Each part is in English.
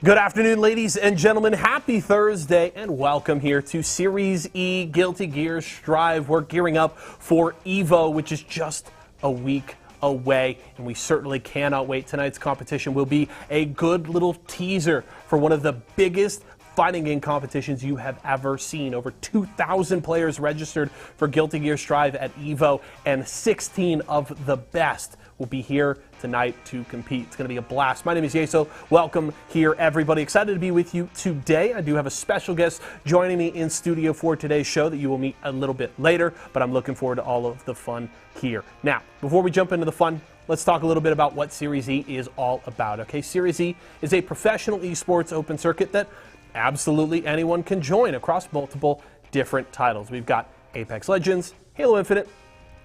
Good afternoon, ladies and gentlemen. Happy Thursday, and welcome here to Series E Guilty Gear Strive. We're gearing up for EVO, which is just a week away, and we certainly cannot wait. Tonight's competition will be a good little teaser for one of the biggest fighting game competitions you have ever seen. Over 2,000 players registered for Guilty Gear Strive at EVO, and 16 of the best will be here tonight to compete. It's going to be a blast. My name is Yeso. Welcome here, everybody. Excited to be with you today. I do have a special guest joining me in studio for today's show that you will meet a little bit later, but I'm looking forward to all of the fun here. Now, before we jump into the fun, let's talk a little bit about what Series E is all about. Okay, Series E is a professional esports open circuit that absolutely anyone can join across multiple different titles. We've got Apex Legends, Halo Infinite,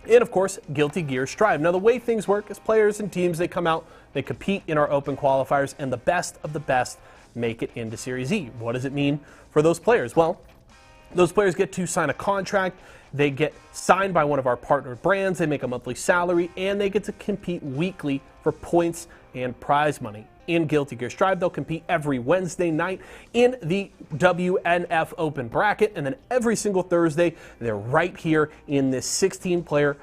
and of course, Guilty Gear Strive. Now, the way things work is players and teams, they come out, they compete in our open qualifiers, and the best of the best make it into Series E. What does it mean for those players? Well, those players get to sign a contract, they get signed by one of our partner brands, they make a monthly salary, and they get to compete weekly for points and prize money. In Guilty Gear Strive, they'll compete every Wednesday night in the WNF Open Bracket, and then every single Thursday, they're right here in this 16-player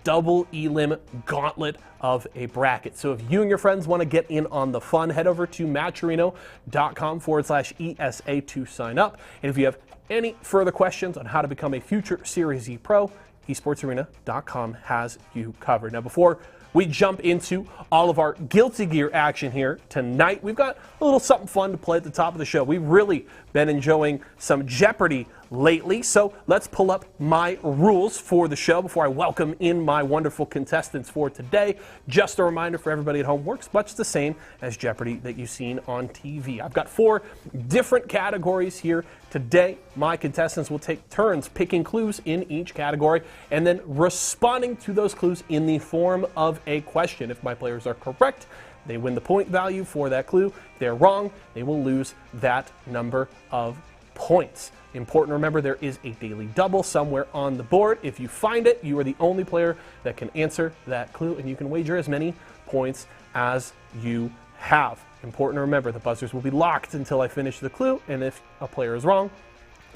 double elim gauntlet of a bracket. So if you and your friends want to get in on the fun, head over to matcherino.com/ESA to sign up. And if you have any further questions on how to become a future Series E Pro, esportsarena.com has you covered. Now, before we jump into all of our Guilty Gear action here tonight, we've got a little something fun to play at the top of the show. We've really been enjoying some Jeopardy lately, so let's pull up my rules for the show before I welcome in my wonderful contestants for today. Just a reminder for everybody at home, works much the same as Jeopardy that you've seen on TV. I've got 4 different categories here today. My contestants will take turns picking clues in each category and then responding to those clues in the form of a question. If my players are correct, they win the point value for that clue. If they're wrong, they will lose that number of points. Important to remember, there is a daily double somewhere on the board. If you find it, you are the only player that can answer that clue, and you can wager as many points as you have. Important to remember, the buzzers will be locked until I finish the clue, and if a player is wrong,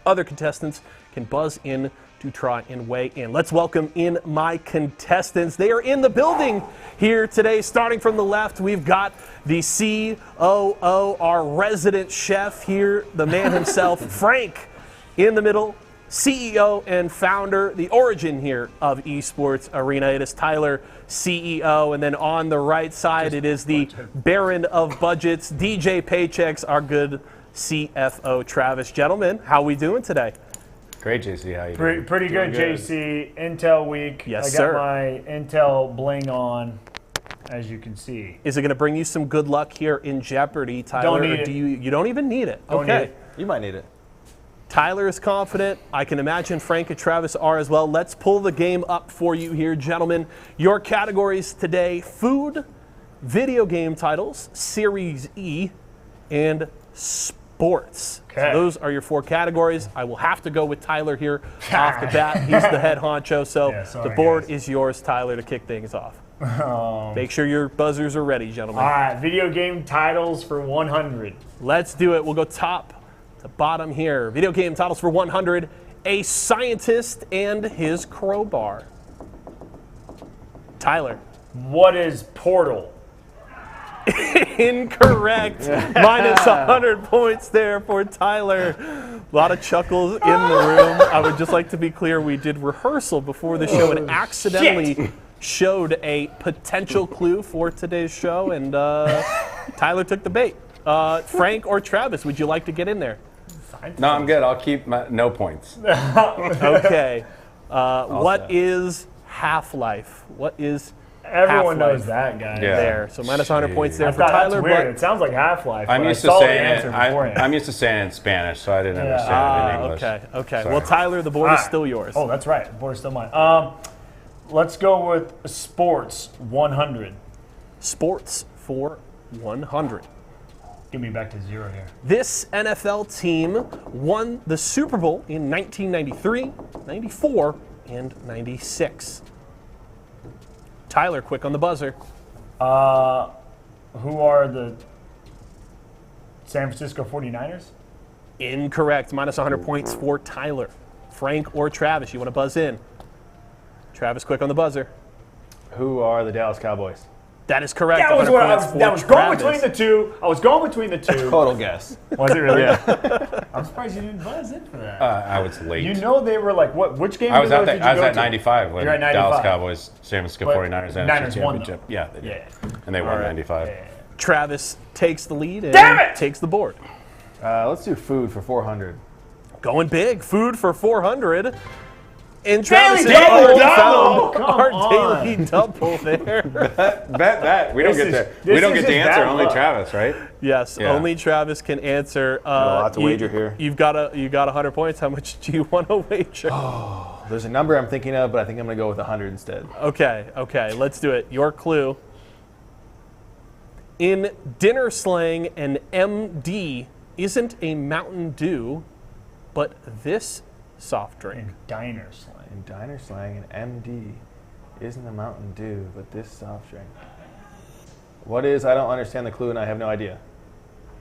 other contestants can buzz in to try and weigh in. Let's welcome in my contestants. They are in the building here today. Starting from the left, we've got the COO, our resident chef here, the man himself, Frank. In the middle, CEO and founder, the origin here of Esports Arena. It is Tyler, CEO. And then on the right side, it is the Baron of Budgets, DJ Paychecks, our good CFO, Travis. Gentlemen, how are we doing today? Great, JC. How you doing? Pretty good, JC. Intel week. Yes, I got sir. my Intel bling on, as you can see. Is it going to bring you some good luck here in Jeopardy, Tyler? Don't need or it. You don't even need it? Don't Okay. need it. You might need it. Tyler is confident. I can imagine Frank and Travis are as well. Let's pull the game up for you here, gentlemen. Your categories today: food, video game titles, Series E, and sports. Okay. So those are your 4 categories. I will have to go with Tyler here off the bat. He's the head honcho, so Yeah, sorry, the board guys. is yours, Tyler, to kick things off. Make sure your buzzers are ready, gentlemen. All right, video game titles for 100. Let's do it. We'll go top to bottom here. Video game titles for 100. A scientist and his crowbar. Tyler. What is Portal? Incorrect. Minus 100 points there for Tyler. A lot of chuckles in the room. I would just like to be clear, we did rehearsal before the show and accidentally showed a potential clue for today's show, and Tyler took the bait. Frank or Travis, would you like to get in there? No, I'm good. I'll keep my no points. Okay. What is Half-Life? What is Everyone Half-Life knows that, guy. Yeah. there? So minus 100 points there I for thought Tyler. that's weird. But It sounds like Half-Life. I'm but used I to saw the saying answer it. beforehand. I'm used to saying it in Spanish, so I didn't understand it in English. Okay. Sorry. Well, Tyler, the board All is right. still yours. Oh, that's right. The board is still mine. Let's go with sports 100. Sports for 100. Give me back to 0 here. This NFL team won the Super Bowl in 1993, 94, and 96. Tyler, quick on the buzzer. Who are the San Francisco 49ers? Incorrect. Minus 100 points for Tyler. Frank or Travis, you want to buzz in? Travis, quick on the buzzer. Who are the Dallas Cowboys? That is correct. That was what I was going between the two. I was going between the two. Total guess. Was it really? Yeah. I'm surprised you didn't buzz in for that. I was late. You know they were like, what? Which game? I was did you at go to? 95 when You're at 95. Dallas Cowboys, San Francisco But 49ers, and Niners won, championship. though. Yeah, they did. Yeah. And they won 95. Yeah. Travis takes the lead and Damn it! takes the board. Let's do food for 400. Going big. Food for 400. And Daily Travis double! found Come our on. daily double there. Bet that. We don't This get is- to. this We don't is get to just answer. bad Only luck. Travis, right? Yes, Yeah. only Travis can answer. a lot to wager here. You got 100 points. How much do you want to wager? There's a number I'm thinking of, but I think I'm going to go with 100 instead. Okay, let's do it. Your clue. In dinner slang, an MD isn't a Mountain Dew, but this soft drink. In diner slang. In diner slang, an MD isn't a Mountain Dew, but this soft drink. What is? I don't understand the clue, and I have no idea.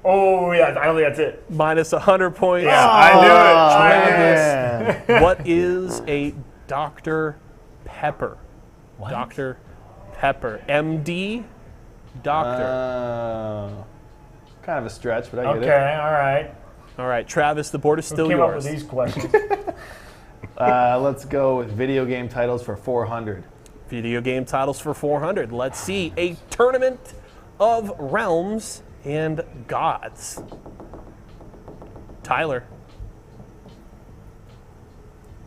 Oh, yeah, I don't think that's it. Minus 100 points. Yeah, I knew it. Man. What is a Dr. Pepper? What? Dr. Pepper. MD, doctor. Kind of a stretch, but I get Okay, all right. All right, Travis, the board is still Who came up yours. with these questions? it. Let's go with video game titles for 400. Video game titles for 400. Let's see. A Tournament of Realms and Gods. Tyler.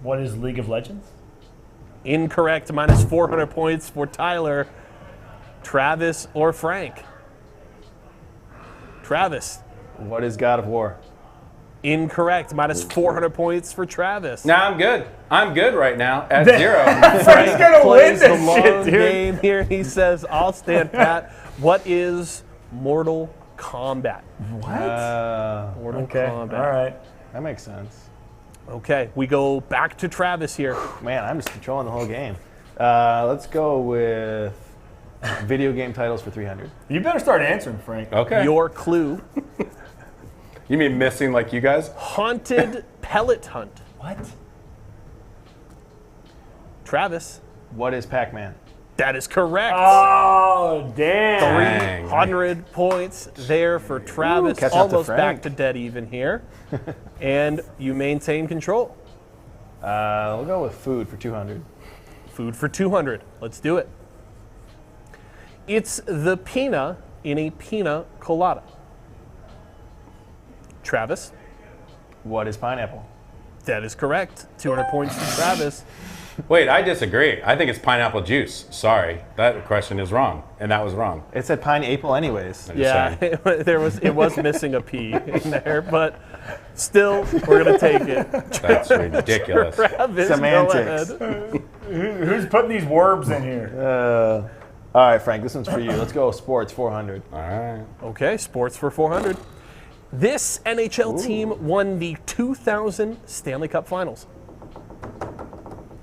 What is League of Legends? Incorrect. Minus 400 points for Tyler. Travis or Frank? Travis. What is God of War? Incorrect. Minus 400 points for Travis. Nah, I'm good. I'm good right now at 0. Frank gonna win plays the this long shit, dude. game here. He says, I'll stand pat. What is Mortal Kombat? Mortal Okay, Kombat. all right. That makes sense. Okay, we go back to Travis here. Man, I'm just controlling the whole game. Let's go with video game titles for 300. You better start answering, Frank. Okay. Your clue. You mean missing like you guys? Haunted Pellet Hunt. What? Travis. What is Pac-Man? That is correct. Oh, damn. Dang. 300 points there for Travis. catching up to Almost back Frank. to dead even here. And you maintain control. We'll go with food for 200. Food for 200. Let's do it. It's the pina in a pina colada. Travis. What is pineapple? That is correct. 200 points to Travis. Wait, I disagree. I think it's pineapple juice. Sorry, that question is wrong, and that was wrong. It said pineapple anyways. I'm just Yeah, saying. it was missing a P in there, but still, we're gonna take it. That's ridiculous. Travis, Semantics. go ahead. Who's putting these words in here? All right, Frank, this one's for you. Let's go sports 400. All right. Okay, sports for 400. This NHL team won the 2000 Stanley Cup Finals.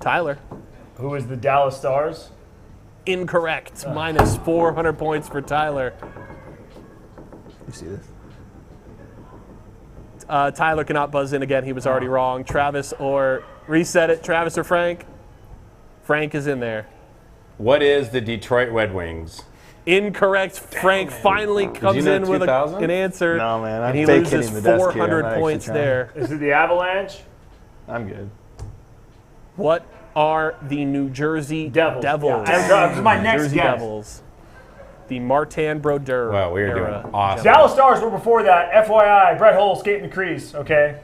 Tyler. Who is the Dallas Stars? Incorrect. Minus 400 points for Tyler. You see this? Tyler cannot buzz in again. He was already wrong. Travis or reset it. Travis or Frank? Frank is in there. What is the Detroit Red Wings? Incorrect. Frank finally comes know in with 2000? an answer. No, man, I'm and he fake loses hitting the desk here. I'm 400 not actually points trying. there. Is it the Avalanche? I'm good. What are the New Jersey Devils. Devils? Yeah, that was my New next Jersey guess. Devils. The Martin Brodeur Wow, we are era. doing awesome. Dallas Stars were before that. FYI, Brett Hull skating the crease, okay?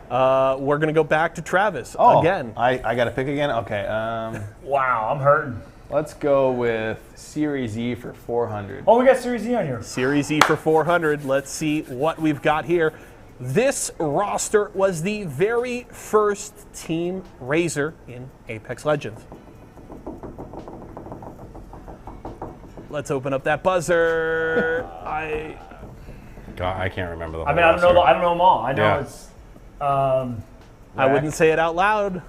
We're going to go back to Travis Oh, again. I got to pick again? Okay. Wow, I'm hurting. Let's go with Series E for 400. Oh, we got Series E on here. Series E for 400. Let's see what we've got here. This roster was the very first team Razor in Apex Legends. Let's open up that buzzer. God, I can't remember the whole I mean, I don't know them all. I know Yeah. it's. I wouldn't say it out loud.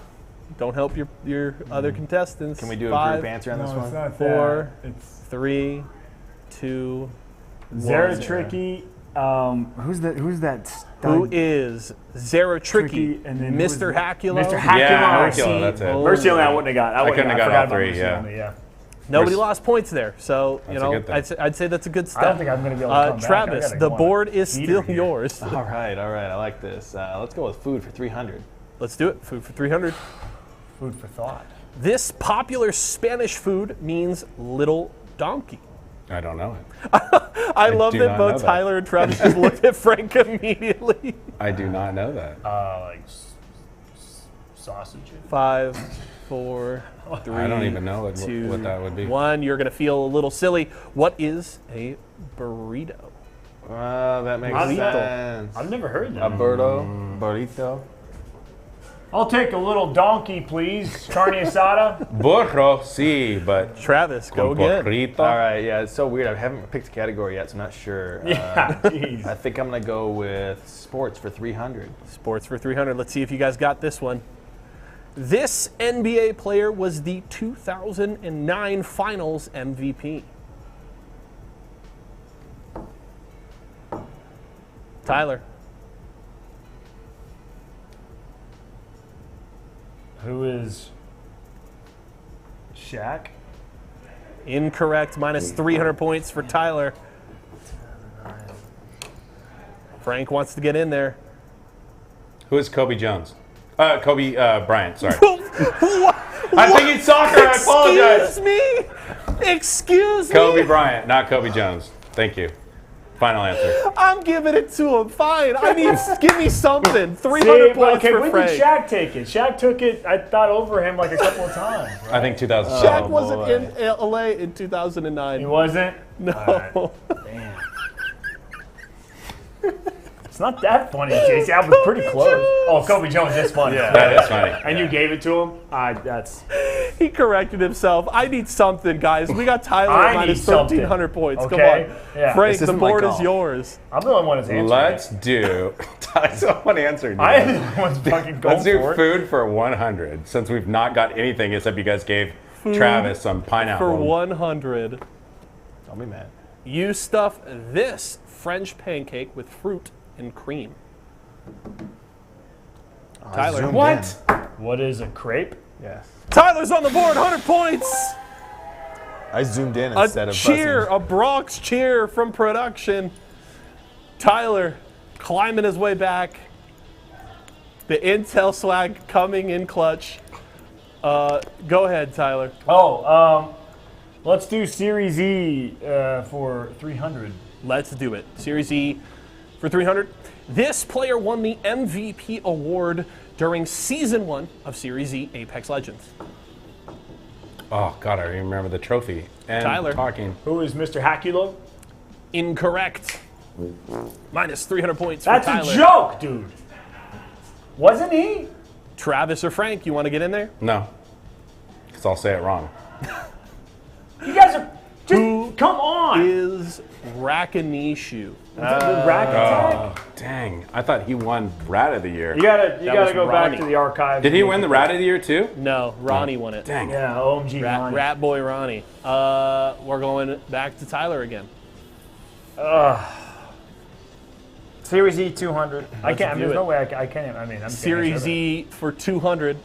Don't help your other contestants. Can we do a 5, group answer on this one? 4, It's 3, 2, Zara 1. Tricky, Who's that? Who is Zero Tricky, and then Mr. Hacula? Mr. Hacula. Yeah, Hacula, that's it. Mercy only I wouldn't have got. I couldn't have got all three, yeah. Nobody lost points there, so That's a good thing. I'd say that's a good step. I don't think I'm going to be able to come back. Travis, the board is still yours. All right. I like this. Let's go with food for 300. Let's do it. Food for 300. Food for thought. This popular Spanish food means little donkey. I don't know it. I love do that not know both that. Tyler and Travis just looked at Frank immediately. I do not know that. Like sausage. 5, 4, 3. I don't even know what 2, that would be. 1. You're gonna feel a little silly. What is a burrito? That makes Burrito. sense. I've never heard that. A burrito. I'll take a little donkey, please. Carne asada. Burro, sí, but Travis, go con again. burrito. All right, yeah, it's so weird. I haven't picked a category yet, so I'm not sure. Yeah, jeez. I think I'm going to go with sports for 300. Sports for 300. Let's see if you guys got this one. This NBA player was the 2009 Finals MVP. Tyler. Who is Shaq? Incorrect. Minus 300 points for Tyler. Frank wants to get in there. Who is Kobe Jones? Kobe Bryant, sorry. What? I'm thinking soccer, I apologize. Excuse me. Kobe Bryant, not Kobe Jones. Thank you. Final answer. I'm giving it to him. Fine. Give me something. 300 See, points okay, for when Frank. did Shaq take it? Shaq took it, I thought, over him like a couple of times. Right? I think 2007. Shaq Oh, wasn't boy. in LA in 2009. He wasn't? No. All right. Damn. It's not that funny, JC. I was pretty close. Oh, Kobe Jones is funny. Yeah. That is funny. And you gave it to him? That's. He corrected himself. I need something, guys. We got Tyler I at minus need something. 1,300 points. Okay. Come on. Yeah. Frank, This the isn't my board is call. yours. I'm the only one that's answering. Let's do. Tyler's the one answering. I am the one that's fucking going Let's do for it. food for 100, since we've not got anything except you guys gave Travis some pineapple. For 100. Don't be mad. You stuff this French pancake with fruit and cream. Tyler. zoomed What? What is a crepe? Yes. Tyler's on the board, 100 points. I zoomed in A instead of cheer, pressing. a Bronx cheer from production. Tyler climbing his way back. The Intel swag coming in clutch. Go ahead, Tyler. Let's do Series E for 300. Let's do it. Series E for 300. This player won the MVP award during Season 1 of Series E Apex Legends. Oh, God, I remember the trophy. And Tyler. talking. Who is Mr. Hacula? Incorrect. Minus 300 points That's for Tyler. a joke, dude. Wasn't he? Travis or Frank, you want to get in there? No, because I'll say it wrong. You guys are just Who come on. Is Rakanishu. The rack attack. Oh, dang. I thought he won Rat of the Year. You gotta was go Ronnie. back to the archives. Did he win the Rat of the Year, too? No, Ronnie won it. Dang. Yeah, OMG Ronnie. Rat Boy Ronnie. We're going back to Tyler again. Series E 200. I can't. do There's it. no way I can't. I mean, I'm Series E for 200.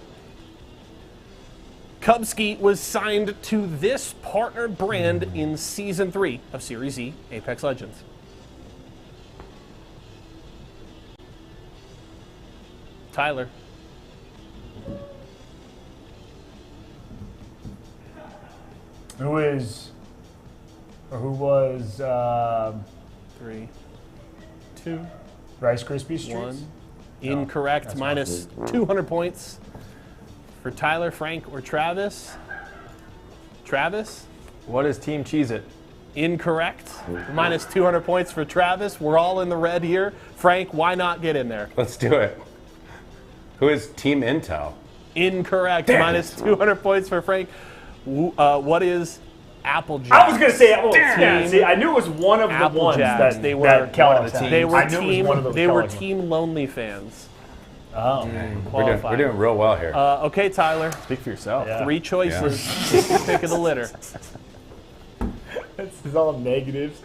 Kubski was signed to this partner brand in Season 3 of Series E Apex Legends. Tyler. Who was 3, 2, Rice Krispie Streets? 1. Incorrect. Minus 200 points for Tyler, Frank, or Travis. Travis? What is Team Cheez-It? Incorrect. Minus 200 points for Travis. We're all in the red here. Frank, why not get in there? Let's do it. Who is Team Intel? Incorrect. Damn Minus it. 200 points for Frank. What is Applejack? I was gonna say, yeah. See, I knew it was one of the Apple ones Jacks. that They were that Kellogg's one of the had. They were I knew it was team. one of those They were Kellogg's ones. team lonely fans. Oh, We're doing real well here. Okay, Tyler. Speak for yourself. Yeah. 3 choices. Take your pick of the litter. This is all negatives.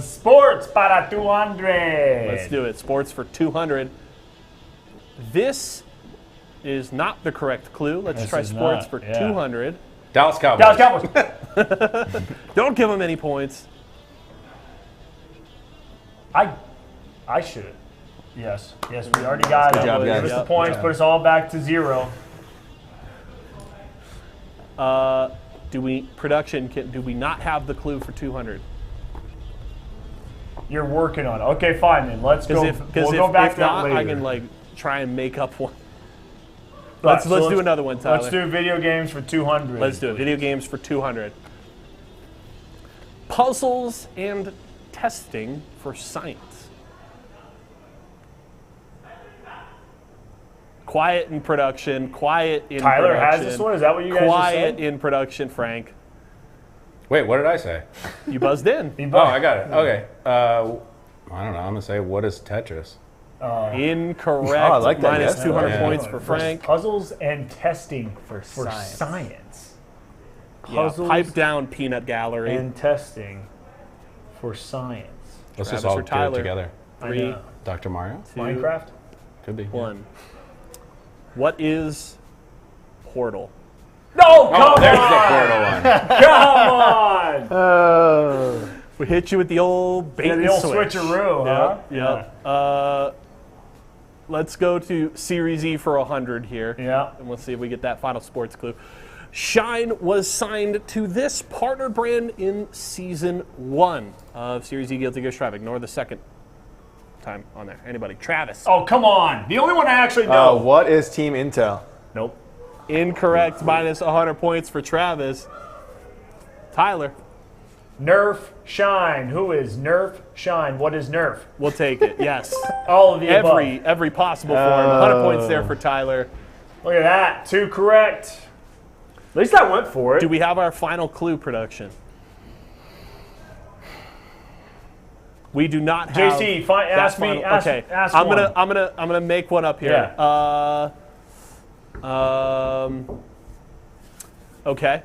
Sports para 200. Let's do it. Sports for 200. This is not the correct clue. Let's try sports for 200. Dallas Cowboys. Dallas Cowboys. Don't give them any points. I should. Yes, we already got it. Good job, guys. Give us the points, put us all back to 0. Do we not have the clue for 200? You're working on it. Okay, fine then. Let's go. We'll go back to that later. I can like try and make up one. Right, let's do another one, Tyler. Let's do video games for 200. Let's do it. Video games for 200. Puzzles and testing for science. Quiet in production. Quiet in Tyler production. has this one? Is that what you guys Quiet just said? in production, Frank. Wait, what did I say? You buzzed in. Oh, I got it. Okay. I don't know. I'm going to say, what is Tetris? Incorrect. Oh, I like that Minus guess. 200 Yeah. points for Frank. Puzzles and testing for science. science. Yeah, Puzzles pipe down, peanut gallery. and testing for science. Let's Travis just all or do it Tyler? together. 3, Dr. Mario? 2, Minecraft? Could be. 1. What is Portal? No, come Oh, there's on! the Portal one. Come on! We hit you with the old bait and the old switch. switcheroo, huh? Yeah. Let's go to Series E for 100 here. Yeah. And we'll see if we get that final sports clue. Shine was signed to this partner brand in Season 1 of Series E Guilty Gear Strive. Ignore the second time on there. Anybody? Travis. Oh, come on. The only one I actually know. What is Team Intel? Nope. Incorrect. Minus 100 points for Travis. Tyler. Nerf Shine. Who is Nerf Shine? What is Nerf? We'll take it. Yes. All of the above. Every possible form. 100 points there for Tyler. Look at that. 2 correct. At least I went for it. Do we have our final clue, production? We do not have. JC, ask me. Okay, Ask I'm one. gonna make one up here. Yeah. Okay.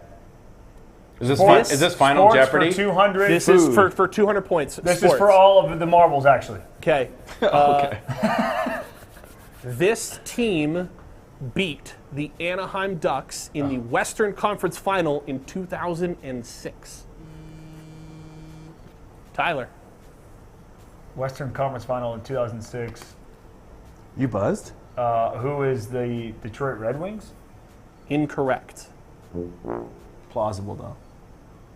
Is this Final Sports Jeopardy? For 200. This is for 200 points. This sports. is for all of the marbles, actually. Okay. Okay. This team beat the Anaheim Ducks in the Western Conference Final in 2006. Tyler. Western Conference Final in 2006. You buzzed? Who is the Detroit Red Wings? Incorrect. Plausible, though.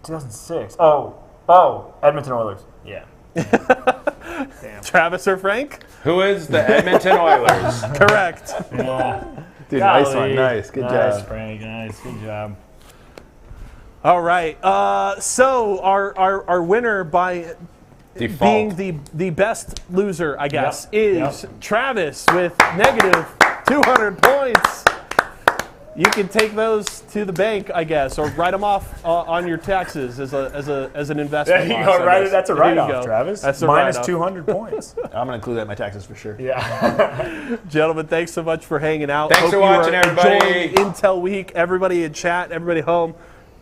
2006. Oh, Edmonton Oilers. Yeah. Damn. Travis or Frank? Who is the Edmonton Oilers? Correct. Yeah. Dude, nice Golly. one. Nice. Good Nice, job. Frank. Nice. Good job. All right. So our winner by Default. being the best loser, I guess, Yep. is Travis with negative 200 points. You can take those to the bank, I guess, or write them off on your taxes as an investment. There you loss, go. I Right. guess. That's a There you write-off, go. Travis. That's a Minus write-off. 200 points. I'm going to include that in my taxes for sure. Yeah. Gentlemen, thanks so much for hanging out. Thanks Hope for you are watching, everybody. enjoying Intel Week. Everybody in chat, everybody home,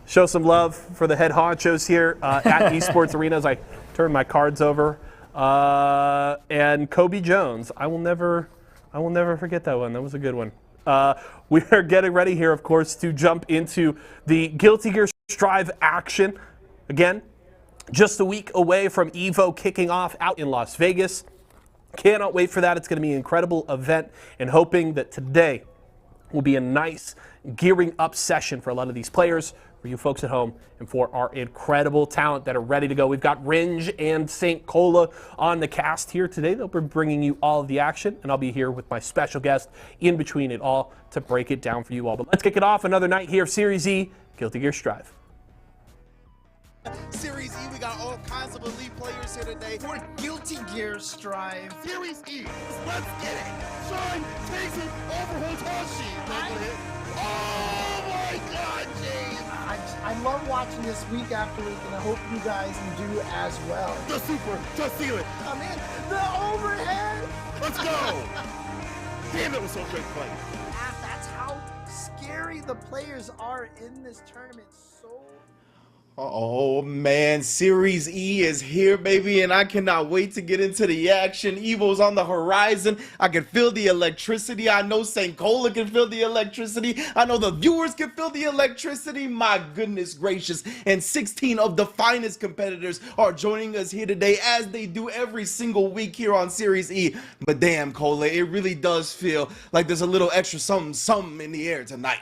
show some love for the head honchos here at Esports Arena as I turn my cards over. And Kobe Jones, I will never forget that one. That was a good one. We are getting ready here, of course, to jump into the Guilty Gear Strive action. Again, just a week away from EVO kicking off out in Las Vegas. Cannot wait for that. It's going to be an incredible event, and hoping that today will be a nice gearing up session for a lot of these players, for you folks at home, and for our incredible talent that are ready to go. We've got Ringe and St. Cola on the cast here today. They'll be bringing you all of the action, and I'll be here with my special guest in between it all to break it down for you all. But let's kick it off. Another night here of Series E, Guilty Gear Strive. Series E, we got all kinds of elite players here today. For Guilty Gear Strive. Series E, let's get it. Shine takes it over Hotashi. Oh my God, James. I love watching this week after week, and I hope you guys do as well. The super, just seal it. Come in, the overhead. Let's go. Damn, it was so great play. That's how scary the players are in this tournament. So Oh man, Series E is here, baby, and I cannot wait to get into the action. EVO's on the horizon. I can feel the electricity. I know St. Cola can feel the electricity. I know the viewers can feel the electricity. My goodness gracious. And 16 of the finest competitors are joining us here today, as they do every single week here on Series E. But damn, Cola, it really does feel like there's a little extra something in the air tonight.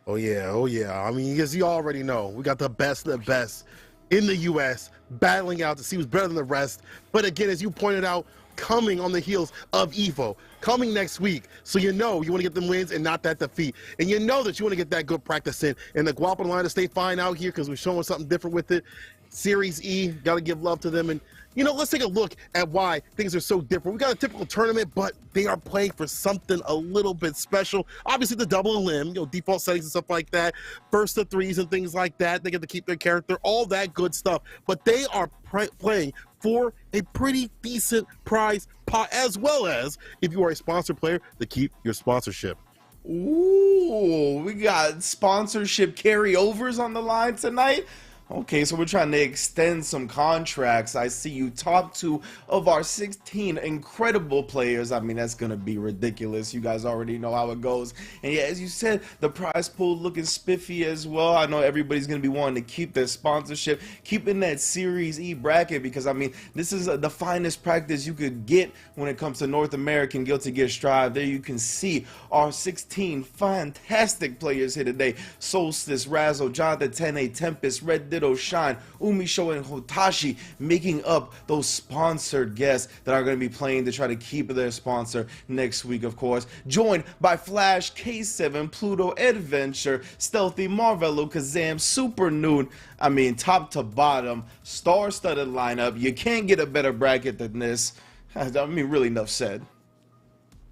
Oh yeah. I mean, as you already know, we got the best of the best in the U.S. battling out to see who's better than the rest. But again, as you pointed out, coming on the heels of EVO, coming next week. So you know you want to get them wins and not that defeat. And you know that you want to get that good practice in. And the Guapo line to stay fine out here because we're showing something different with it. Series E, got to give love to them. And, you know, let's take a look at why things are so different. We got a typical tournament, but they are playing for something a little bit special. Obviously, the double limb, you know, default settings and stuff like that, first to threes and things like that. They get to keep their character, all that good stuff. But they are playing for a pretty decent prize pot, as well as, if you are a sponsor player, to keep your sponsorship. Ooh, we got sponsorship carryovers on the line tonight. Okay, so we're trying to extend some contracts. I see you top 2 of our 16 incredible players. I mean, that's going to be ridiculous. You guys already know how it goes. And yeah, as you said, the prize pool looking spiffy as well. I know everybody's going to be wanting to keep their sponsorship, keeping that Series E bracket, because, I mean, this is the finest practice you could get when it comes to North American Guilty Gear Strive. There you can see our 16 fantastic players here today. Solstice, Razzo, Jonathan, Tene, Tempest, Red Ditto, Shine, Umisho, and Hotashi making up those sponsored guests that are going to be playing to try to keep their sponsor next week, of course. Joined by Flash, K7, Pluto, Adventure, Stealthy, Marvello, Kazam, Super Noon. I mean, top to bottom, star-studded lineup. You can't get a better bracket than this. I mean, really enough said.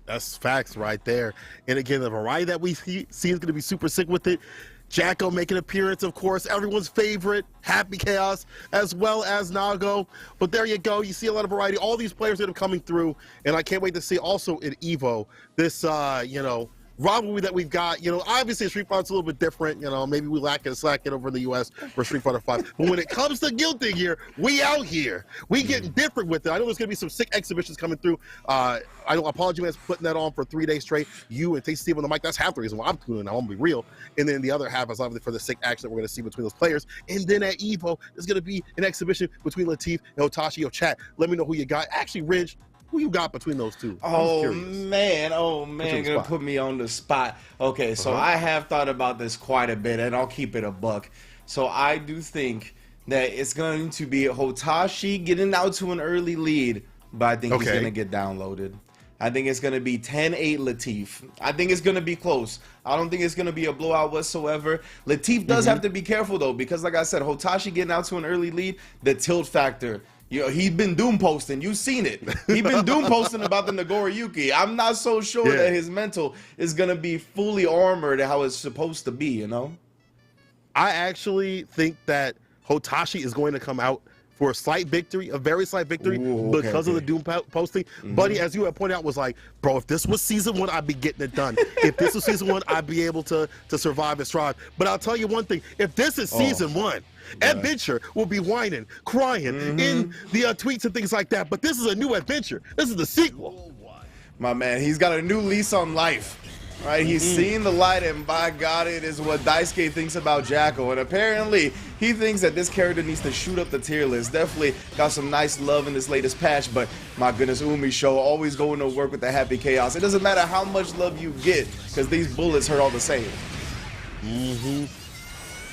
That's facts right there. And again, the variety that we see is going to be super sick with it. Jacko making an appearance, of course, everyone's favorite, Happy Chaos, as well as Nago. But there you go. You see a lot of variety. All these players that are coming through, and I can't wait to see also in EVO this, you know, rivalry that we've got. You know, obviously Street Fighter's a little bit different. You know, maybe we lack and slack it over in the U.S. for Street Fighter 5. But when it comes to Guilty Gear, we out here. We getting different with it. I know there's going to be some sick exhibitions coming through. I know Apology Man's putting that on for 3 days straight. You and Tasty Steve on the mic, that's half the reason why I'm tuning. I want to be real. And then the other half is obviously for the sick action that we're going to see between those players. And then at EVO, there's going to be an exhibition between Latif and Hotashi. Yo, chat, let me know who you got. Actually, Ridge, who you got between those two? Oh man, gonna put me on the spot. Okay, so I have thought about this quite a bit, and I'll keep it a buck. So I do think that it's going to be Hotashi getting out to an early lead, but I think he's gonna get downloaded. I think it's gonna be 10-8 Latif. I think it's gonna be close. I don't think it's gonna be a blowout whatsoever. Latif does have to be careful though, because like I said, Hotashi getting out to an early lead, the tilt factor. You know, he's been doom posting. You've seen it. He's been doom posting about the Nagoriyuki. I'm not so sure that his mental is going to be fully armored how it's supposed to be, you know? I actually think that Hotashi is going to come out for a slight victory, a very slight victory, because of the doom posting. Buddy, as you had pointed out, was like, bro, if this was season 1, I'd be getting it done. If this was season 1, I'd be able to survive and strive. But I'll tell you one thing, if this is season 1, Adventure will be whining, crying in the tweets and things like that. But this is a new adventure. This is the sequel. My man, he's got a new lease on life. Right, he's seen the light, and by God, it is what Daisuke thinks about Jacko. And apparently, he thinks that this character needs to shoot up the tier list. Definitely got some nice love in this latest patch, but my goodness, Umisho always going to work with the Happy Chaos. It doesn't matter how much love you get, because these bullets hurt all the same.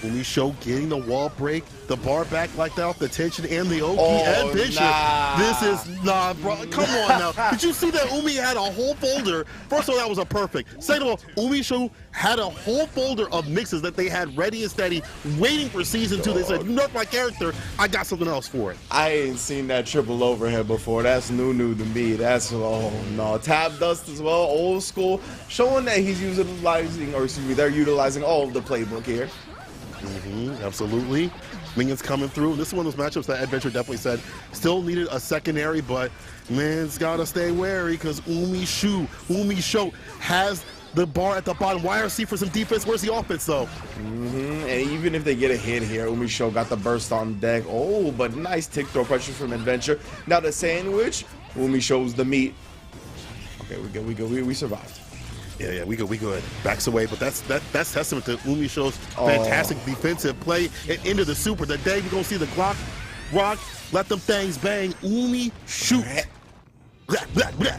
Umisho getting the wall break, the bar back like that off the tension, and the Oki adventure. This is bro. Come on now. Did you see that Umi had a whole folder? First of all, that was a perfect. Second of all, Umisho had a whole folder of mixes that they had ready and steady, waiting for season 2. They said, you nerf my character, I got something else for it. I ain't seen that triple overhead before. That's new to me. That's, oh no. Tab dust as well, old school, showing that he's utilizing, or excuse me, they're utilizing all of the playbook here. Absolutely. Minions coming through. This is one of those matchups that Adventure definitely said still needed a secondary, but man's gotta stay wary because Umisho has the bar at the bottom. YRC for some defense. Where's the offense, though? And even if they get a hit here, Umisho got the burst on deck. Oh, but nice tick throw pressure from Adventure. Now the sandwich, Umisho's the meat. Okay, we good. We survived. Yeah, we good. Backs away, but that's testament to Umisho's fantastic defensive play and into the super. The day we're gonna see the Glock rock, let them things bang. Umi shoot. Blah, blah, blah.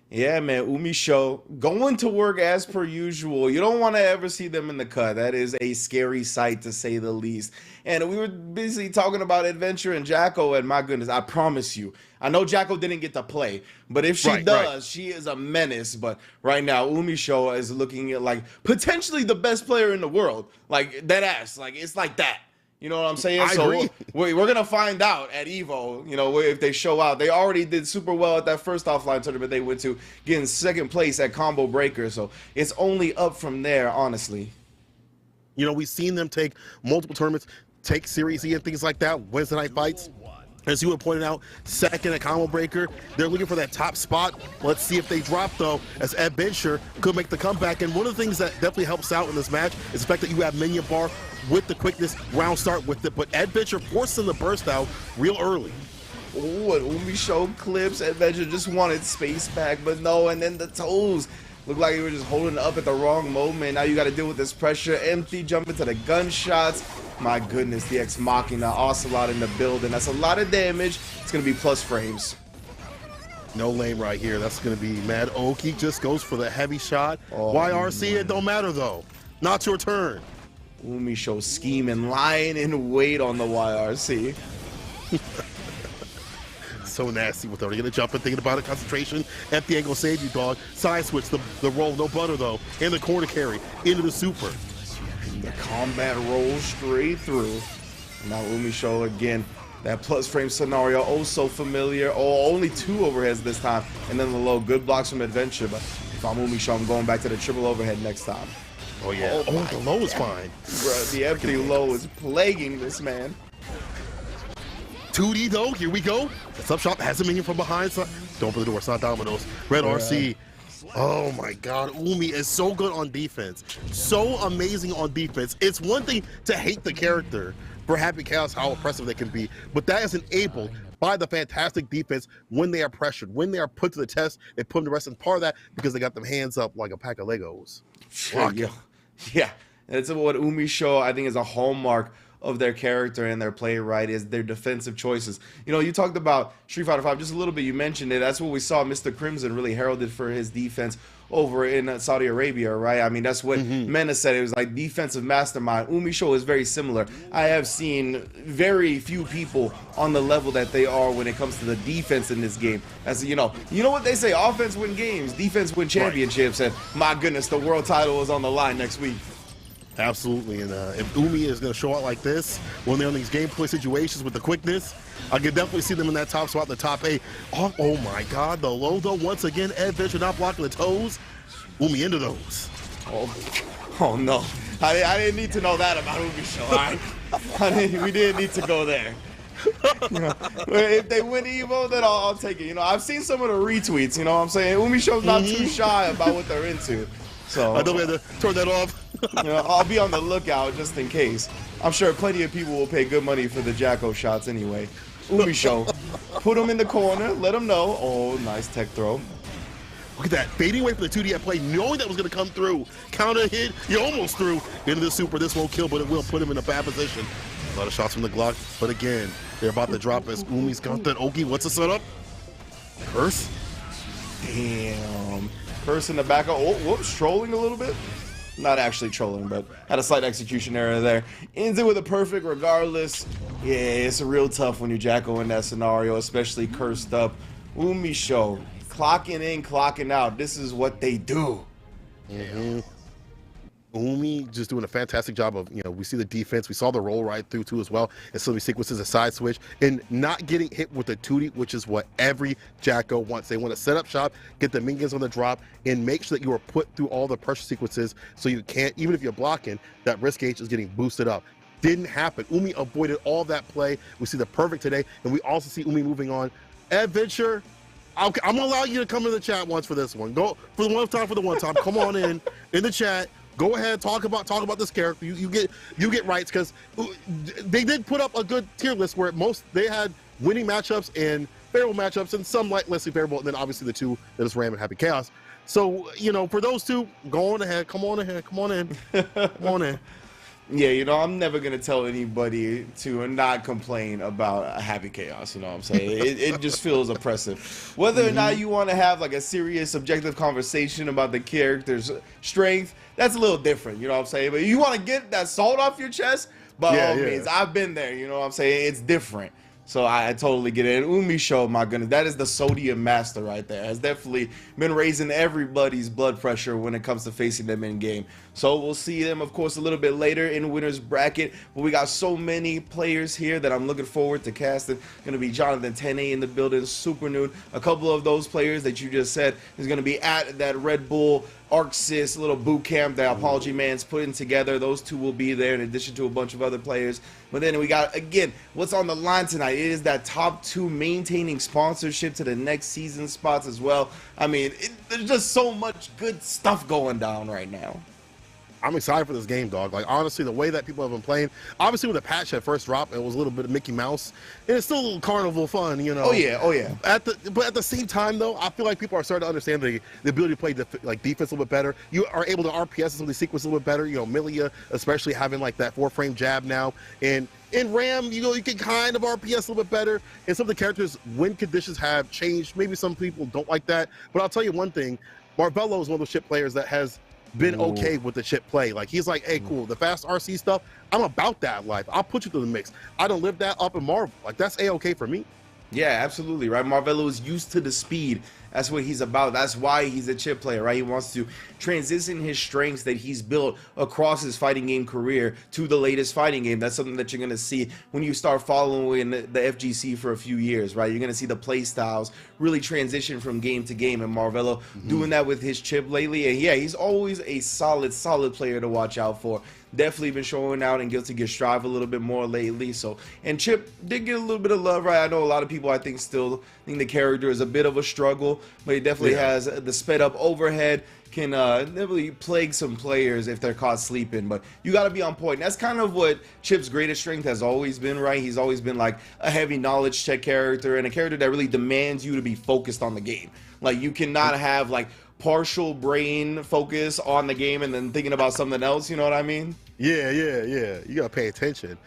Yeah, man, Umisho going to work as per usual. You don't want to ever see them in the cut. That is a scary sight, to say the least. And we were busy talking about Adventure and Jacko, and my goodness, I promise you, I know Jacko didn't get to play, but if she does, she is a menace. But right now, Umisho is looking at like potentially the best player in the world. Like, dead ass. Like, it's like that. You know what I'm saying? I agree. We're going to find out at EVO, you know, if they show out. They already did super well at that first offline tournament they went to, getting second place at Combo Breaker. So it's only up from there, honestly. You know, we've seen them take multiple tournaments, take Series E and things like that, Wednesday night fights. As you had pointed out, second at Combo Breaker. They're looking for that top spot. Let's see if they drop, though, as Adventure could make the comeback. And one of the things that definitely helps out in this match is the fact that you have Minion Bar with the quickness, round start with it. But Adventure forcing the burst out real early. Oh, and Umisho clips. Adventure just wanted space back, but no. And then the toes. Looked like you were just holding up at the wrong moment. Now you got to deal with this pressure. Empty, jump into the gunshots. My goodness, the Ex Machina, Ocelot in the building. That's a lot of damage. It's going to be plus frames. No lane right here. That's going to be Mad Oki. Just goes for the heavy shot. YRC, it don't matter, though. Not your turn. Umisho scheming, lying in wait on the YRC. So nasty with her. They're going to jump and thinking about it. Concentration. Empty angle save you, dog. Side switch, the roll, no butter, though. In the corner carry. Into the super. The combat rolls straight through. Now Umisho again. That plus frame scenario, oh so familiar. Oh, only two overheads this time. And then the low. Good blocks from Adventure. But if I'm Umisho, I'm going back to the triple overhead next time. Oh, yeah. Oh, the low is fine. Bruh, the empty low is plaguing this man. 2D, though. Here we go. The sub shop has a minion from behind. So don't open the door. It's not Domino's. Red RC. Oh my God, Umi is so good on defense. So amazing on defense. It's one thing to hate the character for Happy Chaos, how impressive they can be, but that is enabled by the fantastic defense when they are pressured, when they are put to the test, they put them to rest, and part of that because they got them hands up like a pack of Legos. Yeah, that's what Umisho, I think, is a hallmark of their character and their play, right, is their defensive choices. You know, you talked about Street Fighter V just a little bit, you mentioned it. That's what we saw Mr. Crimson really heralded for his defense over in Saudi Arabia, right? I mean, that's what Mena said. It was like defensive mastermind. Umisho is very similar. I have seen very few people on the level that they are when it comes to the defense in this game. As you know what they say, offense win games, defense win championships, and my goodness, the world title is on the line next week. Absolutely, and if Umi is going to show out like this when they're in these gameplay situations with the quickness, I can definitely see them in that top spot, the top 8. Oh my God, the low though, once again, Adventure not blocking the toes. Umi into those. Oh no, I didn't need to know that about Umisho, all right? We didn't need to go there. If they win EVO, then I'll take it. You know, I've seen some of the retweets, you know what I'm saying? Umisho's not too shy about what they're into. So I know we had to turn that off. You know, I'll be on the lookout just in case. I'm sure plenty of people will pay good money for the Jacko shots anyway. Umisho, put him in the corner, let him know. Oh, nice tech throw. Look at that, fading away from the 2D at play, knowing that was going to come through. Counter hit, you almost threw into the super. This won't kill, but it will put him in a bad position. A lot of shots from the Glock, but again, they're about to drop as Umi's got that Oki. What's the setup? Curse? Damn. Curse in the back. Oh, whoops, trolling a little bit. Not actually trolling, but had a slight execution error there. Ends it with a perfect regardless. Yeah, it's a real tough when you Jacko in that scenario, especially cursed up. Umisho, clocking in, clocking out. This is what they do. Umi just doing a fantastic job of, we see the defense, we saw the roll right through too as well, and so many sequences, a side switch, and not getting hit with the 2D, which is what every Jacko wants. They want to set up shop, get the minions on the drop, and make sure that you are put through all the pressure sequences so you can't, even if you're blocking, that risk gauge is getting boosted up. Didn't happen. Umi avoided all that play. We see the perfect today, and we also see Umi moving on. Adventure, Okay, I'm gonna allow you to come in the chat once for this one. Go for the one time. Come on in the chat. Go ahead, talk about this character. You get rights because they did put up a good tier list where they had winning matchups and favorable matchups and some like less favorable, and then obviously the two that is Ram and Happy Chaos. So for those two, go on ahead. Come on in. Yeah, I'm never going to tell anybody to not complain about Happy Chaos, you know what I'm saying? It just feels oppressive. Whether or not you want to have like a serious, objective conversation about the character's strength, that's a little different, you know what I'm saying? But you want to get that salt off your chest, by all means. I've been there, you know what I'm saying? It's different. So I totally get it. And Umisho, my goodness, that is the sodium master right there. Has definitely been raising everybody's blood pressure when it comes to facing them in game. So we'll see them, of course, a little bit later in winner's bracket. But we got so many players here that I'm looking forward to casting. Going to be Jonathan Tene in the building, Super Noon. A couple of those players that you just said is going to be at that Red Bull ArcSys little boot camp that Apology Man's putting together. Those two will be there in addition to a bunch of other players. But then we got, again, what's on the line tonight? It is that top 2 maintaining sponsorship to the next season spots as well. I mean, there's just so much good stuff going down right now. I'm excited for this game, dog. Like, honestly, the way that people have been playing, obviously when the patch had first dropped, it was a little bit of Mickey Mouse, and it's still a little carnival fun, Oh yeah. But at the same time, though, I feel like people are starting to understand the ability to play defense a little bit better. You are able to RPS some of the sequence a little bit better. Milia, especially having like that 4-frame jab now, and in Ram, you can kind of RPS a little bit better. And some of the characters, when conditions have changed, maybe some people don't like that. But I'll tell you one thing, Marvello is one of those chip players that has been okay with the chip play. Like, he's like, hey, cool, the fast RC stuff, I'm about that life. I'll put you through the mix. I don't live that up in Marvel. Like, that's A-okay for me. Yeah, absolutely, right? Marvello is used to the speed. That's what he's about. That's why he's a chip player, right? He wants to transition his strengths that he's built across his fighting game career to the latest fighting game. That's something that you're going to see when you start following the FGC for a few years, right? You're going to see the play styles really transition from game to game, and Marvello doing that with his chip lately. And yeah, he's always a solid player to watch out for. Definitely been showing out in Guilty Gear Strive a little bit more lately. So, and Chip did get a little bit of love, right? I know a lot of people, I think, still think the character is a bit of a struggle, but he definitely has the sped up overhead, can definitely plague some players if they're caught sleeping, but you got to be on point. And that's kind of what Chip's greatest strength has always been, right? He's always been like a heavy knowledge check character and a character that really demands you to be focused on the game. Like, you cannot have like partial brain focus on the game and then thinking about something else, you know what I mean? Yeah. You gotta pay attention.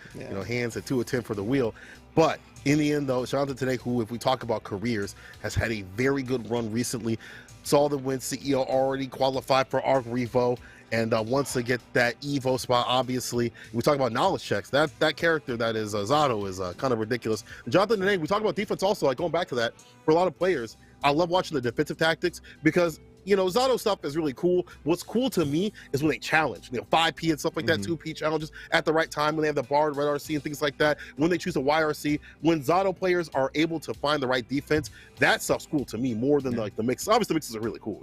Hands at 2 of 10 for the wheel. But in the end, though, shout out to Tene, who, if we talk about careers, has had a very good run recently. Saw the win CEO already qualified for ARC Revo, and wants to get that EVO spot. Obviously, we talk about knowledge checks. That character that is Zato is kind of ridiculous. And Jonathan Tene, we talk about defense also. Like, going back to that, for a lot of players, I love watching the defensive tactics because Zato stuff is really cool. What's cool to me is when they challenge, 5P and stuff like that, 2P challenges at the right time, when they have the barred red RC and things like that, when they choose a YRC, when Zato players are able to find the right defense, that stuff's cool to me more than like the mixes. Obviously, the mixes are really cool,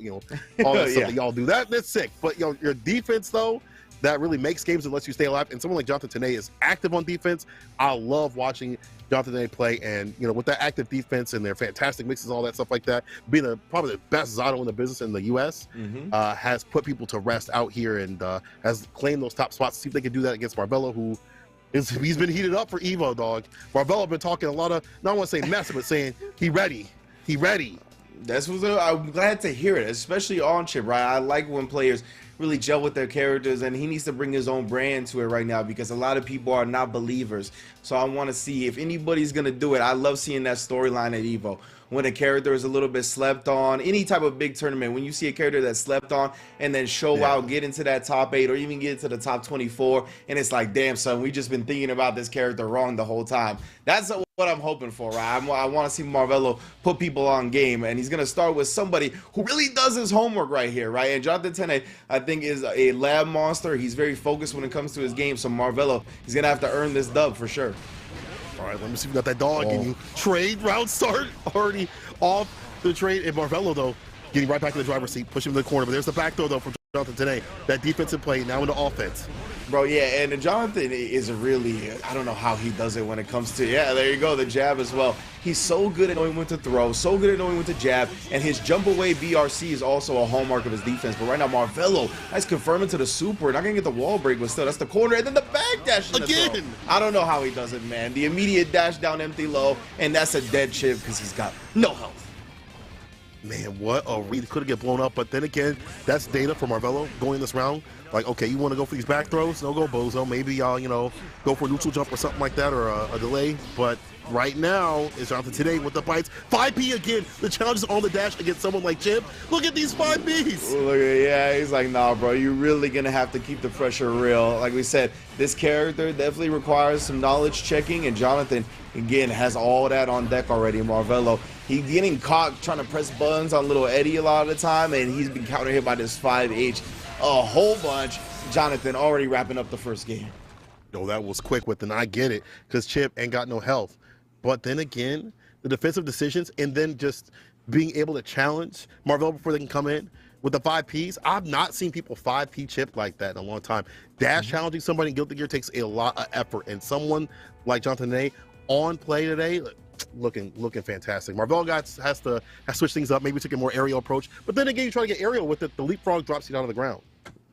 all that stuff that y'all do. That's sick. But your defense, though, that really makes games and lets you stay alive. And someone like Jonathan Tene is active on defense. I love watching Jonathan Tene play, and with that active defense and their fantastic mixes, all that stuff like that, being probably the best Zato in the business in the U.S., has put people to rest out here and has claimed those top spots. See if they can do that against Marvello, who he's been heated up for EVO, dog. Marvello been talking a lot of, not want to say mess, but saying he ready. That's what I'm glad to hear it, especially on Chip, right? I like when players really gel with their characters, and he needs to bring his own brand to it right now because a lot of people are not believers. So I want to see if anybody's going to do it. I love seeing that storyline at EVO. When a character is a little bit slept on, any type of big tournament, when you see a character that's slept on and then show out, get into that top 8 or even get into the top 24, and it's like, damn, son, we just been thinking about this character wrong the whole time. That's what I'm hoping for, right? I want to see Marvello put people on game, and he's going to start with somebody who really does his homework right here, right? And Jonathan Tene, I think, is a lab monster. He's very focused when it comes to his game, so Marvello, he's going to have to earn this dub for sure. All right, let me see if we got that dog. And you trade route start already off the trade. And Marvello, though, getting right back in the driver's seat, pushing him to the corner. But there's the back throw, though, from Jonathan today. That defensive play now into offense. Bro, yeah, and Jonathan is really, I don't know how he does it when it comes to, yeah, there you go, the jab as well. He's so good at knowing when to throw, so good at knowing when to jab, and his jump away BRC is also a hallmark of his defense. But right now, Marvello, nice confirming to the super, not gonna get the wall break, but still, that's the corner, and then the back dash again. I don't know how he does it, man. The immediate dash down empty low, and that's a dead chip because he's got no health. Man, what a read. Could have get blown up, but then again, that's data for Marvello going this round. Like, okay, you want to go for these back throws? No go bozo. Maybe y'all, you know, go for a neutral jump or something like that, or a delay. But right now, it's Jonathan today with the bites. 5P again. The challenge is on the dash against someone like Chip. Look at these 5Ps. Look at, yeah, he's like, nah, bro, you're really going to have to keep the pressure real. Like we said, this character definitely requires some knowledge checking, and Jonathan, again, has all that on deck already. Marvello, he's getting caught trying to press buttons on little Eddie a lot of the time, and he's been counter hit by this 5H a whole bunch. Jonathan already wrapping up the first game. No, that was quick with, and I get it, because Chip ain't got no health. But then again, the defensive decisions, and then just being able to challenge Marvello before they can come in with the 5Ps. I've not seen people 5P Chip like that in a long time. Dash challenging somebody in Guilty Gear takes a lot of effort, and someone like Jonathan Tene on play today, looking fantastic. Marvello has to switch things up, maybe take a more aerial approach, but then again, you try to get aerial with it, the leapfrog drops you down to the ground.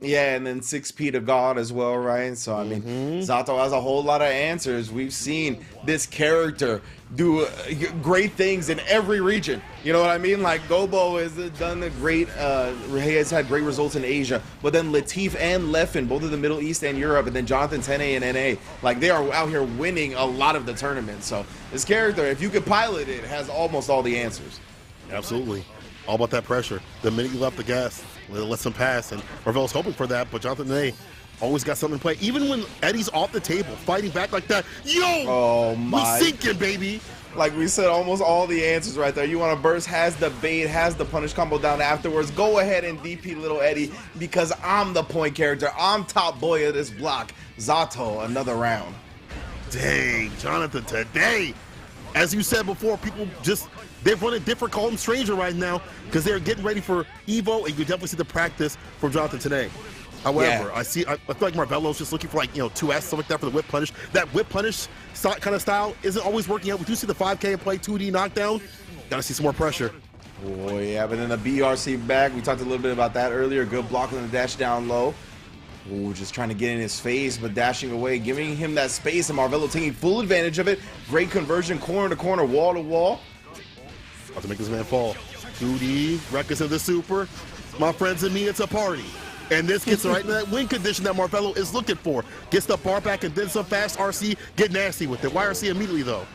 Yeah, and then 6P to God as well, right? So, I mean, Zato has a whole lot of answers. We've seen this character do great things in every region. You know what I mean? Like, Gobo has done a great, he has had great results in Asia. But then Latif and Leffen, both in the Middle East and Europe, and then Jonathan Tene and NA, like, they are out here winning a lot of the tournaments. So, this character, if you could pilot it, has almost all the answers. Absolutely. All about that pressure. The minute you left the gas, let them pass, and Marvello's hoping for that, but Jonathan Tene always got something in play. Even when Eddie's off the table, fighting back like that, yo! Oh my! We sinking, baby! Like we said, almost all the answers right there. You want to burst, has the bait, has the punish combo down afterwards. Go ahead and DP little Eddie, because I'm the point character. I'm top boy of this block. Zato, another round. Dang, Jonathan today. As you said before, people just, they've run a different, call him Stranger right now, because they're getting ready for EVO, and you definitely see the practice from Jonathan today. However, yeah. I feel like Marvello's just looking for, like, 2S, stuff like that for the whip punish. That whip punish kind of style isn't always working out. We do see the 5K and play 2D knockdown. Gotta see some more pressure. Oh yeah, but then the BRC back, we talked a little bit about that earlier. Good block on the dash down low. Ooh, just trying to get in his face, but dashing away, giving him that space, and Marvello taking full advantage of it. Great conversion, corner to corner, wall to wall. About to make this man fall. 2D, records of the super. My friends and me, it's a party. And this gets right into that win condition that Marvello is looking for. Gets the bar back and then some fast RC, get nasty with it. Why RC immediately though?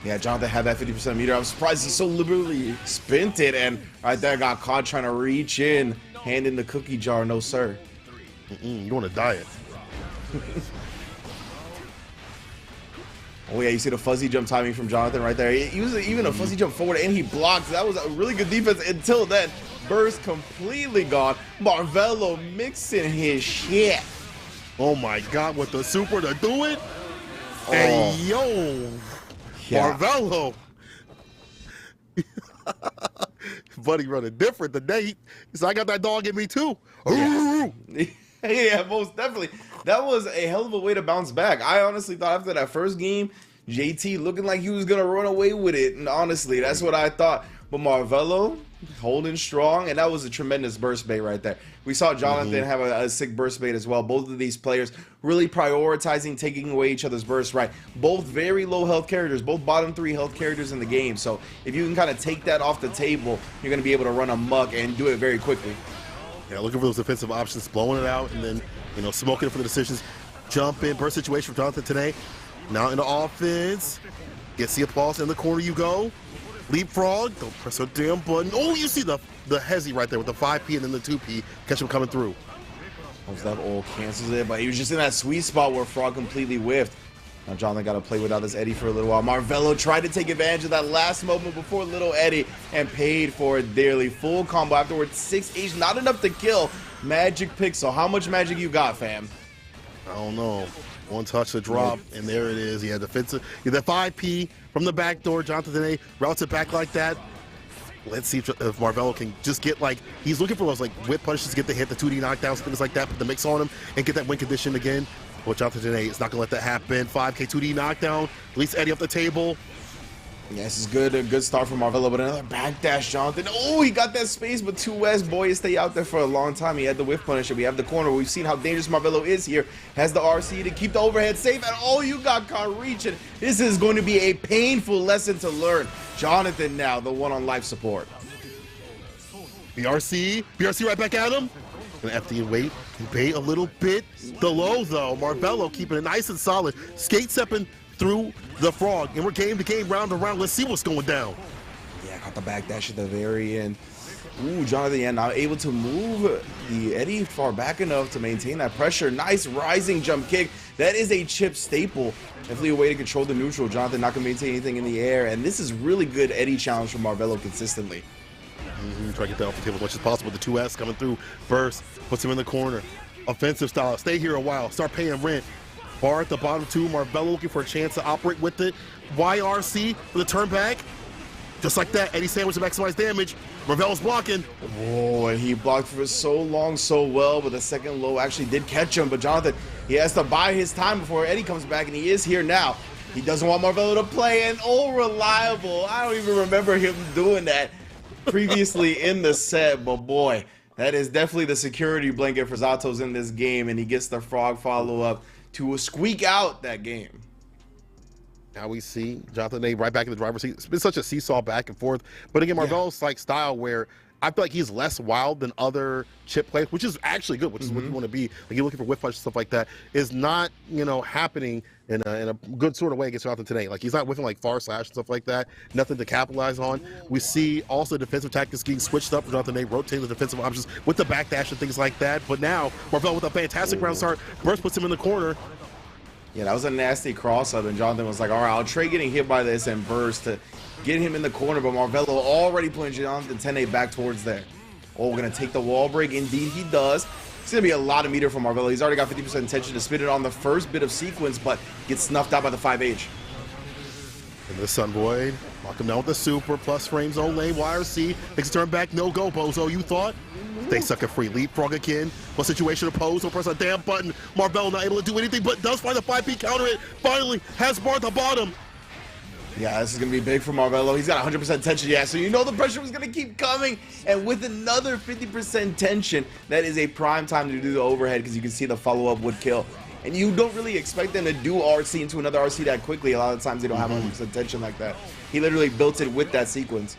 Yeah, Jonathan had that 50% meter. I'm surprised he so liberally spent it, and right there got caught trying to reach in, hand in the cookie jar, no sir. You want to diet. Oh yeah, you see the fuzzy jump timing from Jonathan right there. He was even a fuzzy jump forward, and he blocked. That was a really good defense until then. Burst completely gone. Marvello mixing his shit. Oh my God, with the super to do it. Oh. Hey, yo. Yeah. Marvello. Buddy running different today. He said, I got that dog in me too. Yeah. Yeah, most definitely. That was a hell of a way to bounce back. I honestly thought after that first game, JT looking like he was going to run away with it. And honestly, that's what I thought. But Marvello holding strong, and that was a tremendous burst bait right there. We saw Jonathan have a sick burst bait as well. Both of these players really prioritizing taking away each other's bursts, right? Both very low health characters, both bottom 3 health characters in the game. So if you can kind of take that off the table, you're going to be able to run amok and do it very quickly. Yeah, looking for those defensive options, blowing it out, and then, smoking it for the decisions. Jump in, burst situation for Jonathan today. Now into offense. Gets the applause. In the corner you go. Leapfrog. Don't press a damn button. Oh, you see the hezzy right there with the 5P and then the 2P. Catch him coming through. That all cancels it, but he was just in that sweet spot where Frog completely whiffed. Now Jonathan got to play without this Eddie for a little while. Marvello tried to take advantage of that last moment before little Eddie and paid for it dearly. Full combo afterwards. 6H, not enough to kill. Magic Pixel. How much magic you got, fam? I don't know. One touch to drop, and there it is. He had defensive. The 5P from the back door. Jonathan Tene routes it back like that. Let's see if Marvello can just get, like, he's looking for those, like, whip punishes, get the hit, the 2D knockdowns, things like that, put the mix on him, and get that win condition again. But Jonathan Tene is not going to let that happen. 5K 2D knockdown, at least Eddie up the table. Yeah, this is good. A good start from Marvello, but another backdash, Jonathan. Oh, he got that space, but 2S, boy, he stayed out there for a long time. He had the whiff punisher. We have the corner. We've seen how dangerous Marvello is here. Has the RC to keep the overhead safe, and oh, you got caught reaching. This is going to be a painful lesson to learn. Jonathan now, the one on life support. BRC right back at him. Gonna FD and wait and bait a little bit. The low, though. Marvello keeping it nice and solid. Skate stepping through the frog, and we're game to game, round to round. Let's see what's going down. Yeah, got the backdash at the very end. Ooh, Jonathan, yeah, now able to move the Eddie far back enough to maintain that pressure. Nice rising jump kick. That is a chip staple. Definitely a way to control the neutral. Jonathan not gonna maintain anything in the air, and this is really good Eddie challenge from Marvello consistently. Try to get that off the table as much as possible. The 2S coming through, burst, puts him in the corner. Offensive style, stay here a while, start paying rent. Bar at the bottom two, Marvello looking for a chance to operate with it. YRC for the turn back. Just like that, Eddie sandwich to maximize damage. Marvello's blocking. Oh, and he blocked for so long, so well, but the second low actually did catch him. But Jonathan, he has to buy his time before Eddie comes back, and he is here now. He doesn't want Marvello to play, and oh, reliable. I don't even remember him doing that previously in the set, but boy, that is definitely the security blanket for Zato's in this game, and he gets the frog follow-up to squeak out that game. Now we see Jonathan Tene right back in the driver's seat. It's been such a seesaw back and forth. But again, Marvello's like style where I feel like he's less wild than other chip players, which is actually good, which is what you want to be. Like you're looking for whiff punch and stuff like that. Is not, you know, happening in a good sort of way against Jonathan Tene. Like he's not whiffing like far slash and stuff like that. Nothing to capitalize on. We see also defensive tactics getting switched up for Jonathan Tene, rotating the defensive options with the backdash and things like that. But now Marvello with a fantastic round start. Burst puts him in the corner. Yeah, that was a nasty cross-up, and Jonathan was like, all right, I'll trade getting hit by this and burst to get him in the corner, but Marvello already pulling Jonathan Tene back towards there. Oh, we're going to take the wall break. Indeed, he does. It's going to be a lot of meter from Marvello. He's already got 50% intention to spin it on the first bit of sequence, but gets snuffed out by the 5H. And the Sun Void, lock him down with the super, plus frames on lane, YRC, makes a turn back, no go, Bozo, you thought? They suck a free leapfrog again. What situation opposed? Don't press a damn button. Marvello not able to do anything, but does find the 5P counter it. Finally has bar at the bottom. Yeah, this is going to be big for Marvello. He's got 100% tension, yeah, so you know the pressure was going to keep coming. And with another 50% tension, that is a prime time to do the overhead because you can see the follow-up would kill. And you don't really expect them to do RC into another RC that quickly. A lot of times they don't have 100% tension like that. He literally built it with that sequence.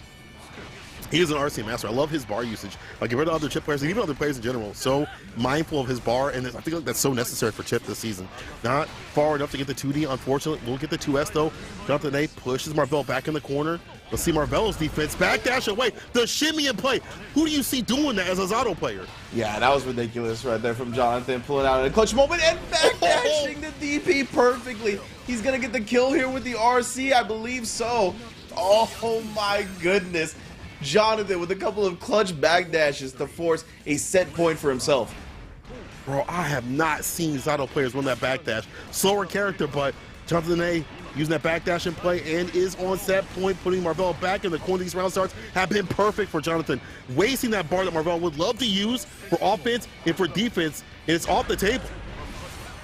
He is an RC master. I love his bar usage. Like compared to other chip players and even other players in general, so mindful of his bar, and I think that's so necessary for chip this season. Not far enough to get the 2D, unfortunately. We'll get the 2S though. Jonathan Tene pushes Marvello back in the corner. Let's see Marvello's defense. Backdash away. The shimmy in play. Who do you see doing that as a Zato player? Yeah, that was ridiculous right there from Jonathan, pulling out in a clutch moment and backdashing the DP perfectly. He's going to get the kill here with the RC, I believe so. Oh my goodness. Jonathan with a couple of clutch backdashes to force a set point for himself. Bro, I have not seen Zato players run that backdash. Slower character, but Jonathan Tene using that backdash in play and is on set point, putting Marvello back in the corner. These round starts have been perfect for Jonathan. Wasting that bar that Marvello would love to use for offense and for defense, and it's off the table.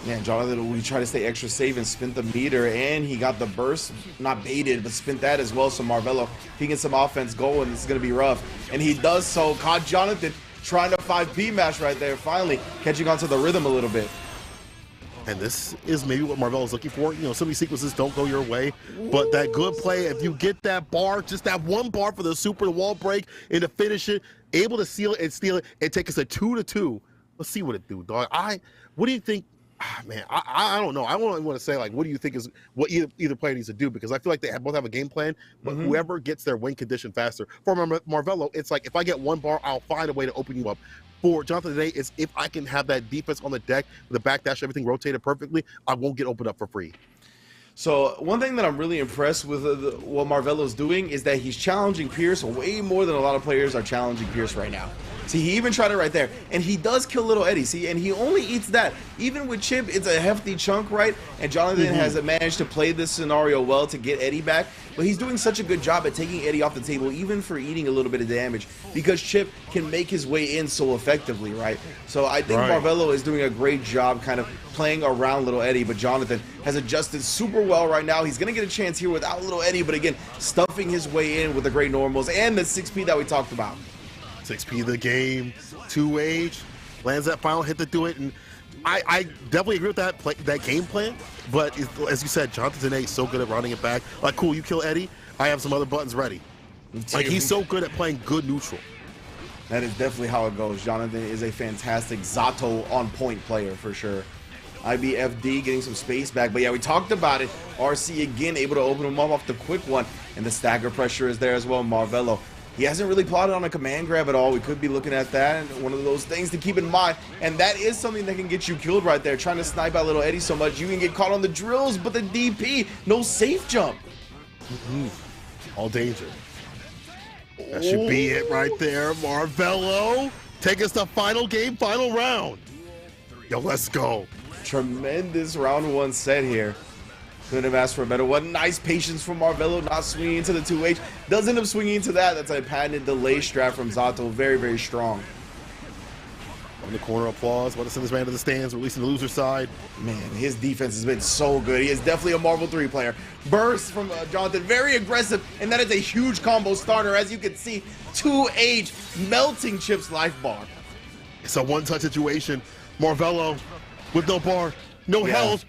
Yeah, Jonathan, we try to stay extra safe and spin the meter, and he got the burst, not baited, but spent that as well. So Marvello, he gets some offense going. This is going to be rough. And he does so. Caught Jonathan trying to 5P mash right there, finally catching onto the rhythm a little bit. And this is maybe what Marvello's looking for. You know, some of these sequences don't go your way, but that good play, if you get that bar, just that one bar for the super, the wall break, and to finish it, able to seal it and steal it, and take us a 2-2. Let's see what it do, dog. What do you think? Man, I don't know. I don't want to say, like, what do you think is what either player needs to do? Because I feel like they both have a game plan, but whoever gets their win condition faster. For Marvello, it's like, if I get one bar, I'll find a way to open you up. For Jonathan Tene, it's if I can have that defense on the deck, with the backdash, everything rotated perfectly, I won't get opened up for free. So one thing that I'm really impressed with what Marvello's doing is that he's challenging Pierce way more than a lot of players are challenging Pierce right now. See, he even tried it right there, and he does kill little Eddie. See, and he only eats that. Even with Chip, it's a hefty chunk, right? And Jonathan has managed to play this scenario well to get Eddie back, but he's doing such a good job at taking Eddie off the table, even for eating a little bit of damage, because Chip can make his way in so effectively, right? So I think Marvello is doing a great job kind of playing around little Eddie, but Jonathan has adjusted super well right now. He's going to get a chance here without little Eddie, but again, stuffing his way in with the great normals and the 6P that we talked about. 6P the game, 2H, lands that final hit to do it, and I definitely agree with that game plan, but as you said, Jonathan Tene is so good at rounding it back. Like, cool, you kill Eddie, I have some other buttons ready. Like, he's so good at playing good neutral. That is definitely how it goes. Jonathan is a fantastic Zato on-point player for sure. IBFD getting some space back, but yeah, we talked about it. RC again able to open him up off the quick one, and the stagger pressure is there as well. Marvello, he hasn't really plotted on a command grab at all. We could be looking at that, and one of those things to keep in mind, and that is something that can get you killed right there. Trying to snipe out little Eddie so much, you can get caught on the drills, but the DP, no safe jump. All danger. That should be it right there. Marvello, take us to final game, final round. Yo, let's go. Tremendous round one set here. Couldn't have asked for a better one. Nice patience from Marvello, not swinging into the 2H. Does end up swinging into that. That's a patented delay strat from Zato. Very, very strong. On the corner, applause. Want to send this man to the stands, releasing the loser side. Man, his defense has been so good. He is definitely a Marvel 3 player. Burst from Jonathan, very aggressive, and that is a huge combo starter. As you can see, 2H melting Chip's life bar. It's a one-touch situation. Marvello with no bar, no health,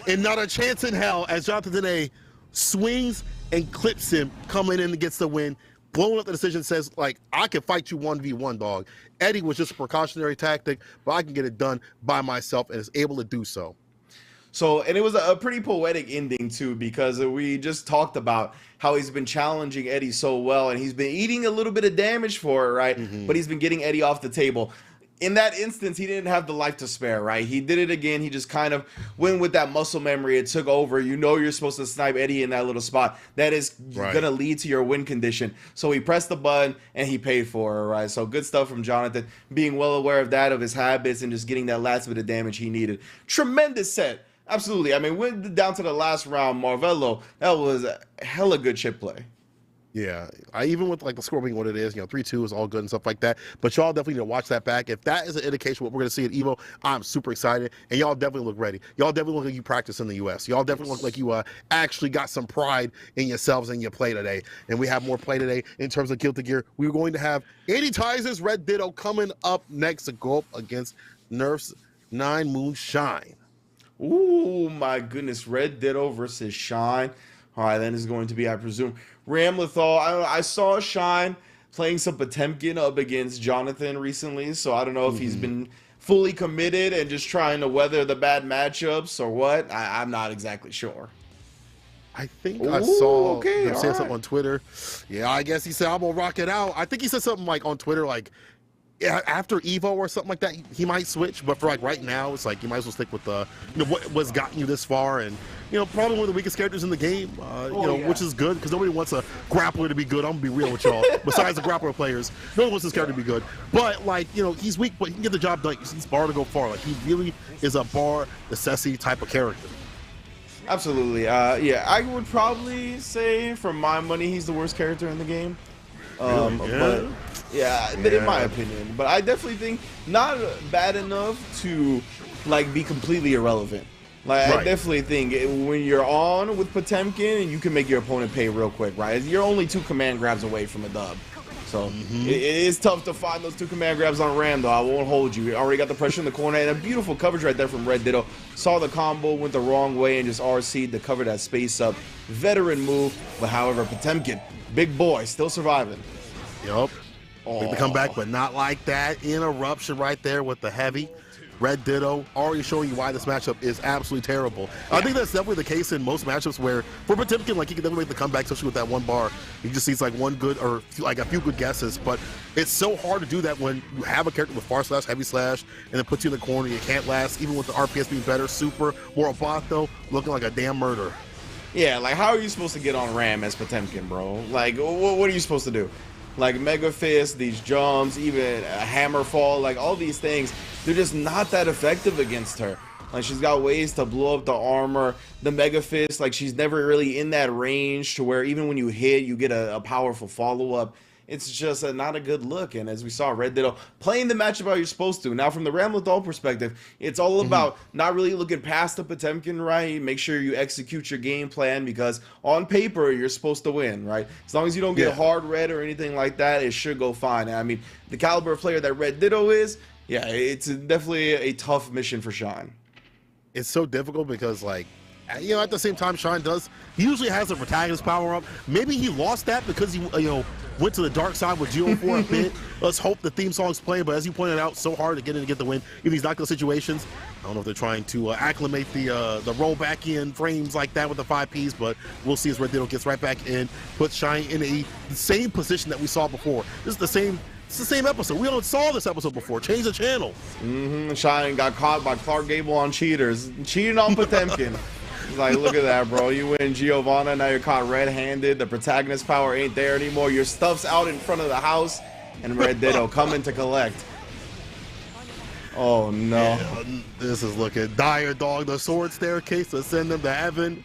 and not a chance in hell as Jonathan Tene swings and clips him, coming in and gets the win. Blowing up the decision, says, like, I can fight you 1v1, dog. Eddie was just a precautionary tactic, but I can get it done by myself and is able to do so. So, and it was a pretty poetic ending too, because we just talked about how he's been challenging Eddie so well, and he's been eating a little bit of damage for it, right? But he's been getting Eddie off the table. In that instance, he didn't have the life to spare, right? He did it again. He just kind of went with that muscle memory. It took over. You know you're supposed to snipe Eddie in that little spot. That is going to lead to your win condition. So he pressed the button, and he paid for it, right? So good stuff from Jonathan, being well aware of that, of his habits, and just getting that last bit of damage he needed. Tremendous set. Absolutely. I mean, went down to the last round, Marvello, that was a hella good chip play. Yeah, even with like the score being what it is, 3-2 is all good and stuff like that. But y'all definitely need to watch that back. If that is an indication of what we're going to see at EVO, I'm super excited. And y'all definitely look ready. Y'all definitely look like you practice in the US. Y'all definitely look like you actually got some pride in yourselves and your play today. And we have more play today in terms of Guilty Gear. We're going to have Andy Tizer's Red Ditto coming up next to go up against Nerf's 9 Moonshine. Ooh, my goodness. Red Ditto versus Shine. All right, then is going to be, I presume, Ramlethal. I saw Shine playing some Potemkin up against Jonathan recently, so I don't know if he's been fully committed and just trying to weather the bad matchups or what. I'm not exactly sure. I think I saw him say something on Twitter. Yeah, I guess he said, I'm going to rock it out. I think he said something like on Twitter, like, after EVO or something like that, he might switch. But for like right now, it's like you might as well stick with what's gotten you this far, and probably one of the weakest characters in the game. Which is good because nobody wants a grappler to be good. I'm gonna be real with y'all. Besides the grappler players, no one wants this character to be good. But he's weak, but he can get the job done. He's bar to go far. Like he really is a bar necessity type of character. Absolutely. Yeah, I would probably say, for my money, he's the worst character in the game. But in my opinion. But I definitely think not bad enough to be completely irrelevant. I definitely think when you're on with Potemkin, you can make your opponent pay real quick, right? You're only 2 command grabs away from a dub. So it is tough to find those 2 command grabs on Ram, though. I won't hold you. Already got the pressure in the corner, and a beautiful coverage right there from Red Ditto. Saw the combo, went the wrong way, and just RC'd to cover that space up. Veteran move, but however, Potemkin, big boy, still surviving. Yup. Make the comeback, but not like that. Interruption right there with the heavy. Red Ditto already showing you why this matchup is absolutely terrible. I think that's definitely the case in most matchups where for Potemkin, he can definitely make the comeback, especially with that one bar. He just needs one good or a few good guesses, but it's so hard to do that when you have a character with far slash, heavy slash, and then puts you in the corner. You can't last, even with the RPS being better. Super or a bot though, looking like a damn murder. Yeah, how are you supposed to get on Ram as Potemkin, bro? What are you supposed to do? Like Mega Fist, these jumps, even a hammer fall, like all these things, they're just not that effective against her. Like she's got ways to blow up the armor. The Mega Fist, like she's never really in that range to where even when you hit, you get a powerful follow-up. It's just not a good look. And as we saw, Red Ditto playing the matchup how you're supposed to. Now, from the Ramlethal perspective, it's all about not really looking past the Potemkin, right? Make sure you execute your game plan because on paper, you're supposed to win, right? As long as you don't get hard red or anything like that, it should go fine. And I mean, the caliber of player that Red Ditto is, yeah, it's definitely a tough mission for Shine. It's so difficult because, like, you know, at the same time, Shine he usually has a protagonist power up. Maybe he lost that because he, you know, went to the dark side with Geo for a bit. Let's hope the theme song's playing, but as you pointed out, so hard to get in to get the win in these knockout situations. I don't know if they're trying to acclimate the roll back in frames like that with the 5Ps, but we'll see as Red Ditto gets right back in, puts Shine in the same position that we saw before. This is the same. It's the same episode. We don't saw this episode before. Change the channel. Shine got caught by Clark Gable on cheaters. Cheating on Potemkin. Like, look at that, bro. You win Giovanna, now you're caught red-handed. The protagonist power ain't there anymore. Your stuff's out in front of the house, and Red Ditto coming to collect. Oh, no. Yeah, this is looking dire, dog. The sword staircase to send them to heaven.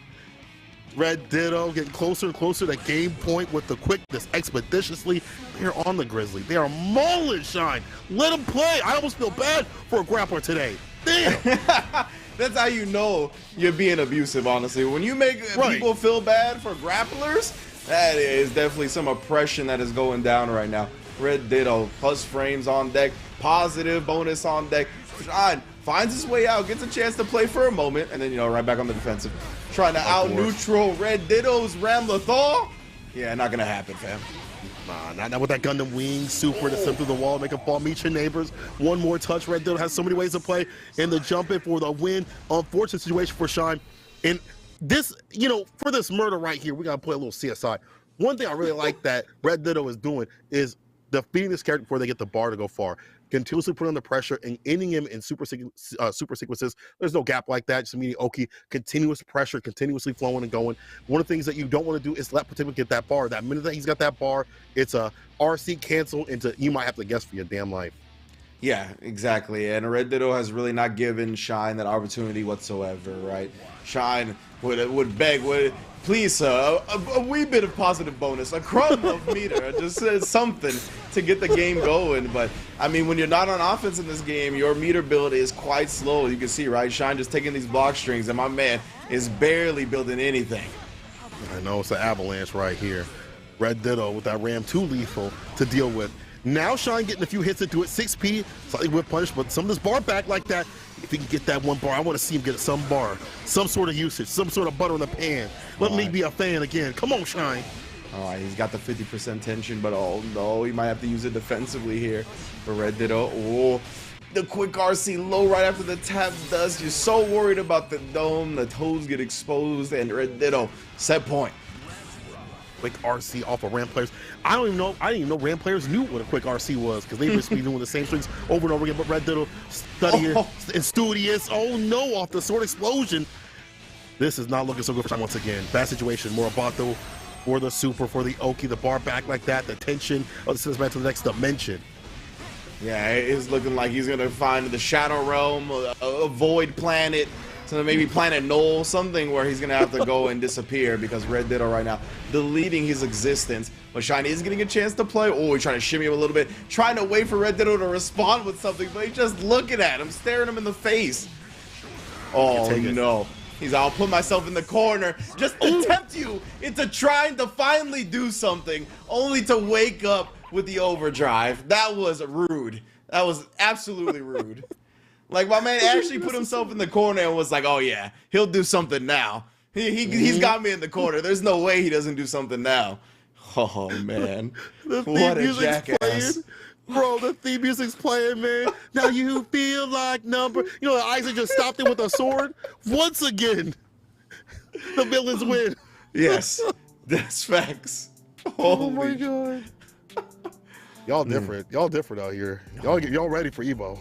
Red Ditto getting closer and closer to game point with the quickness expeditiously. They're on the Grizzly. They are mauling Shine. Let them play. I almost feel bad for a grappler today. Damn. That's how you know you're being abusive, honestly. When you make people feel bad for grapplers, that is definitely some oppression that is going down right now. Red Ditto, plus frames on deck, positive bonus on deck. Shine finds his way out, gets a chance to play for a moment, and then, you know, right back on the defensive. Trying to out-neutral Red Ditto's Ramlethal. Yeah, not going to happen, fam. Nah, not with that Gundam Wing super to send through the wall, make a fall, meet your neighbors. One more touch. Red Ditto has so many ways to play, and the jump in for the win. Unfortunate situation for Shine. And this, you know, for this murder right here, we got to play a little CSI. One thing I really like that Red Ditto is doing is defeating this character before they get the bar to go far. Continuously putting under pressure and ending him in super sequences. There's no gap like that. Just immediate Oki, continuous pressure, continuously flowing and going. One of the things that you don't want to do is let Potemkin get that bar. That minute that he's got that bar, it's a RC cancel into you might have to guess for your damn life. Yeah, exactly. And Red Ditto has really not given Shine that opportunity whatsoever, right? Shine would beg, please, sir, a wee bit of positive bonus, a crumb of meter, just something to get the game going. But, I mean, when you're not on offense in this game, your meter build is quite slow. You can see, right? Shine just taking these block strings, and my man is barely building anything. I know, it's an avalanche right here. Red Ditto with that Ram 2 lethal to deal with. Now Shine getting a few hits into it. 6P, slightly whip punish, but some of this bar back like that. If he can get that one bar, I want to see him get some bar, some sort of usage, some sort of butter in the pan. Let me be a fan again. Come on, Shine. All right, he's got the 50% tension, but oh no, he might have to use it defensively here for Red Ditto. Oh, the quick RC low right after the tap dust. You're so worried about the dome. The toes get exposed, and Red Ditto set point. Quick RC off of Ram players. I didn't even know Ram players knew what a quick RC was because they just be doing the same strings over and over again. But Red Ditto studying and studious. Oh no, off the sword explosion. This is not looking so good for Shine once again. Bad situation. Morobato for the super, for the Oki, the bar back like that, the tension. Oh, this is back to the next dimension. Yeah, it's looking like he's gonna find the Shadow Realm, a Void Planet. So maybe Planet Null, something where he's gonna have to go and disappear because Red Ditto right now deleting his existence. But Shine is getting a chance to play. Oh, he's trying to shimmy him a little bit, trying to wait for Red Ditto to respond with something, but he's just looking at him, staring him in the face. Oh no. I'll put myself in the corner, just to tempt you into trying to finally do something, only to wake up with the overdrive. That was rude. That was absolutely rude. Like, my man actually put himself in the corner and was like, oh yeah, he'll do something now. He's got me in the corner. There's no way he doesn't do something now. Oh, man. What a jackass. Bro, the theme music's playing, man. Now you feel like number. You know, Isaac just stopped it with a sword. Once again, the villains win. Yes, that's facts. Oh my God. Y'all different. Y'all different out here. Y'all ready for EVO.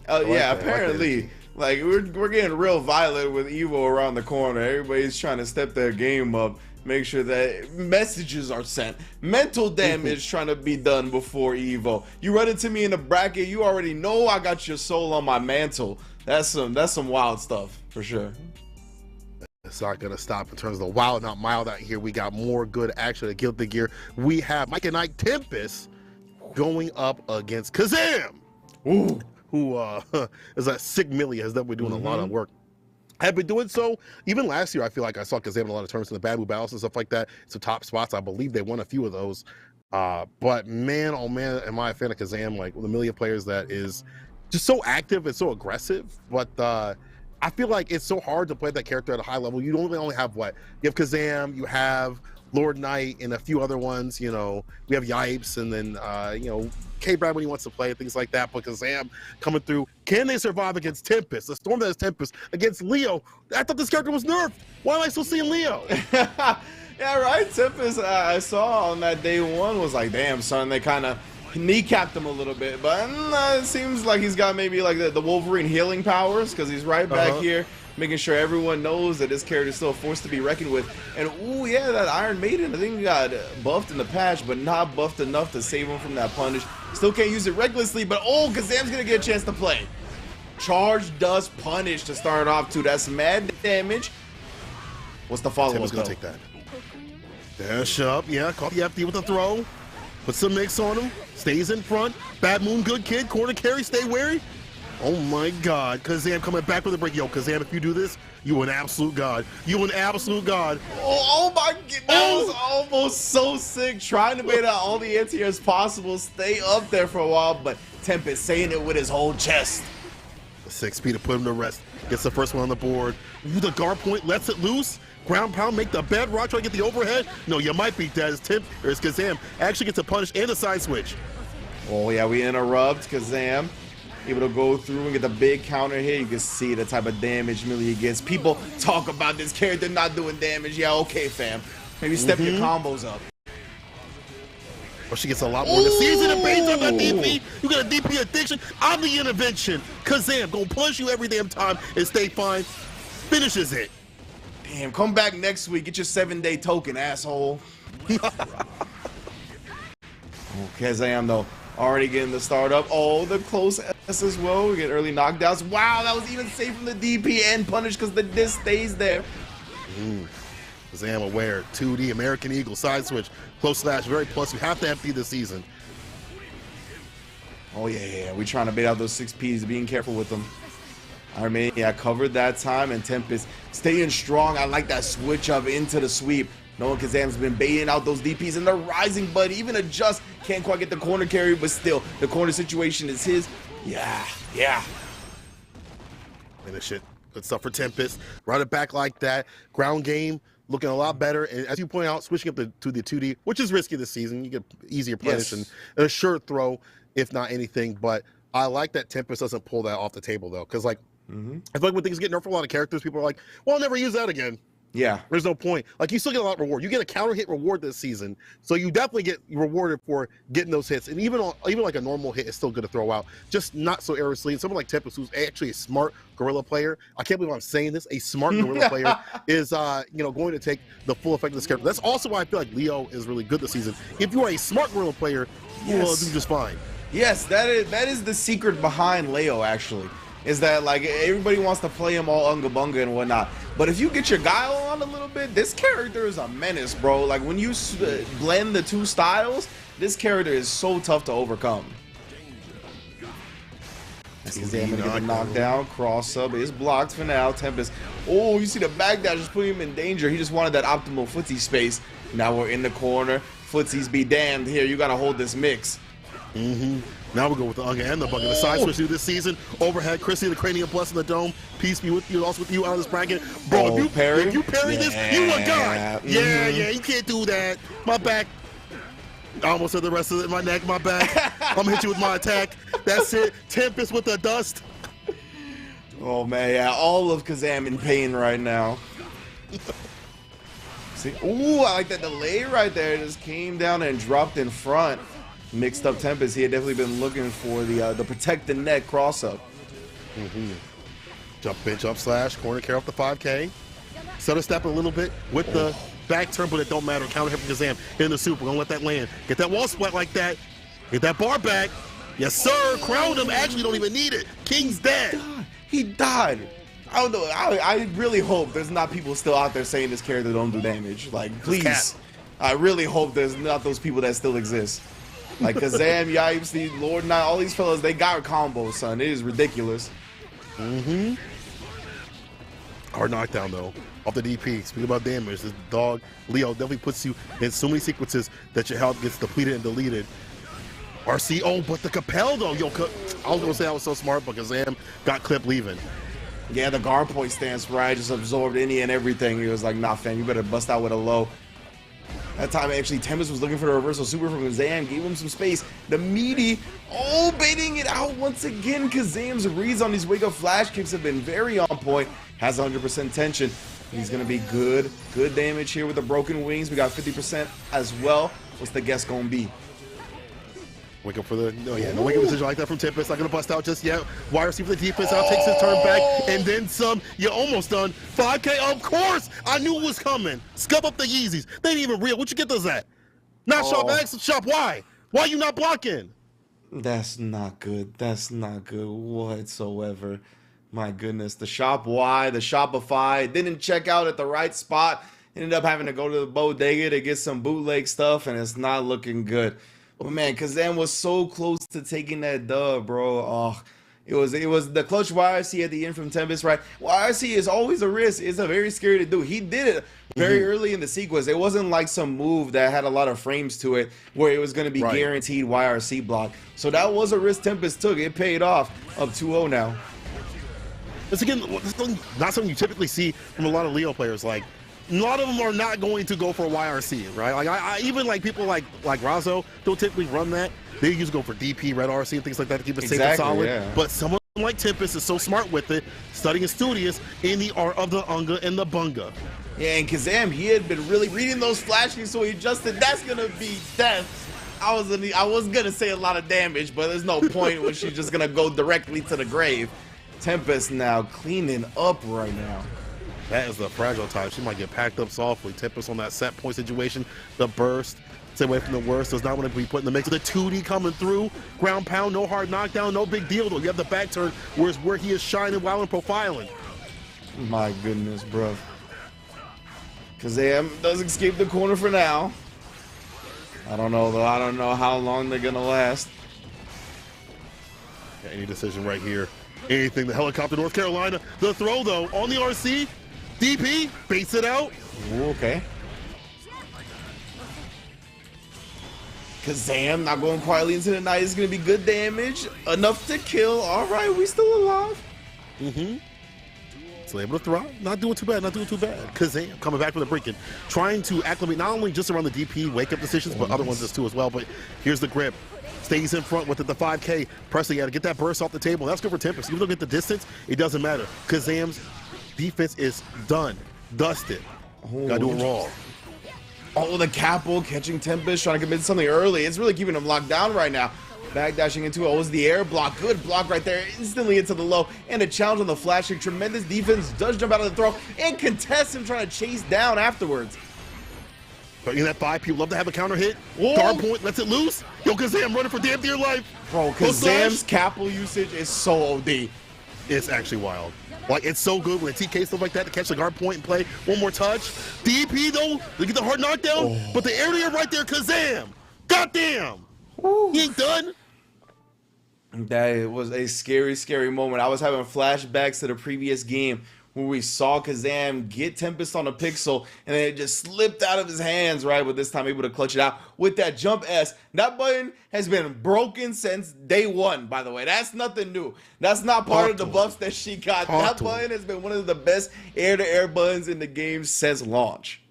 Yeah, apparently. Like, we're getting real violent with EVO around the corner. Everybody's trying to step their game up. make sure that messages are sent. Mental damage trying to be done before EVO. You run into me in the bracket, you already know I got your soul on my mantle. That's some wild stuff for sure. It's not gonna stop in terms of the wild, not mild out here. We got more good action at Guilty Gear. We have Mike and Ike Tempest going up against Kazam, who is a sick millie, has been doing a lot of work. Have been doing so even last year. I feel like I saw Kazam in a lot of tournaments in the Bad Blue Battles and stuff like that. Some top spots. I believe they won a few of those. But man, oh man, am I a fan of Kazam? Like with a million players that is just so active and so aggressive. But I feel like it's so hard to play that character at a high level. You only have what? You have Kazam, you have Lord Knight, and a few other ones. You know, we have Yipes, and then you know, K-Brad when he wants to play, things like that. But Kazam coming through. Can they survive against Tempest? The storm that is Tempest against Leo. I thought this character was nerfed. Why am I still seeing Leo? Yeah, right. Tempest, I saw on that day one was like, damn, son, they kind of kneecapped him a little bit, but it seems like he's got maybe like the Wolverine healing powers, because he's right back here making sure everyone knows that this character is still a force to be reckoned with. And ooh, yeah, that Iron Maiden, I think he got buffed in the patch, but not buffed enough to save him from that punish. Still can't use it recklessly, but oh, Kazam's gonna get a chance to play. Charge does punish to start off too. That's mad damage. What's the follow-up? Tim's gonna take that. Dash up, yeah, caught the FD with a throw. Put some mix on him, stays in front. Bad Moon, good kid, corner carry, stay wary. Oh my God, Kazam coming back with a break. Yo, Kazam, if you do this, you an absolute god. You an absolute god. Oh my God, that was almost so sick. Trying to bait out all the anti-airs possible, stay up there for a while, but Tempest saying it with his whole chest. 6 speed to put him to rest. Gets the first one on the board. Ooh, the guard point lets it loose. Ground pound, make the bedrock, try to get the overhead. No, you might be dead. As Kazam actually gets a punish and a side switch. Oh yeah, we interrupt. Kazam able to go through and get the big counter here. You can see the type of damage Millie gets. People talk about this character not doing damage. Yeah, okay, fam. Maybe step your combos up. Well, she gets a lot more this season and baits up that DP. You got a DP addiction. I'm the intervention. Kazam gonna punch you every damn time and stay fine. Finishes it. Damn, come back next week. Get your 7-day token, asshole. Kazam, though, already getting the start up. Oh, the close S as well. We get early knockdowns. Wow, that was even safe from the DP and punish because the disc stays there. Kazam aware. 2D, American Eagle, side switch. Close slash, very plus. We have to empty this season. Oh, yeah. We're trying to bait out those 6Ps, being careful with them. I mean, yeah, covered that time, and Tempest staying strong. I like that switch up into the sweep. Knowing Kazam's been baiting out those DPs, and they're rising, but even adjust. Can't quite get the corner carry, but still, the corner situation is his. Yeah. Finish it. Good stuff for Tempest. Run it back like that. Ground game looking a lot better. And as you point out, switching up to the 2D, which is risky this season. You get easier punish and a sure throw, if not anything. But I like that Tempest doesn't pull that off the table, though, because, like, I feel like when things get nerfed for a lot of characters, people are like, well, I'll never use that again. Yeah. There's no point. Like, you still get a lot of reward. You get a counter hit reward this season, so you definitely get rewarded for getting those hits. And even like a normal hit is still good to throw out, just not so airlessly. And someone like Tempest, who's actually a smart gorilla player, I can't believe I'm saying this, a smart gorilla player is going to take the full effect of this character. That's also why I feel like Leo is really good this season. If you are a smart gorilla player, you will do just fine. Yes, that is the secret behind Leo, actually. Is that, like, everybody wants to play him all unga bunga and whatnot, but if you get your guile on a little bit, this character is a menace, bro. Like, when you blend the two styles, this character is so tough to overcome. Kazam gonna get the knockdown, cross up is blocked for now. Tempest, oh, you see the backdash just putting him in danger. He just wanted that optimal footsie space. Now we're in the corner. Footsies be damned. Here, you gotta hold this mix. Now we go with the Unga and the Bugger. The side switch through this season. Overhead, Chrissy, the Cranium Plus in the dome. Peace be with you, also with you out of this bracket. Bro, if you parry this, you a god. Yeah, you can't do that. My back. I almost said the rest of it. My neck, my back. I'm gonna hit you with my attack. That's it. Tempest with the dust. Oh, man, yeah. All of Kazam in pain right now. See? Ooh, I like that delay right there. It just came down and dropped in front. Mixed up Tempest. He had definitely been looking for the protect the neck cross up. Jump pinch up slash corner carry off the 5K. Set a step a little bit with the back turn, but it don't matter. Counter hit from Kazam in the super. Gonna let that land. Get that wall splat like that. Get that bar back. Yes, sir. Crown him. Actually, don't even need it. King's dead. He died. I don't know. I really hope there's not people still out there saying this character don't do damage. Like, please. I really hope there's not those people that still exist. Like Kazam, Yipes, Lord Knight, all these fellas, they got combos, son. It is ridiculous. Mm-hmm. Hard knockdown, though, off the DP. Speaking about damage, this dog, Leo, definitely puts you in so many sequences that your health gets depleted and deleted. RC, oh, but the Capel, though. Yo, I was going to say I was so smart, but Kazam got clipped leaving. Yeah, the guard point stance, right, just absorbed any and everything. He was like, nah, fam, you better bust out with a low. That time, actually, Tempest was looking for the reversal super from Kazam, gave him some space. The meaty, baiting it out once again. Kazam's reads on these wake-up flash kicks have been very on point. Has 100% tension. He's going to be good damage here with the broken wings. We got 50% as well. What's the guess going to be? Wake up for the, no wake up decision like that from Tempest. Not going to bust out just yet. YRC for the defense out, takes his turn back, and then some. You're almost done. 5K, of course. I knew it was coming. Scub up the Yeezys. They ain't even real. What you get those at? Not Shop X, Shop Y. Why you not blocking? That's not good. That's not good whatsoever. My goodness. The Shop Y, the Shopify didn't check out at the right spot. Ended up having to go to the bodega to get some bootleg stuff, and it's not looking good. But man, Kazam was so close to taking that dub, bro. Oh, it was the clutch YRC at the end from Tempest, right? YRC is always a risk. It's a very scary to do. He did it very early in the sequence. It wasn't like some move that had a lot of frames to it where it was going to be guaranteed YRC block. So that was a risk Tempest took. It paid off. Up 2-0 now. This again, not something you typically see from a lot of Leo players. Like, a lot of them are not going to go for a YRC, right? Like I even like people like Razzo don't typically run that. They usually go for DP, Red RC, and things like that to keep it safe and solid. Yeah. But someone like Tempest is so smart with it, studying and studious in the art of the Unga and the Bunga. Yeah, and Kazam, he had been really reading those flashes, so he adjusted. That's gonna be death. I was gonna say a lot of damage, but there's no point when she's just gonna go directly to the grave. Tempest now cleaning up right now. That is the fragile type. She might get packed up softly. Tempest on that set point situation. The burst. Stay away from the worst. Does not want to be put in the mix. The 2D coming through. Ground pound. No hard knockdown. No big deal, though. You have the back turn where he is shining while in profiling. My goodness, bro. Kazam does escape the corner for now. I don't know, though. I don't know how long they're going to last. Yeah, any decision right here. Anything. The helicopter, North Carolina. The throw, though, on the RC. DP, baits it out. Ooh, okay. Kazam not going quietly into the night. Is going to be good damage. Enough to kill. All right, we still alive. So able to throw. Not doing too bad. Not doing too bad. Kazam coming back from the break-in. Trying to acclimate not only just around the DP wake-up decisions, but other ones too as well. But here's the grip. Stays in front with it, the 5K. Pressing at it. Get that burst off the table. That's good for Tempest. Even though get the distance, it doesn't matter. Kazam's defense is done. Dusted. Gotta do it raw. Oh, the capo catching Tempest, trying to commit something early. It's really keeping him locked down right now. Backdashing into it. Oh, was the air block. Good block right there. Instantly into the low. And a challenge on the flashing. Tremendous defense. Does jump out of the throw. And contests him trying to chase down afterwards. But in that 5, people love to have a counter hit. Guard point, lets it loose. Yo, Kazam running for damn dear life. Bro, Kazam's capo usage is so OD. It's actually wild. Like, it's so good when TK stuff like that to catch the guard point and play. One more touch. DP, though, they get the hard knockdown. But the area right there, Kazam. Goddamn. He ain't done. That was a scary, scary moment. I was having flashbacks to the previous game where we saw Kazam get Tempest on a pixel and then it just slipped out of his hands, right? But this time able to clutch it out with that jump S. That button has been broken since day one, by the way. That's nothing new. That's not part of the buffs that she got. That button has been one of the best air-to-air buttons in the game since launch.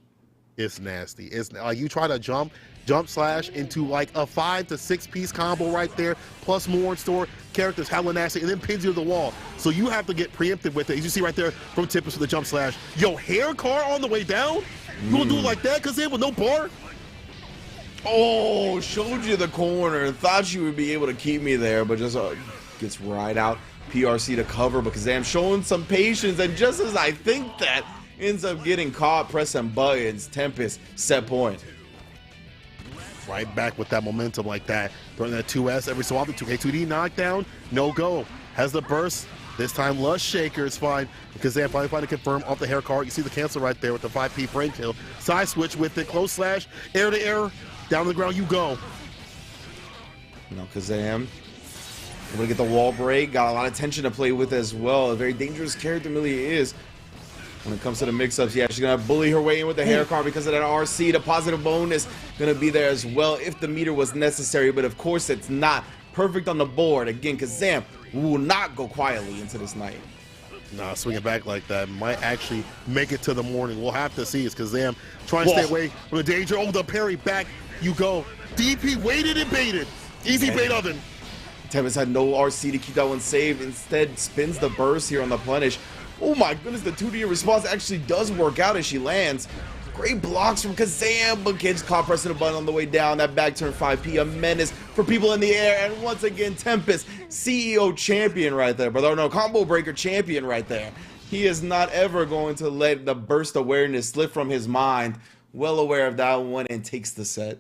It's nasty. It's like you try to jump slash into like a 5 to 6 piece combo right there, plus more in store, characters hella nasty, and then pins you to the wall. So you have to get preempted with it. As you see right there from Tempest with the jump slash. Yo, hair car on the way down? You gonna do it like that, Kazam, with no bar? Oh, showed you the corner. Thought you would be able to keep me there, but just gets right out. PRC to cover, but Kazam showing some patience, and just as I think that, ends up getting caught pressing buttons. Tempest set point. Right back with that momentum like that. Throwing that 2S every so often. 2K2D knockdown. No go. Has the burst. This time Lush Shaker is fine. Kazam finally to confirm off the hair card. You see the cancel right there with the 5P frame kill. Side switch with it. Close slash. Air to air. Down to the ground you go. Kazam able to get the wall break. Got a lot of tension to play with as well. A very dangerous character Millie is. When it comes to the mix-ups, yeah, she's going to bully her way in with the hair card because of that RC. The positive bonus going to be there as well if the meter was necessary, but of course it's not. Perfect on the board. Again, Kazam will not go quietly into this night. Nah, swinging back like that might actually make it to the morning. We'll have to see. It's Kazam trying to stay away from the danger. Oh, the parry back. You go. DP waited and baited. Easy bait oven. Tempest had no RC to keep that one saved. Instead, spins the burst here on the punish. Oh my goodness, the 2D response actually does work out as she lands. Great blocks from Kazam, but gets caught pressing a button on the way down. That back turn 5P, a menace for people in the air. And once again, Tempest, CEO champion right there. But no, combo breaker champion right there. He is not ever going to let the burst awareness slip from his mind. Well aware of that one and takes the set.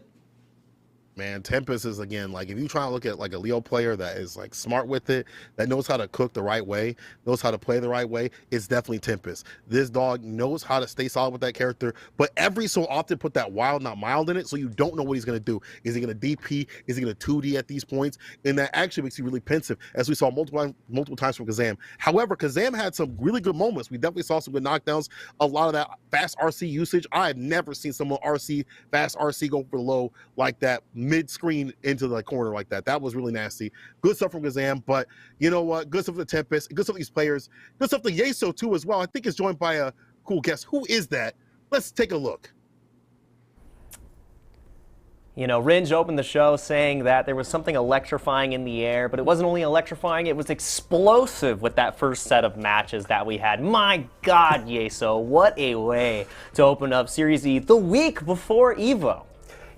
Man, Tempest is, again, like, if you try to look at like a Leo player that is like smart with it, that knows how to cook the right way, knows how to play the right way, it's definitely Tempest. This dog knows how to stay solid with that character, but every so often put that wild, not mild in it, so you don't know what he's going to do. Is he going to DP? Is he going to 2D at these points? And that actually makes you really pensive, as we saw multiple times from Kazam. However, Kazam had some really good moments. We definitely saw some good knockdowns, a lot of that fast RC usage. I have never seen someone fast RC go for low like that, mid-screen into the corner like that. That was really nasty. Good stuff from Kazam, but you know what? Good stuff for the Tempest. Good stuff for these players. Good stuff for Yeso too as well. I think it's joined by a cool guest. Who is that? Let's take a look. You know, Ringe opened the show saying that there was something electrifying in the air, but it wasn't only electrifying, it was explosive with that first set of matches that we had. My God, Yeso, what a way to open up Series E the week before EVO.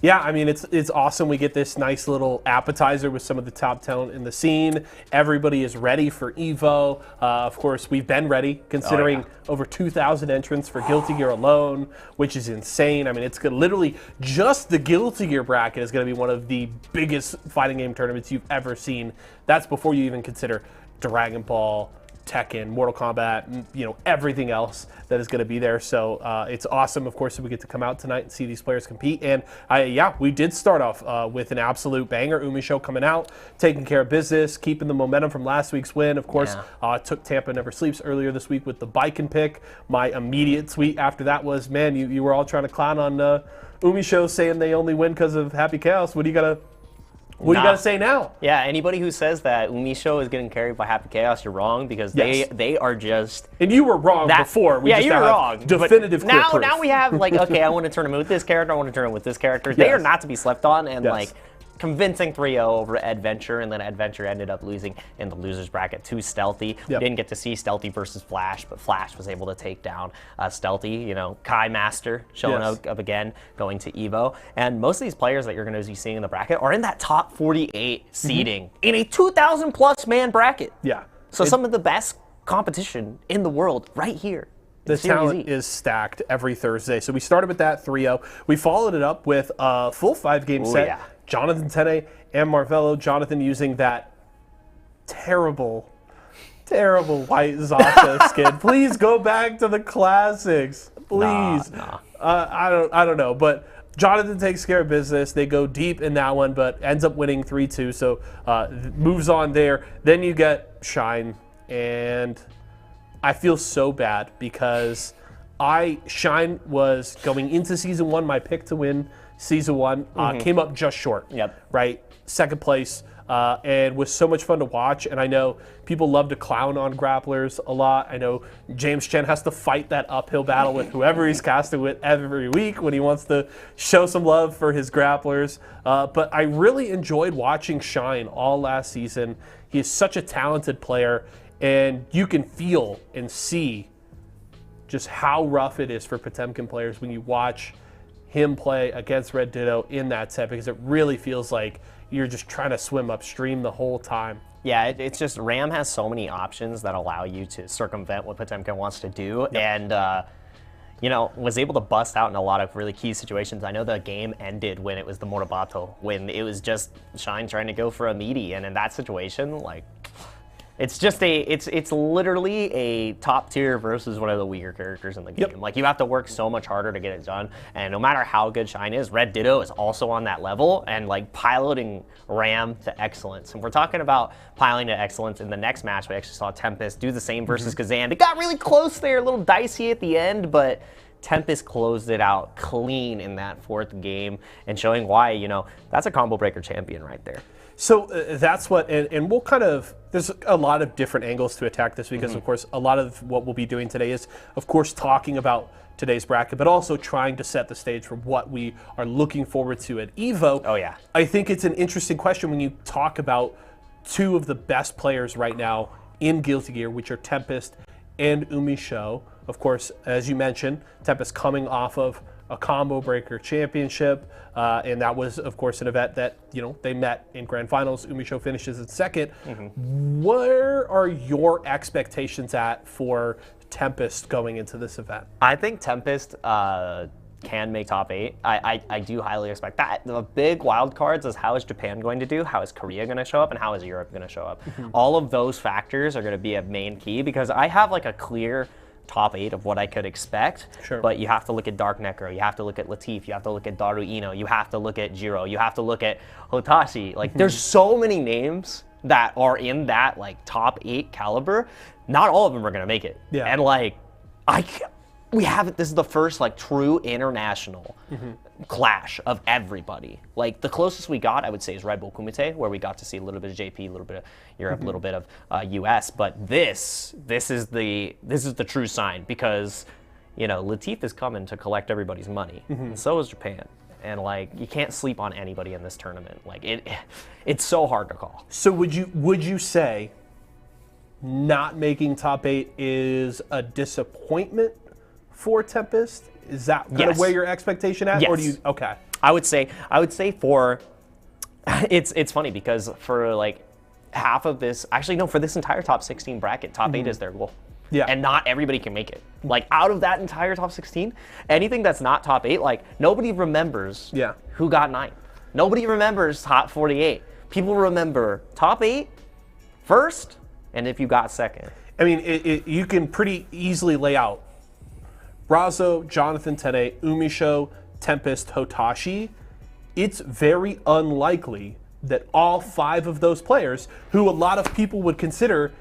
Yeah, I mean, it's awesome. We get this nice little appetizer with some of the top talent in the scene. Everybody is ready for EVO. Of course, we've been ready, considering over 2,000 entrants for Guilty Gear alone, which is insane. I mean, it's literally just the Guilty Gear bracket is going to be one of the biggest fighting game tournaments you've ever seen. That's before you even consider Dragon Ball, Tekken, Mortal Kombat, you know, everything else that is going to be there. So it's awesome, of course, that we get to come out tonight and see these players compete. And yeah, we did start off with an absolute banger. Umisho coming out, taking care of business, keeping the momentum from last week's win. Of course, took Tampa Never Sleeps earlier this week with the bike and pick. My immediate tweet after that was, man, you were all trying to clown on Umisho saying they only win because of Happy Chaos. What do you got to say now? Yeah, anybody who says that Umisho is getting carried by Happy Chaos, you're wrong, because they are just... And you were wrong before. Yeah, you were wrong. Definitive clear proof. Now we have, like, okay, I want to tournament with this character, I want to tournament with this character. They are not to be slept on, and, like, convincing 3-0 over Adventure, and then Adventure ended up losing in the losers bracket to Stealthy. We didn't get to see Stealthy versus Flash, but Flash was able to take down Stealthy. You know, Kai Master showing up again, going to EVO. And most of these players that you're going to be seeing in the bracket are in that top 48 seeding in a 2,000+ man bracket. Yeah. So some of the best competition in the world right here. The talent is stacked every Thursday. So we started with that 3-0. We followed it up with a full 5-game set. Yeah. Jonathan Tene and Marvello. Jonathan using that terrible white Zato skin. Please go back to the classics. Please. I don't know. But Jonathan takes care of business. They go deep in that one, but ends up winning 3-2. So moves on there. Then you get Shine. And I feel so bad because Shine was going into Season 1, my pick to win Season 1, came up just short, right? Second place, and was so much fun to watch. And I know people love to clown on grapplers a lot. I know James Chen has to fight that uphill battle with whoever he's casting with every week when he wants to show some love for his grapplers. But I really enjoyed watching Shine all last season. He is such a talented player, and you can feel and see just how rough it is for Potemkin players when you watch him play against Red Ditto in that set, because it really feels like you're just trying to swim upstream the whole time. Yeah, it's just Ram has so many options that allow you to circumvent what Potemkin wants to do, and you know, was able to bust out in a lot of really key situations. I know the game ended when it was the Morabato, when it was just Shine trying to go for a meaty, and in that situation, like, it's just it's literally a top tier versus one of the weaker characters in the game. Yep. Like, you have to work so much harder to get it done, and no matter how good Shine is, Red Ditto is also on that level, and like piloting Ram to excellence. And we're talking about piloting to excellence. In the next match, we actually saw Tempest do the same versus Kazam. It got really close there, a little dicey at the end, but Tempest closed it out clean in that 4th game, and showing why, you know, that's a combo breaker champion right there. So that's what, and we'll kind of, there's a lot of different angles to attack this because, of course, a lot of what we'll be doing today is, of course, talking about today's bracket, but also trying to set the stage for what we are looking forward to at EVO. Oh, yeah. I think it's an interesting question when you talk about 2 of the best players right now in Guilty Gear, which are Tempest and Umisho. Of course, as you mentioned, Tempest coming off of a combo breaker championship, and that was, of course, an event that, you know, they met in grand finals. Umisho finishes in 2nd. Where are your expectations at for Tempest going into this event? I think Tempest can make top 8. I do highly expect that. The big wild cards is, how is Japan going to do, how is Korea going to show up, and how is Europe going to show up. All of those factors are going to be a main key, because I have like a clear top 8 of what I could expect, but you have to look at Dark Necro, you have to look at Latif, you have to look at Daru Ino, you have to look at Jiro, you have to look at Hotashi. Like, there's so many names that are in that like top 8 caliber. Not all of them are gonna make it. Yeah. And like, we haven't, this is the first like true international clash of everybody. Like, the closest we got, I would say, is Red Bull Kumite, where we got to see a little bit of JP, a little bit of Europe, a little bit of US. But this is the true sign, because, you know, Latif is coming to collect everybody's money, and so is Japan. And like, you can't sleep on anybody in this tournament. Like, it's so hard to call. So would you say not making top 8 is a disappointment for Tempest? Is that kind of where your expectation at? Yes. Or do you, okay. I would say for, it's funny, because for like half of this, actually no, for this entire top 16 bracket, top 8 is their goal. Yeah. And not everybody can make it. Like, out of that entire top 16, anything that's not top 8, like, nobody remembers who got 9. Nobody remembers top 48. People remember top 8, first, and if you got 2nd. I mean, you can pretty easily lay out Razzo, Jonathan Tene, Umisho, Tempest, Hotashi. It's very unlikely that all 5 of those players, who a lot of people would consider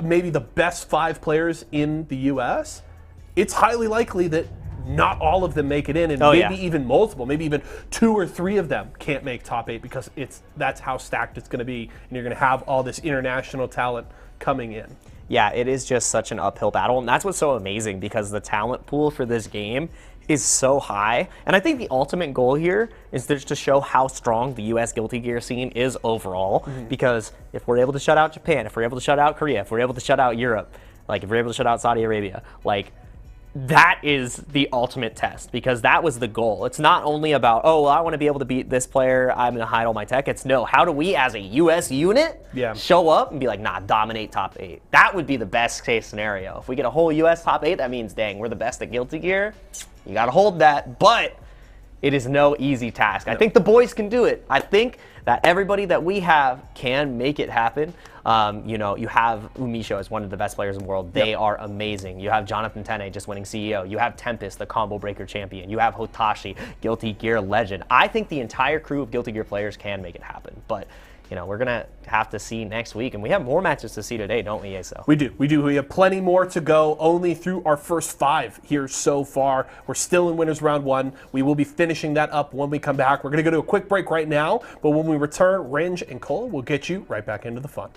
maybe the best 5 players in the US, it's highly likely that not all of them make it in, and maybe even multiple, maybe even 2 or 3 of them can't make top 8, because that's how stacked it's going to be, and you're going to have all this international talent coming in. Yeah, it is just such an uphill battle, and that's what's so amazing, because the talent pool for this game is so high. And I think the ultimate goal here is just to show how strong the US Guilty Gear scene is overall, because if we're able to shut out Japan, if we're able to shut out Korea, if we're able to shut out Europe, like if we're able to shut out Saudi Arabia, like, that is the ultimate test, because that was the goal. It's not only about, oh, well, I want to be able to beat this player, I'm going to hide all my tech. It's, no, how do we as a US unit show up and be like, nah, dominate top 8? That would be the best case scenario. If we get a whole US top 8, that means, dang, we're the best at Guilty Gear. You got to hold that, but it is no easy task. I think the boys can do it. I think that everybody that we have can make it happen. You know, you have Umisho as one of the best players in the world. They are amazing. You have Jonathan Tene just winning CEO. You have Tempest, the combo breaker champion. You have Hotashi, Guilty Gear legend. I think the entire crew of Guilty Gear players can make it happen. But, you know, we're going to have to see next week. And we have more matches to see today, don't we, Eso? We do. We have plenty more to go, only through our first 5 here so far. We're still in winners round 1. We will be finishing that up when we come back. We're going to go to a quick break right now, but when we return, Ringe and Cole will get you right back into the fun.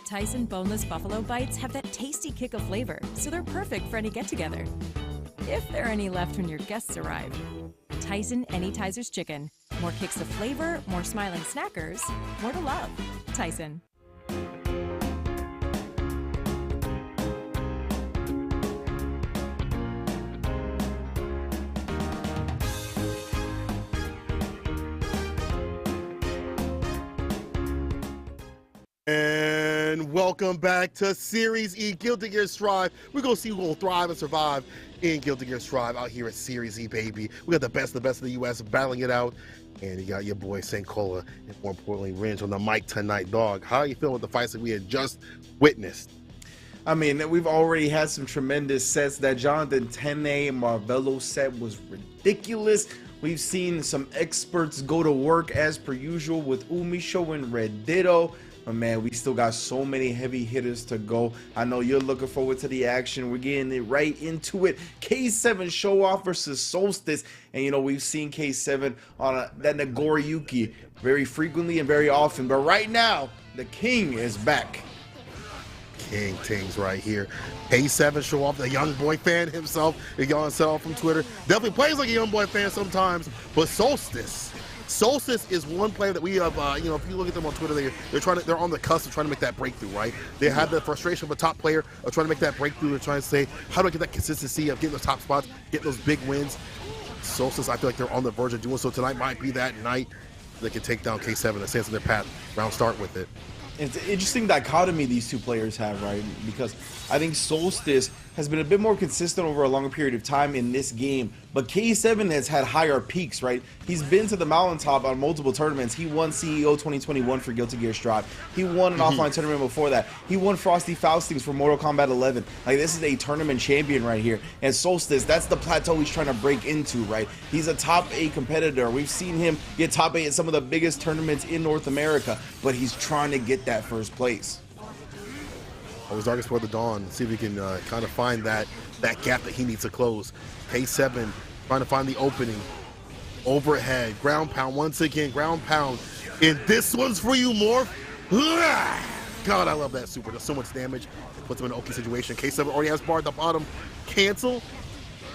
Tyson boneless buffalo bites have that tasty kick of flavor, so they're perfect for any get-together. If there are any left when your guests arrive. Tyson Anytizers Chicken. More kicks of flavor, more smiling snackers, more to love. Tyson. And welcome back to Series E Guilty Gear Strive. We're going to see who will thrive and survive in Guilty Gear Strive out here at Series E, baby. We got the best of the U.S. battling it out. And you got your boy St. Cola and more importantly, Ringe on the mic tonight, dog. How are you feeling with the fights that we had just witnessed? I mean, we've already had some tremendous sets. That Jonathan Tene Marvello set was ridiculous. We've seen some experts go to work as per usual with Umisho and Red Ditto. But man, we still got so many heavy hitters to go. I know you're looking forward to the action. We're getting it right into it. K7 Showoff versus Solstice. And you know, we've seen K7 on that Nagoriyuki very frequently and very often. But right now, the king is back. King Tings right here. K7 Showoff, the young boy fan himself. He got himself from Twitter. Definitely plays like a young boy fan sometimes. But Solstice is one player that we have, you know, if you look at them on Twitter, they're on the cusp of trying to make that breakthrough, right? They have the frustration of a top player of trying to make that breakthrough. They're trying to say, how do I get that consistency of getting those top spots, getting those big wins? Solstice, I feel like they're on the verge of doing so. Tonight might be that night they can take down K7 and sense in their path. Round start with it. It's an interesting dichotomy these two players have, right? Because I think Solstice has been a bit more consistent over a longer period of time in this game, but K7 has had higher peaks, right? He's been to the mountaintop on multiple tournaments. He won CEO 2021 for Guilty Gear Strive. He won an offline tournament before that. He won Frosty Faustings for Mortal Kombat 11. Like, this is a tournament champion right here. And Solstice, that's the plateau he's trying to break into, right? He's a top 8 competitor. We've seen him get top 8 in some of the biggest tournaments in North America, but he's trying to get that first place. Always darkest before the dawn. See if we can kind of find that gap that he needs to close. K7 trying to find the opening. Overhead, ground pound once again, ground pound. And this one's for you, Morph. God, I love that super. Does so much damage. It puts him in an okay situation. K7 already has bar at the bottom. Cancel.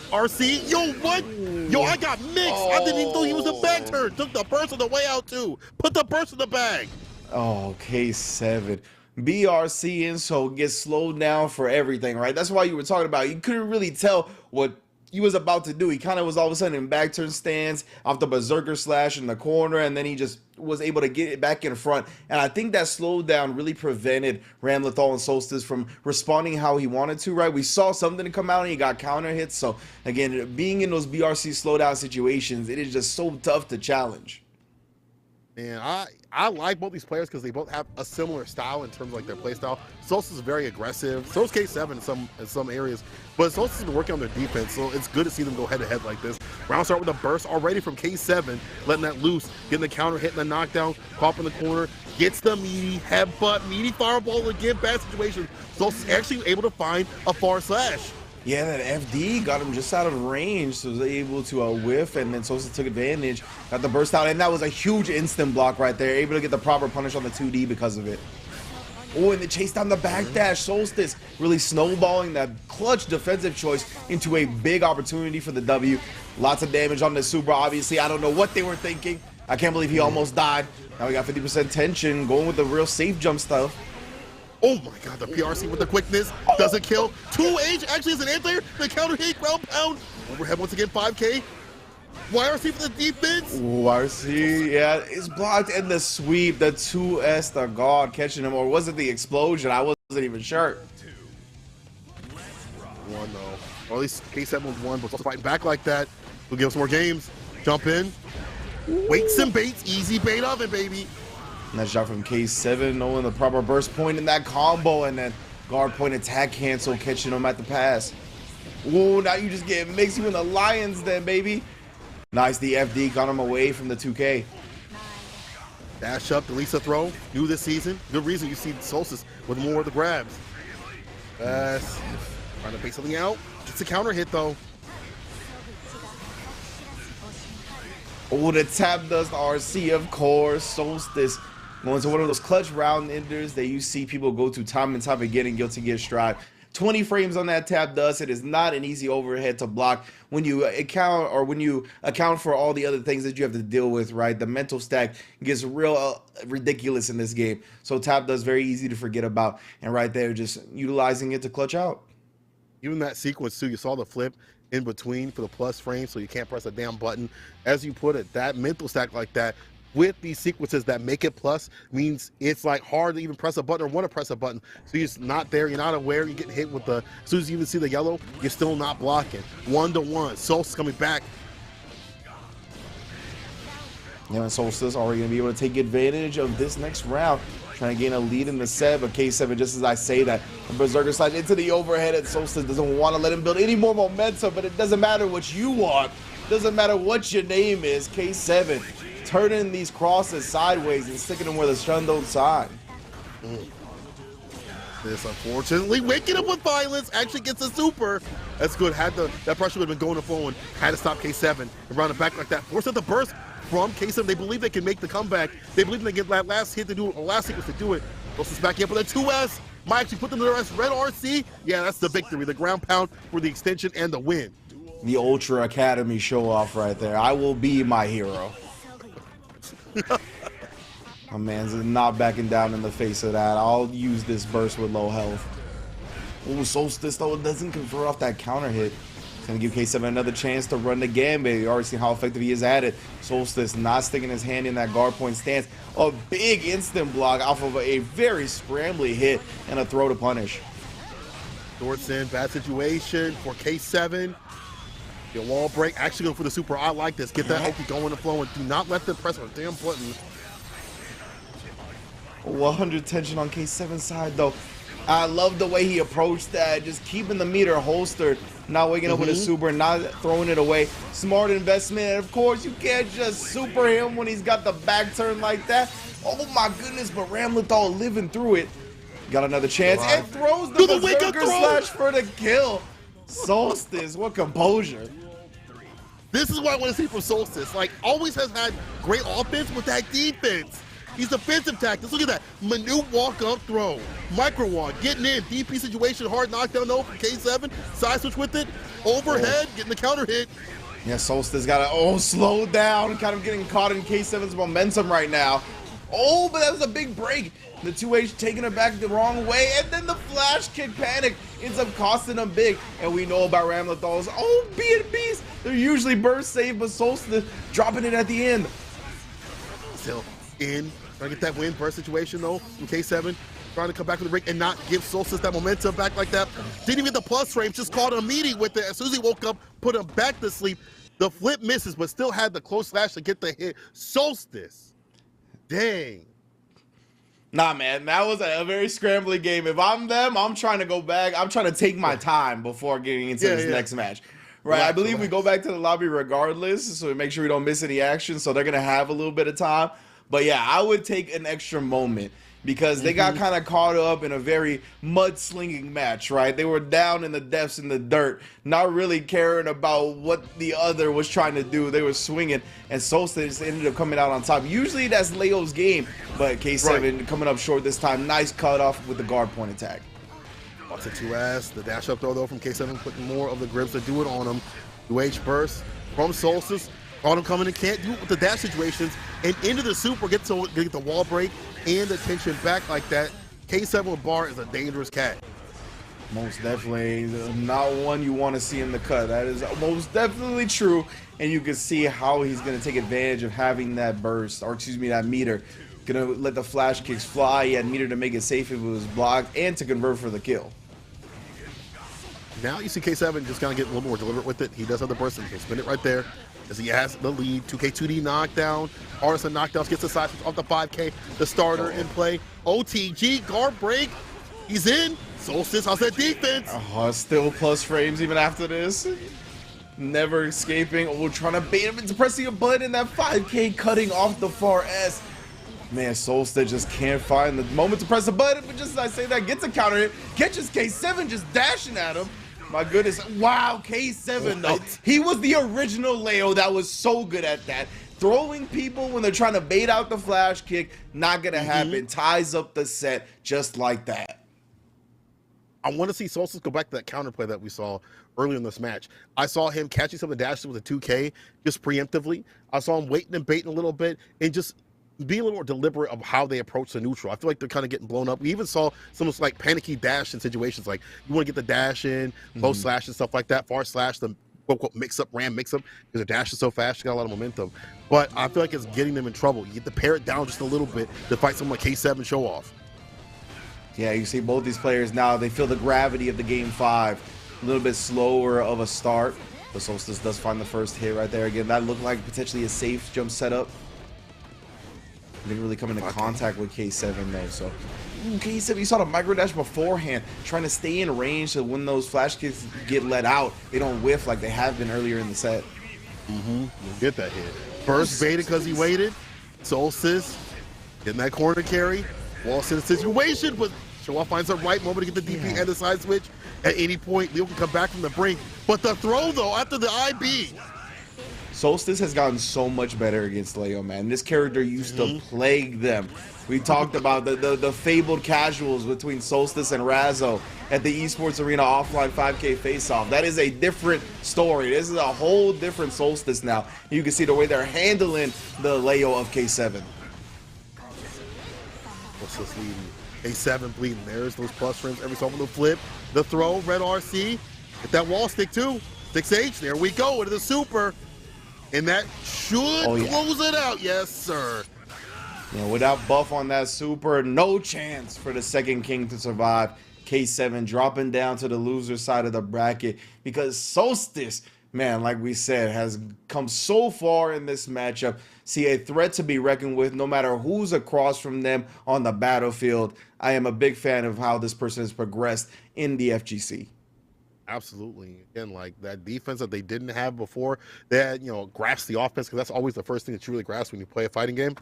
RC. Yo, what? Yo, I got mixed. I didn't even know he was a back turn. Took the burst on the way out, too. Put the burst in the bag. Oh, K7. BRC and so gets slowed down for everything, right? That's why you were talking about. You couldn't really tell what he was about to do. He kind of was all of a sudden in back turn stance off the berserker slash in the corner, and then he just was able to get it back in front. And I think that slowdown really prevented Ramlethal and Solstice from responding how he wanted to, right? We saw something come out and he got counter hits. So again, being in those BRC slowdown situations, it is just so tough to challenge. And I like both these players because they both have a similar style in terms of like their play style. Solstice is very aggressive. So is K7 in some areas. But Solstice has been working on their defense, so it's good to see them go head to head like this. Round start with a burst already from K7, letting that loose, getting the counter, hitting the knockdown, pop in the corner, gets the meaty headbutt, meaty fireball again, bad situation. Solstice actually able to find a far slash. Yeah, that FD got him just out of range, so was able to whiff, and then Solstice took advantage, got the burst out, and that was a huge instant block right there, able to get the proper punish on the 2D because of it. Oh, and they chased down the backdash. Solstice really snowballing that clutch defensive choice into a big opportunity for the W. Lots of damage on the Supra, obviously. I don't know what they were thinking. I can't believe he almost died. Now we got 50% tension, going with the real safe jump stuff. Oh my god, the PRC with the quickness doesn't kill. 2H actually is an answer. The counter hit, ground pound. Overhead once again, 5K. YRC for the defense. YRC, yeah, it's blocked, and the sweep, the 2S, the god catching him, or was it the explosion? I wasn't even sure. One though, or at least K7 was one, but also fighting back like that. We'll give us more games. Jump in, weights and baits, easy bait oven, baby. Nice shot from K7, knowing the proper burst point in that combo, and then guard point attack cancel, catching him at the pass. Ooh, now you just get mixing with the Lions then, baby. Nice, the FD got him away from the 2K. Dash up, the Lisa throw, new this season. Good reason you see Solstice with more of the grabs. Trying to bait something out. Gets a counter hit though. Oh, the tap does the RC, of course. Solstice Going to one of those clutch round enders that you see people go to time and time again in Guilty Gear Strive. 20 frames on that tab does. It is not an easy overhead to block when you account for all the other things that you have to deal with, right? The mental stack gets real ridiculous in this game. So tab does very easy to forget about, and right there, just utilizing it to clutch out. Even that sequence too, you saw the flip in between for the plus frame, so you can't press a damn button. As you put it, that mental stack like that with these sequences that make it plus means it's like hard to even press a button or want to press a button. So you're just not there, you're not aware, you get hit with the, as soon as you even see the yellow, you're still not blocking. 1-to-1, Solstice coming back. Yeah, and Solstice already going to be able to take advantage of this next round. Trying to gain a lead in the set, but K7, just as I say that, the Berserker slides into the overhead, and Solstice doesn't want to let him build any more momentum, but it doesn't matter what you want. Doesn't matter what your name is. K7 turning these crosses sideways and sticking them where the sun don't shine. This, unfortunately, waking up with violence, actually gets a super. That's good. That pressure would have been going and flowing. Had to stop K7 and run it back like that. Force out the burst from K7. They believe they can make the comeback. They believe they get that last hit to do it, or last sequence to do it. Solstice backing up with a 2S. Might actually put them to the rest. Red RC. Yeah, that's the victory. The ground pound for the extension and the win. The Ultra Academy Showoff right there. I will be my hero. My man's not backing down in the face of that. I'll use this burst with low health. Ooh, Solstice though doesn't convert off that counter hit. It's gonna give K7 another chance to run the gambit. You already seen how effective he is at it. Solstice not sticking his hand in that guard point stance. A big instant block off of a very scrambly hit and a throw to punish. Dortson, bad situation for K7. The wall break, actually going for the super. I like this. Get that Oki going and flowing. Do not let them press a damn button. 100 tension on K7's side though. I love the way he approached that, just keeping the meter holstered, not waking up with a super, not throwing it away. Smart investment, and of course you can't just super him when he's got the back turn like that. Oh my goodness, but Ramlethal living through it. Got another chance and throws the Berserker slash for the kill. Solstice, what composure. This is what I want to see from Solstice. Like, always has had great offense with that defense. He's defensive tactics. Look at that. Minute walk-up throw. Micro one, getting in. DP situation, hard knockdown though from K7. Side switch with it. Overhead, getting the counter hit. Yeah, Solstice got to, slow down. Kind of getting caught in K7's momentum right now. Oh, but that was a big break. The 2H taking it back the wrong way, and then the flash kick panic ends up costing them big. And we know about Ramlethal's BNBs. They're usually burst safe, but Solstice dropping it at the end. Still in, trying to get that win burst situation though from K7. Trying to come back with the break and not give Solstice that momentum back like that. Didn't even get the plus frame, just caught him immediately with it. As soon as he woke up, put him back to sleep. The flip misses, but still had the close slash to get the hit. Solstice, dang. Nah, man, that was a very scrambly game. If I'm them, I'm trying to go back. I'm trying to take my time before getting into this next match. Right, I believe we go back to the lobby regardless, so we make sure we don't miss any action. So they're going to have a little bit of time. But yeah, I would take an extra moment because they got kind of caught up in a very mudslinging match, right? They were down in the depths in the dirt, not really caring about what the other was trying to do. They were swinging, and Solstice ended up coming out on top. Usually that's Leo's game, but K7 coming up short this time. Nice cut off with the guard point attack. Watch the 2S, the dash up throw though from K7, putting more of the grips to do it on him. 2H burst from Solstice. Caught him coming and can't do it with the dash situations. And into the super, get the wall break and the tension back like that. K7 with bar is a dangerous cat. Most definitely not one you want to see in the cut. That is most definitely true. And you can see how he's going to take advantage of having that burst, or excuse me, that meter. Going to let the flash kicks fly. He had meter to make it safe if it was blocked and to convert for the kill. Now you see K7 just kind of get a little more deliberate with it. He does have the burst and he can spin it right there as he has the lead. 2K2D knockdown. Artisan knockdowns, gets the side switch off the 5K. The starter in play. OTG, guard break. He's in. Solstice, how's that defense? Still plus frames even after this. Never escaping. Trying to bait him into pressing a button. That 5K cutting off the far S. Man, Solstice just can't find the moment to press a button, but just as I say that, gets a counter hit, catches K7 just dashing at him. My goodness, wow, K7 though. He was the original Leo that was so good at that. throwing people when they're trying to bait out the flash kick, not going to happen. Ties up the set just like that. I want to see Solstice go back to that counterplay that we saw earlier in this match. I saw him catching some of the dashes with a 2K just preemptively. I saw him waiting and baiting a little bit and just being a little more deliberate of how they approach the neutral. I feel like they're kind of getting blown up. We even saw some like panicky dash in situations like you want to get the dash in, low slash and stuff like that, far slash, the quote-unquote mix-up, ram mix-up, because their dash is so fast, she got a lot of momentum. But I feel like it's getting them in trouble. You get to pare it down just a little bit to fight someone like K7 Showoff. Yeah, you see both these players now, they feel the gravity of the game 5. A little bit slower of a start, but Solstice does find the first hit right there. Again, that looked like potentially a safe jump setup. Didn't really come into contact with K7 though, so K7, you saw the micro dash beforehand, trying to stay in range so when those flash kicks get let out, they don't whiff like they have been earlier in the set. You'll get that hit. First baited because he waited. Solstice getting that corner carry. Walls in a situation, but Showoff finds the right moment to get the DP and the side switch. At any point, Leo can come back from the brink. But the throw, though, after the IB. Solstice has gotten so much better against Leo, man. This character used to plague them. We talked about the fabled casuals between Solstice and Razzo at the Esports Arena offline 5K face-off. That is a different story. This is a whole different Solstice now. You can see the way they're handling the Leo of K7. Solstice leading. K7 bleeding. There's those plus frames. Every time the flip, the throw, red RC. Get that wall stick too. 6H. There we go into the super. And that should close it out. Yes, sir. Yeah, without buff on that super, no chance for the second king to survive. K7 dropping down to the loser side of the bracket because Solstice, man, like we said, has come so far in this matchup. See a threat to be reckoned with no matter who's across from them on the battlefield. I am a big fan of how this person has progressed in the FGC. Absolutely. Again, like that defense that they didn't have before, they had, grasp the offense, because that's always the first thing that you really grasp when you play a fighting game.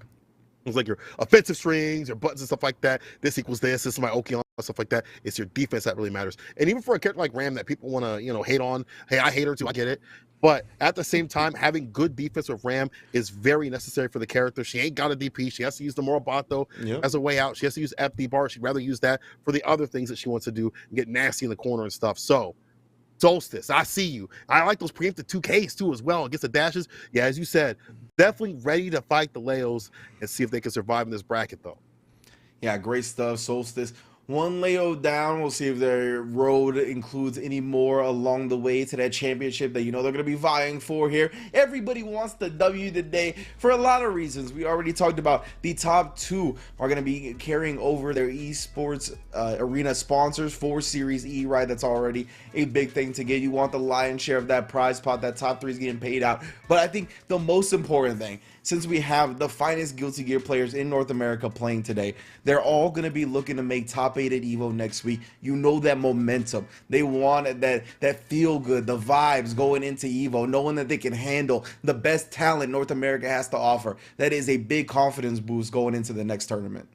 It's like your offensive strings, your buttons and stuff like that. This equals this is my Oki, stuff like that. It's your defense that really matters. And even for a character like Ram that people want to, hate on, hey, I hate her too, I get it. But at the same time, having good defense with Ram is very necessary for the character. She ain't got a DP. She has to use the Morobato as a way out. She has to use FD bar. She'd rather use that for the other things that she wants to do and get nasty in the corner and stuff. So, Solstice, I see you. I like those preemptive 2Ks too as well against the dashes. Yeah, as you said, definitely ready to fight the Leos and see if they can survive in this bracket though. Yeah, great stuff, Solstice. One Leo down. We'll see if their road includes any more along the way to that championship that they're going to be vying for here. Everybody wants the W today for a lot of reasons. We already talked about the top 2 are going to be carrying over their esports arena sponsors for Series E, right? That's already a big thing to get. You want the lion's share of that prize pot. That top 3 is getting paid out. But I think the most important thing, since we have the finest Guilty Gear players in North America playing today, they're all going to be looking to make top 8 at EVO next week. You know that momentum. They want that feel good, the vibes going into EVO, knowing that they can handle the best talent North America has to offer. That is a big confidence boost going into the next tournament.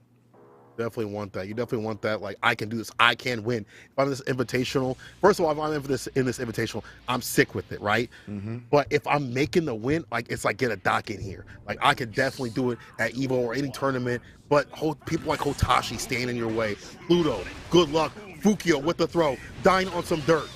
Definitely want that. You definitely want that. Like, I can do this. I can win. If I'm in this invitational, first of all, if I'm in this invitational, I'm sick with it, right? But if I'm making the win, like, it's like get a dock in here. Like, I could definitely do it at EVO or any tournament. But people like Hotashi staying in your way. Pluto, good luck. Fukio with the throw, dying on some dirt.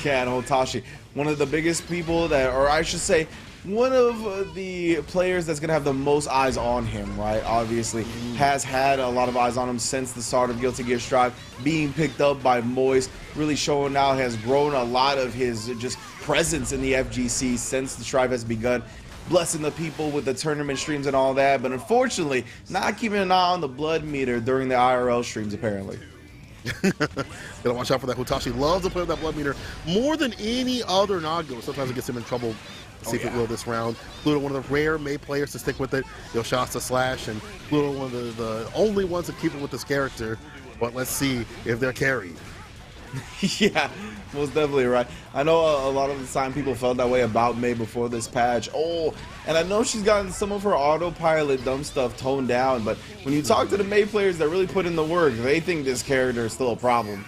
Yeah, and Hotashi, one of the biggest people that, or I should say, one of the players that's going to have the most eyes on him, right? Obviously, has had a lot of eyes on him since the start of Guilty Gear Strive, being picked up by Moist, really showing now has grown a lot of his just presence in the FGC since the Strive has begun, blessing the people with the tournament streams and all that, but unfortunately, not keeping an eye on the blood meter during the IRL streams, apparently. Gotta watch out for that. Hotashi loves to play with that blood meter more than any other Nago. Sometimes it gets him in trouble. See if it will this round. Pluto, one of the rare May players to stick with it. Yoshasa Slash, and Pluto, one of the only ones to keep it with this character. But let's see if they're carried. Yeah, most definitely right. I know a lot of the time people felt that way about May before this patch. Oh, and I know she's gotten some of her autopilot dumb stuff toned down, but when you talk to the May players that really put in the work, they think this character is still a problem.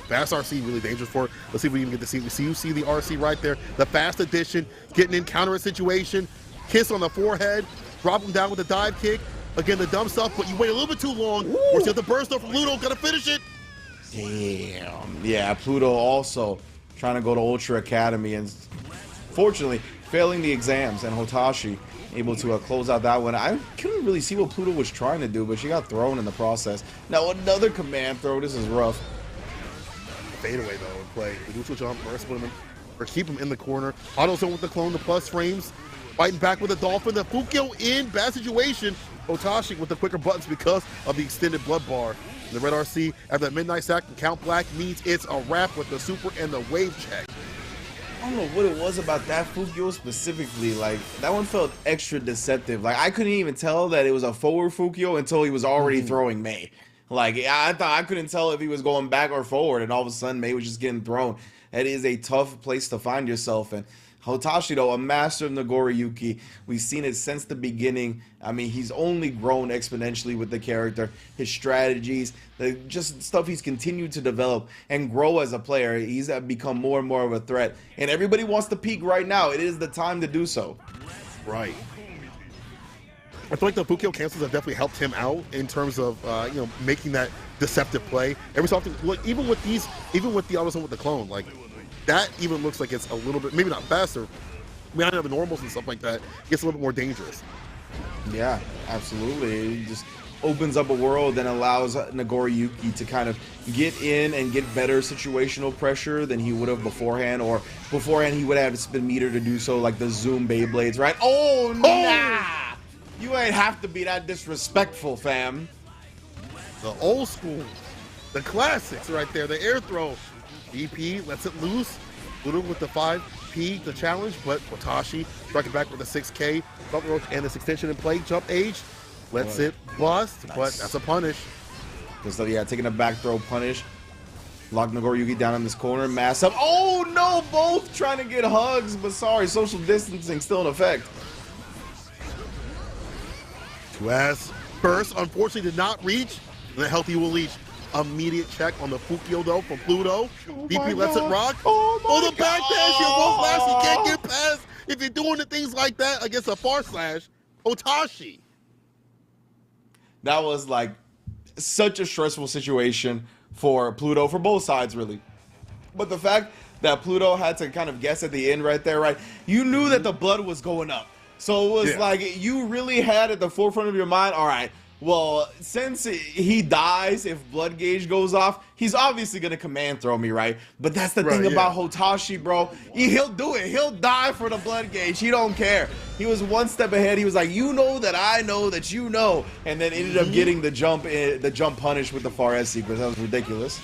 Fast RC really dangerous for it. Let's see if we even get to see. You see the RC right there. The fast addition, getting in counter a situation. kiss on the forehead, drop him down with a dive kick. Again, the dumb stuff, but you wait a little bit too long. Or you have the burst though from Pluto, gotta finish it. Damn. Yeah, Pluto also trying to go to Ultra Academy and fortunately failing the exams, and Hotashi able to close out that one. I couldn't really see what Pluto was trying to do, but she got thrown in the process. Now another command throw. This is rough. Fadeaway though in play. The neutral jump, burst him, or keep him in the corner. Auto zone with the clone, the plus frames. Fighting back with the Dolphin. The Fukyo in bad situation. Hotashi with the quicker buttons because of the extended blood bar. The Red RC after that midnight sack and Count Black means it's a wrap with the super and the wave check. I don't know what it was about that Fukyo specifically. Like, that one felt extra deceptive. Like, I couldn't even tell that it was a forward Fukyo until he was already throwing Mei. Like, I thought I couldn't tell if he was going back or forward, and all of a sudden Mei was just getting thrown. That is a tough place to find yourself in. Hotashi, though, a master of Nagoriyuki. We've seen it since the beginning. I mean, he's only grown exponentially with the character. His strategies, just stuff he's continued to develop and grow as a player. He's become more and more of a threat. And everybody wants to peak right now. It is the time to do so. Right. I feel like the Fukyo cancels have definitely helped him out in terms of, you know, making that deceptive play. Every so often, like, even with the auto zone with the clone, like, that even looks like it's a little bit, maybe not faster, behind the normals and stuff like that, it gets a little bit more dangerous. Yeah, absolutely. It just opens up a world and allows Nagoriyuki to kind of get in and get better situational pressure than he would have beforehand, or beforehand he would have spin meter to do so, like the Zoom Beyblades, right? Oh, nah! You ain't have to be that disrespectful, fam. The old school, the classics right there, the air throw. BP lets it loose. Pluto with the 5P, the challenge, but Hotashi striking back with the 6K, bump roach, and this extension in play. Jump age lets it bust, but that's a punish. So yeah, taking a back throw punish. Lock Nagoriyuki down in this corner. Mass up. Oh no, both trying to get hugs, but sorry, social distancing still in effect. 2S burst, unfortunately did not reach. The healthy will reach. Immediate check on the Fukyo though from Pluto. BP lets it rock. Oh, the backdash here, both last. You can't get past if you're doing the things like that against a far slash. Hotashi. That was like such a stressful situation for Pluto, for both sides really. But the fact that Pluto had to kind of guess at the end right there, right? You knew that the blood was going up. So it was like you really had at the forefront of your mind, all right, well, since he dies, if blood gauge goes off, he's obviously going to command throw me, right? But that's the thing about Hotashi, bro. He'll do it. He'll die for the blood gauge. He don't care. He was one step ahead. He was like, you know that I know that you know. And then ended up getting the jump punish with the far S sequence. That was ridiculous.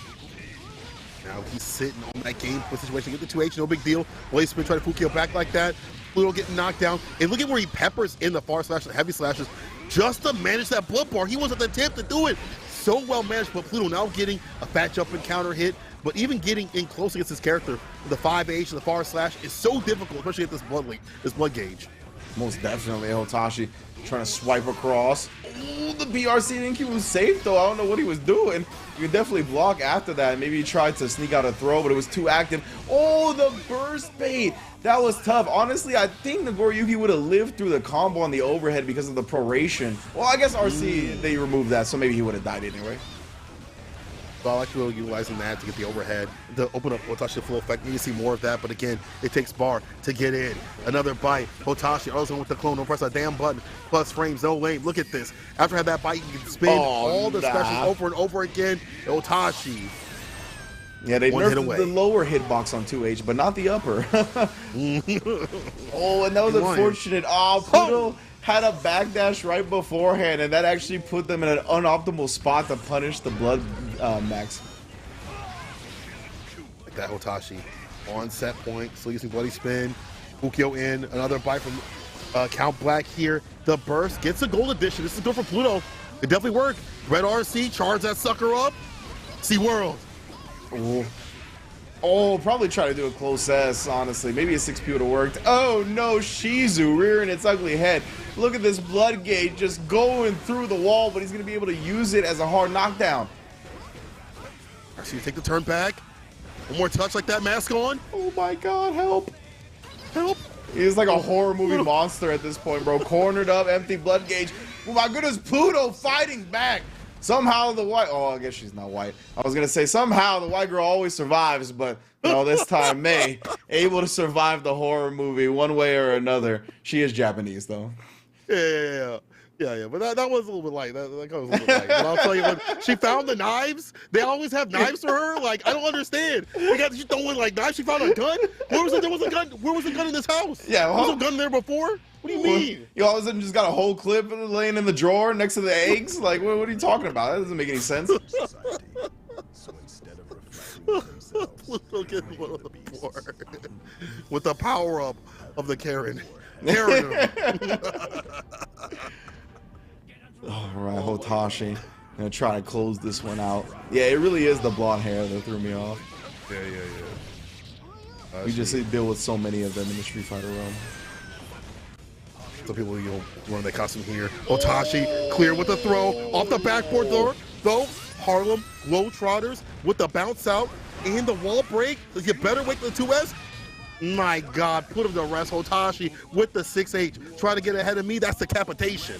Now he's sitting on that game situation. Get the 2H, no big deal. Blaze spin, try to Fukyo back like that. Pluto getting knocked down. And look at where he peppers in the far slash, the heavy slashes, just to manage that blood bar. He wasn't the tip to do it. So well managed, but Pluto now getting a fat jump and counter hit. But even getting in close against his character, the 5H and the far slash is so difficult, especially at this blood gauge. Most definitely, Hotashi trying to swipe across. Ooh, the BRC didn't keep him safe though. I don't know what he was doing. You could definitely block after that. Maybe he tried to sneak out a throw, but it was too active. Oh, the burst bait. That was tough. Honestly, I think Nagoriyuki would have lived through the combo on the overhead because of the proration. Well, I guess RC, they removed that, so maybe he would have died anyway. So I like really utilizing that to get the overhead, to open up Hotashi full effect. You can see more of that, but again, it takes bar to get in. Another bite. Hotashi also with the clone. Don't press that damn button. Plus frames, no lane. Look at this. After I have that bite, you can spin all the specials over and over again. Hotashi. Yeah, they nerfed the lower hitbox on 2H, but not the upper. Oh, and that was unfortunate. Oh, Pluto had a backdash right beforehand, and that actually put them in an unoptimal spot to punish the blood max. Like that Hotashi on set point, still using bloody spin. Fukyo in, another bite from Count Black here. The burst gets a gold addition. This is good for Pluto. It definitely worked. Red RC, charge that sucker up. See World. Oh, probably try to do a close S, honestly. Maybe a 6P would have worked. Oh no, Shizu rearing its ugly head. Look at this blood gauge just going through the wall, but he's going to be able to use it as a hard knockdown. So you take the turn back. One more touch like that, mask on. Oh my god, help. Help. He's like a horror movie monster at this point, bro. Cornered up, empty blood gauge. Oh my goodness, Pluto fighting back. Somehow the white, oh, I guess she's not white. I was gonna say somehow the white girl always survives, but no, this time May able to survive the horror movie one way or another. She is Japanese though. Yeah, but that was a little bit light. That was a little bit light. But I'll tell you what, she found the knives. They always have knives for her. Like, I don't understand. She throwing like knives. She found a gun. There was a gun. Where was the gun in this house? Yeah, there was a gun there before. What do you mean? You all of a sudden just got a whole clip laying in the drawer next to the eggs. Like, what are you talking about? That doesn't make any sense. Pluto getting one on the board with the power up of the Karen. Karen. All right, Hotashi. Gonna try to close this one out. Yeah, it really is the blonde hair that threw me off. Yeah. We just deal with so many of them in the Street Fighter realm. Some people, run their costume here. Hotashi clear with a throw off the backboard door. Though Harlem Globetrotters with the bounce out and the wall break. Does get better with the 2S? My God, put him to rest. Hotashi with the 6H. Try to get ahead of me. That's decapitation.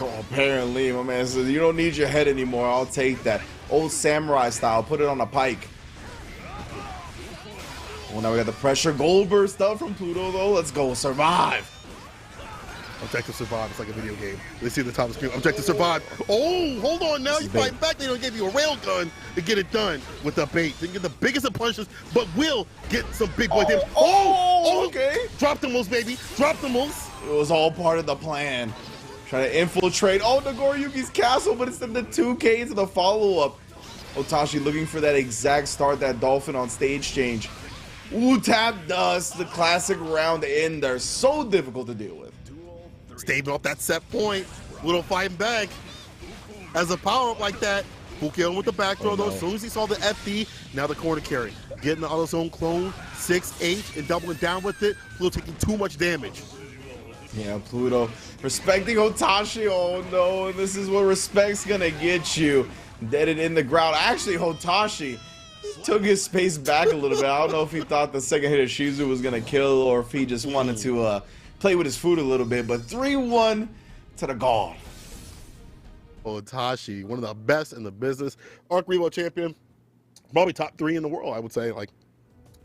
Oh, apparently, my man says, you don't need your head anymore. I'll take that. Old samurai style. Put it on a pike. Well, now we got the pressure Goldberg stuff from Pluto, though. Let's go. Survive. Objective survive. It's like a video game. They see the top of the screen. Objective survive. Oh, hold on now. You fight back. They don't give you a rail gun to get it done with the bait. They can get the biggest of punches, but will get some big boy damage. Okay. Drop the moves, baby. Drop the moves. It was all part of the plan. Trying to infiltrate Nagoriyuki's castle, but it's in the 2K to the follow-up. Hotashi looking for that exact start, that dolphin on stage change. Ooh, tap dust, the classic round in there. So difficult to deal with. Staving off that set point. Little fighting back. As a power-up like that, Fukio with the back throw, though. As soon as he saw the FD, now the corner carry. Getting the auto zone clone, 6H, and doubling down with it. Pluto taking too much damage. Yeah, Pluto respecting Hotashi. Oh no, and this is what respect's gonna get you. Deaded in the ground. Actually, Hotashi took his space back a little bit. I don't know if he thought the second hit of Shizu was gonna kill or if he just wanted to play with his food a little bit. But 3-1 to the god. Hotashi, one of the best in the business. Arc Revo champion. Probably top 3 in the world, I would say. Like,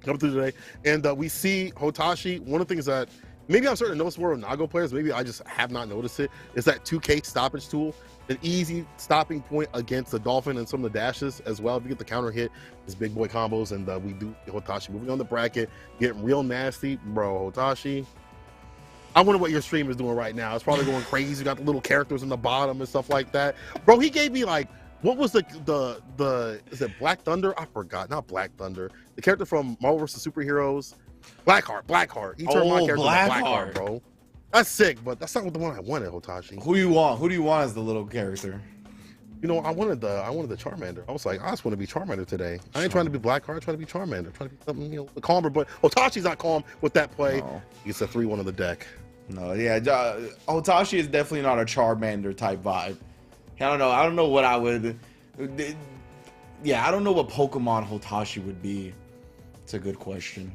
coming through today. And we see Hotashi, one of the things that maybe I'm starting to notice more of Nago players, maybe I just have not noticed it, is that 2K stoppage tool. An easy stopping point against the Dolphin and some of the dashes as well. If you get the counter hit, his big boy combos, and we do Hotashi moving on the bracket, getting real nasty. Bro, Hotashi, I wonder what your stream is doing right now. It's probably going crazy. You got the little characters in the bottom and stuff like that. Bro, he gave me like, what was the is it Black Thunder? I forgot, not Black Thunder. The character from Marvel vs. Superheroes. Blackheart. He turned my character into Blackheart, bro. That's sick, but that's not the one I wanted, Hotashi. Who you want? Who do you want as the little character? You know, I wanted the Charmander. I was like, I just want to be Charmander today. I ain't trying to be Blackheart. I'm trying to be Charmander. I'm trying to be something, calmer. But Hotashi's not calm with that play. No. He gets a 3-1 on the deck. No, yeah, Hotashi is definitely not a Charmander type vibe. I don't know what I would. Yeah, I don't know what Pokemon Hotashi would be. It's a good question.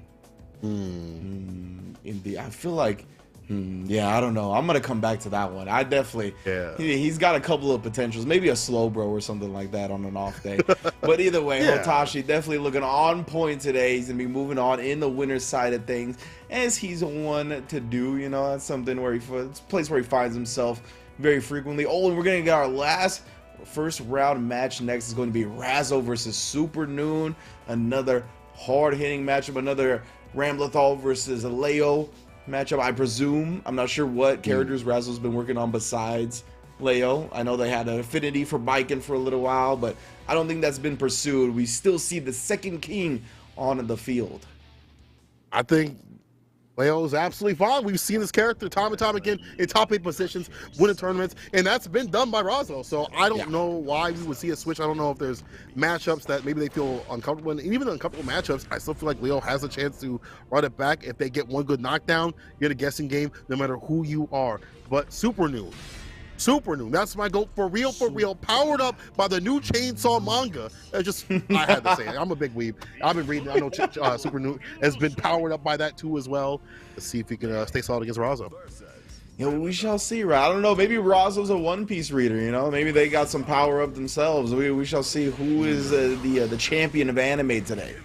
I feel like, yeah, I don't know. I'm gonna come back to that one. I definitely, he's got a couple of potentials. Maybe a Slowbro or something like that on an off day. But either way, Hotashi definitely looking on point today. He's gonna be moving on in the winner's side of things, as he's one to do. You know, that's something where it's a place where he finds himself very frequently. Oh, and we're gonna get our first round match next. Is going to be Razzo versus Super Noon. Another hard-hitting matchup. Another Ramlethal versus Leo matchup, I presume. I'm not sure what characters Razzo's been working on besides Leo. I know they had an affinity for biking for a little while, but I don't think that's been pursued. We still see the second king on the field. I think Leo's absolutely fine. We've seen this character time and time again in top 8 positions, winning tournaments, and that's been done by Razzo. So I don't know why we would see a switch. I don't know if there's matchups that maybe they feel uncomfortable in. And even uncomfortable matchups, I still feel like Leo has a chance to run it back. If they get one good knockdown, get a guessing game, no matter who you are. But Super Noon, Super Noon. That's my goat for real, powered up by the new Chainsaw manga. I had to say it. I'm a big weeb. I've been reading. I know Super Noon has been powered up by that too as well. Let's see if he can stay solid against Razzo. You know, we shall see, right? I don't know. Maybe Razzo's a One Piece reader, you know? Maybe they got some power up themselves. We shall see who is the champion of anime today.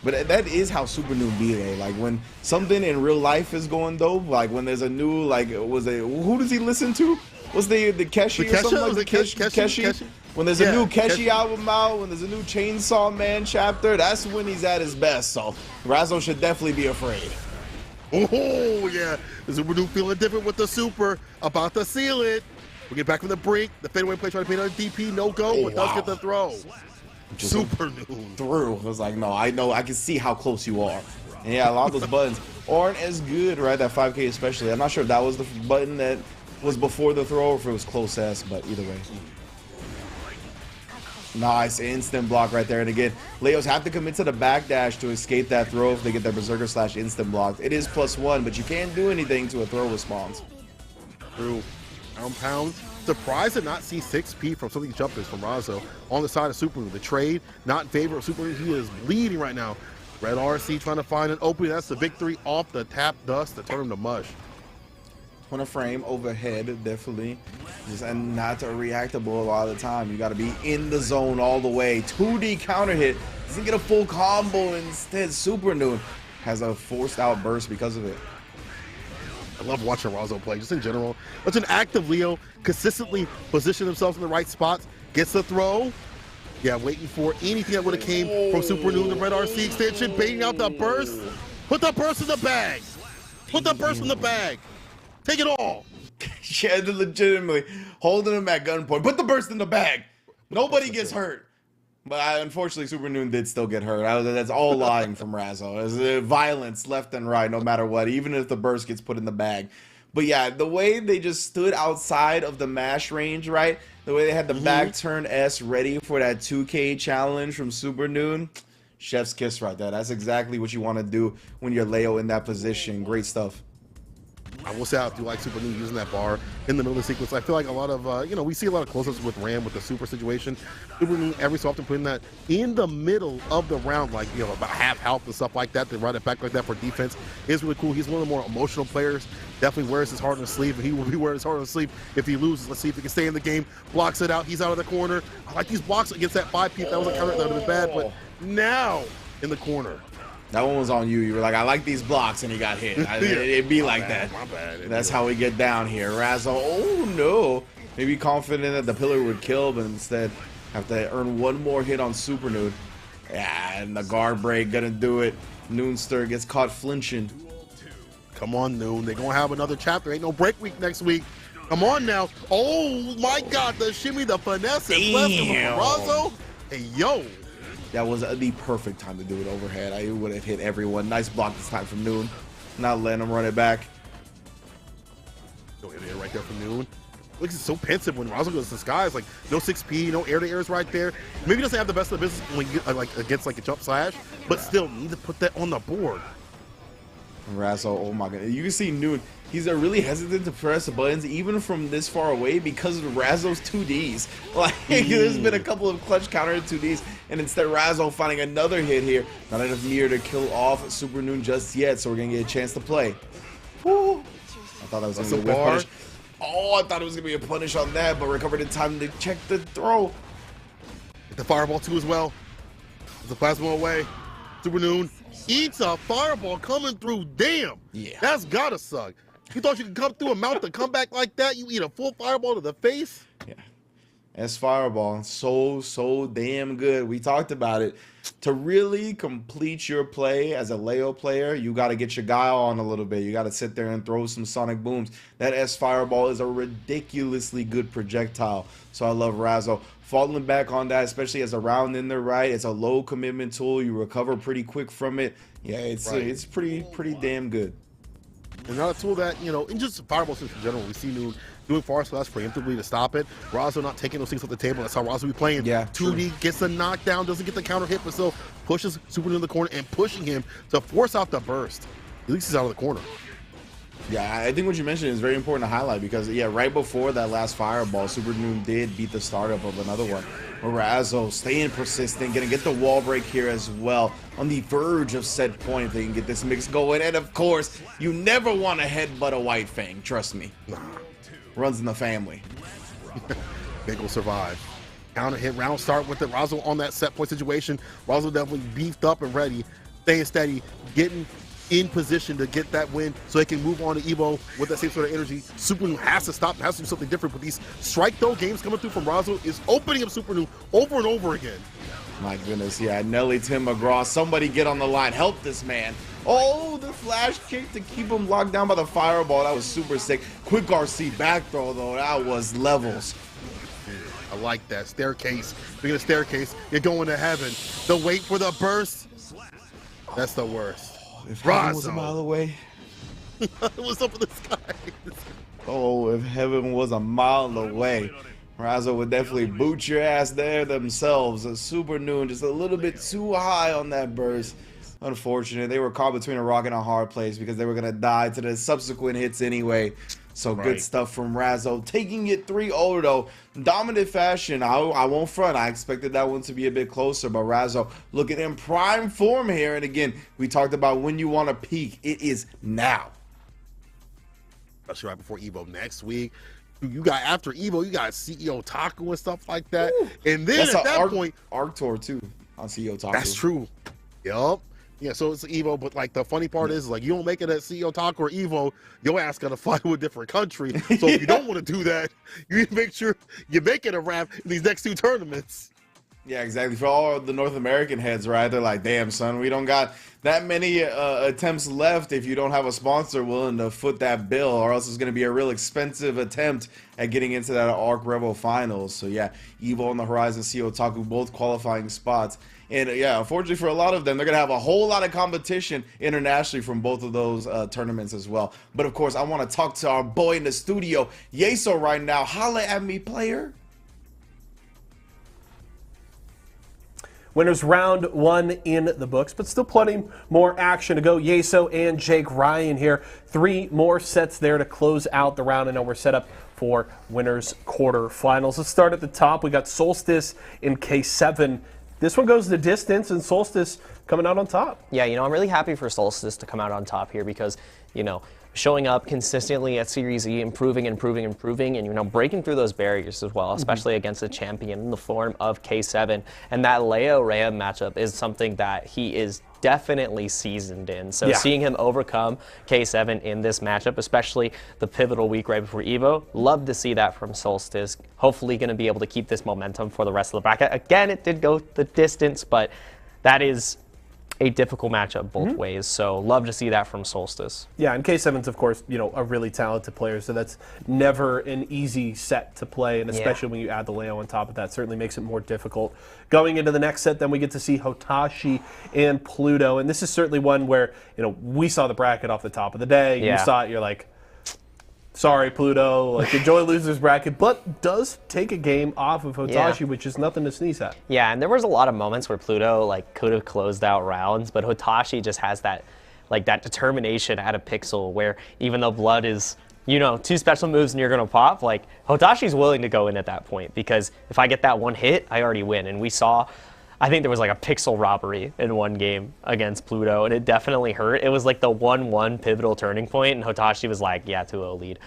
But that is how Super Noon be, though. Like, when something in real life is going dope, like when there's a new, like, who does he listen to? What's the Keshi or something like that? Keshi? When there's a new Keshi album out, when there's a new Chainsaw Man chapter, that's when he's at his best. So Razzo should definitely be afraid. Oh, yeah. The Super Noon feeling different with the super. About to seal it. We get back from the brink. The fadeaway play trying to paint on DP. No go, but does get the throw. Just Super Noon. Through. I was like, no, I know. I can see how close you are. And yeah, a lot of those buttons aren't as good, right? That 5K especially. I'm not sure if that was the button that was before the throw or if it was close-ass, but either way. Nice instant block right there. And again, Leos have to commit to the backdash to escape that throw if they get their berserker / instant blocked. It is +1, but you can't do anything to a throw response. True. Pound. Surprised to not see 6P from some of these jumpers from Razzo on the side of Super Noon. The trade not in favor of Super Noon. He is bleeding right now. Red RC trying to find an opening. That's the victory off the tap dust to turn him to mush. On a frame overhead, definitely. And not reactable a lot of the time. You got to be in the zone all the way. 2D counter hit. Doesn't get a full combo. Instead, Super Noon has a forced out burst because of it. I love watching Razzo play, just in general. Such an active Leo, consistently position themselves in the right spots, gets the throw. Yeah, waiting for anything that would have came from Super Noon, the Red RC extension, baiting out the burst. Put the burst in the bag. Put the burst in the bag. Take it all. Yeah, they're legitimately holding him at gunpoint. Put the burst in the bag. Nobody gets hurt. But unfortunately, Super Noon did still get hurt. That's all lying from Razzo. There's violence left and right, no matter what, even if the burst gets put in the bag. But yeah, the way they just stood outside of the mash range, right? The way they had the back turn S ready for that 2K challenge from Super Noon. Chef's kiss right there. That's exactly what you want to do when you're Leo in that position. Great stuff. I will say I do like Super Noon using that bar in the middle of the sequence. I feel like a lot of, we see a lot of close-ups with Ram with the super situation. Super Noon every so often putting that in the middle of the round, like, about half health and stuff like that, to run it back like that for defense is really cool. He's one of the more emotional players. Definitely wears his heart on his sleeve, and he will be wearing his heart on his sleeve if he loses. Let's see if he can stay in the game. Blocks it out. He's out of the corner. I like these blocks against that 5P. That was a counter that would have been bad, but now in the corner. That one was on you. You were like, I like these blocks, and he got hit. It'd be like that. My bad. That's how we get down here. Razzo, oh no. Maybe confident that the pillar would kill, but instead have to earn one more hit on Super Noon. Yeah, and the guard break gonna do it. Noonster gets caught flinching. Come on, Noon. They're going to have another chapter. Ain't no break week next week. Come on now. Oh, my God. The shimmy, the finesse, and left from Razzo. Hey, yo. That was the perfect time to do it overhead. I would have hit everyone. Nice block this time from Noon. Not letting him run it back. Go ahead right there from Noon. Looks so pensive when Razzo goes to the skies. Like, no 6P, no air-to-airs right there. Maybe he doesn't have the best of the business when you get, against a jump slash, but still need to put that on the board. Razzo, oh my God. You can see Noon. He's really hesitant to press the buttons even from this far away because of Razzo's 2Ds. Like, there's been a couple of clutch counter 2Ds, and instead Razzo finding another hit here. Not enough meter to kill off Super Noon just yet, so we're going to get a chance to play. Woo. I thought that was going to be a punish. Oh, I thought it was going to be a punish on that, but recovered in time to check the throw. The fireball too as well. The plasma away. Super Noon eats a fireball coming through. Damn. Yeah. That's gotta suck. You thought you could come through a mount to come back like that? You eat a full fireball to the face? Yeah. S fireball. So damn good. We talked about it. To really complete your play as a Leo player, you got to get your guy on a little bit. You got to sit there and throw some sonic booms. That S fireball is a ridiculously good projectile. So I love Razzo. Falling back on that, especially as a round in the right, it's a low commitment tool. You recover pretty quick from it. Yeah, it's pretty damn good. And not a tool that, in just fireball systems in general, we see Noon doing far slash preemptively to stop it. Razzo not taking those things off the table. That's how Razzo be playing. Yeah, 2D gets the knockdown, doesn't get the counter hit, but still pushes Super Noon in the corner and pushing him to force out the burst. At least he's out of the corner. Yeah, I think what you mentioned is very important to highlight because, yeah, right before that last fireball, Super Noon did beat the startup of another one. Razzo staying persistent, gonna get the wall break here as well. On the verge of set point if they can get this mix going. And of course, you never want to headbutt a White Fang, trust me. Runs in the family. They will survive. Counter hit round start with the Razzo on that set point situation. Razzo definitely beefed up and ready, staying steady, getting in position to get that win so they can move on to EVO with that same sort of energy. Super New has to stop, has to do something different, but these strike throw games coming through from Razzo is opening up Super New over and over again. My goodness, yeah, Nelly, Tim McGraw, somebody get on the line, help this man. Oh, the flash kick to keep him locked down by the fireball, that was super sick. Quick RC back throw though, that was levels. I like that. Staircase, speaking of staircase, you're going to heaven. The wait for the burst, that's the worst. If heaven was a mile away. What's up with this guy? Oh, if heaven was a mile away. Razzo would definitely boot your ass there themselves. A Super Noon just a little bit too high on that burst. Unfortunate. They were caught between a rock and a hard place because they were going to die to the subsequent hits anyway. So good stuff from Razzo. Taking it 3-0 though. Dominant fashion. I won't front. I expected that one to be a bit closer. But Razzo looking in prime form here. And again, we talked about when you want to peak. It is now. Especially right before EVO next week. You got after EVO, you got CEO Taku and stuff like that. Ooh. And then that's at that point, Arc Tour too on CEO Taku. That's true. Yup. Yeah, so it's EVO, but like the funny part is like you don't make it at CEO Taku or EVO, your ass gotta fly to a different country. So if you don't want to do that, you need to make sure you make it a wrap in these next 2 tournaments. Yeah, exactly. For all the North American heads, right? They're like, damn, son, we don't got that many attempts left if you don't have a sponsor willing to foot that bill, or else it's going to be a real expensive attempt at getting into that Arc Rebel finals. So, yeah, EVO on the horizon, CEO Taku, both qualifying spots. And, yeah, unfortunately for a lot of them, they're going to have a whole lot of competition internationally from both of those tournaments as well. But, of course, I want to talk to our boy in the studio, Yeso, right now. Holla at me, player. Winners round 1 in the books, but still plenty more action to go. Yeso and Jake Ryan here. 3 more sets there to close out the round, and now we're set up for winners quarterfinals. Let's start at the top. We got Solstice in K7. This one goes the distance, and Solstice coming out on top. Yeah, you know, I'm really happy for Solstice to come out on top here because, you know, showing up consistently at Series E, improving, and, you know, breaking through those barriers as well, especially against a champion in the form of K7. And that Leo Ram matchup is something that he is definitely seasoned in. So seeing him overcome K7 in this matchup, especially the pivotal week right before EVO, love to see that from Solstice. Hopefully going to be able to keep this momentum for the rest of the bracket. Again, it did go the distance, but that is a difficult matchup both ways, so love to see that from Solstice. Yeah, and K7's, of course, you know, a really talented player, so that's never an easy set to play, and especially when you add the Leo on top of that, certainly makes it more difficult. Going into the next set, then we get to see Hotashi and Pluto, and this is certainly one where, you know, we saw the bracket off the top of the day. You saw it, you're like, sorry, Pluto, like enjoy loser's bracket, but does take a game off of Hotashi, which is nothing to sneeze at. Yeah, and there was a lot of moments where Pluto like could have closed out rounds, but Hotashi just has that like that determination at a pixel where even though Blood is, you know, 2 special moves and you're gonna pop, like Hotashi's willing to go in at that point because if I get that 1 hit, I already win. And we saw, I think there was like a pixel robbery in one game against Pluto, and it definitely hurt. It was like the 1-1 pivotal turning point, and Hotashi was like, yeah, 2-0 lead.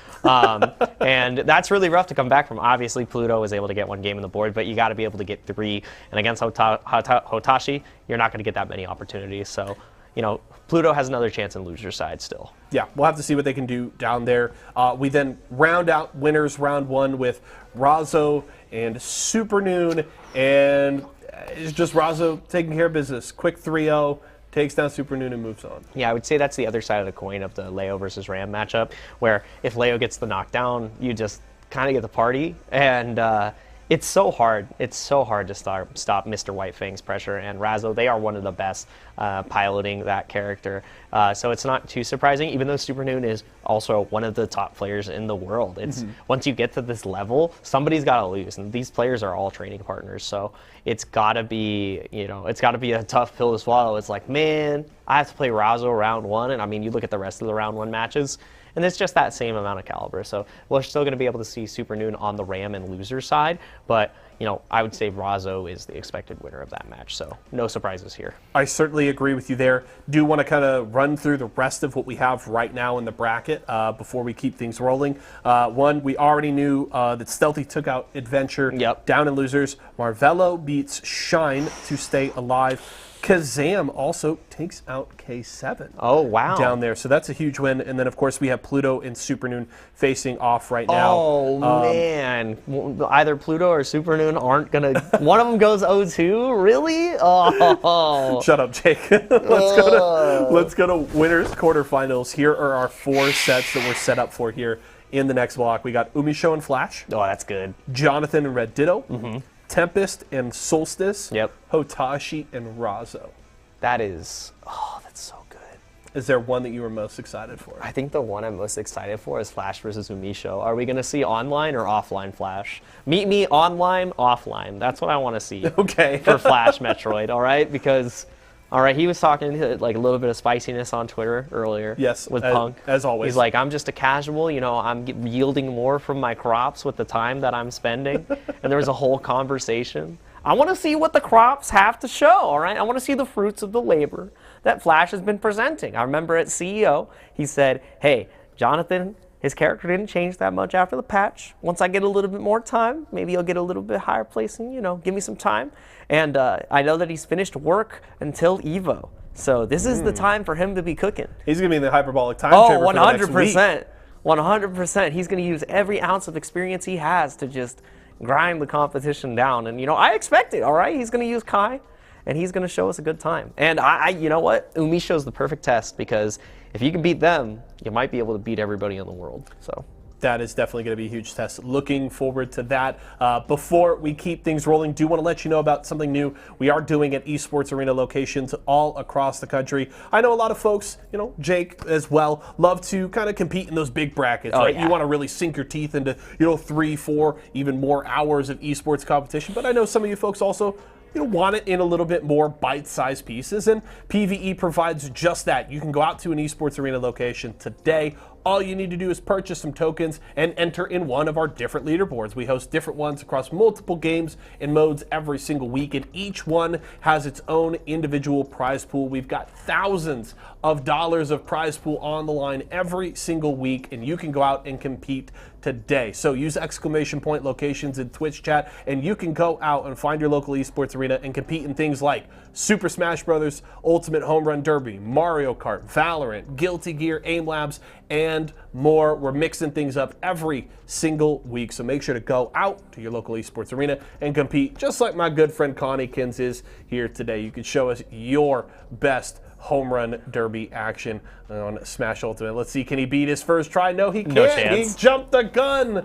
And that's really rough to come back from. Obviously, Pluto was able to get 1 game on the board, but you got to be able to get 3. And against Hotashi, you're not going to get that many opportunities. So, you know, Pluto has another chance in loser side still. Yeah, we'll have to see what they can do down there. We then round out winners round 1 with Razzo and Super Noon, and it's just Razzo taking care of business. Quick 3-0, takes down Super Noon and moves on. Yeah, I would say that's the other side of the coin of the Leo versus Ram matchup, where if Leo gets the knockdown, you just kind of get the party. And it's so hard. It's so hard to stop Mr. White Fang's pressure. And Razzo, they are one of the best piloting that character. So it's not too surprising, even though Super Noon is also one of the top players in the world. It's once you get to this level, somebody's got to lose. And these players are all training partners. So it's got to be, you know, it's got to be a tough pill to swallow. It's like, man, I have to play Razzo round 1. And I mean, you look at the rest of the round 1 matches, and it's just that same amount of caliber. So we're still going to be able to see Super Noon on the Ram and loser side, but you know, I would say Razzo is the expected winner of that match, so no surprises here. I certainly agree with you there. Do want to kind of run through the rest of what we have right now in the bracket before we keep things rolling. One, we already knew that Stealthy took out Adventure down in losers. Marvello beats Shine to stay alive. Kazam also takes out K7. Oh, wow. Down there. So that's a huge win. And then, of course, we have Pluto and Super Noon facing off right now. Oh, man. Either Pluto or Super Noon aren't going to... One of them goes 0-2? Really? Oh. Shut up, Jake. Let's go to winners quarterfinals. Here are our 4 sets that we're set up for here in the next block. We got Umisho and Flash. Oh, that's good. Jonathan and Red Ditto. Tempest and Solstice. Yep. Hotashi and Razzo. That is, oh, that's so good. Is there one that you were most excited for? I think the one I'm most excited for is Flash versus Umisho. Are we going to see online or offline Flash? Meet me online, offline. That's what I want to see. Okay. For Flash Metroid, all right? Because, all right, he was talking like a little bit of spiciness on Twitter earlier. Yes, with Punk. As always. He's like, I'm just a casual, you know, I'm yielding more from my crops with the time that I'm spending. And there was a whole conversation. I want to see what the crops have to show, all right? I want to see the fruits of the labor that Flash has been presenting. I remember at CEO, he said, hey, Jonathan, his character didn't change that much after the patch. Once I get a little bit more time, maybe he'll get a little bit higher placing, you know, give me some time. And I know that he's finished work until EVO. So this is the time for him to be cooking. He's going to be in the hyperbolic time chamber 100%. 100%. He's going to use every ounce of experience he has to just grind the competition down. And, you know, I expect it, all right? He's going to use Kai, and he's going to show us a good time. And you know what? Umisho's the perfect test, because if you can beat them, you might be able to beat everybody in the world. So that is definitely going to be a huge test. Looking forward to that. Before we keep things rolling, do want to let you know about something new we are doing at Esports Arena locations all across the country. I know a lot of folks, you know, Jake as well, love to kind of compete in those big brackets, right? Yeah. You want to really sink your teeth into, you know, 3, 4, even more hours of esports competition. But I know some of you folks also, you know, want it in a little bit more bite-sized pieces, and PvE provides just that. You can go out to an Esports Arena location today. All you need to do is purchase some tokens and enter in one of our different leaderboards. We host different ones across multiple games and modes every single week, and each one has its own individual prize pool. We've got thousands of dollars of prize pool on the line every single week, and you can go out and compete today. So use exclamation point locations in Twitch chat, and you can go out and find your local esports arena and compete in things like Super Smash Bros., Ultimate Home Run Derby, Mario Kart, Valorant, Guilty Gear, Aim Labs, and more. We're mixing things up every single week, so make sure to go out to your local esports arena and compete, just like my good friend Connie Kins is here today. You can show us your best home run derby action on Smash Ultimate. Let's see, can he beat his first try? No, he can't. No chance. He jumped the gun.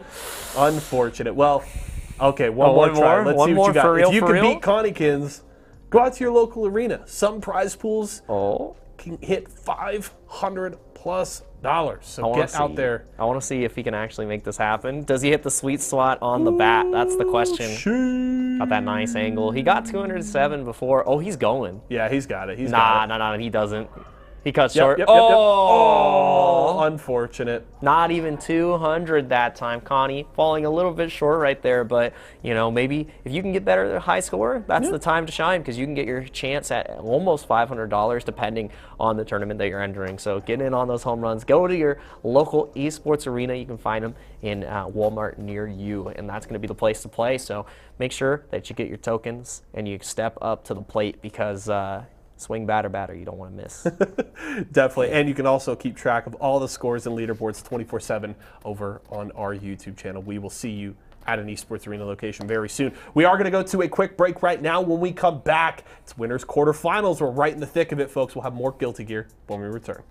Unfortunate. Well, okay, one more try. Let's see what you got. If you can beat Connie Kins, go out to your local arena. Some prize pools can hit $500+ So get out there. I want to see if he can actually make this happen. Does he hit the sweet spot on the bat? That's the question. Got that nice angle. He got 207 before. Oh, he's going. Yeah, he's got it. Nah, he doesn't. He cut short. Yep. Oh, unfortunate. Not even 200 that time. Connie falling a little bit short right there, but you know, maybe if you can get better at a high score, that's the time to shine, because you can get your chance at almost $500 depending on the tournament that you're entering. So get in on those home runs. Go to your local esports arena. You can find them in Walmart near you, and that's going to be the place to play. So make sure that you get your tokens and you step up to the plate, because swing batter, you don't want to miss. Definitely. And you can also keep track of all the scores and leaderboards 24/7 over on our YouTube channel. We will see you at an Esports Arena location very soon. We are going to go to a quick break right now. When we come back, it's winners quarterfinals. We're right in the thick of it, folks. We'll have more Guilty Gear when we return.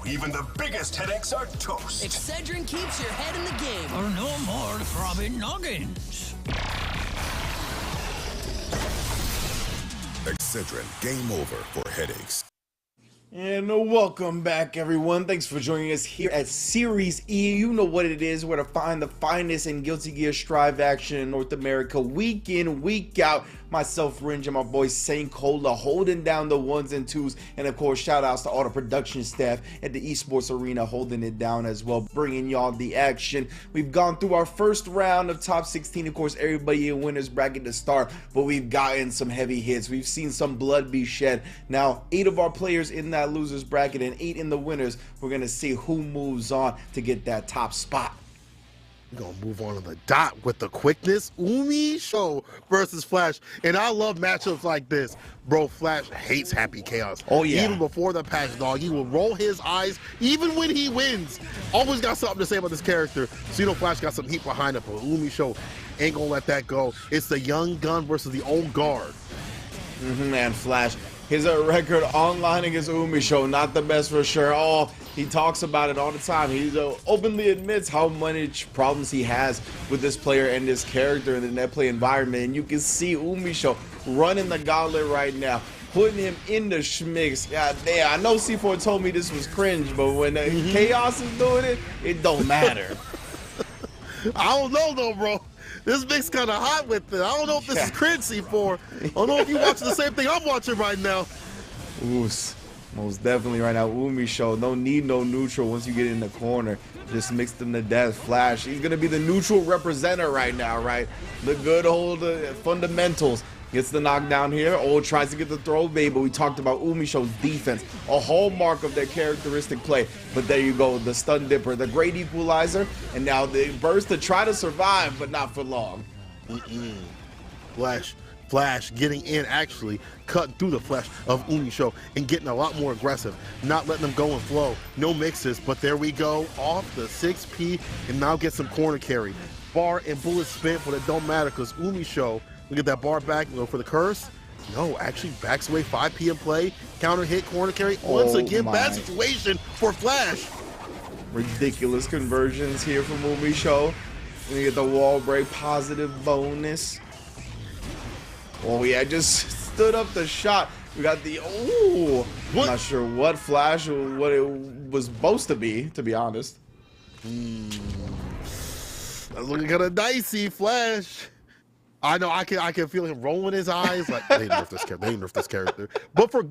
even the biggest headaches are toast. Excedrin keeps your head in the game. For no more throbbing noggins. Excedrin, game over for headaches. And welcome back, everyone. Thanks for joining us here at Series E. You know what it is, where to find the finest in Guilty Gear Strive action in North America, week in, week out. Myself, Ringe, and my boy Saint Cola holding down the ones and twos. And of course, shout outs to all the production staff at the Esports Arena holding it down as well, bringing y'all the action. We've gone through our first round of top 16. Of course, everybody in winner's bracket to start, but we've gotten some heavy hits. We've seen some blood be shed. Now, 8 of our players in that losers bracket and 8 in the winners. We're gonna see who moves on to get that top spot. We're gonna move on to the dot with the quickness. Umisho versus Flash. And I love matchups like this. Bro, Flash hates Happy Chaos. Oh yeah. Even before the patch, dog, he will roll his eyes even when he wins. Always got something to say about this character. So you know Flash got some heat behind it, but Umisho ain't gonna let that go. It's the young gun versus the old guard. And Flash, his record online against Umisho, not the best for sure. Oh, he talks about it all the time. He openly admits how much problems he has with this player and this character in the net play environment. And you can see Umisho running the gauntlet right now, putting him in the schmicks. God damn, I know C4 told me this was cringe, but when Chaos is doing it, it don't matter. I don't know though, bro. This mix kind of hot with it. I don't know if this is cringe, C4. I don't know if you're watching the same thing I'm watching right now. Oos. Most definitely right now. Umisho, no need no neutral once you get in the corner. Just mix them to death. Flash, he's going to be the neutral representer right now, right? The good old fundamentals. Gets the knockdown here. Tries to get the throw bait, but we talked about Umisho's defense, a hallmark of their characteristic play. But there you go, the stun dipper, the great equalizer, and now the burst to try to survive, but not for long. Flash getting in, actually cutting through the flesh of Umisho and getting a lot more aggressive, not letting them go and flow. No mixes, but there we go, off the 6P, and now get some corner carry. Bar and bullet spent, but it don't matter because Umisho, we get that bar back and go for the curse. No, actually backs away, 5 PM play, counter hit, corner carry. Once again, bad situation for Flash. Ridiculous conversions here from Umisho. We get the wall break, positive bonus. Oh yeah, just stood up the shot. We got the, I'm not sure what Flash or what it was supposed to be honest. That's looking kind of dicey, Flash. I know, I can feel him rolling his eyes like they nerfed this character. They nerfed this character, but for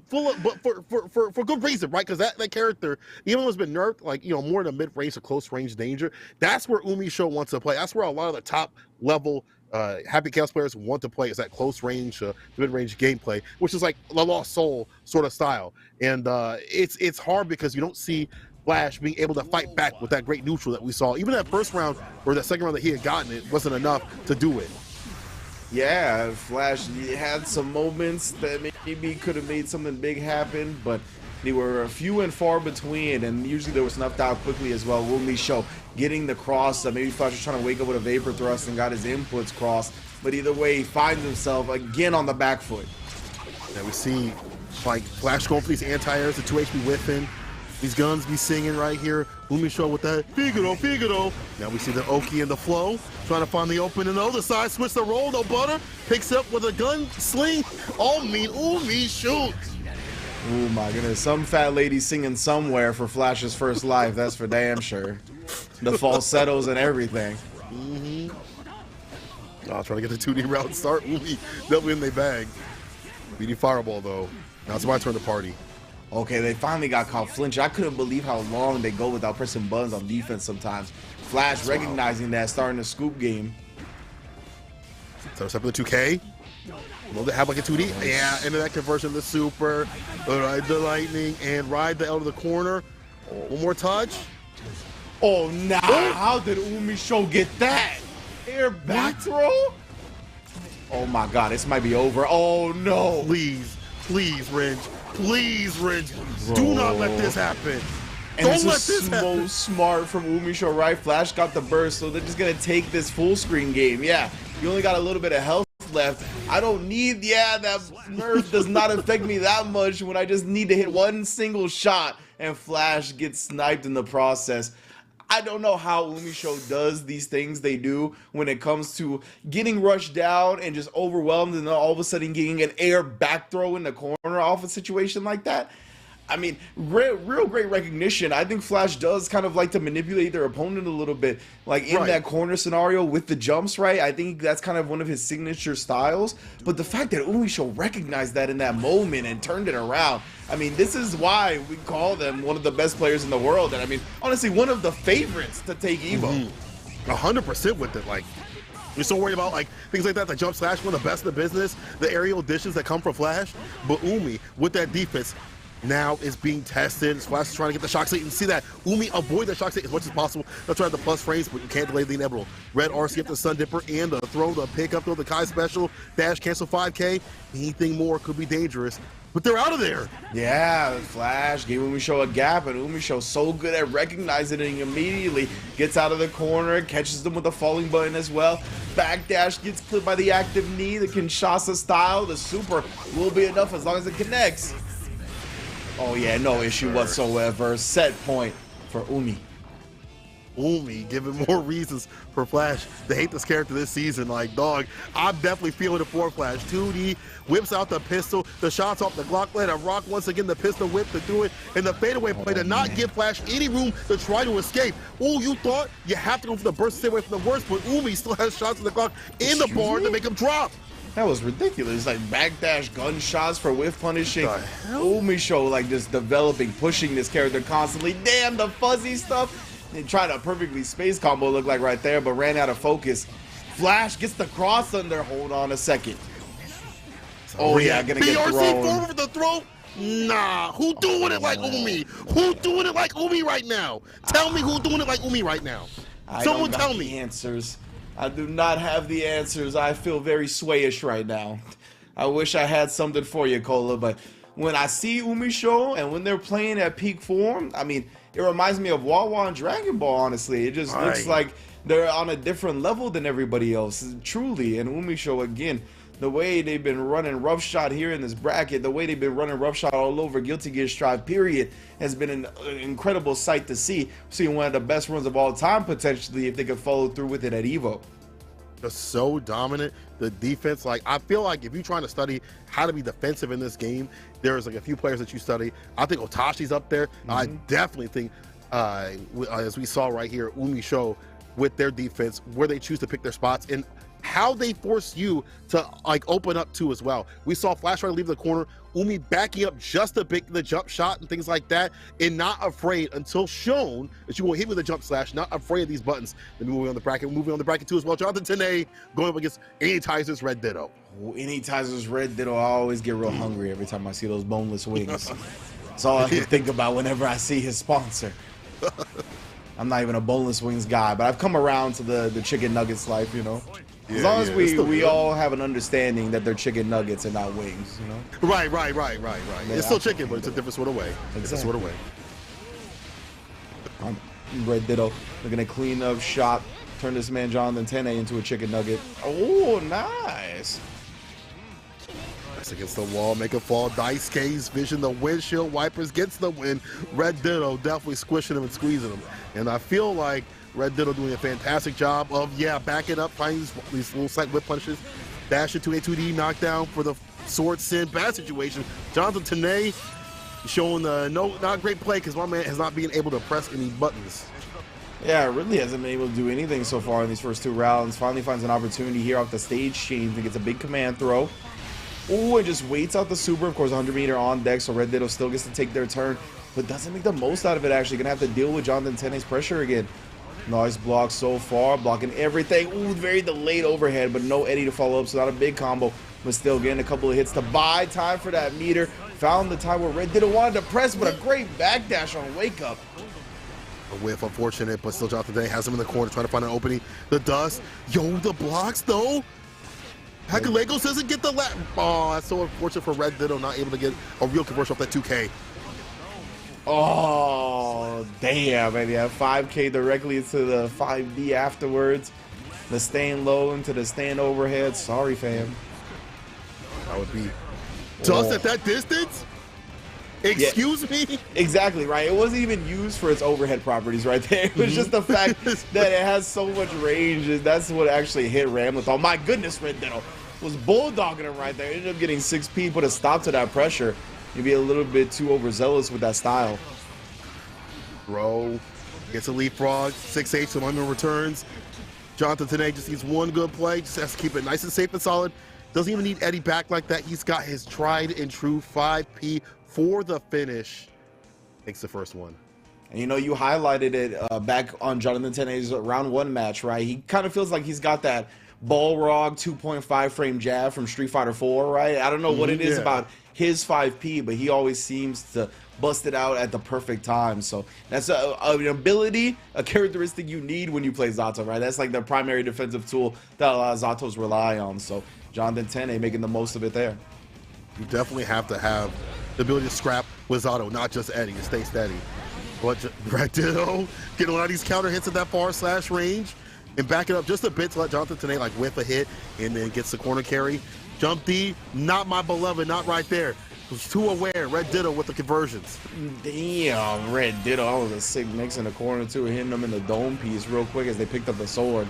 good reason, right? Because that character, even though it's been nerfed, like more in the mid range to close range danger. That's where Umisho wants to play. That's where a lot of the top level Happy Chaos players want to play, is that close range, mid range gameplay, which is like the Lost Soul sort of style. And it's hard because you don't see Flash being able to fight back with that great neutral that we saw. Even that first round or that second round that he had gotten, it wasn't enough to do it. Yeah, Flash had some moments that maybe could have made something big happen, but they were few and far between, and usually they were snuffed out quickly as well. Umisho getting the cross. Maybe Flash was trying to wake up with a vapor thrust and got his inputs crossed, but either way, he finds himself again on the back foot. And we see like Flash going for these anti-airs, the 2 HP whiffing. These guns be singing right here. Umisho with that Figaro. Now we see the Oki and the flow, trying to find the opening. The side switch the roll, no butter. Picks up with a gun sling. All mean Umi shoot. Oh my goodness, some fat lady singing somewhere for Flash's first life, that's for damn sure. The falsettos and everything. Oh, trying to get the 2D route start. Umi, they'll win their bag. Beating Fireball though. Now it's my turn to party. Okay, they finally got caught flinching. I couldn't believe how long they go without pressing buttons on defense sometimes. Flash recognizing that, starting the scoop game. So step with the 2K. Will they have like a 2D? Yeah, into that conversion of the super. Ride the lightning and ride the L to the corner. One more touch. Oh, nah. How did Umisho get that? Air back throw? Oh my god, this might be over. Oh no. Please, Ringe. Please, Ringe. Do not let this happen. And don't let this happen. So smart from Umisho, right? Flash got the burst, so they're just gonna take this full screen game. Yeah, you only got a little bit of health health left. I don't need, that nerf does not affect me that much when I just need to hit one single shot and Flash gets sniped in the process. I don't know how Umisho does these things they do when it comes to getting rushed down and just overwhelmed and then all of a sudden getting an air back throw in the corner off a situation like that. I mean, real great recognition. I think Flash does kind of like to manipulate their opponent a little bit, like in that corner scenario with the jumps, right? I think that's kind of one of his signature styles. But the fact that Umisho recognized that in that moment and turned it around, I mean, this is why we call them one of the best players in the world. And I mean, honestly, one of the favorites to take EVO. 100% with it. Like, you're so worried about like things like that, the jump slash, one of the best in the business, the aerial dishes that come from Flash. But Umi, with that defense, now is being tested. Flash is trying to get the shock state. And see that Umi avoid the shock state as much as possible. They'll try the plus frames, but you can't delay the inevitable. Red RC up the Sun Dipper and the throw, the pick up, throw the Kai special, dash cancel 5K. Anything more could be dangerous. But they're out of there. Yeah, Flash gave Umisho a gap, and Umisho so good at recognizing it and immediately gets out of the corner, catches them with a falling button as well. Backdash gets clipped by the active knee, the Kinshasa style. The super will be enough as long as it connects. Oh yeah, no issue whatsoever. Set point for Umi. Umi giving more reasons for Flash to hate this character this season. Like, dog, I'm definitely feeling it for Flash. 2D whips out the pistol, the shots off the Glock, let it rock once again, the pistol whip to do it, and the fadeaway play to not give Flash any room to try to escape. Oh, you thought you have to go for the burst to stay away from the worst, but Umi still has shots in the Glock in the barn to make him drop. That was ridiculous. Like backdash gunshots for whiff punishing. Umisho like just developing, pushing this character constantly. Damn, the fuzzy stuff. They tried a perfectly spaced combo look like right there, but ran out of focus. Flash gets the cross under. Hold on a second. Oh yeah, gonna get thrown. BRC forward with the throw. Nah, who doing it like Umi? Who doing it like Umi right now? Tell me who doing it like Umi right now. Someone tell me. Answers. I do not have the answers. I feel very swayish right now. I wish I had something for you, Cola, but when I see Umisho and when they're playing at peak form, I mean, it reminds me of Wawa and Dragon Ball, honestly. It just looks like they're on a different level than everybody else, truly. And Umisho, again, the way they've been running roughshod here in this bracket, the way they've been running roughshod all over Guilty Gear Strive, period, has been an incredible sight to see. Seeing one of the best runs of all time, potentially, if they could follow through with it at EVO. Just so dominant. The defense, like, I feel like if you're trying to study how to be defensive in this game, there's like a few players that you study. I think Hotashi's up there. I definitely think, as we saw right here, Umisho with their defense, where they choose to pick their spots and how they force you to like open up too as well. We saw Flash try to leave the corner, Umi backing up just to pick the jump shot and things like that, and not afraid until shown that you will hit with a jump slash, not afraid of these buttons. Then moving on the bracket too as well. Jonathan Tene going up against Anytizer's Red Ditto. Anytizer's Red Ditto, I always get real hungry every time I see those boneless wings. That's all I can think about whenever I see his sponsor. I'm not even a boneless wings guy, but I've come around to the chicken nuggets life, you know. As long as we all have an understanding that they're chicken nuggets and not wings, you know? Right. It's still chicken, but it's a different sort of way. Exactly. Red Ditto looking at clean up shot, turn this man Jonathan Tene into a chicken nugget. Oh, nice. That's against the wall, make a fall. Dice K's vision, the windshield wipers gets the win. Red Ditto definitely squishing him and squeezing him. And I feel like Red Ditto doing a fantastic job of, backing up, finding these little sight whip punches. Dash into a 2D knockdown for the sword sin. Bad situation. Jonathan Tene showing the not great play because my man has not been able to press any buttons. Yeah, really hasn't been able to do anything so far in these first two rounds. Finally finds an opportunity here off the stage change and gets a big command throw. Oh, it just waits out the super. Of course, 100 meter on deck, so Red Ditto still gets to take their turn, but doesn't make the most out of it, actually. Gonna have to deal with Jonathan Tene's pressure again. Nice block so far, blocking everything. Ooh, very delayed overhead, but no Eddie to follow up, so not a big combo, but still getting a couple of hits to buy time for that meter. Found the time where Red Ditto wanted to press, but a great backdash on wake up. A whiff, unfortunate, but still Jonathan Tene has him in the corner trying to find an opening. The dust, the blocks though. Hakulegos doesn't get the lap. Oh, that's so unfortunate for Red Ditto, not able to get a real conversion off that 2K. Oh, damn, man. Yeah, 5K directly to the 5D afterwards. The staying low into the staying overhead. Sorry, fam. That would be just at that distance? Excuse me? Exactly, right? It wasn't even used for its overhead properties right there. It was just the fact that it has so much range. And that's what actually hit Ramlet. Oh, my goodness, Red Ditto was bulldogging him right there. Ended up getting 6P, put a stop to that pressure. You'd be a little bit too overzealous with that style. Bro gets a leapfrog. 6H, some under returns. Jonathan Tene just needs one good play. Just has to keep it nice and safe and solid. Doesn't even need Eddie back like that. He's got his tried and true 5P for the finish. Takes the first one. And you know, you highlighted it back on Jonathan Tene's round 1 match, right? He kind of feels like he's got that Balrog 2.5 frame jab from Street Fighter 4, right? I don't know what it is about his 5P, but he always seems to bust it out at the perfect time. So that's an ability, a characteristic you need when you play Zato, right? That's like the primary defensive tool that a lot of Zatos rely on. So Jonathan Tene making the most of it there. You definitely have to have the ability to scrap with Zato, not just Eddie, to stay steady. But Red Ditto getting a lot of these counter hits at that far slash range and back it up just a bit to let Jonathan Tene like whiff a hit and then gets the corner carry. Jump D, not my beloved, not right there. Was too aware. Red Ditto with the conversions. Damn, Red Ditto. That was a sick mix in the corner too, hitting them in the dome piece real quick as they picked up the sword.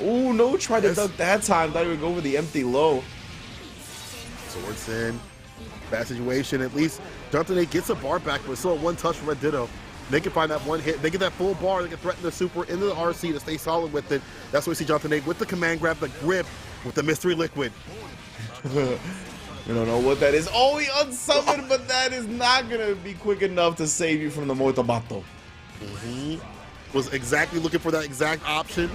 Oh, no, tried to duck that time. Thought he would go for the empty low. Swords in. Bad situation. At least Jonathan gets a bar back, but still a one touch from Red Ditto. They can find that one hit. They get that full bar. They can threaten the super into the RC to stay solid with it. That's why we see Jonathan with the command grab, the grip with the mystery liquid. You don't know what that is. Oh, he unsummoned, but that is not going to be quick enough to save you from the Motobato. Was exactly looking for that exact option.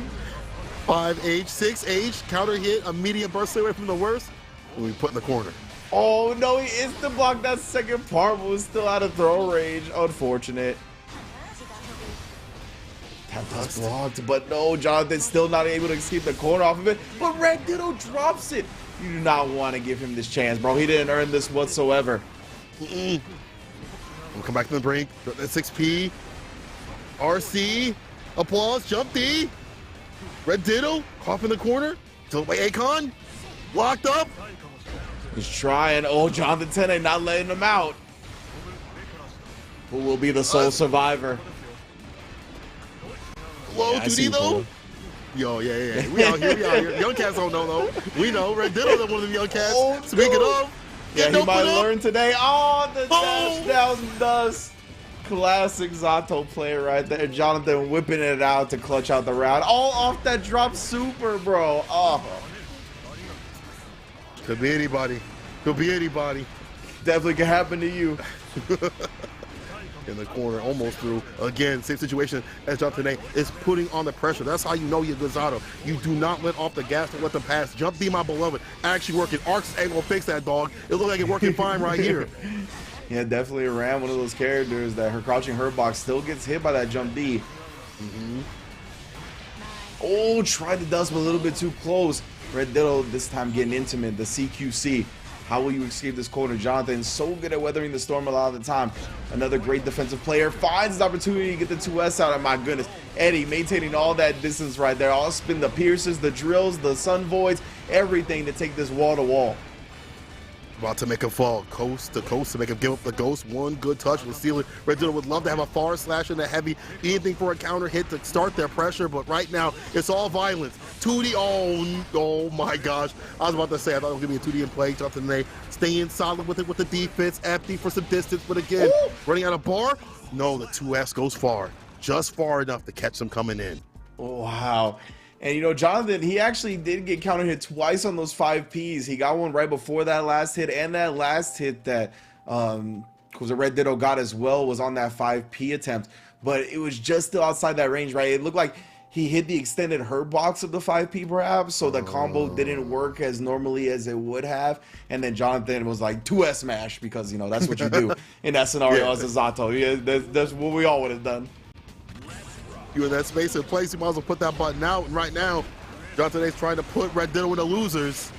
5H, 6H, counter hit, immediate burst away from the worst. And we put in the corner. Oh, no, he instant blocked that second part, but was still out of throw range. Unfortunate. That was blocked, but no, Jonathan's still not able to keep the corner off of it. But Red Ditto drops it. You do not want to give him this chance, bro. He didn't earn this whatsoever. We'll come back to the brink. That 6P. RC. Applause. Jump D. Red Ditto. Off in the corner. Till by Akon. Locked up. He's trying. Oh, Jonathan Tene not letting him out. Who will be the sole survivor? Low 2D though. Yo, yeah. We out here. Young cats don't know though. We know. Red Ditto is one of them young cats. Oh, Speaking of. Yeah, he might learn today. Oh, the dash down dust. Classic Zato player right there. Jonathan whipping it out to clutch out the round. All off that drop super, bro. Oh. Could be anybody. Could be anybody. Definitely could happen to you. In the corner, almost through. Again, same situation as Jonathan Tene is putting on the pressure. That's how you know you're good Zato. You do not let off the gas to let them pass. Jump D, my beloved. Actually working. Arcs ain't gonna fix that dog. It looks like it's working fine right here. Yeah, definitely Ram, one of those characters that her crouching hurt box still gets hit by that jump D. Oh, tried to dust, but a little bit too close. Red Ditto this time getting intimate, the CQC. How will you escape this corner? Jonathan so good at weathering the storm a lot of the time. Another great defensive player finds his opportunity to get the 2S out. And my goodness, Eddie maintaining all that distance right there. I'll spin the pierces, the drills, the sun voids, everything to take this wall to wall. About to make him fall coast to coast to make him give up the ghost. One good touch will seal it. Red Ditto would love to have a far slash in the heavy. Anything for a counter hit to start their pressure, but right now it's all violence. 2D, oh my gosh. I was about to say, I thought it was going to be a 2D in play. Jonathan Tene staying solid with it with the defense, empty for some distance, but again, running out of bar. No, the 2S goes far. Just far enough to catch them coming in. Wow. And, you know, Jonathan, he actually did get counter hit twice on those 5Ps. He got one right before that last hit, and that last hit that was a Red Ditto got as well was on that 5P attempt. But it was just still outside that range, right? It looked like he hit the extended hurt box of the 5P perhaps, so the combo didn't work as normally as it would have. And then Jonathan was like 2S smash because, you know, that's what you do in that scenario as a Zato. Yeah, that's what we all would have done. You in that space and place, you might as well put that button out. And right now, Jonathan Tene's trying to put Red Ditto in the losers.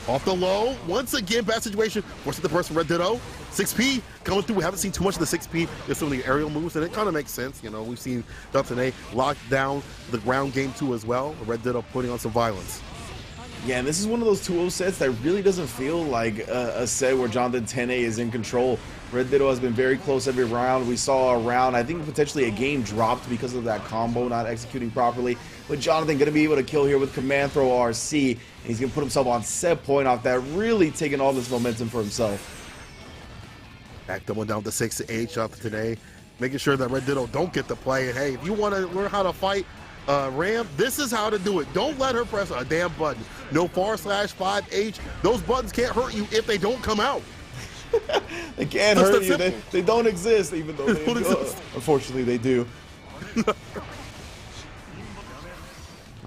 Off the low, once again, bad situation. Forcing the burst from Red Ditto. 6P coming through. We haven't seen too much of the 6P. There's so many aerial moves, and it kind of makes sense. You know, we've seen Tene lock down the ground game too as well. Red Ditto putting on some violence. Yeah, and this is one of those 2-0 sets that really doesn't feel like a set where Jonathan Tene is in control. Red Ditto has been very close every round. We saw a round, I think potentially a game dropped because of that combo not executing properly. But Jonathan going to be able to kill here with command throw RC. And he's going to put himself on set point off that, really taking all this momentum for himself. Back doubling down to 6-8 shot today. Making sure that Red Ditto don't get the play. And hey, if you want to learn how to fight Ram, this is how to do it. Don't let her press a damn button. No /5H. Those buttons can't hurt you if they don't come out. They can't hurt you. They don't exist, even though they exist. Unfortunately, they do.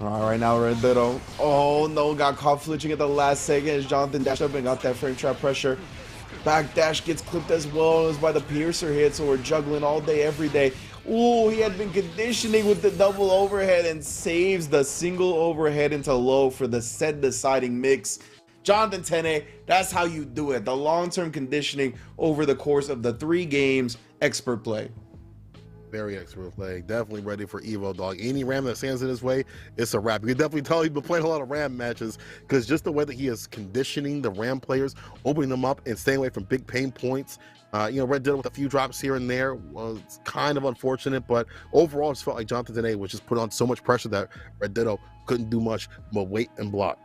All right, now Red Ditto. Oh no, got caught flinching at the last second as Jonathan dashed up and got that frame trap pressure. Back dash gets clipped as well as by the piercer hit, so we're juggling all day, every day. Ooh, he had been conditioning with the double overhead and saves the single overhead into low for the set deciding mix. Jonathan Tene, that's how you do it. The long-term conditioning over the course of the 3 games, expert play. Very expert play. Definitely ready for EVO, dog. Any Ram that stands in his way, it's a wrap. You can definitely tell he's been playing a lot of Ram matches because just the way that he is conditioning the Ram players, opening them up and staying away from big pain points. You know, Red Ditto with a few drops here and there was kind of unfortunate, but overall it just felt like Jonathan Tene was just put on so much pressure that Red Ditto couldn't do much but wait and block.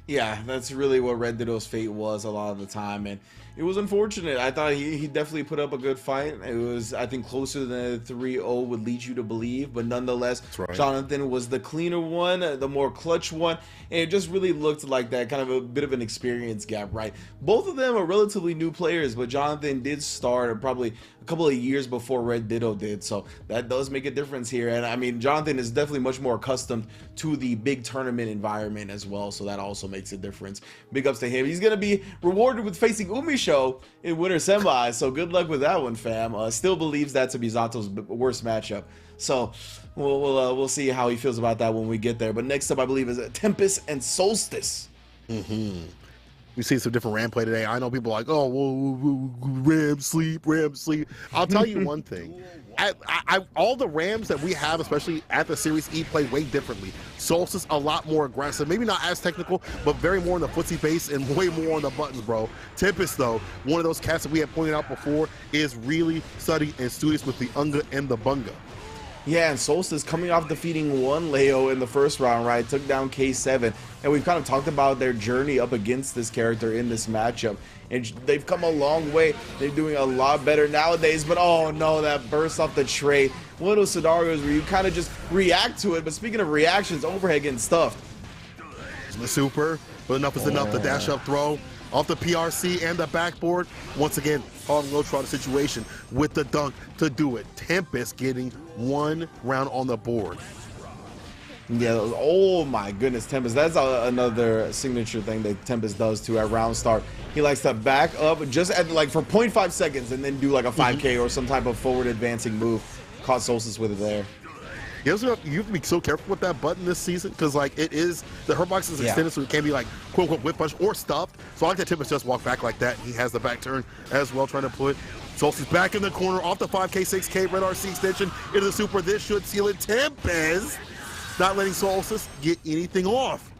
Yeah, that's really what Red Ditto's fate was a lot of the time, and it was unfortunate. I thought he definitely put up a good fight. It was, I think, closer than 3-0 would lead you to believe, but nonetheless, right. Jonathan was the cleaner one, the more clutch one, and it just really looked like that kind of a bit of an experience gap, right? Both of them are relatively new players, but Jonathan did start probably a couple of years before Red Ditto did, so that does make a difference here. And I mean, Jonathan is definitely much more accustomed to the big tournament environment as well, so that also makes a difference. Big ups to him. He's going to be rewarded with facing Umisho in winter semis, so good luck with that one, fam. Still believes that to be Zato's worst matchup, so we'll see how he feels about that when we get there. But next up, I believe, is Tempest and Solstice. We've seen some different Ram play today. I know people are like, oh, well, Ram sleep. I'll tell you one thing. All the Rams that we have, especially at the Series E, play way differently. Solstice a lot more aggressive, maybe not as technical, but very more in the footsie base and way more on the buttons, bro. Tempest, though, one of those cats that we had pointed out before, is really studied and studious with the Unga and the Bunga. Yeah, and Solstice coming off defeating one Leo in the first round, right? Took down K7, and we've kind of talked about their journey up against this character in this matchup. And they've come a long way. They're doing a lot better nowadays, but oh no, that burst off the tray. One of those scenarios where you kind of just react to it, but speaking of reactions, overhead getting stuffed. The super, but enough is enough. The dash up throw off the PRC and the backboard. Once again, Harlem Globetrotter situation with the dunk to do it. Tempest getting 1 round on the board. Yeah, oh my goodness, Tempest. That's another signature thing that Tempest does too at round start. He likes to back up just at like for 0.5 seconds and then do like a 5K or some type of forward advancing move. Caught Solstice with it there. You have to be so careful with that button this season because like it is, the hurt box is extended, so it can be like quote unquote whip punch or stuffed. So I like that Tempest just walk back like that. He has the back turn as well, trying to put Solstice back in the corner off the 5K, 6K, red RC extension into the super. This should seal it. Tempest not letting Solstice get anything off.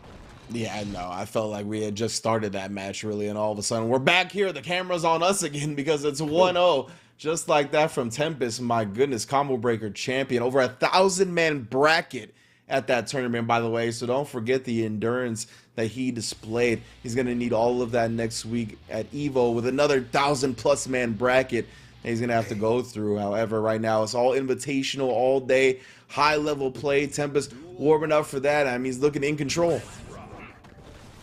Yeah, no, I felt like we had just started that match really, and all of a sudden we're back here. The camera's on us again because it's 1-0. Just like that from Tempest. My goodness, combo breaker champion. Over 1,000-man bracket at that tournament, by the way. So don't forget the endurance that he displayed. He's going to need all of that next week at EVO with another 1,000+ man bracket that he's going to have to go through. However, right now it's all invitational all day. High-level play. Tempest warming up for that. I mean, he's looking in control.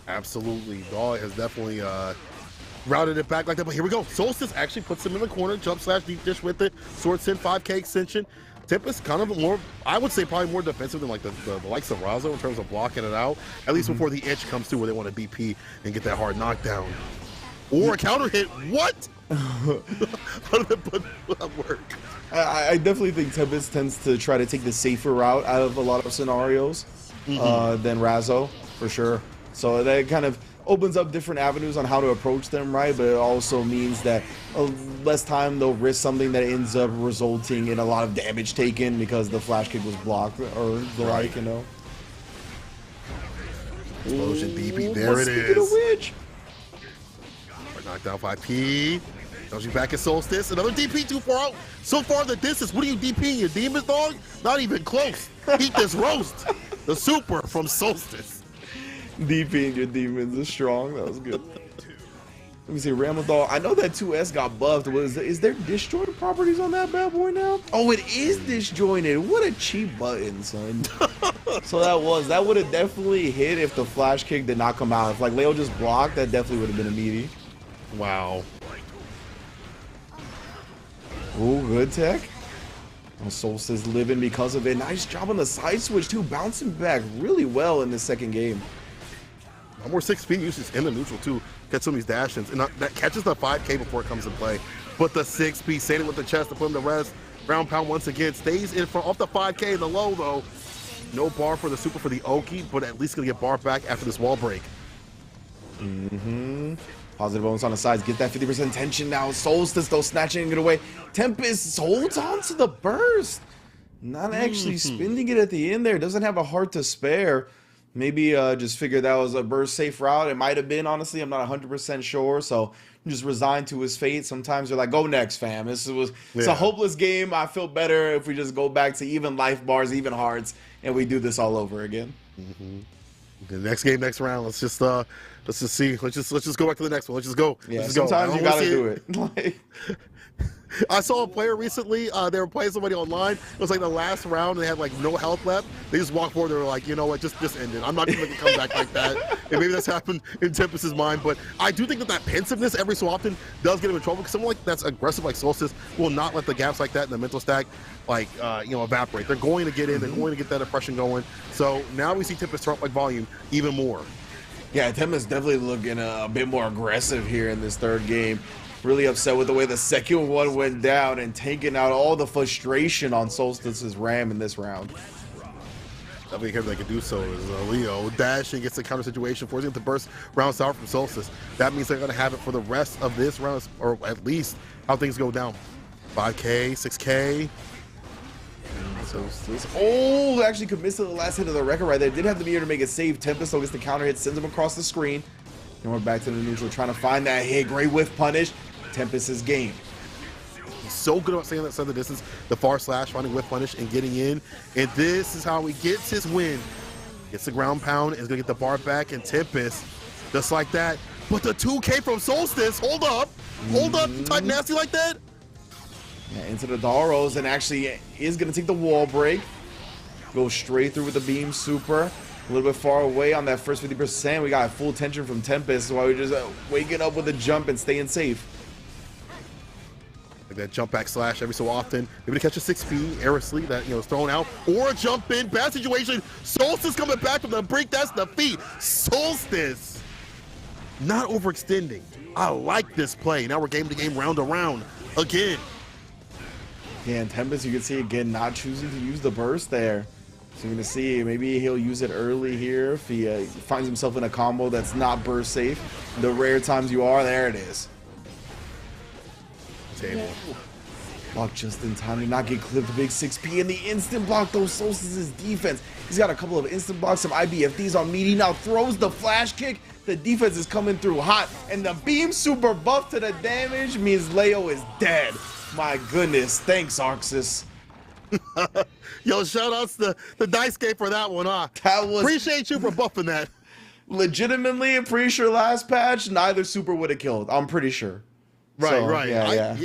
Absolutely. Dog has definitely routed it back like that, but here we go. Solstice actually puts him in the corner, jump slash deep dish with it, sword send 5K extension. Tempest kind of more, I would say probably more defensive than like the likes of Razzo in terms of blocking it out, at least before the itch comes through where they want to BP and get that hard knockdown. Or a counter hit, what? How did that work? I definitely think Tempest tends to try to take the safer route out of a lot of scenarios than Razzo, for sure. So that kind of opens up different avenues on how to approach them, right? But it also means that less time they'll risk something that ends up resulting in a lot of damage taken because the flash kick was blocked or the like, you know. Explosion DP, there it is. Knocked out by P. Tells you back at Solstice. Another DP too far out. So far the distance. What are you DPing? Your demons, dog? Not even close. Eat this roast. The super from Solstice. DPing your demons is strong. That was good. Let me see, Ramadol. I know that 2S got buffed. Is there disjointed properties on that bad boy now? Oh, it is disjointed. What a cheap button, son. So that would have definitely hit if the flash kick did not come out. If like Leo just blocked, that definitely would have been a meaty. Wow. Oh, good tech. Oh, Solstice living because of it. Nice job on the side switch too, bouncing back really well in the second game. One more 6P uses in the neutral too. Catch some of these dash-ins, and that catches the 5K before it comes to play. But the 6P, Satan with the chest to put him to rest. Ground pound once again, stays in front off the 5K in the low though. No bar for the super for the Oki, but at least gonna get bar back after this wall break. Positive bonus on the sides, get that 50% tension now. Solstice though snatching it away. Tempest holds on to the burst. Not actually spending it at the end there. Doesn't have a heart to spare. Maybe just figured that was a burst safe route. It might have been, honestly. I'm not 100% sure. So just resigned to his fate. Sometimes you're like, go next, fam. It's a hopeless game. I feel better if we just go back to even life bars, even hearts, and we do this all over again. The next game, next round. Let's just see. Let's just go back to the next one. Let's just go. Yeah, let's sometimes go. you gotta do it. I saw a player recently, they were playing somebody online. It was like the last round, they had like no health left. They just walked forward, they were like, you know what, just end it. I'm not gonna make it come back like that. And maybe that's happened in Tempest's mind, but I do think that pensiveness every so often does get him in trouble, because someone like that's aggressive like Solstice will not let the gaps like that in the mental stack evaporate. They're going to get in, they're going to get that oppression going. So now we see Tempest turn up like volume even more. Yeah, Tempest definitely looking a bit more aggressive here in this third game. Really upset with the way the second one went down and taking out all the frustration on Solstice's RAM in this round. Definitely here they can do so is Leo dashing, gets the counter situation, forcing him to burst rounds out from Solstice. That means they're going to have it for the rest of this round, or at least how things go down. 5K, 6K. Solstice. Oh, actually could miss the last hit of the record right there. Did have the meter to make a save. Tempest though gets the counter hit, sends him across the screen. And we're back to the neutral, trying to find that hit. Great whiff punish. Tempest's game. He's so good about staying that side of the distance. The far slash, finding whiff punish and getting in. And this is how he gets his win. Gets the ground pound, is gonna get the bar back, and Tempest, just like that. But the 2K from Solstice, hold up, you type nasty like that? Yeah, into the Daros, and actually is gonna take the wall break. Go straight through with the beam super. A little bit far away on that first 50%. We got full tension from Tempest while we're just waking up with a jump and staying safe. Like that jump back slash every so often. Maybe to catch a 6P airlessly that is thrown out. Or a jump in. Bad situation. Solstice coming back from the break. That's the feet. Solstice. Not overextending. I like this play. Now we're game to game, round to round. Again. Yeah, and Tempest, you can see again not choosing to use the burst there. So you're going to see maybe he'll use it early here if he finds himself in a combo that's not burst safe. The rare times you are, there it is. Table. Block just in time to not get clipped. Big 6P and the instant block though. Solstice's defense. He's got a couple of instant blocks, some IBFDs on meaty. Now throws the flash kick. The defense is coming through hot. And the beam super buff to the damage means Leo is dead. My goodness. Thanks, Arxis. Yo, shout outs to the Dice Game for that one, huh? That was... Appreciate you for buffing that. Legitimately, I'm pretty sure last patch, neither super would have killed. I'm pretty sure. Right, so, right. Yeah.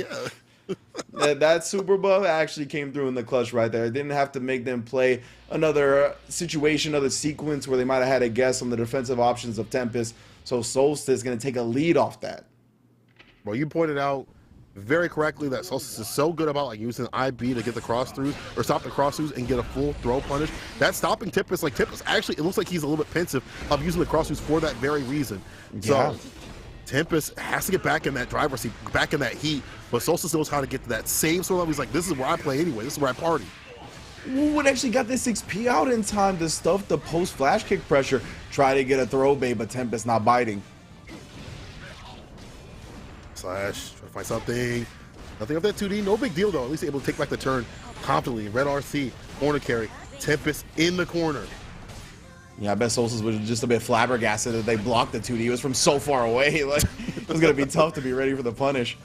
That super buff actually came through in the clutch right there. It didn't have to make them play another situation, another sequence where they might have had a guess on the defensive options of Tempest. So Solstice is going to take a lead off that. Well, you pointed out very correctly that Solstice is so good about using IB to get the cross throughs or stop the cross throughs and get a full throw punish. That's stopping Tempest. Like Tempest actually, it looks like he's a little bit pensive of using the cross throughs for that very reason. Yeah. So Tempest has to get back in that driver's seat, back in that heat, but Solstice knows how to get to that same sort of level. He's like, this is where I play anyway. This is where I party. Would actually got this XP out in time to stuff the post flash kick pressure. Try to get a throw bait, but Tempest not biting. Slash, try to find something. Nothing of that 2D, no big deal though. At least able to take back the turn confidently. Red RC, corner carry, Tempest in the corner. Yeah, I bet Solstice was just a bit flabbergasted that they blocked the 2D. It was from so far away. Like, it was going to be tough to be ready for the punish.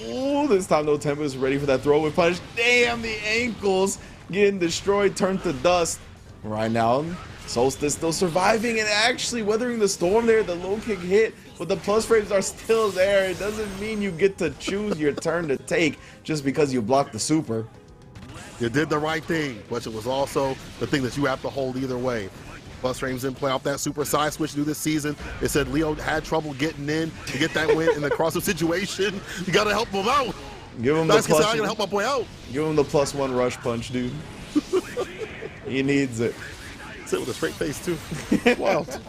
Oh, this time though, Tempest ready for that throw with punish. Damn, the ankles getting destroyed, turned to dust. Right now, Solstice still surviving and actually weathering the storm there. The low kick hit, but the plus frames are still there. It doesn't mean you get to choose your turn to take just because you blocked the super. You did the right thing, but it was also the thing that you have to hold either way. Plus frames didn't play off that super side switch through this season. It said Leo had trouble getting in to get that win in the crossover situation. You got to help him out. Give him the plus. I gotta help my boy out. Give him the +1 rush punch, dude. He needs it. Sit with a straight face too. Wild.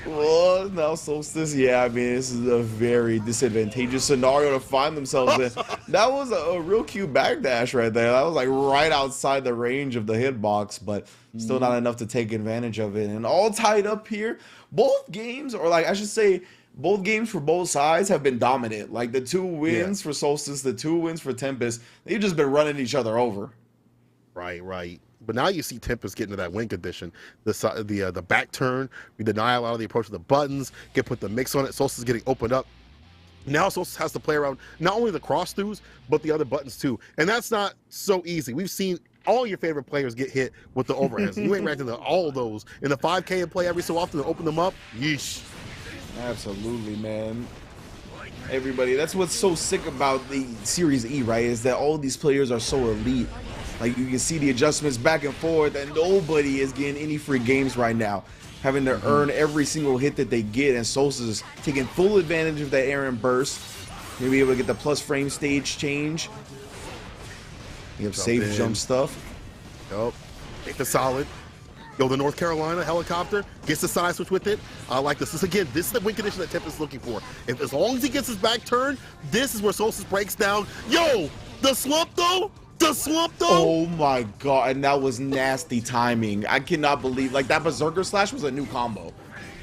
Well, now Solstice, yeah, I mean, this is a very disadvantageous scenario to find themselves in. That was a real cute backdash right there. That was like right outside the range of the hitbox, but still not enough to take advantage of it. And all tied up here, both games, or like I should say, both games for both sides have been dominant. Like the 2 wins for Solstice, the 2 wins for Tempest, they've just been running each other over. Right. But now you see Tempest get into that win condition. The back turn, we deny a lot of the approach of the buttons, put the mix on it. Solstice is getting opened up. Now Solstice has to play around not only the cross throughs, but the other buttons too. And that's not so easy. We've seen all your favorite players get hit with the overhands. You ain't reacting to all of those. In the 5K and play every so often to open them up, yeesh. Absolutely, man. Everybody, that's what's so sick about the Series E, right? Is that all these players are so elite. Like, you can see the adjustments back and forth, and nobody is getting any free games right now. Having to earn every single hit that they get, and Solstice is taking full advantage of that Aaron burst. Maybe able to get the plus frame stage change. You have safe jump stuff. Yup. Take the solid. Yo, the North Carolina helicopter gets the side switch with it. I like this. This is the win condition that Tempest is looking for. As long as he gets his back turn, this is where Solstice breaks down. Yo, the slump though. Oh my god, and that was nasty timing. I cannot believe, like, that Berserker Slash was a new combo.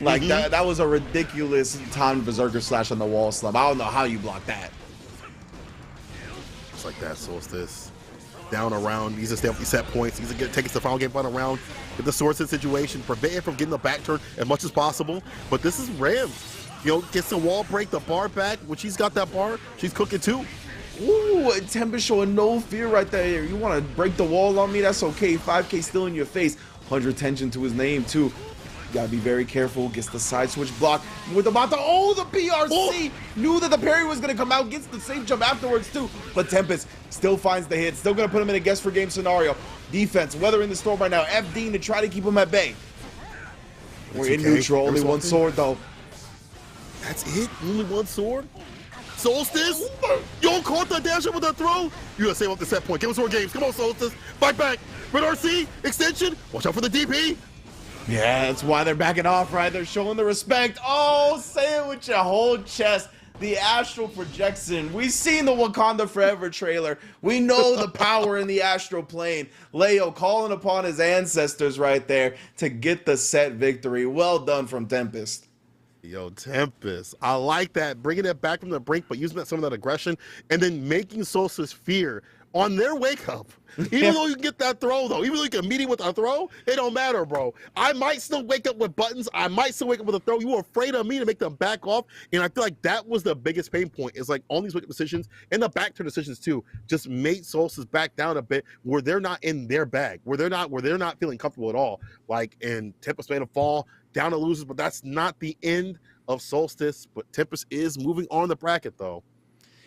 Like, that was a ridiculous timed Berserker Slash on the wall slump. I don't know how you blocked that. Just like that, Solstice. Down around, he's to stay up these set points. He's to take us to the final game run around, get the Sword Set situation, prevent him from getting the back turn as much as possible. But this is Ram. You know, gets the wall break, the bar back, when she's got that bar, she's cooking too. Ooh, Tempest showing no fear right there. You want to break the wall on me? That's okay. 5K still in your face. 100 tension to his name, too. Gotta be very careful. Gets the side switch block. With about to, the PRC! Knew that the parry was gonna come out. Gets the safe jump afterwards, too. But Tempest still finds the hit. Still gonna put him in a guess for game scenario. Defense, weathering the storm right now. FD to try to keep him at bay. We're in neutral. Only one sword, though. That's it? Only one sword? Solstice? Yo, caught that dash with that throw? You gotta save up the set point. Give us more games. Come on, Solstice. Fight back. Red RC, extension. Watch out for the DP. Yeah, that's why they're backing off, right? They're showing the respect. Oh, say it with your whole chest. The astral projection. We've seen the Wakanda Forever trailer. We know the power in the astral plane. Leo calling upon his ancestors right there to get the set victory. Well done from Tempest. Yo, Tempest. I like that. Bringing it back from the brink, but using some of that aggression, and then making Solstice fear on their wake up. Even though you can get that throw, though, even though you can meet him with a throw, it don't matter, bro. I might still wake up with buttons. I might still wake up with a throw. You were afraid of me to make them back off. And I feel like that was the biggest pain point, is like all these wake up decisions and the back turn decisions too, just made Solstice back down a bit where they're not in their bag, where they're not feeling comfortable at all. Like, and Tempest made a fall down to losers, but that's not the end of Solstice. But Tempest is moving on the bracket though.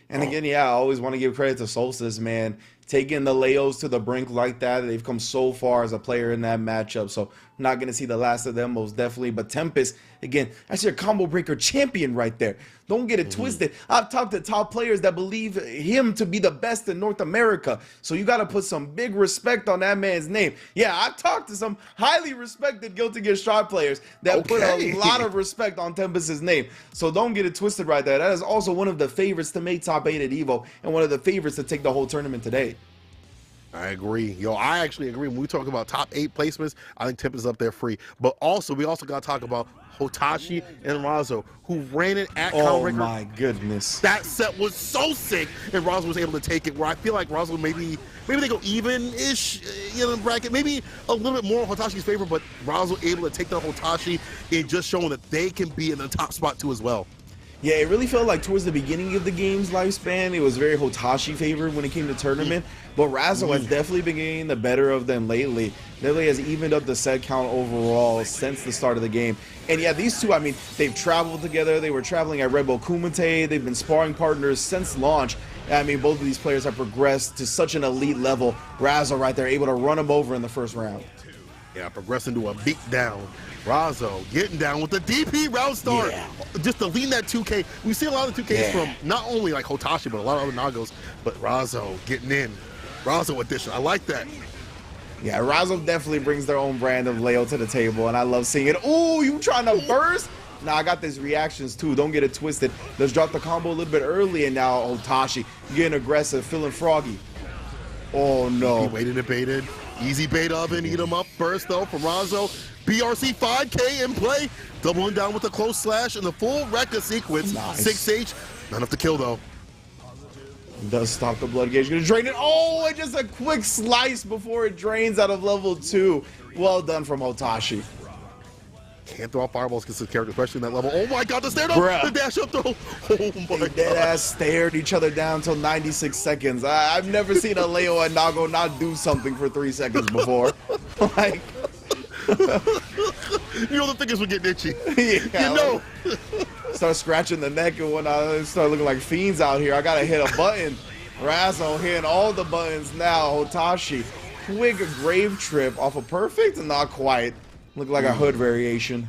And again, yeah, I always want to give credit to Solstice, man. Taking the Leos to the brink like that, they've come so far as a player in that matchup. So not going to see the last of them, most definitely. But Tempest, again, that's your combo breaker champion right there. Don't get it twisted. I've talked to top players that believe him to be the best in North America. So you got to put some big respect on that man's name. Yeah, I've talked to some highly respected Guilty Gear Strive players that put a lot of respect on Tempest's name. So don't get it twisted right there. That is also one of the favorites to make top 8 at EVO and one of the favorites to take the whole tournament today. I agree. Yo, I actually agree. When we talk about top 8 placements, I think Tempest is up there free. But also, we also got to talk about Hotashi and Razzo, who ran it at Oh my goodness. That set was so sick, and Razzo was able to take it, where I feel like Razzo maybe they go even-ish in the bracket. Maybe a little bit more in Hotashi's favor, but Razzo able to take down Hotashi and just showing that they can be in the top spot too as well. Yeah, it really felt like towards the beginning of the game's lifespan, it was very Hotashi favored when it came to tournament. But Razzo has definitely been getting the better of them lately. Definitely has evened up the set count overall since the start of the game. And yeah, these two, I mean, they've traveled together. They were traveling at Red Bull Kumite. They've been sparring partners since launch. I mean, both of these players have progressed to such an elite level. Razzo right there, able to run him over in the first round. Yeah, progressing to a beat down. Razzo getting down with the DP round start. Yeah. Just to lean that 2K. We see a lot of 2Ks from not only like Hotashi, but a lot of other Nagos. But Razzo getting in. Razzo edition. I like that. Yeah, Razzo definitely brings their own brand of Leo to the table, and I love seeing it. Ooh, you trying to burst? Nah, I got these reactions too. Don't get it twisted. Let's drop the combo a little bit early, and now Hotashi getting aggressive, feeling froggy. Oh no. He waited and baited. Easy bait oven, eat him up. Burst though from Razzo. BRC 5K in play. Doubling down with a close slash and the full Rekka sequence. Nice. 6H. Not enough to kill though. Does stop the blood gauge. Gonna drain it. Oh, and just a quick slice before it drains out of level 2. Well done from Hotashi. Can't throw out fireballs because his character, especially in that level. Oh my god, the stare Bruh. up, the dash up throw. Oh my god. Dead ass stared each other down until 96 seconds. I've never seen a Leo and Nago not do something for 3 seconds before. Like, you know the fingers were getting itchy. Yeah, you know. Start scratching the neck and whatnot. Start looking like fiends out here. I gotta hit a button. Razzo hitting all the buttons now. Hotashi, quick grave trip off a perfect, not quite. Look like a hood variation.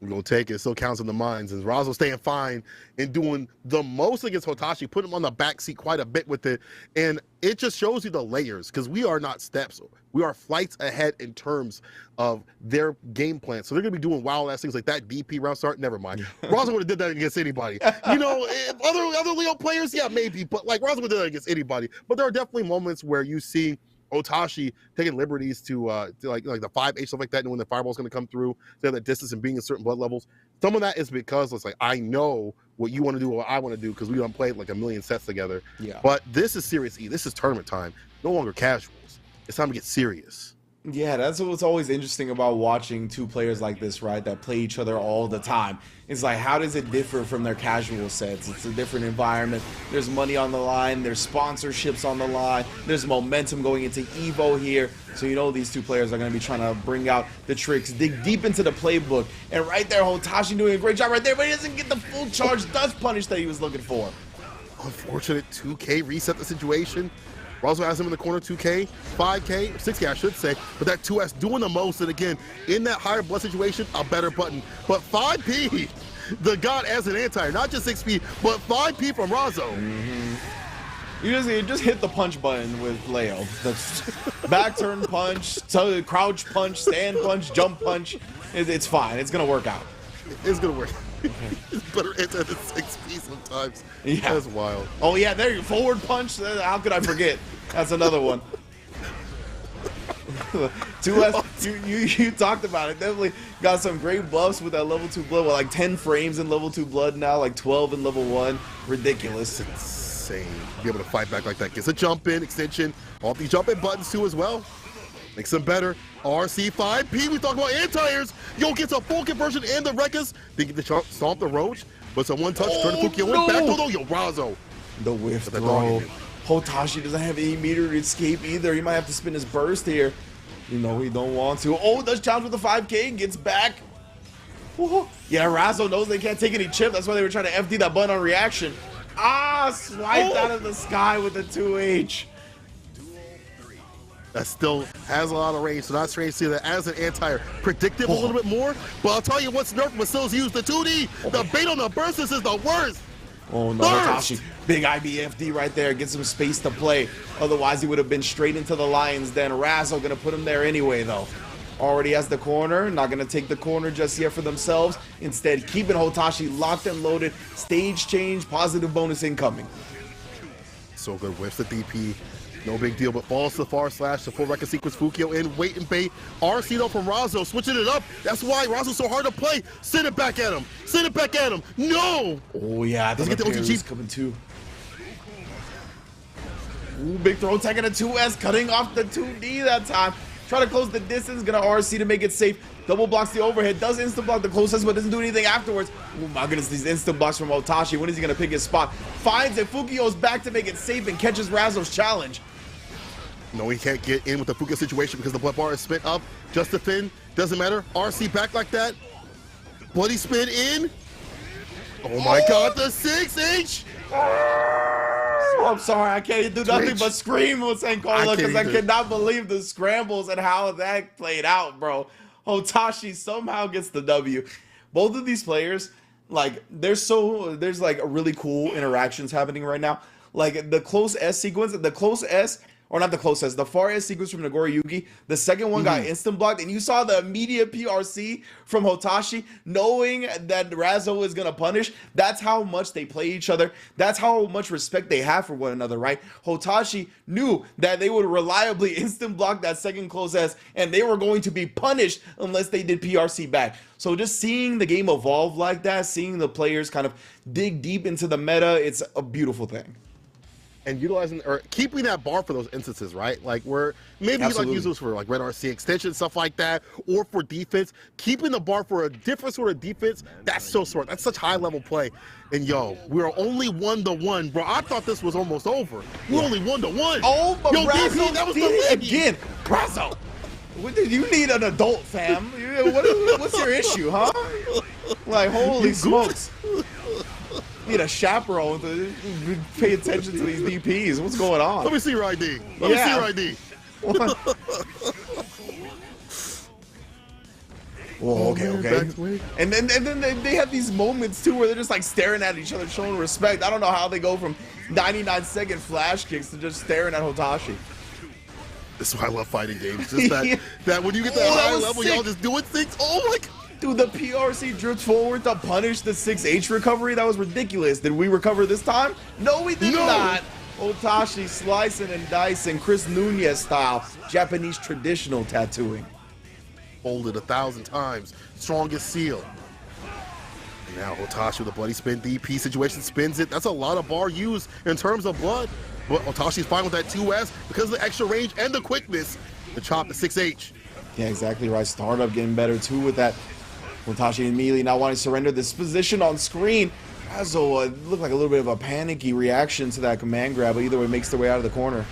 We're going to take it. Still counts in the minds. And Razzo staying fine and doing the most against Hotashi, putting him on the back seat quite a bit with it. And it just shows you the layers, because we are not steps. We are flights ahead in terms of their game plan. So they're going to be doing wild-ass things like that DP round start. Never mind. Razzo would have did that against anybody. You know, other Leo players, yeah, maybe. But, like, Razzo would have did that against anybody. But there are definitely moments where you see Hotashi taking liberties to like the 5H, stuff like that, and when the fireball's going to come through, they have that distance and being in certain blood levels. Some of that is because it's like, I know what you want to do, what I want to do, because we done played like a million sets together. Yeah. But this is Series E. This is tournament time. No longer casuals. It's time to get serious. Yeah, that's what's always interesting about watching two players like this, right, that play each other all the time. It's like, how does it differ from their casual sets? It's a different environment. There's money on the line. There's sponsorships on the line. There's momentum going into EVO here. So you know these two players are going to be trying to bring out the tricks, dig deep into the playbook. And right there, Hotashi doing a great job right there, but he doesn't get the full charge dust punish that he was looking for. Unfortunate 2K reset the situation. Razzo has him in the corner, 2K, 5K, 6K I should say, but that 2S doing the most, and again, in that higher blood situation, a better button. But 5P, the god as an anti, not just 6P, but 5P from Razzo. You just hit the punch button with Leo. The back turn punch, crouch punch, stand punch, jump punch. It's fine. It's going to work out. It's going to work. It's better anti than 6P sometimes. Yeah. That's wild. Oh, yeah, there you forward punch. How could I forget? That's another one. 2S, you talked about it. Definitely got some great buffs with that level 2 blood. Well, like 10 frames in level 2 blood now, like 12 in level 1. Ridiculous. Insane. Be able to fight back like that. Gets a jump in, extension. All these jump in buttons too as well. Makes them better. RC5P, we talk about anti-airs. Yo, gets a full conversion and the Rekkas. They get to stomp the Roach. But some one touch, turn the Fukio in. Back to yo, Razzo. The whiff throw. Hotashi doesn't have any meter to escape either. He might have to spin his burst here. You know he don't want to. Oh, does challenge with the 5K, gets back. Whoa. Yeah, Razzo knows they can't take any chip. That's why they were trying to FD that button on reaction. Ah, swiped out of the sky with the 2H. that still has a lot of range, so not strange to see that as an anti-air. Predictive a little bit more, but I'll tell you what's nerfed, but still used the 2D. The bait on the bursts is the worst. Oh no, Hotashi. Big IBFD right there, gets some space to play. Otherwise, he would have been straight into the Lions then. Razzo gonna put him there anyway, though. Already has the corner, not gonna take the corner just yet for themselves. Instead, keeping Hotashi locked and loaded. Stage change, positive bonus incoming. So good, whiffs the DP. No big deal, but falls to the far slash, the full record sequence, Fukio in, wait and bait. RC though from Razzo, switching it up. That's why Razzo's so hard to play. Send it back at him. Send it back at him. No! Oh yeah, doesn't get the OTG coming too. Ooh, big throw, taking a 2S, cutting off the 2D that time. Try to close the distance, gonna RC to make it safe. Double blocks the overhead, does instant block the closest, but doesn't do anything afterwards. Oh my goodness, these instant blocks from Hotashi. When is he gonna pick his spot? Finds it, Fukio's back to make it safe and catches Razzo's challenge. No, he can't get in with the Fukio situation because the blood bar is spit up. Just to Finn, doesn't matter. RC back like that. Bloody spin in. Oh my God, the 6H. I'm sorry, I can't do nothing but scream with Sankola because I cannot believe the scrambles and how that played out, bro. Hotashi somehow gets the W. Both of these players, like, there's like really cool interactions happening right now. Like the close S sequence, the close S, or not the close S, the far S sequence from Nagori Yugi, the second one got instant blocked, and you saw the immediate PRC from Hotashi, knowing that Razzo is gonna punish. That's how much they play each other. That's how much respect they have for one another, right? Hotashi knew that they would reliably instant block that second close S, and they were going to be punished unless they did PRC back. So just seeing the game evolve like that, seeing the players kind of dig deep into the meta, it's a beautiful thing. And utilizing or keeping that bar for those instances, right? Like where maybe you like use those for like Red RC extension, stuff like that, or for defense. Keeping the bar for a different sort of defense, that's so smart. That's such high level play. And yo, we're only 1-1, bro. I thought this was almost over. We're only 1-1. Oh, but yo, Razzo DP, that was did it again. Razzo, you need an adult, fam. What's your issue, huh? Like holy smokes. Need a chaperone to pay attention to these DPs. What's going on? Let me see your ID. Let me see your ID. Oh, okay. And then they have these moments too where they're just like staring at each other, showing respect. I don't know how they go from 99-second flash kicks to just staring at Hotashi. This is why I love fighting games. Just that when you get that high level, y'all just doing things. Oh my God. Dude, the PRC drift forward to punish the 6H recovery. That was ridiculous. Did we recover this time? No, we did not. Hotashi slicing and dicing, Chris Nunez style, Japanese traditional tattooing. Folded 1,000 times. Strongest seal. And now Hotashi with a bloody spin DP situation spins it. That's a lot of bar used in terms of blood. But Hotashi's fine with that 2S because of the extra range and the quickness to chop the 6H. Yeah, exactly right. Startup getting better too with that. Hotashi immediately not wanting to surrender this position on screen. Razzo looked like a little bit of a panicky reaction to that command grab, but either way makes their way out of the corner.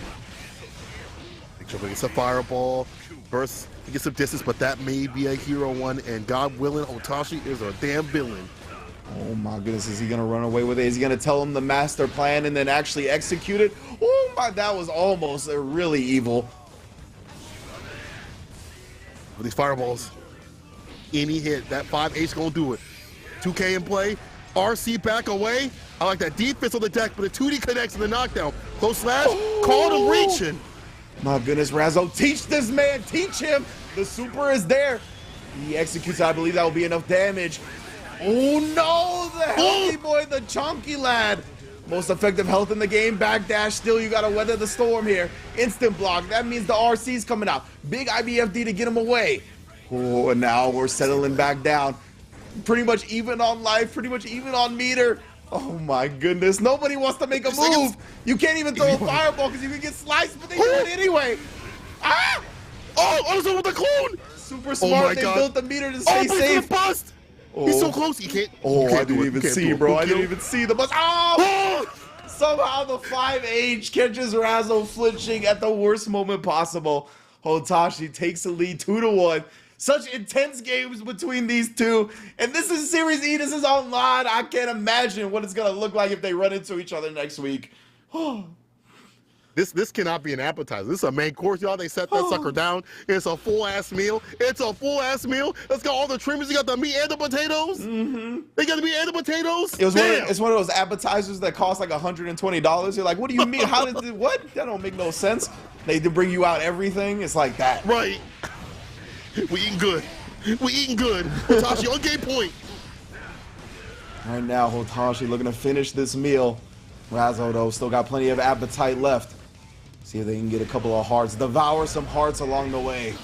It's a fireball. Burst to get some distance, but that may be a hero one, and God willing, Hotashi is a damn villain. Oh my goodness, is he gonna run away with it? Is he gonna tell him the master plan and then actually execute it? Oh my, that was almost really evil. With these fireballs, any hit, that 5H gonna do it. 2K in play, RC back away. I like that defense on the deck, but the 2D connects in the knockdown. Close slash, called him reaching. My goodness, Razzo, teach this man, teach him. The super is there. He executes, I believe that will be enough damage. Oh no, the healthy boy, the chunky lad. Most effective health in the game, backdash, still you gotta weather the storm here. Instant block, that means the RC's coming out. Big IBFD to get him away. Oh, and now we're settling back down. Pretty much even on life, pretty much even on meter. Oh my goodness, nobody wants to make a move. You can't even throw a fireball because you can get sliced, but they do it anyway. Ah! Oh, also with the clone! Super smart, they built the meter to stay safe. Bust. He's so close, you can't. Oh, I didn't even see, bro. I didn't even see the bust. Oh! Somehow the 5H catches Razzo flinching at the worst moment possible. Hotashi takes the lead 2-1. Such intense games between these two. And this is Series E. This is online. I can't imagine what it's going to look like if they run into each other next week. They This cannot be an appetizer. This is a main course, y'all. They set that sucker down. It's a full-ass meal. It's a full-ass meal. Let's got all the trimmings. You got the meat and the potatoes. They got the meat and the potatoes. It's one of those appetizers that cost like $120. You're like, what do you mean? How did what? That don't make no sense. They bring you out everything. It's like that. Right. We eating good. We eating good. Hotashi on game point. Right now, Hotashi looking to finish this meal. Razzo, though, still got plenty of appetite left. See if they can get a couple of hearts. Devour some hearts along the way.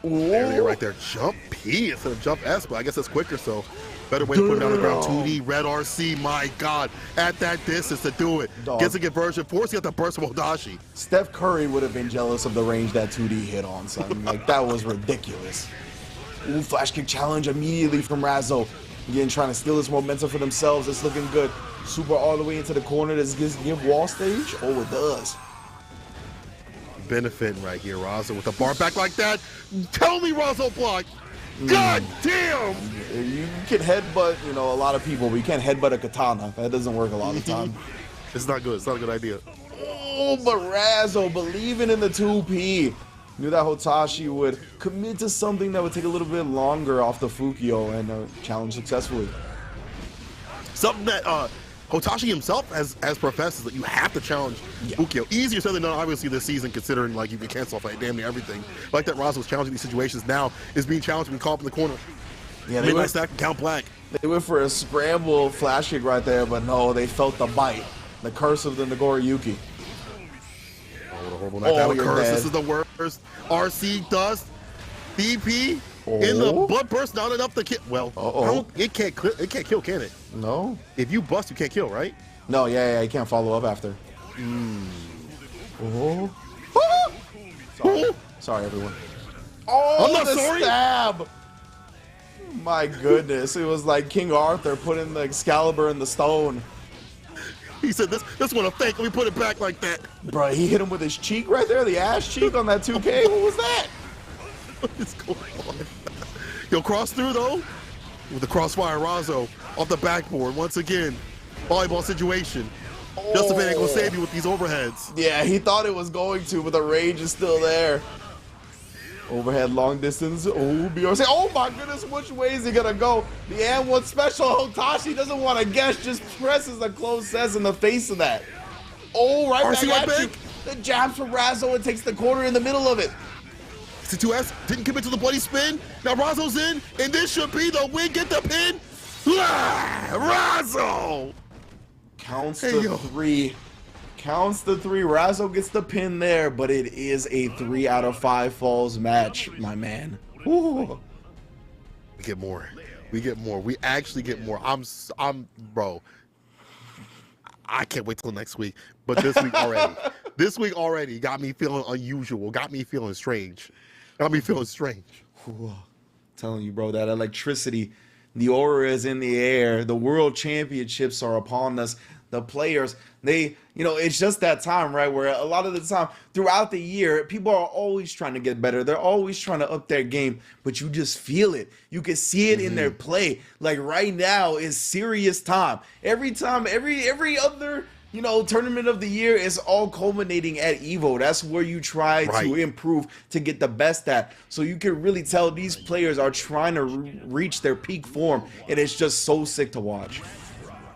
There they are right there. Jump P instead of jump S, but I guess that's quicker, so better way to put it on the ground. 2D, red RC, my God. At that distance to do it. Gets a conversion, forcing out the burst from Hotashi. Steph Curry would have been jealous of the range that 2D hit on, son. Like, that was ridiculous. Ooh, flash kick challenge immediately from Razzo. Again, trying to steal this momentum for themselves. It's looking good. Super all the way into the corner. Does this give wall stage? Oh, it does. Benefiting right here, Razzo with a bar back like that. Tell me Razzo block. God damn! You can headbutt, you know, a lot of people, but you can't headbutt a katana. That doesn't work a lot of the time. It's not good. It's not a good idea. Oh, but Razzo believing in the 2P. Knew that Hotashi would commit to something that would take a little bit longer off the Fukio and challenge successfully. Something that Hotashi himself has professed that you have to challenge Fukio. Easier said than done, obviously, this season, considering like you can cancel off like damn near everything. Like that Razzo was challenging these situations now is being challenged and caught up in the corner. Yeah, they went stack and count black. They went for a scramble flash kick right there, but no, they felt the bite. The curse of the Nagoriyuki. What a horrible night. Oh, curse. This is the worst. RC dust. BP in the blood burst, not enough to kill. Well, it can't kill, can it? No. If you bust, you can't kill, right? No, yeah, you can't follow up after. Sorry, everyone. Oh, I'm not sorry. Stab! My goodness, it was like King Arthur putting the Excalibur in the stone. He said, this one a fake. Let me put it back like that. Bro, he hit him with his cheek right there, the ass cheek on that 2K. What was that? What is going on? Yo, cross through, though. With the crossfire, Razzo off the backboard. Once again, volleyball situation. Justin ain't going to save you with these overheads. Yeah, he thought it was going to, but the range is still there. Overhead long distance. Oh, BRC. Oh my goodness, which way is he gonna go? The M1 special. Hotashi doesn't want to guess, just presses a close S in the face of that. Oh, right RC back at you. The jabs from Razzo and takes the corner in the middle of it. It's a 2S. Didn't commit to the bloody spin. Now Razzo's in, and this should be the win. Get the pin. Razzo! Counts the 3. Counts the 3. Razzo gets the pin there, but it is a 3 out of 5 falls match, my man. Ooh. We get more. We get more. We actually get more. Bro. I can't wait till next week. But this week already got me feeling unusual. Got me feeling strange. Ooh. Telling you, bro, that electricity, the aura is in the air. The world championships are upon us. The players, it's just that time, right? Where a lot of the time throughout the year, people are always trying to get better. They're always trying to up their game, but you just feel it. You can see it in their play. Like right now is serious time. Every time, every other, tournament of the year is all culminating at EVO. That's where you try to improve to get the best at. So you can really tell these players are trying to reach their peak form, and it's just so sick to watch.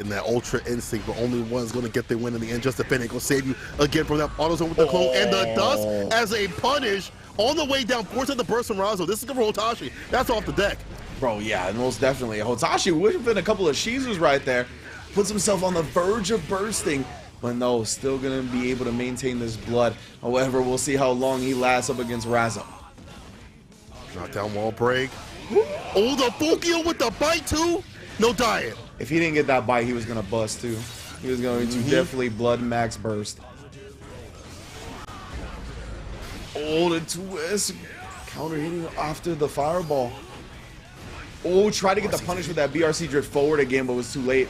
In that ultra instinct, but only one's going to get the win in the end. Just Tene going to save you again from that auto zone with the clone and the dust as a punish on the way down. Forcing the burst from Razzo. This is good for Hotashi. That's off the deck. Bro, yeah, most definitely. Hotashi would have been a couple of Shizus right there. Puts himself on the verge of bursting, but no, still going to be able to maintain this blood. However, we'll see how long he lasts up against Razzo. Knockdown wall break. Oh, the Fukio with the bite too. No diet. If he didn't get that bite, he was going to bust too. He was going to definitely blood max burst. Oh, the 2S counter hitting after the fireball. Oh, try to get the punish with that BRC drift forward again, but was too late.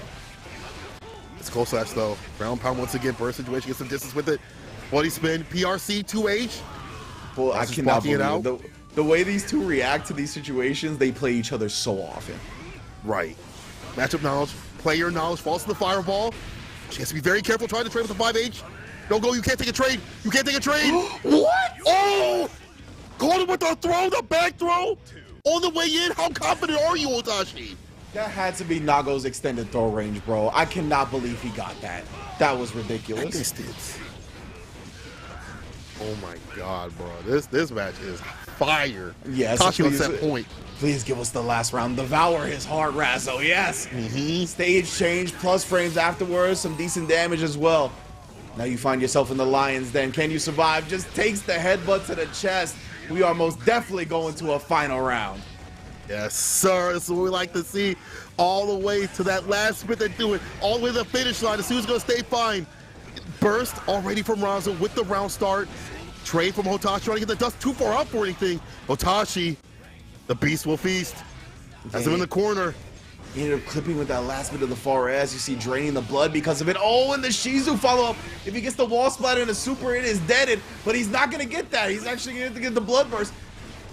It's close slash though. Ground pound once again. Burst situation, get some distance with it. Bloody spin. PRC 2H. Well, I cannot believe it. The way these two react to these situations, they play each other so often. Right. Matchup knowledge, player knowledge, falls to the fireball. She has to be very careful trying to trade with the 5H. Don't go. You can't take a trade. You can't take a trade. What? Oh! Caught him with the throw, the back throw. On the way in. How confident are you, Hotashi? That had to be Nago's extended throw range, bro. I cannot believe he got that. That was ridiculous. I missed it. Oh my God, bro. This match is fire. Yes. Hotashi on set point. Please give us the last round. Devour his heart, Razzo. Yes. Stage change, plus frames afterwards, some decent damage as well. Now you find yourself in the Lions Den. Can you survive? Just takes the headbutt to the chest. We are most definitely going to a final round. Yes, sir. This is what we like to see. All the way to that last bit they do it. All the way to the finish line to see who's going to stay fine. Burst already from Razzo with the round start. Trade from Hotashi trying to get the dust too far up or anything. Hotashi, the beast will feast. Has him in the corner. He ended up clipping with that last bit of the far ass. You see draining the blood because of it. Oh, and the Shizu follow-up. If he gets the wall splatter and the super, it is deaded. But he's not going to get that. He's actually going to get the blood burst.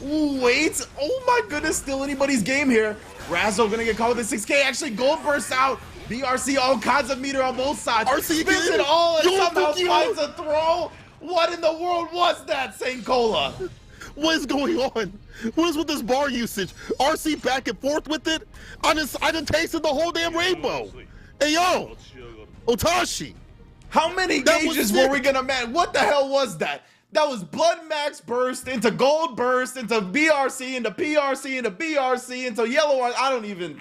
Ooh, wait. Oh, my goodness. Still anybody's game here. Razzo going to get caught with the 6K. Actually, gold bursts out. BRC, all kinds of meter on both sides. RC spins it all and somehow finds a throw. What in the world was that, St. Cola? What is going on? What is with this bar usage? RC back and forth with it? I done tasted the whole damn rainbow. Hey, yo, Hotashi. How many gauges were we gonna man? What the hell was that? That was Blood Max burst into Gold burst into BRC into PRC into BRC into Yellow. I don't even.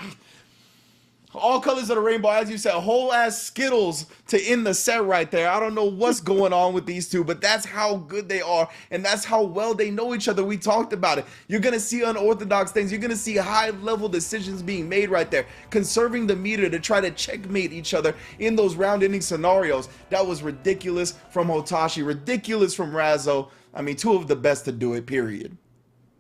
All colors of the rainbow, as you said, whole ass Skittles to end the set right there. I don't know what's going on with these two, but that's how good they are, and that's how well they know each other. We talked about it. You're going to see unorthodox things. You're going to see high-level decisions being made right there, conserving the meter to try to checkmate each other in those round-ending scenarios. That was ridiculous from Hotashi, ridiculous from Razzo. I mean, two of the best to do it, period.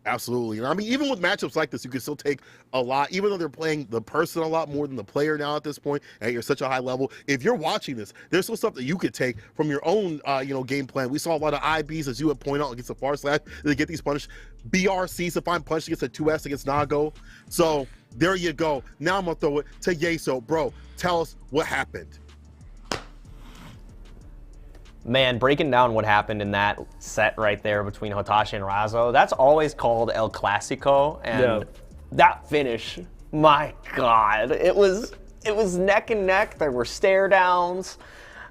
Absolutely. And I mean, even with matchups like this, you can still take a lot, even though they're playing the person a lot more than the player now at this point, and you're such a high level. If you're watching this, there's still stuff that you could take from your own, game plan. We saw a lot of IBs, as you would point out, against the far slash. They get these punished. BRCs to find punch against a 2S against Nago. So there you go. Now I'm going to throw it to Yeso. Bro, tell us what happened. Man, breaking down what happened in that set right there between Hotashi and Razzo, that's always called El Clasico, and that finish, my God, it was neck and neck. There were stare downs,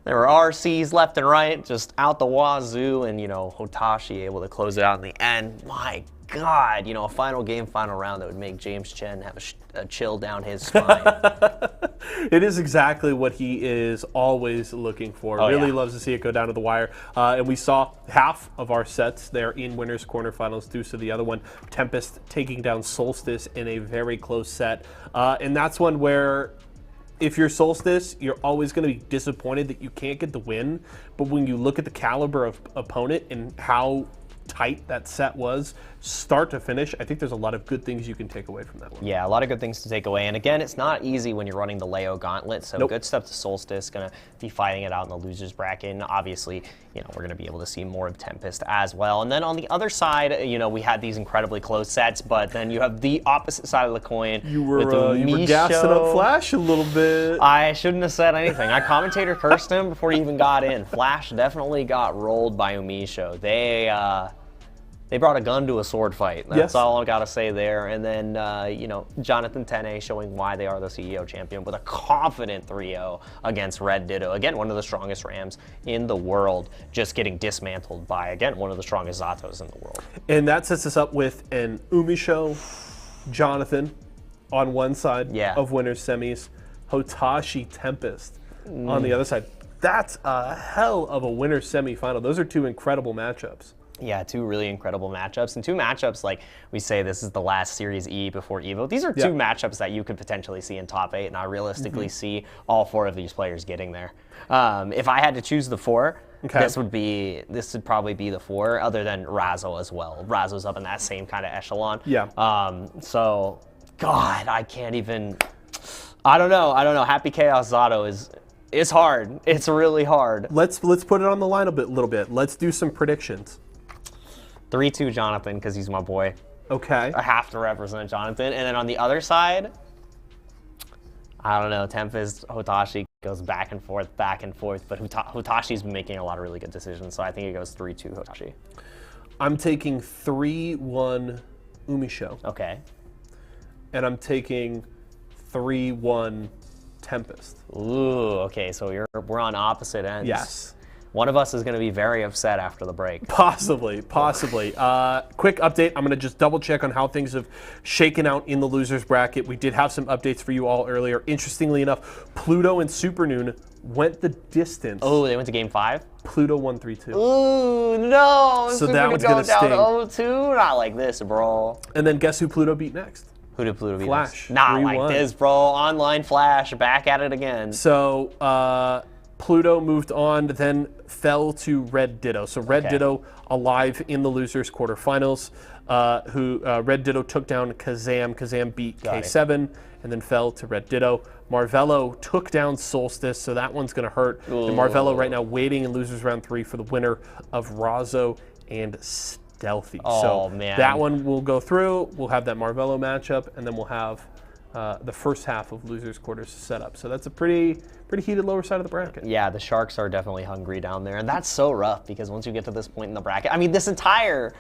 there were RCs left and right, just out the wazoo, and Hotashi able to close it out in the end. My God, a final game, final round that would make James Chen have a chill down his spine. It is exactly what he is always looking for. Really loves to see it go down to the wire. And we saw half of our sets there in winners' quarterfinals due to the other one. Tempest taking down Solstice in a very close set. And that's one where if you're Solstice, you're always going to be disappointed that you can't get the win. But when you look at the caliber of opponent and how tight that set was, start to finish, I think there's a lot of good things you can take away from that one. Yeah, a lot of good things to take away. And again, it's not easy when you're running the Leo Gauntlet, so good stuff to Solstice, going to be fighting it out in the losers bracket. And obviously, we're going to be able to see more of Tempest as well. And then on the other side, we had these incredibly close sets, but then you have the opposite side of the coin. You were gassing up Flash a little bit. I shouldn't have said anything. I commentator cursed him before he even got in. Flash definitely got rolled by Umisho. They brought a gun to a sword fight. That's all I got to say there. And then, Jonathan Tene showing why they are the CEO champion with a confident 3-0 against Red Ditto. Again, one of the strongest Rams in the world, just getting dismantled by, again, one of the strongest Zatos in the world. And that sets us up with an Umisho, Jonathan on one side of winners semis, Hotashi Tempest on the other side. That's a hell of a winners semifinal. Those are two incredible matchups. Yeah, two really incredible matchups, and two matchups like we say this is the last Series E before EVO. These are two matchups that you could potentially see in top 8, and I realistically see all 4 of these players getting there. If I had to choose the 4, this would probably be the 4, other than Razzo as well. Razzo's up in that same kind of echelon. So, God, I can't even. I don't know. Happy Chaos Zato is hard. It's really hard. Let's put it on the line a little bit. Let's do some predictions. 3-2 Jonathan, because he's my boy. Okay. I have to represent Jonathan. And then on the other side, I don't know. Tempest, Hotashi goes back and forth, but Hotashi's been making a lot of really good decisions, so I think it goes 3-2 Hotashi. I'm taking 3-1 Umisho. Okay. And I'm taking 3-1 Tempest. Ooh, okay, so we're on opposite ends. Yes. One of us is going to be very upset after the break. Possibly. Quick update. I'm going to just double check on how things have shaken out in the losers bracket. We did have some updates for you all earlier. Interestingly enough, Pluto and Supernoon went the distance. Oh, they went to game 5? Pluto won 3-2. Ooh, no. So that one's going to sting. Down 0-2? Not like this, bro. And then guess who Pluto beat next? Who did Pluto beat? Flash. Not like this, bro. Online Flash, back at it again. So Pluto moved on, then fell to Red Ditto. So Red Ditto alive in the losers quarterfinals. Red Ditto took down Kazam. Kazam beat K7 and then fell to Red Ditto. Marvello took down Solstice, so that one's going to hurt. And Marvello right now waiting in losers round 3 for the winner of Razzo and Stealthy. Man. That one will go through. We'll have that Marvello matchup, and then we'll have the first half of losers quarters set up. So that's a pretty heated lower side of the bracket. Yeah, the Sharks are definitely hungry down there, and that's so rough because once you get to this point in the bracket, I mean, this entire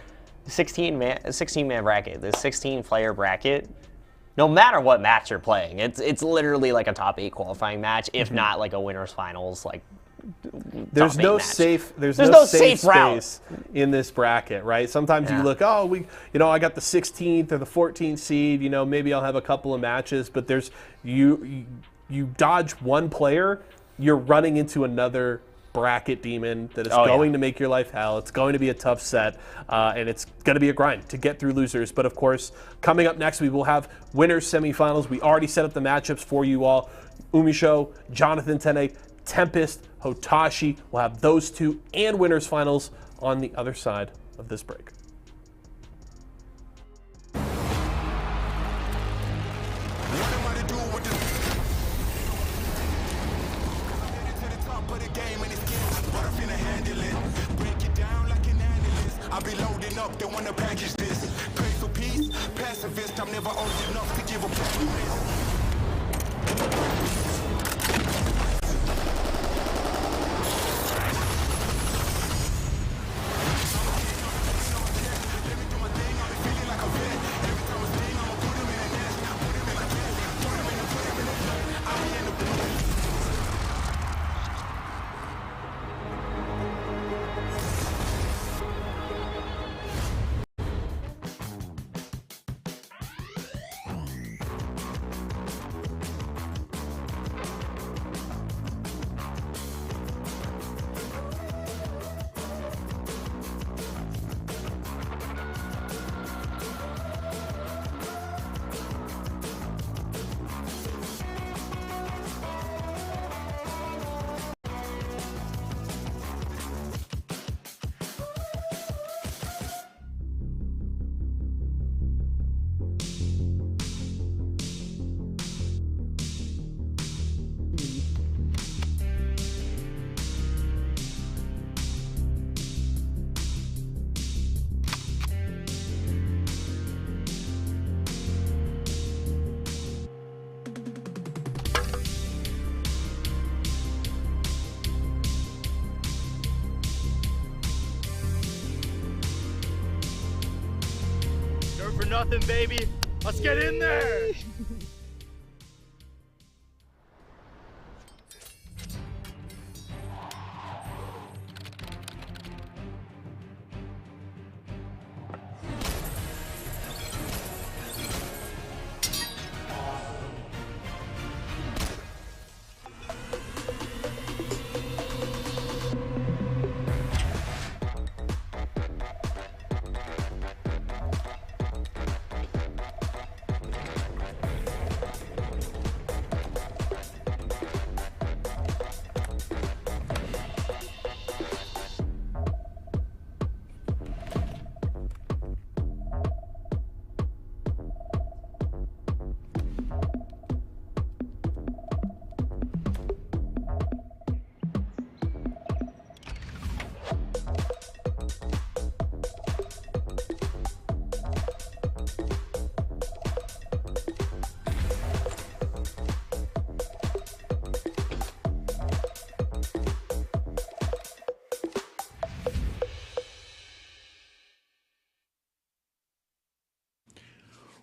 16-man bracket, this 16-player bracket, no matter what match you're playing, it's literally like a top 8 qualifying match, if not like a winners finals, like. There's no safe space in this bracket, right? Sometimes you look, I got the 16th or the 14th seed, maybe I'll have a couple of matches, but there's you dodge one player, you're running into another bracket demon that is going to make your life hell. It's going to be a tough set, and it's going to be a grind to get through losers. But of course, coming up next, we will have winners semifinals. We already set up the matchups for you all. Umisho, Jonathan Tene, Tempest, Hotashi. We'll have those two and winners finals on the other side of this break. I'll be loading up, they wanna package this. Pray for peace, pacifist, I'm never old enough to give a promise. For nothing, baby. Let's get in there.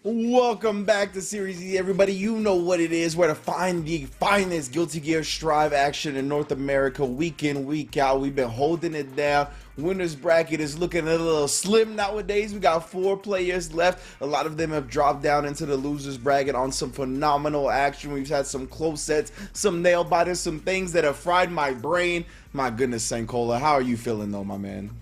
Welcome back to Series E, everybody. You know what it is, where to find the finest Guilty Gear Strive action in North America week in, week out. We've been holding it down. Winners bracket is looking a little slim nowadays. We got 4 players left. A lot of them have dropped down into the losers bracket on some phenomenal action. We've had some close sets, some nail biters, some things that have fried my brain. My goodness, Sankola, how are you feeling though, my man?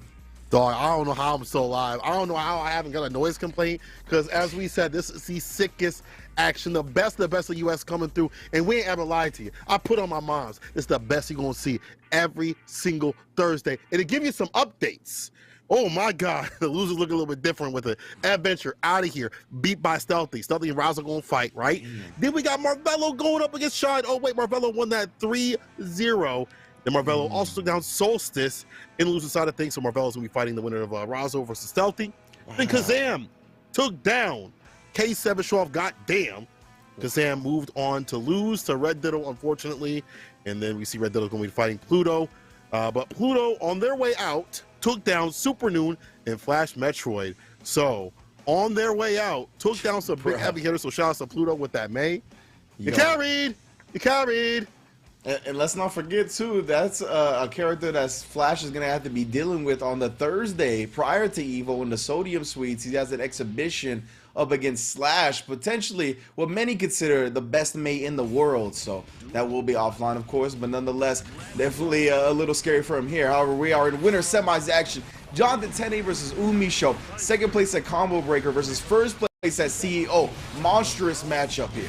Dog, I don't know how I'm still alive. I don't know how I haven't got a noise complaint, because as we said, this is the sickest action, the best of the US coming through, and we ain't ever lied to you. I put on my moms. It's the best you're gonna see every single Thursday, and to give you some updates. Oh my God, the losers look a little bit different with it. Adventure out of here, beat by Stealthy. Stealthy and Razzo gonna fight, right? Then we got Marvello going up against Shine. Oh wait, Marvello won that 3-0. Then Marvello also took down Solstice in the loser side of things, so Marvello's gonna be fighting the winner of Razzo versus Stealthy. Then Kazam took down K7 Showoff. Goddamn, Kazam moved on to lose to Red Ditto, unfortunately, and then we see Red Ditto gonna be fighting Pluto. But Pluto, on their way out, took down Super Noon and Flash Metroid. So on their way out, took down some big heavy hitters. So shout out to Pluto with that May. You carried. You carried. And let's not forget, too, that's a character that Flash is going to have to be dealing with on the Thursday prior to EVO in the Sodium Suites. He has an exhibition up against Slash, potentially what many consider the best mate in the world. So that will be offline, of course, but nonetheless, definitely a little scary for him here. However, we are in winner semis action. Jonathan Tene versus Umisho. Second place at Combo Breaker versus first place at CEO. Monstrous matchup here.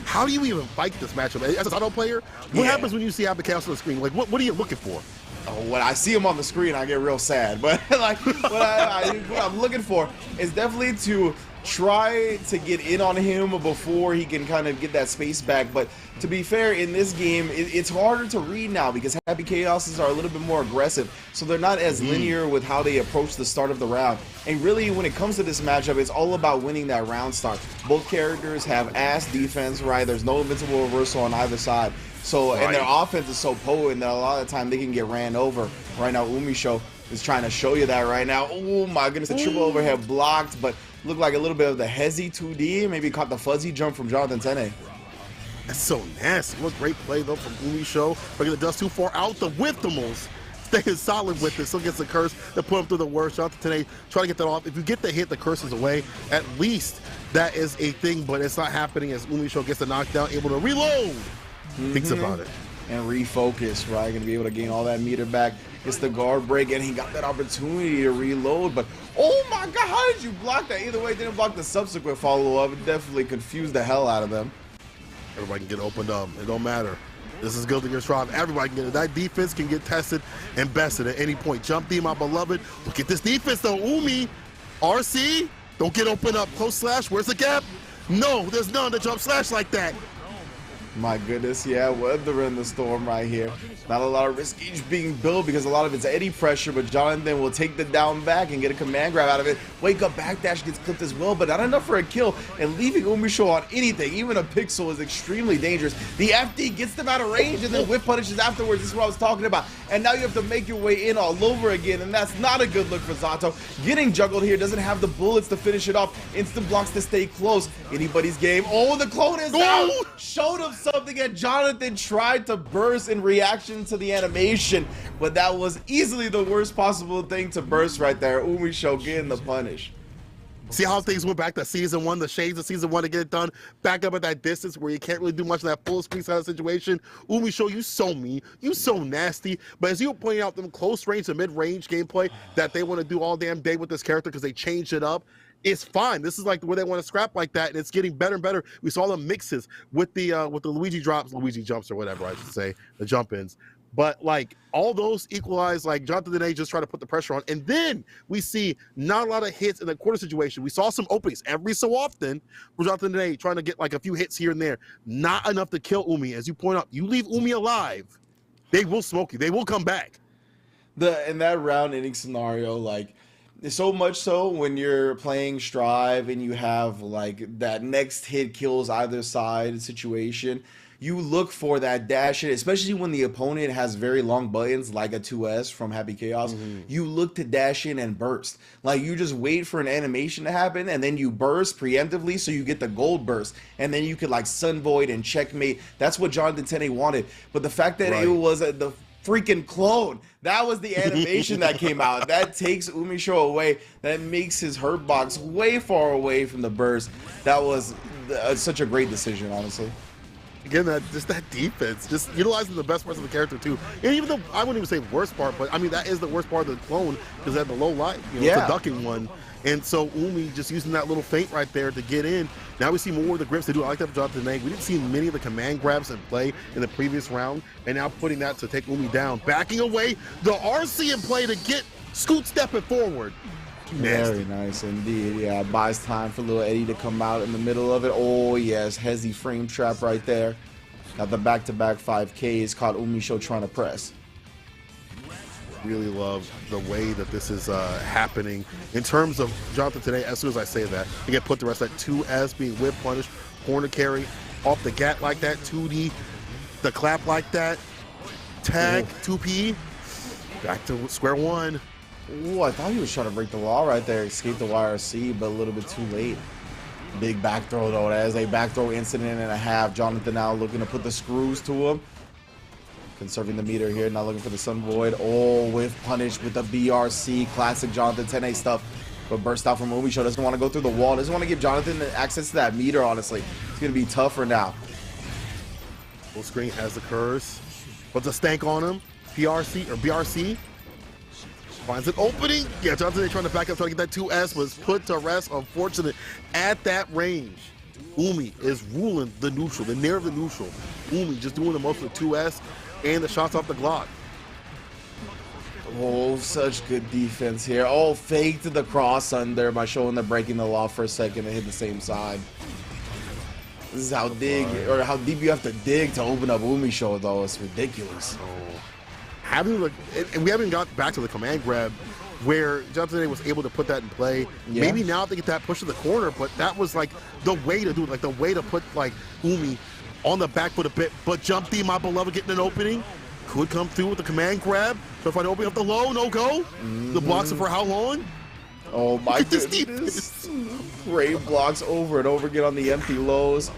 How do you even fight this matchup? As a Zato player, what happens when you see Abba Chaos on the screen? Like, what are you looking for? Oh, when I see him on the screen, I get real sad. But like, what I'm looking for is definitely to try to get in on him before he can kind of get that space back. But to be fair, in this game, it's harder to read now because Happy Chaoses are a little bit more aggressive, so they're not as linear with how they approach the start of the round. And really, when it comes to this matchup, it's all about winning that round start. Both characters have ass defense, right? There's no invincible reversal on either side. So, and their offense is so potent that a lot of the time they can get ran over. Right now, Umisho is trying to show you that right now. Oh my goodness, a triple overhead blocked, but looked like a little bit of the hezzy 2D. Maybe caught the fuzzy jump from Jonathan Tene. That's so nasty. What great play though from Umisho. Bringing the dust too far out the Withimals. Staying solid with it. Still gets the curse to put him through the worst. Jonathan Tene try to get that off. If you get the hit, the curse is away. At least that is a thing, but it's not happening as Umisho gets the knockdown, able to reload. Thinks about it. And refocus, right? Gonna be able to gain all that meter back. Gets the guard break, and he got that opportunity to reload, but oh my God, how did you block that? Either way, didn't block the subsequent follow-up. It definitely confused the hell out of them. Everybody can get opened up. It don't matter. This is Guilty Gear Strive. Everybody can get it. That defense can get tested and bested at any point. Jump D, my beloved. Look at this defense though. Umi, RC, don't get opened up. Close slash, where's the gap? No, there's none to jump slash like that. My goodness, yeah, weathering the storm right here. Not a lot of risk gauge being built because a lot of it's eddy pressure, but Jonathan will take the down back and get a command grab out of it. Wake up backdash gets clipped as well, but not enough for a kill. And leaving Umisho on anything, even a pixel, is extremely dangerous. The FD gets them out of range and then whip punishes afterwards. This is what I was talking about. And now you have to make your way in all over again, and that's not a good look for Zato. Getting juggled here, doesn't have the bullets to finish it off. Instant blocks to stay close. Anybody's game. Oh, the clone is out! Showed him something, and Jonathan tried to burst in reaction to the animation, but that was easily the worst possible thing to burst right there. Umisho getting the punish. See how things went back to season 1, the shades of season 1 to get it done, back up at that distance where you can't really do much of that full screen side of the situation. Umisho, you so mean, you so nasty, but as you were pointing out, them close range and mid-range gameplay that they want to do all damn day with this character because they changed it up, it's fine. This is like where they want to scrap like that, and it's getting better and better. We saw the mixes with the Luigi jumps or whatever I should say, the jump ins. But like all those equalize, like Jonathan Tene just try to put the pressure on, and then we see not a lot of hits in the quarter situation. We saw some openings every so often for Jonathan Tene trying to get like a few hits here and there. Not enough to kill Umi. As you point out, you leave Umi alive, they will smoke you. They will come back. In that round inning scenario, like. So much so when you're playing Strive and you have like that next hit kills either side situation, you look for that dash in, especially when the opponent has very long buttons like a 2S from Happy Chaos. You look to dash in and burst. Like, you just wait for an animation to happen, and then you burst preemptively so you get the gold burst. And then you could, like, Sun Void and checkmate. That's what Jonathan Tene wanted. But the fact that it was the freaking clone, that was the animation that came out. That takes Umisho away. That makes his hurt box way far away from the burst. That was such a great decision, honestly. Again, just that defense, just utilizing the best parts of the character too. And even though I wouldn't even say worst part, but I mean that is the worst part of the clone because at the low light, it's a ducking one. And so Umi just using that little feint right there to get in. Now we see more of the grips they do. I like that job today. We didn't see many of the command grabs in play in the previous round, and now putting that to take Umi down, backing away the RC in play to get Scoot stepping forward. Very nice indeed. Yeah, buys time for little Eddie to come out in the middle of it. Oh yes, Hezzy frame trap right there. Got the back-to-back 5Ks. Caught Umisho trying to press. Really love the way that this is happening in terms of Jonathan today. As soon as I say that, he get put the rest of that 2S being whip punish, corner carry, off the gat like that, 2D, the clap like that, tag, 2P, back to square one. Ooh, I thought he was trying to break the wall right there, escape the YRC, but a little bit too late. Big back throw though. That is a back throw incident and a half. Jonathan now looking to put the screws to him. Conserving the meter here, not looking for the Sun Void. Oh, with punish with the BRC. Classic Jonathan Tene stuff. But burst out from Umisho. Doesn't want to go through the wall. Doesn't want to give Jonathan access to that meter, honestly. It's going to be tougher now. Full screen has the curse. Puts a stank on him. BRC. Finds an opening. Yeah, Jonathan trying to back up, trying to get that 2S, was put to rest. Unfortunate. At that range, Umi is ruling the neutral, the near of the neutral. Umi just doing the most with 2S and the shots off the Glock. Oh, such good defense here. Oh, fake to the cross under by showing they're breaking the law for a second and hit the same side. This is how how deep you have to dig to open up Umisho, though. It's ridiculous. And we haven't got back to the command grab where Jonathan was able to put that in play. Yeah. Maybe now they get that push to the corner, but that was like the way to do it, like the way to put like Umi on the back foot a bit. But Jump D, my beloved, getting an opening. Could come through with the command grab. So if I open up the low, no go. The blocks are for how long? Oh my goodness. Ray blocks over and over again on the empty lows.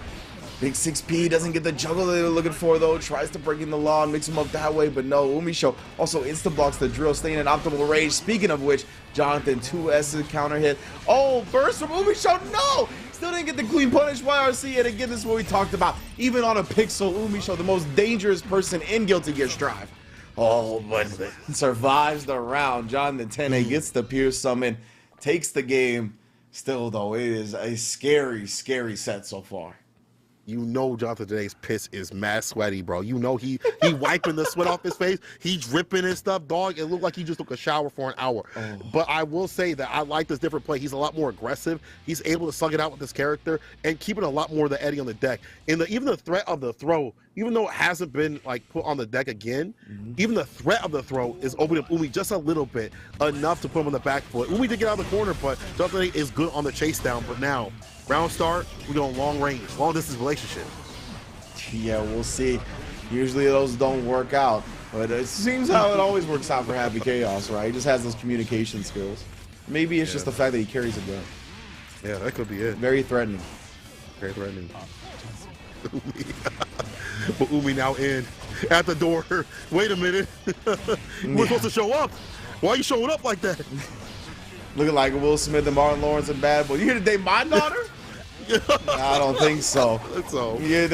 Big 6P doesn't get the juggle they were looking for though. Tries to break in the law and mix him up that way, but no. Umisho also insta blocks the drill, staying in optimal range. Speaking of which, Jonathan 2S counter hit. Oh, burst from Umisho. No! Still didn't get the clean punish YRC, and again, this is what we talked about. Even on a pixel, Umisho, the most dangerous person in Guilty Gear Strive. Oh, but survives the round. Jonathan Tene gets the Pierce Summon, takes the game. Still, though, it is a scary, scary set so far. You know Jonathan today's piss is mad sweaty, bro. You know he wiping the sweat off his face. He dripping and stuff, dog. It looked like he just took a shower for an hour. Oh. But I will say that I like this different play. He's a lot more aggressive. He's able to slug it out with this character and keeping a lot more of the Eddie on the deck. And even the threat of the throw, even though it hasn't been like put on the deck again, even the threat of the throw is opening up Umi just a little bit, enough to put him on the back foot. Umi did get out of the corner, but Jonathan is good on the chase down. But now, round start, we go long range, long distance relationship. Yeah, we'll see. Usually those don't work out, but it seems how it always works out for Happy Chaos, right? He just has those communication skills. Maybe it's just the fact that he carries a gun. Yeah, that could be it. Very threatening. Very threatening. But Umi now in at the door. Wait a minute. We're supposed to show up. Why are you showing up like that? Looking like Will Smith and Martin Lawrence and Bad Boy. You here to date my daughter? I don't think so. Yeah,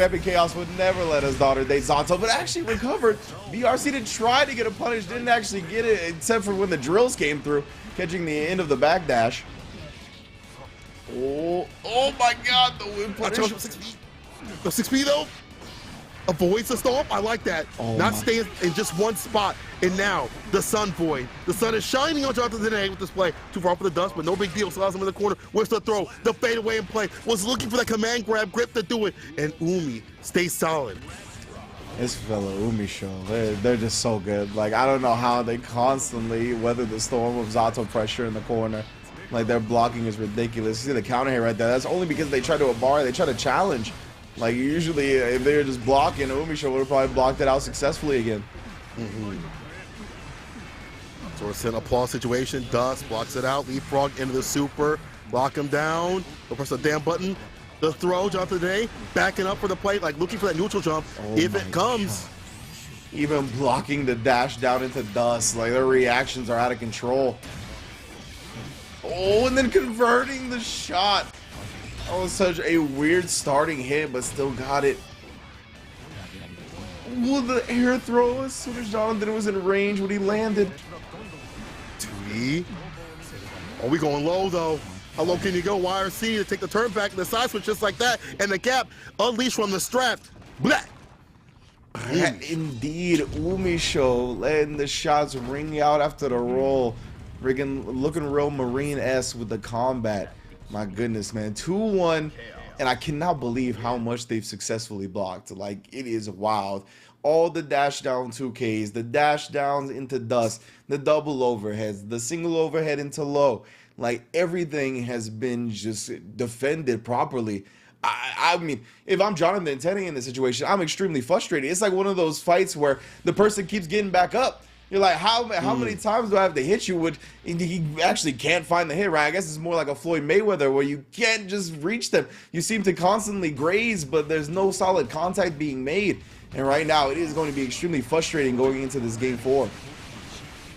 Happy Chaos would never let his daughter date Zato, but actually recovered. BRC did try to get a punish, didn't actually get it, except for when the drills came through, catching the end of the backdash. Oh my God, the win punish. 6P. The 6P though avoids the stomp. I like that. Not staying in just one spot. And now the Sun Void. The sun is shining on Jonathan today with this play. Too far for the dust, but no big deal. Allows him in the corner. Where's the throw? The fadeaway in play. Was looking for that command grab grip to do it. And Umi stays solid. This fella Umisho, they're just so good. Like, I don't know how they constantly weather the storm of Zato pressure in the corner. Like, their blocking is ridiculous. You see the counter hit right there. That's only because they try to bar, they try to challenge Like, usually, if they were just blocking, Umisho would have probably blocked it out successfully again. So it's an applause situation. Dust blocks it out. Leapfrog into the super. Block him down. Go press the damn button. The throw, Jonathan Tene, backing up for the plate, like looking for that neutral jump if it comes. God. Even blocking the dash down into Dust. Like, their reactions are out of control. Oh, and then converting the shot. That was such a weird starting hit, but still got it. Well, the air throw as soon as Jonathan was in range when he landed. 2E. Oh, we going low though. How low can you go? YRC to take the turn back and the side switch just like that. And the gap unleashed from the strap. Blah. Indeed, Umisho letting the shots ring out after the roll. Looking real Marine-esque with the combat. My goodness, man. 2-1. And I cannot believe how much they've successfully blocked. Like, it is wild. All the dash down 2Ks, the dash downs into Dust, the double overheads, the single overhead into low. Like, everything has been just defended properly. I mean, if I'm Jonathan Tene in this situation, I'm extremely frustrated. It's like one of those fights where the person keeps getting back up. You're like, how many times do I have to hit you? He actually can't find the hit, right? I guess it's more like a Floyd Mayweather where you can't just reach them. You seem to constantly graze, but there's no solid contact being made. And right now, it is going to be extremely frustrating going into this game 4.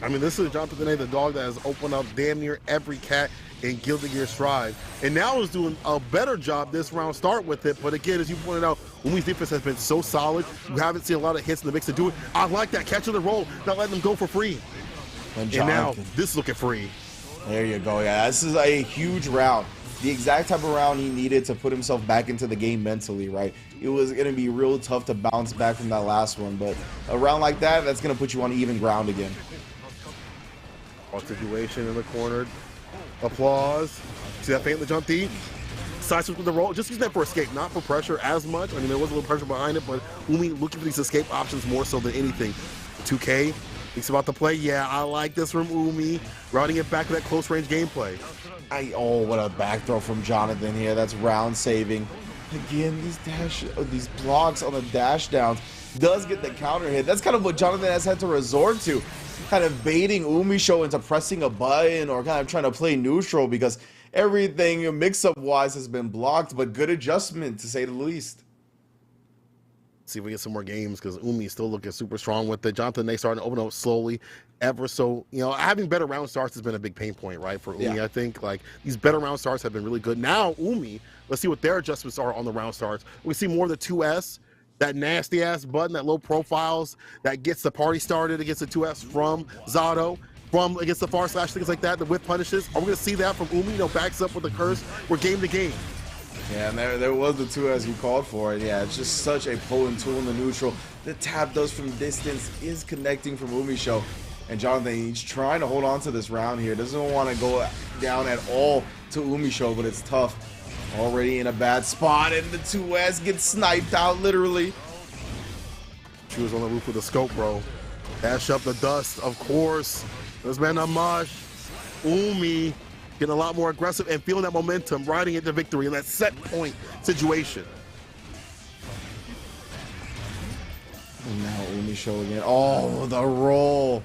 I mean, this is Jonathan Tene, the dog that has opened up damn near every cat in Guilty Gear Strive. And now is doing a better job this round start with it. But again, as you pointed out, Umi's defense has been so solid. You haven't seen a lot of hits in the mix to do it. I like that catch of the roll, not letting them go for free. And now this is looking free. There you go. Yeah, this is a huge round. The exact type of round he needed to put himself back into the game mentally, right? It was going to be real tough to bounce back from that last one. But a round like that, that's going to put you on even ground again. Situation in the corner. Applause. See that feint the jump deep? Side switch with the roll. Just use that for escape, not for pressure as much. I mean, there was a little pressure behind it, but Umi looking for these escape options more so than anything. 2K thinks about the play. Yeah, I like this from Umi. Routing it back to that close range gameplay. Oh, what a back throw from Jonathan here. That's round saving. Again, these blocks on the dash downs does get the counter hit. That's kind of what Jonathan has had to resort to. Kind of baiting Umisho into pressing a button or kind of trying to play neutral because everything mix-up wise has been blocked, but good adjustment to say the least. See if we get some more games because Umi is still looking super strong with it. Jonathan, they starting to open up slowly ever so, you know, having better round starts has been a big pain point, right, for Umi. I think like these better round starts have been really good. Now Umi, let's see what their adjustments are on the round starts. We see more of the 2S, that nasty ass button, that low profiles that gets the party started against the 2S from Zato, from against the far slash, things like that, the whip punishes. Are we gonna see that from Umi? You know, backs up with the curse. We're game to game. Yeah, and there was the 2S you called for it. Yeah, it's just such a potent tool in the neutral. The tap does from distance is connecting from Umisho. And Jonathan, he's trying to hold on to this round here. Doesn't want to go down at all to Umisho, but it's tough. Already in a bad spot, and the 2S gets sniped out, literally. She was on the roof with the scope, bro. Dash up the Dust, of course. This man Amash. Umi getting a lot more aggressive and feeling that momentum, riding into victory in that set point situation. And now Umisho again. Oh, the roll.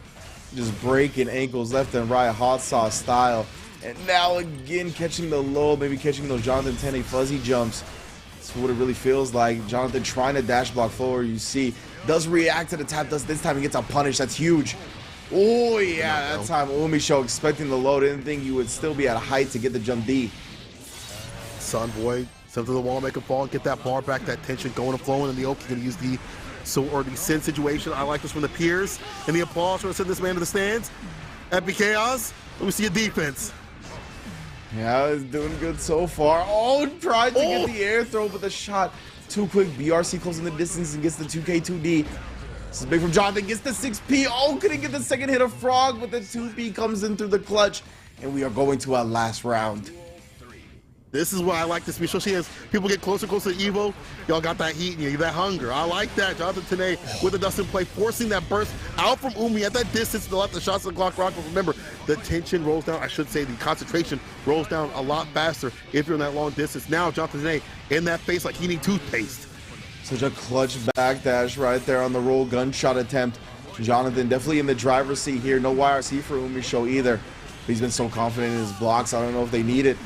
Just breaking ankles left and right, hot sauce style. And now again catching the low, maybe catching those Jonathan Tene fuzzy jumps. That's what it really feels like. Jonathan trying to dash block forward, you see. Does react to the tap, this time he gets a punish, that's huge. Oh yeah, that time Umisho expecting the low, didn't think he would still be at a height to get the jump D. Sunboy, send to the wall, make a fall, and get that bar back, that tension going and flowing, and the Oak gonna use the Sin situation. I like this from the peers. And the applause for send this man to the stands. Epic Chaos, let me see your defense. Yeah, it's doing good so far. Oh, tried to get the air throw, but the shot too quick. BRC closing the distance and gets the 2K2D. This is big from Jonathan, gets the 6P. Oh, couldn't get the second hit of Frog, but the 2P comes in through the clutch. And we are going to our last round. This is why I like this, especially as people get closer and closer to EVO. Y'all got that heat in you, that hunger. I like that. Jonathan Tene with the dust in play, forcing that burst out from Umi at that distance to let the shots of the clock rock. But remember, the tension rolls down. I should say the concentration rolls down a lot faster if you're in that long distance. Now, Jonathan Tene in that face like he needs toothpaste. Such a clutch backdash right there on the roll gunshot attempt. Jonathan definitely in the driver's seat here. No YRC for Umisho either. He's been so confident in his blocks. I don't know if they need it.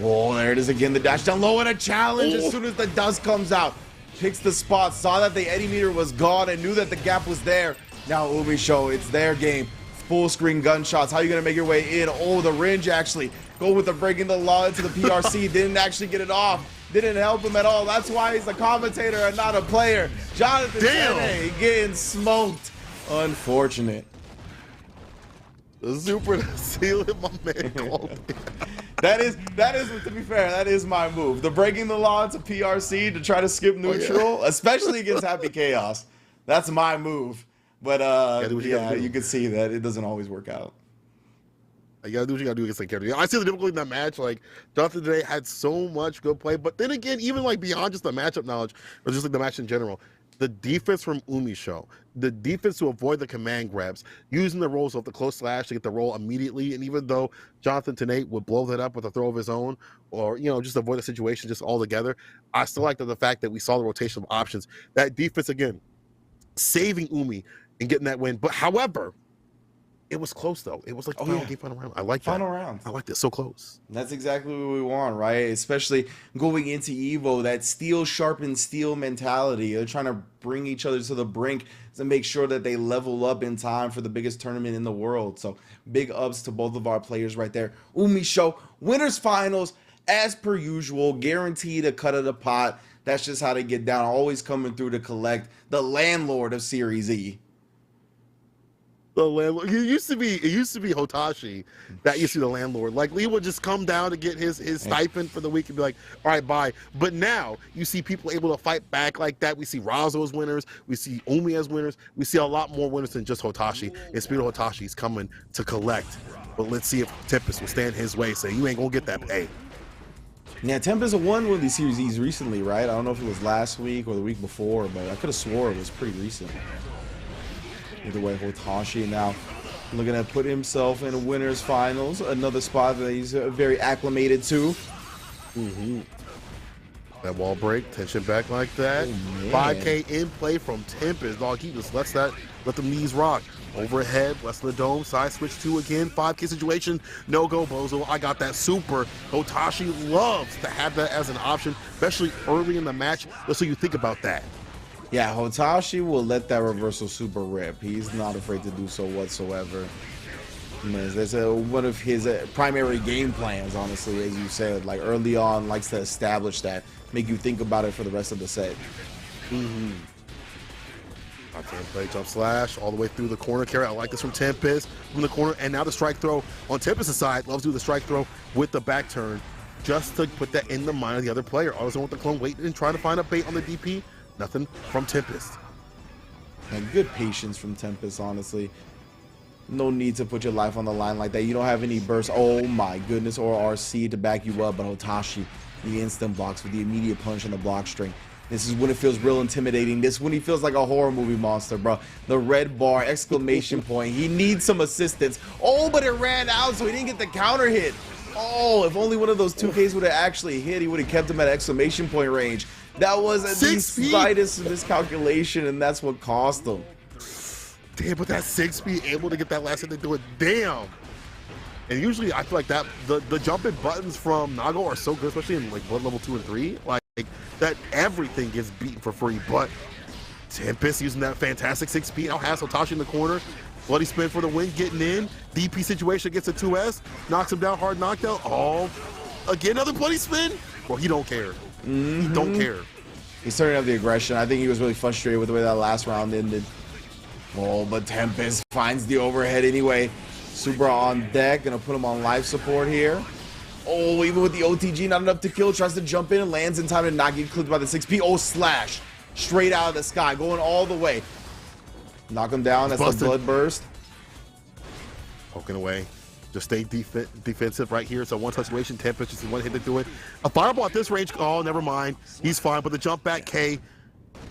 Oh, there it is again. The dash down low and a challenge as soon as the dust comes out. Picks the spot, saw that the Eddie meter was gone and knew that the gap was there. Now Umisho, it's their game. Full screen gunshots. How are you going to make your way in? Oh, the range actually. Go with the breaking the law into the PRC. Didn't actually get it off. Didn't help him at all. That's why he's a commentator and not a player. Jonathan Tene getting smoked. Unfortunate. The super sealing my man called. That is, to be fair, that is my move. The breaking the law into PRC to try to skip neutral, especially against Happy Chaos. That's my move. But yeah, you can see that it doesn't always work out. You gotta do what you gotta do against that character. I see the difficulty in that match. Like, Jonathan today had so much good play, but then again, even like beyond just the matchup knowledge, or just like the match in general, the defense from Umisho, the defense to avoid the command grabs, using the rolls of the close slash to get the roll immediately, and even though Jonathan Tene would blow that up with a throw of his own, or just avoid the situation just altogether, I still like the fact that we saw the rotation of options. That defense again, saving Umi and getting that win. But however, it was close though. It was like final round. I like that. Final round. I like that. So close. That's exactly what we want, right? Especially going into EVO, that steel sharpens steel mentality. They're trying to bring each other to the brink to make sure that they level up in time for the biggest tournament in the world. So big ups to both of our players right there. Umisho, winners finals, as per usual, guaranteed a cut of the pot. That's just how they get down. Always coming through to collect. The landlord of Series E. The landlord. It used to be Hotashi that used to be the landlord. Like, Lee would just come down to get his stipend for the week and be like, all right, bye. But now you see people able to fight back like that. We see Razzo as winners. We see Umi as winners. We see a lot more winners than just Hotashi. And speaking of Hotashi's coming to collect. But let's see if Tempest will stand his way. Say, you ain't gonna get that pay. Yeah, Tempest won one of these Series E's recently, right? I don't know if it was last week or the week before, but I could have swore it was pretty recent. Either way, Hotashi now looking to put himself in winners finals, another spot that he's very acclimated to. That wall break, tension back like that. 5K in play from Tempest. Dog, he just let the knees rock. Overhead, less of the dome, side switch 2 again. 5K situation, no go Bozo. I got that super. Hotashi loves to have that as an option, especially early in the match. Just so you think about that. Yeah, Hotashi will let that reversal super rip. He's not afraid to do so whatsoever. That's one of his primary game plans, honestly, as you said. Like early on, likes to establish that, make you think about it for the rest of the set. Play jump slash all the way through the corner carry. I like this from Tempest from the corner, and now the strike throw on Tempest's side. Loves to do the strike throw with the back turn, just to put that in the mind of the other player. Always with the clone, waiting and trying to find a bait on the DP. Nothing from Tempest. And good patience from Tempest, honestly. No need to put your life on the line like that. You don't have any burst. Oh my goodness, or RC to back you up, but Hotashi, the instant blocks with the immediate punch on the block string. This is when it feels real intimidating. This is when he feels like a horror movie monster, bro. The red bar, exclamation point. He needs some assistance. Oh, but it ran out, so he didn't get the counter hit. Oh, if only one of those 2Ks would have actually hit, he would have kept him at exclamation point range. That was at the slightest miscalculation, and that's what cost him. Damn, but that 6-speed able to get that last hit to do it. Damn. And usually I feel like that the jumping buttons from Nago are so good, especially in like blood level 2 and 3. Like that everything gets beaten for free. But Tempest using that fantastic 6-speed. Now has Hotashi in the corner. Bloody spin for the win, getting in. DP situation gets a 2S. Knocks him down, hard knockdown. Oh, again, another bloody spin. Well, he don't care. He don't care. He's turning up the aggression. I think he was really frustrated with the way that last round ended. Oh, but Tempest finds the overhead anyway. Super on deck, gonna put him on life support here. Oh, even with the OTG, not enough to kill. Tries to jump in and lands in time to not get clipped by the 6P. Oh, slash. Straight out of the sky, going all the way. Knock him down, that's the blood burst. Poking away. Just stay defensive right here. So one situation, Tempest just one hit to do it. A fireball at this range, oh, never mind. He's fine, but the jump back K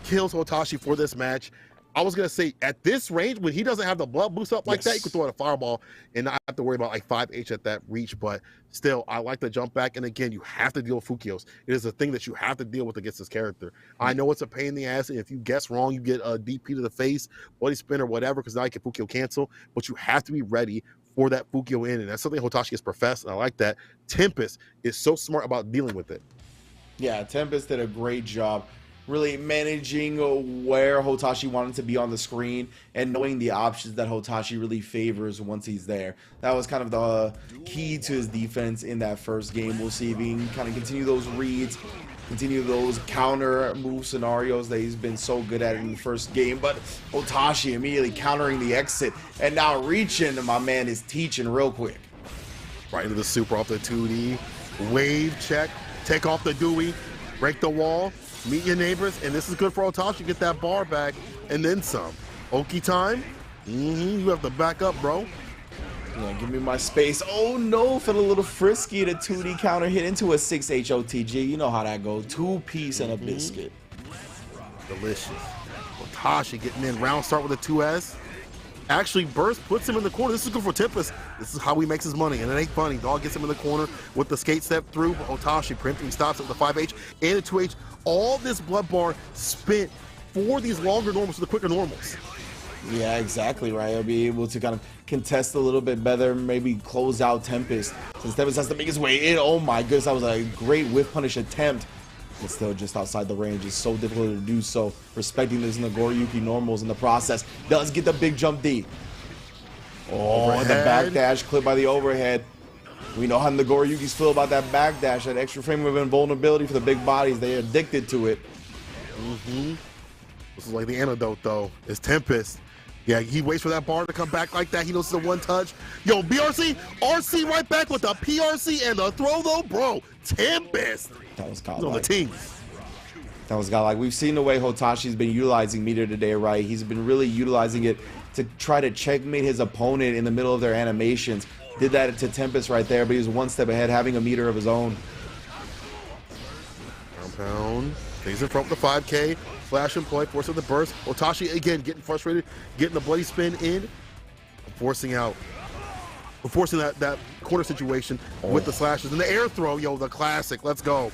kills Hotashi for this match. I was going to say, at this range, when he doesn't have the blood boost up like that, you can throw out a fireball and not have to worry about like 5H at that reach. But still, I like the jump back. And again, you have to deal with Fukios. It is a thing that you have to deal with against this character. I know it's a pain in the ass. And if you guess wrong, you get a DP to the face, body spin or whatever, because now you can Fukio cancel. But you have to be ready for that Fukio in. And that's something Hotashi has professed. And I like that. Tempest is so smart about dealing with it. Yeah, Tempest did a great job really managing where Hotashi wanted to be on the screen and knowing the options that Hotashi really favors once he's there. That was kind of the key to his defense in that first game. We'll see if he can kind of continue those reads, continue those counter move scenarios that he's been so good at in the first game. But Hotashi immediately countering the exit and now reaching, my man is teaching real quick. Right into the super off the 2D, wave check, take off the Dewey, break the wall, meet your neighbors, and this is good for Hotashi. Get that bar back and then some. Oki time. You have to back up, bro. Yeah, give me my space. Oh no, felt a little frisky. The 2D counter hit into a 6H OTG. You know how that goes. 2-piece and a biscuit. Delicious. Hotashi getting in. Round start with a 2S. Actually, Burst puts him in the corner. This is good for Tempest. This is how he makes his money, and it ain't funny. Dog gets him in the corner with the skate step through. But Hotashi preemptively stops it with the 5H and a 2H. All this blood bar spent for these longer normals to the quicker normals. Yeah, exactly right. I'll be able to kind of contest a little bit better, maybe close out Tempest. Since Tempest has to make his way in. Oh my goodness, that was a great whiff punish attempt. But still just outside the range. It's so difficult to do so. Respecting this Nagoriyuki normals in the process. Does get the big jump D. Oh, and the backdash clipped by the overhead. We know how Nagoriyukis feel about that backdash, that extra frame of invulnerability for the big bodies. They're addicted to it. This is like the antidote, though. It's Tempest. Yeah, he waits for that bar to come back like that. He knows it's a one-touch. Yo, BRC, RC right back with the PRC and the throw, though. Bro, Tempest. That was godlike. On the team. That was godlike. We've seen the way Hotashi's been utilizing meter today, right? He's been really utilizing it to try to checkmate his opponent in the middle of their animations. Did that to Tempest right there, but he was one step ahead, having a meter of his own. Compound. Stays in front with the 5K. Flash and play, forcing the burst. Hotashi again getting frustrated, getting the bloody spin in, forcing out, forcing that corner situation with the slashes and the air throw. Yo, the classic. Let's go.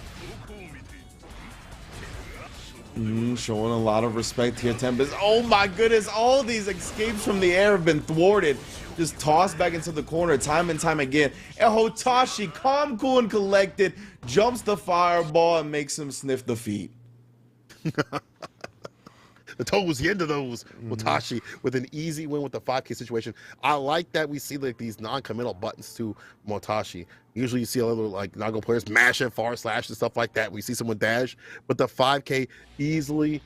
Showing a lot of respect here, Tempest. Oh my goodness, all these escapes from the air have been thwarted. Just tossed back into the corner time and time again. And Hotashi, calm, cool, and collected, jumps the fireball and makes him sniff the feet. The toes, the end of those. Hotashi with an easy win with the 5K situation. I like that we see like these non-committal buttons to Hotashi. Usually you see a little like Nago players mashing far slash and stuff like that. We see someone dash, but the 5K easily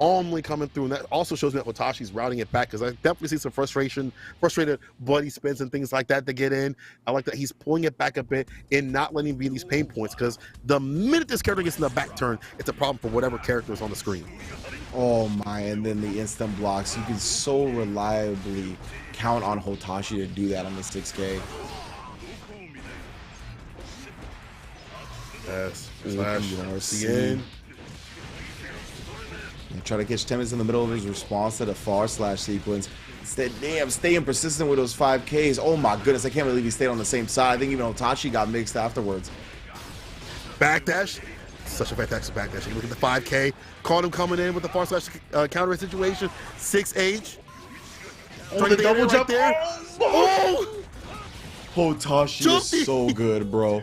only coming through, and that also shows me that Hotashi's routing it back, because I definitely see some frustrated bloody spins and things like that to get in. I like that he's pulling it back a bit and not letting be these pain points, because the minute this character gets in the back turn, it's a problem for whatever character is on the screen. Oh my, and then the instant blocks. You can so reliably count on Hotashi to do that on the 6K. Yes, slash, RC. Try to catch Tempest in the middle of his response to the far slash sequence. Instead, damn, staying persistent with those 5Ks. Oh my goodness, I can't believe he stayed on the same side. I think even Hotashi got mixed afterwards. Backdash. Such a fantastic backdash. You look at the 5K. Caught him coming in with the far slash counter situation. 6H. Oh, the double jump there. Oh! Hotashi is so good, bro.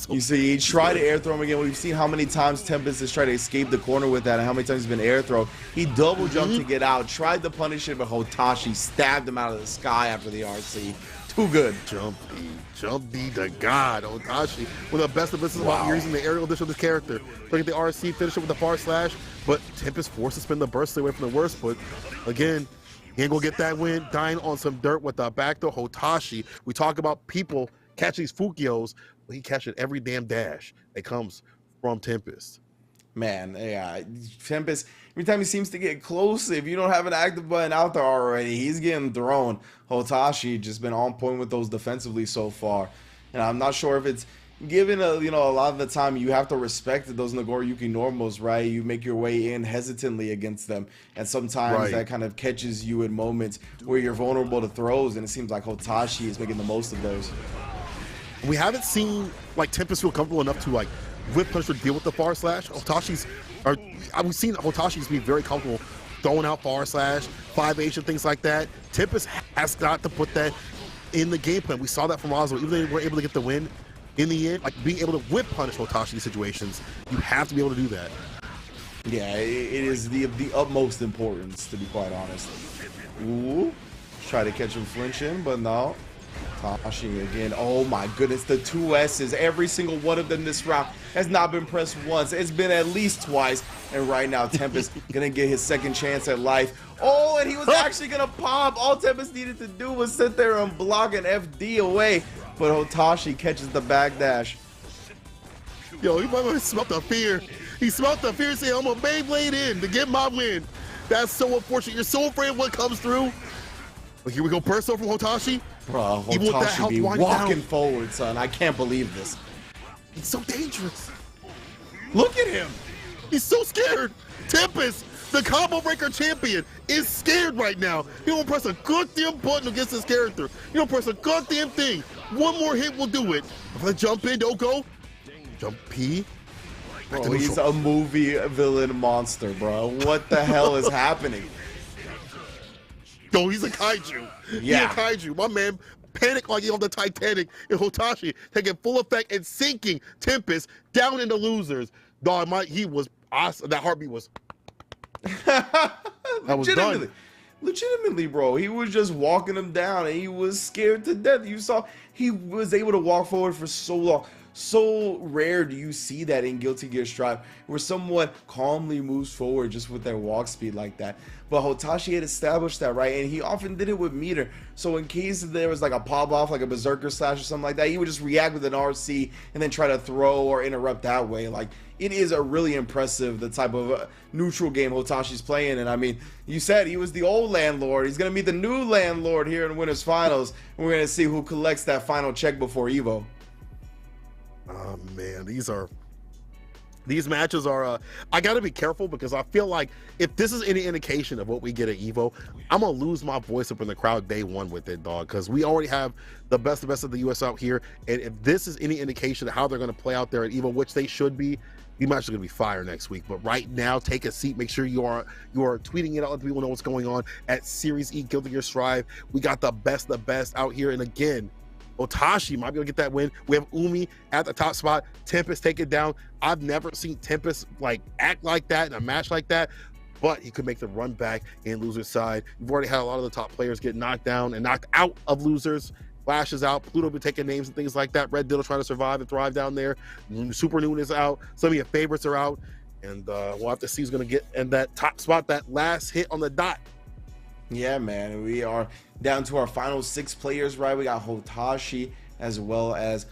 You see, he tried to air throw him again. We've seen how many times Tempest has tried to escape the corner with that and how many times he's been air thrown. He double jumped to get out, tried to punish it, but Hotashi stabbed him out of the sky after the RC. Too good. Jump B to God. Hotashi, one of the best of this is about using the aerial dish of this character. Look at the RC, finish it with the far slash, but Tempest forced to spin the burst away from the worst, but again, he ain't gonna get that win, dying on some dirt with the backdoor. Hotashi, we talk about people catching these Fukios, but he catches every damn dash that comes from Tempest. Man, yeah, Tempest, every time he seems to get close, if you don't have an active button out there already, he's getting thrown. Hotashi just been on point with those defensively so far. And I'm not sure if it's given a lot of the time you have to respect those Nagoriyuki normals, right? You make your way in hesitantly against them, and sometimes that kind of catches you in moments where you're vulnerable to throws, and it seems like Hotashi is making the most of those. We haven't seen like Tempest feel comfortable enough to like whip punch or deal with the far slash. We've seen Hotashis be very comfortable throwing out far slash, 5H and things like that. Tempest has got to put that in the game plan. We saw that from Razzo. Even though they were able to get the win, in the end, like being able to whip punish Hotashi in situations, you have to be able to do that. Yeah, it is the utmost importance, to be quite honest. Ooh, try to catch him flinching, but no. Hotashi again. Oh my goodness, the 2 S's. Every single one of them this round has not been pressed once. It's been at least twice. And right now, Tempest gonna get his second chance at life. Oh, and he was actually gonna pop. All Tempest needed to do was sit there and block an FD away. But Hotashi catches the backdash. Yo, he might have smelled the fear. He smelled the fear saying, I'm a Beyblade in to get my win. That's so unfortunate. You're so afraid of what comes through. But here we go, Perso from Hotashi. Bro, Hotashi be walking forward, son. I can't believe this. He's so dangerous. Look at him. He's so scared. Tempest, the combo breaker champion, is scared right now. He don't press a goddamn button against his character. He don't press a goddamn thing. One more hit will do it. I'm gonna jump in, don't go. Jump P. Bro, he's a movie villain monster, bro. What the hell is happening? No, he's a kaiju. Yeah. He's a kaiju. My man panicked like he on the Titanic in Hotashi, taking full effect and sinking Tempest down into losers. Dog, he was awesome. That heartbeat was. That was done. Legitimately, bro. He was just walking him down and he was scared to death. You saw he was able to walk forward for so long. So rare do you see that in Guilty Gear Strive, where someone calmly moves forward just with their walk speed like that. But Hotashi had established that, right? And he often did it with meter. So in case there was like a pop off, like a berserker slash or something like that, he would just react with an RC and then try to throw or interrupt that way. Like, it is a really impressive, the type of neutral game Hotashi's playing. And I mean, you said he was the old landlord. He's going to meet the new landlord here in Winners Finals. And we're going to see who collects that final check before EVO. Oh man, these matches are I gotta be careful because I feel like if this is any indication of what we get at EVO, I'm gonna lose my voice up in the crowd day one with it, dog, because we already have the best of the US out here, and if this is any indication of how they're gonna play out there at EVO, which they should be, the match is gonna be fire next week. But right now, take a seat, make sure you are tweeting it out, let people know what's going on at Series E Guilty Gear Strive. We got the best out here, and again, Hotashi might be able to get that win. We have Umi at the top spot. Tempest take it down. I've never seen Tempest like act like that in a match like that, but he could make the run back in loser's side. We've already had a lot of the top players get knocked down and knocked out of losers. Flash is out. Pluto be taking names and things like that. Red Ditto trying to survive and thrive down there. Super Noon is out. Some of your favorites are out. And we'll have to see who's going to get in that top spot, that last hit on the dot. Yeah, man, we are down to our final 6 players, right? We got Hotashi as well as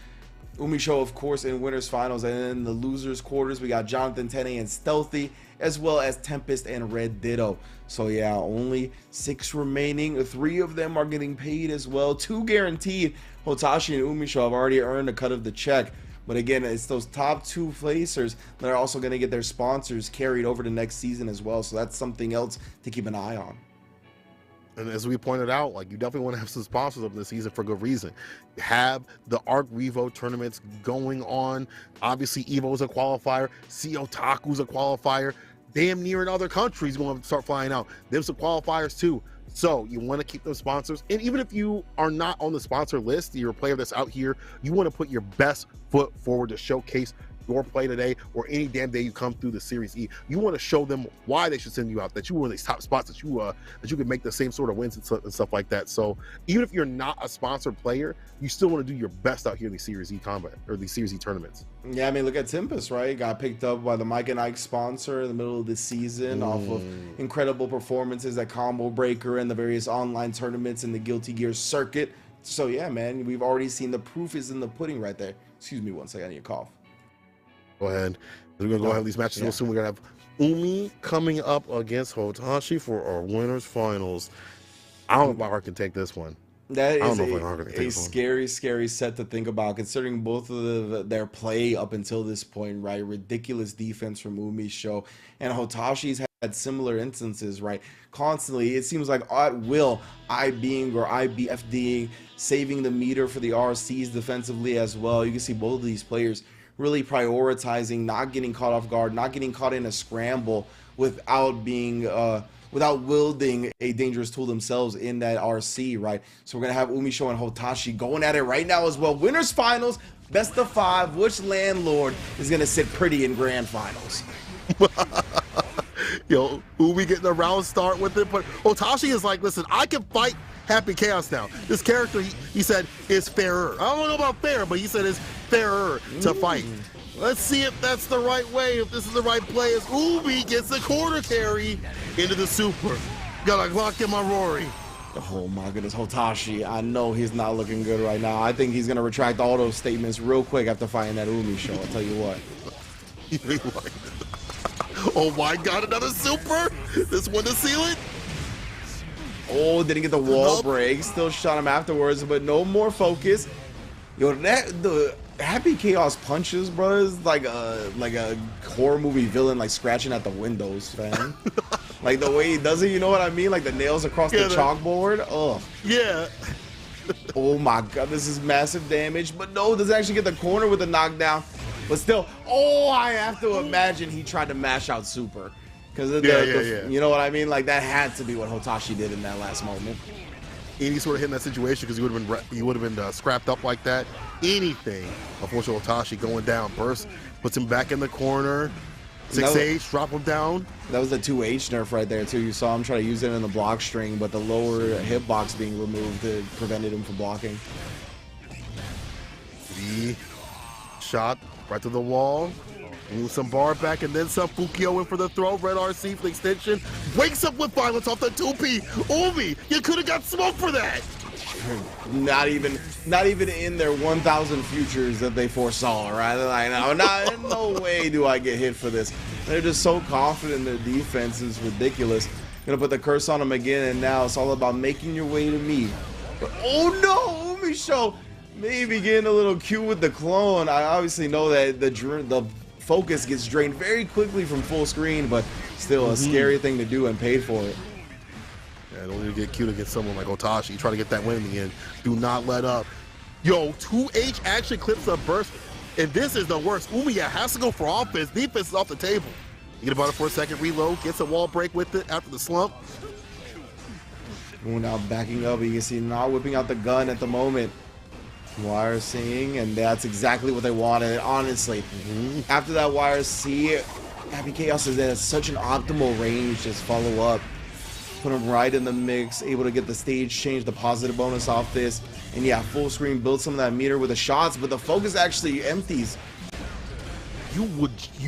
Umisho, of course, in winners finals, and in the losers quarters we got Jonathan, Tene, and Stealthy, as well as Tempest and Red Ditto. So yeah, only 6 remaining. 3 of them are getting paid as well. 2 guaranteed. Hotashi and Umisho have already earned a cut of the check. But again, it's those top 2 placers that are also going to get their sponsors carried over to next season as well. So that's something else to keep an eye on. And as we pointed out, like, you definitely want to have some sponsors up this season for good reason. You have the ARC Revo tournaments going on. Obviously, EVO's a qualifier. Otaku's a qualifier. Damn near in other countries going to start flying out. There's some qualifiers too. So you want to keep those sponsors. And even if you are not on the sponsor list, you're a player that's out here, you want to put your best foot forward to showcase your play today or any damn day you come through the Series E. You want to show them why they should send you out, that you were in these top spots, that you can make the same sort of wins and stuff like that. So even if you're not a sponsored player, you still want to do your best out here in the Series E combat or the Series E tournaments. Yeah, I mean, look at Tempest, right? Got picked up by the Mike and Ike sponsor in the middle of the season off of incredible performances at Combo Breaker and the various online tournaments in the Guilty Gear circuit. So yeah, man, we've already seen the proof is in the pudding right there. Excuse me one second, I need a cough. Go ahead. We're gonna go ahead and these matches real soon. We're gonna have Umi coming up against Hotashi for our winners finals. I don't know if my heart can take this one. That is a scary, scary set to think about, considering both of their play up until this point, right? Ridiculous defense from Umisho, and Hotashi's had similar instances, right? Constantly, it seems like at will, IBFDing, saving the meter for the RCs defensively as well. You can see both of these players really prioritizing not getting caught off guard, not getting caught in a scramble without being without wielding a dangerous tool themselves in that RC, right? So we're gonna have Umisho and Hotashi going at it right now as well. Winners finals, best of 5. Which landlord is gonna sit pretty in grand finals? Yo, Umi getting a round start with it, but Hotashi is like, listen, I can fight Happy Chaos now. This character, he said, is fairer. I don't know about fair, but he said it's fairer to fight. Let's see if that's the right way, if this is the right play, as Umi gets the corner carry into the super. Gotta lock in my Rory. Oh my goodness, Hotashi, I know he's not looking good right now. I think he's gonna retract all those statements real quick after fighting that Umisho, I'll tell you what. Oh my god, another super? This one to seal it? Oh, didn't get the wall break. Still shot him afterwards, but no more focus. Yo, the Happy Chaos punches, bro, is like a horror movie villain, like scratching at the windows, fam. Like the way he does it, you know what I mean? Like the nails across the chalkboard. Oh. Yeah. Oh my god, this is massive damage. But no, doesn't actually get the corner with the knockdown. But still, oh, I have to imagine he tried to mash out super. Because you know what I mean? Like that had to be what Hotashi did in that last moment. Any sort of hit in that situation, because he would have been scrapped up like that. Anything. Unfortunately, Hotashi going down. Burst puts him back in the corner. 6H, drop him down. That was the 2H nerf right there too. You saw him try to use it in the block string, but the lower hitbox being removed prevented him from blocking. The shot right to the wall. Move some bar back and then some. Fukio in for the throw. Red RC for the extension. Wakes up with violence off the 2P. Umi, you could have got smoked for that. Not even in their 1,000 futures that they foresaw, right? Like, in no way do I get hit for this. They're just so confident in their defense is ridiculous. Gonna put the curse on them again, and now it's all about making your way to me. But, oh no, Umisho maybe getting a little cute with the clone. I obviously know that the focus gets drained very quickly from full screen, but still a scary thing to do and paid for it. Yeah, don't need to get cute against someone like Hotashi. Try to get that win in the end. Do not let up. Yo, 2H actually clips a burst, and this is the worst. Umiya has to go for offense. Defense is off the table. You get about it for a second reload, gets a wall break with it after the slump. Ooh, now backing up, you can see not whipping out the gun at the moment. Wire seeing, and that's exactly what they wanted, honestly. After that wire C, Happy Chaos is at such an optimal range, just follow up. Put him right in the mix, able to get the stage change, the positive bonus off this. And yeah, full screen, build some of that meter with the shots, but the focus actually empties. You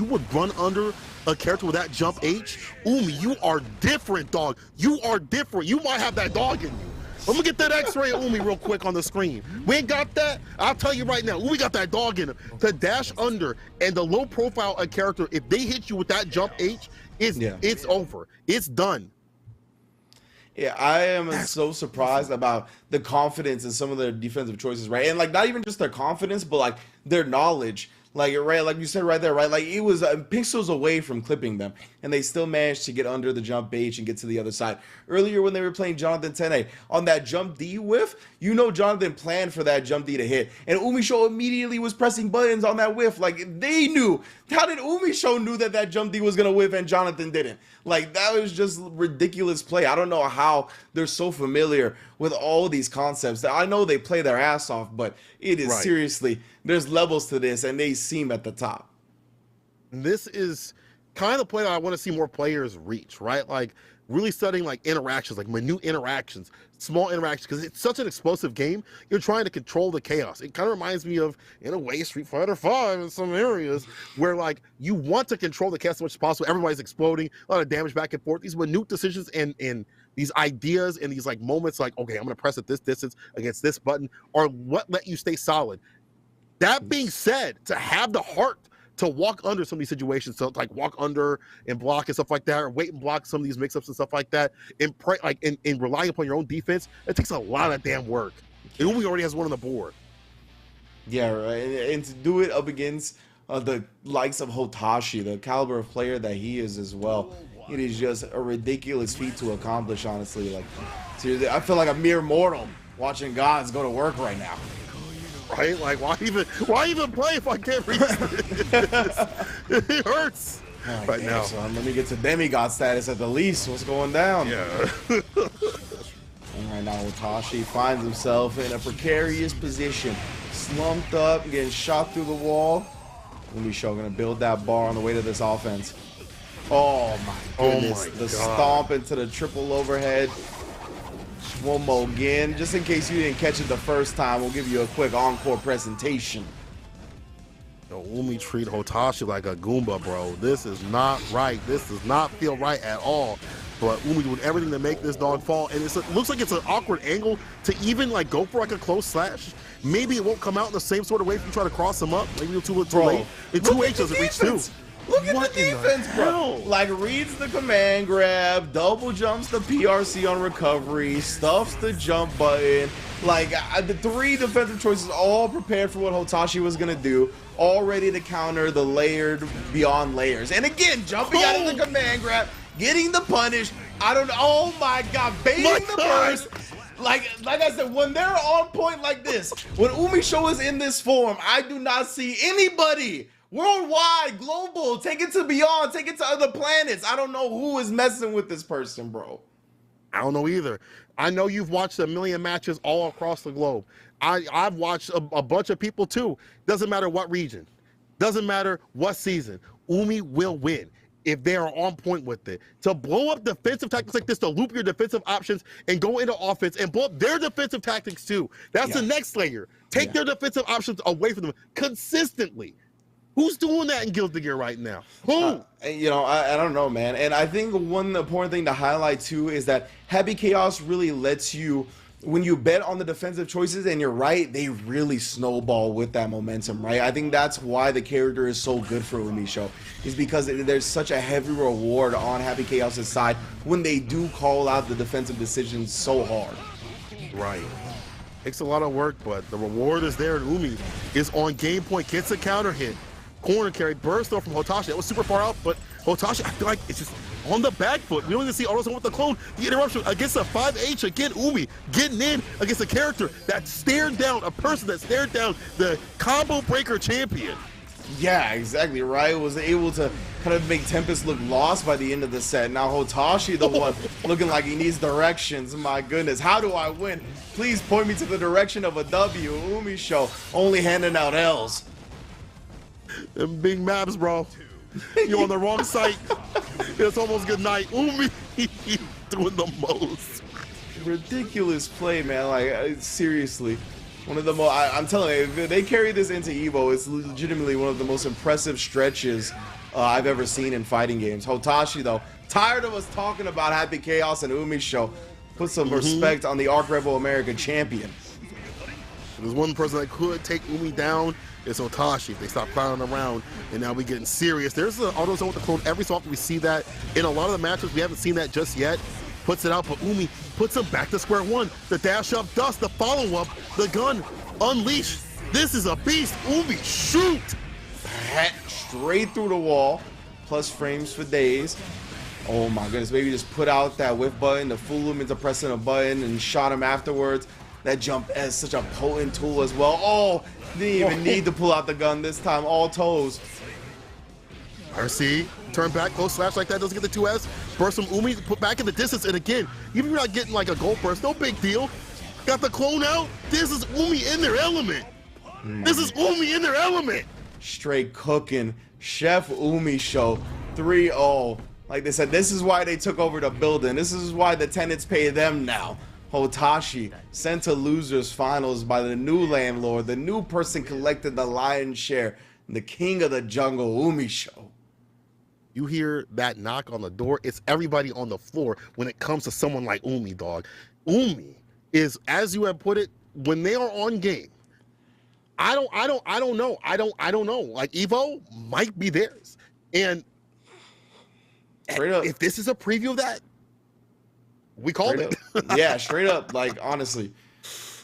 would run under a character with that jump H? Umi, you are different, dog. You are different. You might have that dog in you. Let me get that x-ray of Umi real quick on the screen. We ain't got that. I'll tell you right now, Umi got that dog in him. To dash under and the low profile a character, if they hit you with that jump H, it's over. It's done. Yeah, I am so surprised about the confidence in some of their defensive choices, right? And like not even just their confidence, but like their knowledge. Like, right, like you said right there, right? Like it was pixels away from clipping them, and they still managed to get under the jump H and get to the other side. Earlier when they were playing Jonathan Tene, on that jump D whiff, you know Jonathan planned for that jump D to hit, and Umisho immediately was pressing buttons on that whiff. Like they knew. How did Umisho knew that that jump D was gonna whiff and Jonathan didn't? Like that was just ridiculous play. I don't know how they're so familiar with all these concepts. I know they play their ass off, but it is seriously, there's levels to this, and they seem at the top. This is kind of the play that I want to see more players reach, right? Like really studying like interactions, like minute interactions, small interactions, because it's such an explosive game. You're trying to control the chaos. It kind of reminds me of, in a way, Street Fighter V in some areas where like you want to control the chaos as much as possible. Everybody's exploding, a lot of damage back and forth. These minute decisions and these ideas and these like moments like, okay, I'm going to press at this distance against this button are what let you stay solid. That being said, to have the heart to walk under some of these situations, so like walk under and block and stuff like that, or wait and block some of these mix-ups and stuff like that, and pray, like and relying upon your own defense, it takes a lot of damn work. And Umi already has one on the board. Yeah, right. And to do it up against the likes of Hotashi, the caliber of player that he is as well, it is just a ridiculous feat to accomplish, honestly. Like, seriously, I feel like a mere mortal watching gods go to work right now. Right? Like, why even play if I can't reach this? It hurts right now. Son. Let me get to demigod status at the least. What's going down? Yeah. And right now, Hotashi finds himself in a precarious position, slumped up, getting shot through the wall. Umisho gonna build that bar on the way to this offense. Oh my goodness! Oh my the God. Stomp into the triple overhead. One more again, just in case you didn't catch it the first time. We'll give you a quick encore presentation. Yo, Umi treat Hotashi like a Goomba, bro. This is not right. This does not feel right at all. But Umi doing everything to make this dog fall, and it looks like it's an awkward angle to even like go for like a close slash. Maybe it won't come out in the same sort of way if you try to cross him up. Maybe you're too late. And 2H doesn't reach too. Look at the defense, bro. Like, reads the command grab, double jumps the PRC on recovery, stuffs the jump button. Like, the three defensive choices all prepared for what Hotashi was going to do, all ready to counter the layered beyond layers. And again, jumping out of the command grab, getting the punish. I don't know. Oh my God, baiting the burst. Like I said, when they're on point like this, when Umisho is in this form, I do not see anybody worldwide, global, take it to beyond, take it to other planets. I don't know who is messing with this person, bro. I don't know either. I know you've watched a million matches all across the globe. I've watched a bunch of people too. Doesn't matter what region. Doesn't matter what season. Umi will win if they are on point with it. To blow up defensive tactics like this, to loop your defensive options and go into offense and blow up their defensive tactics too. That's the next layer. Take their defensive options away from them consistently. Who's doing that in Guilty Gear right now? Who? You know, I don't know, man. And I think one important thing to highlight too is that Happy Chaos really lets you, when you bet on the defensive choices and you're right, they really snowball with that momentum, right? I think that's why the character is so good for Umisho, is because there's such a heavy reward on Happy Chaos' side when they do call out the defensive decisions so hard. Right. Takes a lot of work, but the reward is there, and Umi is on game point, gets a counter hit. Corner carry, burst throw from Hotashi. That was super far out, but Hotashi, I feel like it's just on the back foot. We don't even see Autozone with the clone. The interruption against a 5H, again, Umi getting in against a character that stared down, a person that stared down the combo breaker champion. Yeah, exactly right. Was able to kind of make Tempest look lost by the end of the set. Now Hotashi, the one looking like he needs directions. My goodness, how do I win? Please point me to the direction of a W. Umisho only handing out L's. Them big maps, bro. You're on the wrong site. It's almost good night. Umi doing the most. Ridiculous play, man. Like, seriously. One of the most, I'm telling you, if they carry this into EVO, it's legitimately one of the most impressive stretches I've ever seen in fighting games. Hotashi, though, tired of us talking about Happy Chaos and Umisho, put some respect on the Arc Rebel America champion. There's one person that could take Umi down. It's Hotashi if they stop clowning around, and now we're getting serious. There's an Autozone with the clone every so often. We see that in a lot of the matches. We haven't seen that just yet. Puts it out, but Umi puts him back to square one. The dash up dust, the follow-up, the gun, unleash. This is a beast. Umi, shoot! Straight through the wall, plus frames for days. Oh my goodness, maybe just put out that whiff button to fool him into pressing a button and shot him afterwards. That jump is such a potent tool as well. Oh, didn't even need to pull out the gun this time, all toes. RC, turn back, close slash like that, doesn't get the 2S. Burst from Umi, put back in the distance, and again, even if you're not getting like a gold burst, no big deal. Got the clone out. This is Umi in their element. This is Umi in their element. Straight cooking. Chef Umisho, 3-0. Like they said, this is why they took over the building. This is why the tenants pay them now. Hotashi sent to losers finals by the new landlord, the new person collected the lion's share, the king of the jungle, Umisho. You hear that knock on the door, it's everybody on the floor when it comes to someone like Umi, dog. Umi is, as you have put it, when they are on game, I don't know. I don't know. Like EVO might be theirs. And straight up, if this is a preview of that, we called it. Yeah, straight up. Like honestly,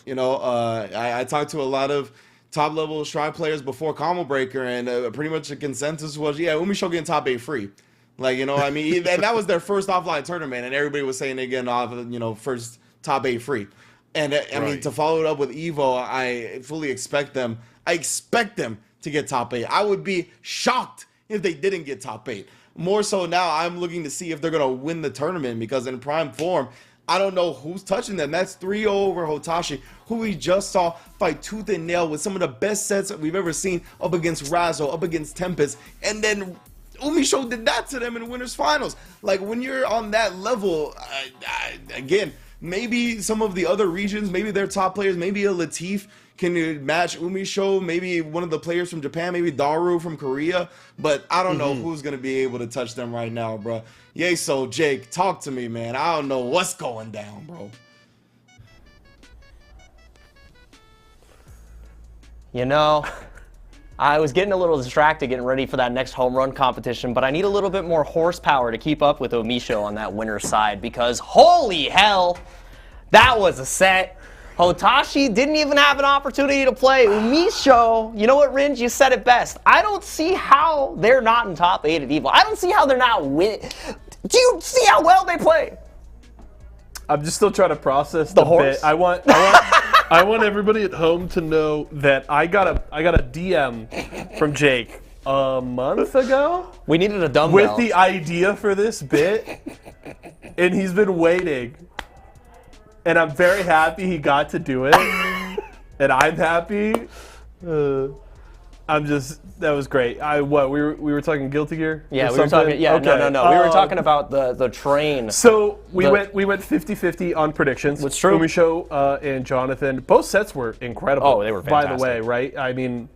you know, I talked to a lot of top level Strive players before Combo Breaker, and pretty much the consensus was, yeah, Umisho getting top 8 free. Like, you know, I mean, and that was their first offline tournament, and everybody was saying they getting off, you know, first top 8 free. And I mean, to follow it up with EVO, I fully expect them. I expect them to get top 8. I would be shocked if they didn't get top 8. More so now, I'm looking to see if they're gonna win the tournament, because in prime form, I don't know who's touching them. That's 3-0 over Hotashi, who we just saw fight tooth and nail with some of the best sets that we've ever seen, up against Razzo, up against Tempest, and then Umisho did that to them in winners finals. Like, when you're on that level, again, maybe some of the other regions, maybe their top players, maybe a Latif can match Umisho, maybe one of the players from Japan, maybe Daru from Korea, but I don't know who's going to be able to touch them right now, bro. Yay, so Jake, talk to me, man. I don't know what's going down, bro. You know, I was getting a little distracted getting ready for that next home run competition, but I need a little bit more horsepower to keep up with Umisho on that winner's side, because holy hell, that was a set. Hotashi didn't even have an opportunity to play. Umisho, you know what, Ringe? You said it best. I don't see how they're not in top 8 at EVO. I don't see how they're not winning. Do you see how well they play? I'm just still trying to process the horse. bit. I want everybody at home to know that I got a DM from Jake a month ago. We needed a dumbbell with the idea for this bit, and he's been waiting. And I'm very happy he got to do it, and I'm happy. That was great. We were talking Guilty Gear? Yeah, we were talking. Yeah, okay. No. We were talking about the train. So we went 50-50 on predictions. What's true? Umisho and Jonathan. Both sets were incredible. Oh, they were fantastic. By the way, right? I mean,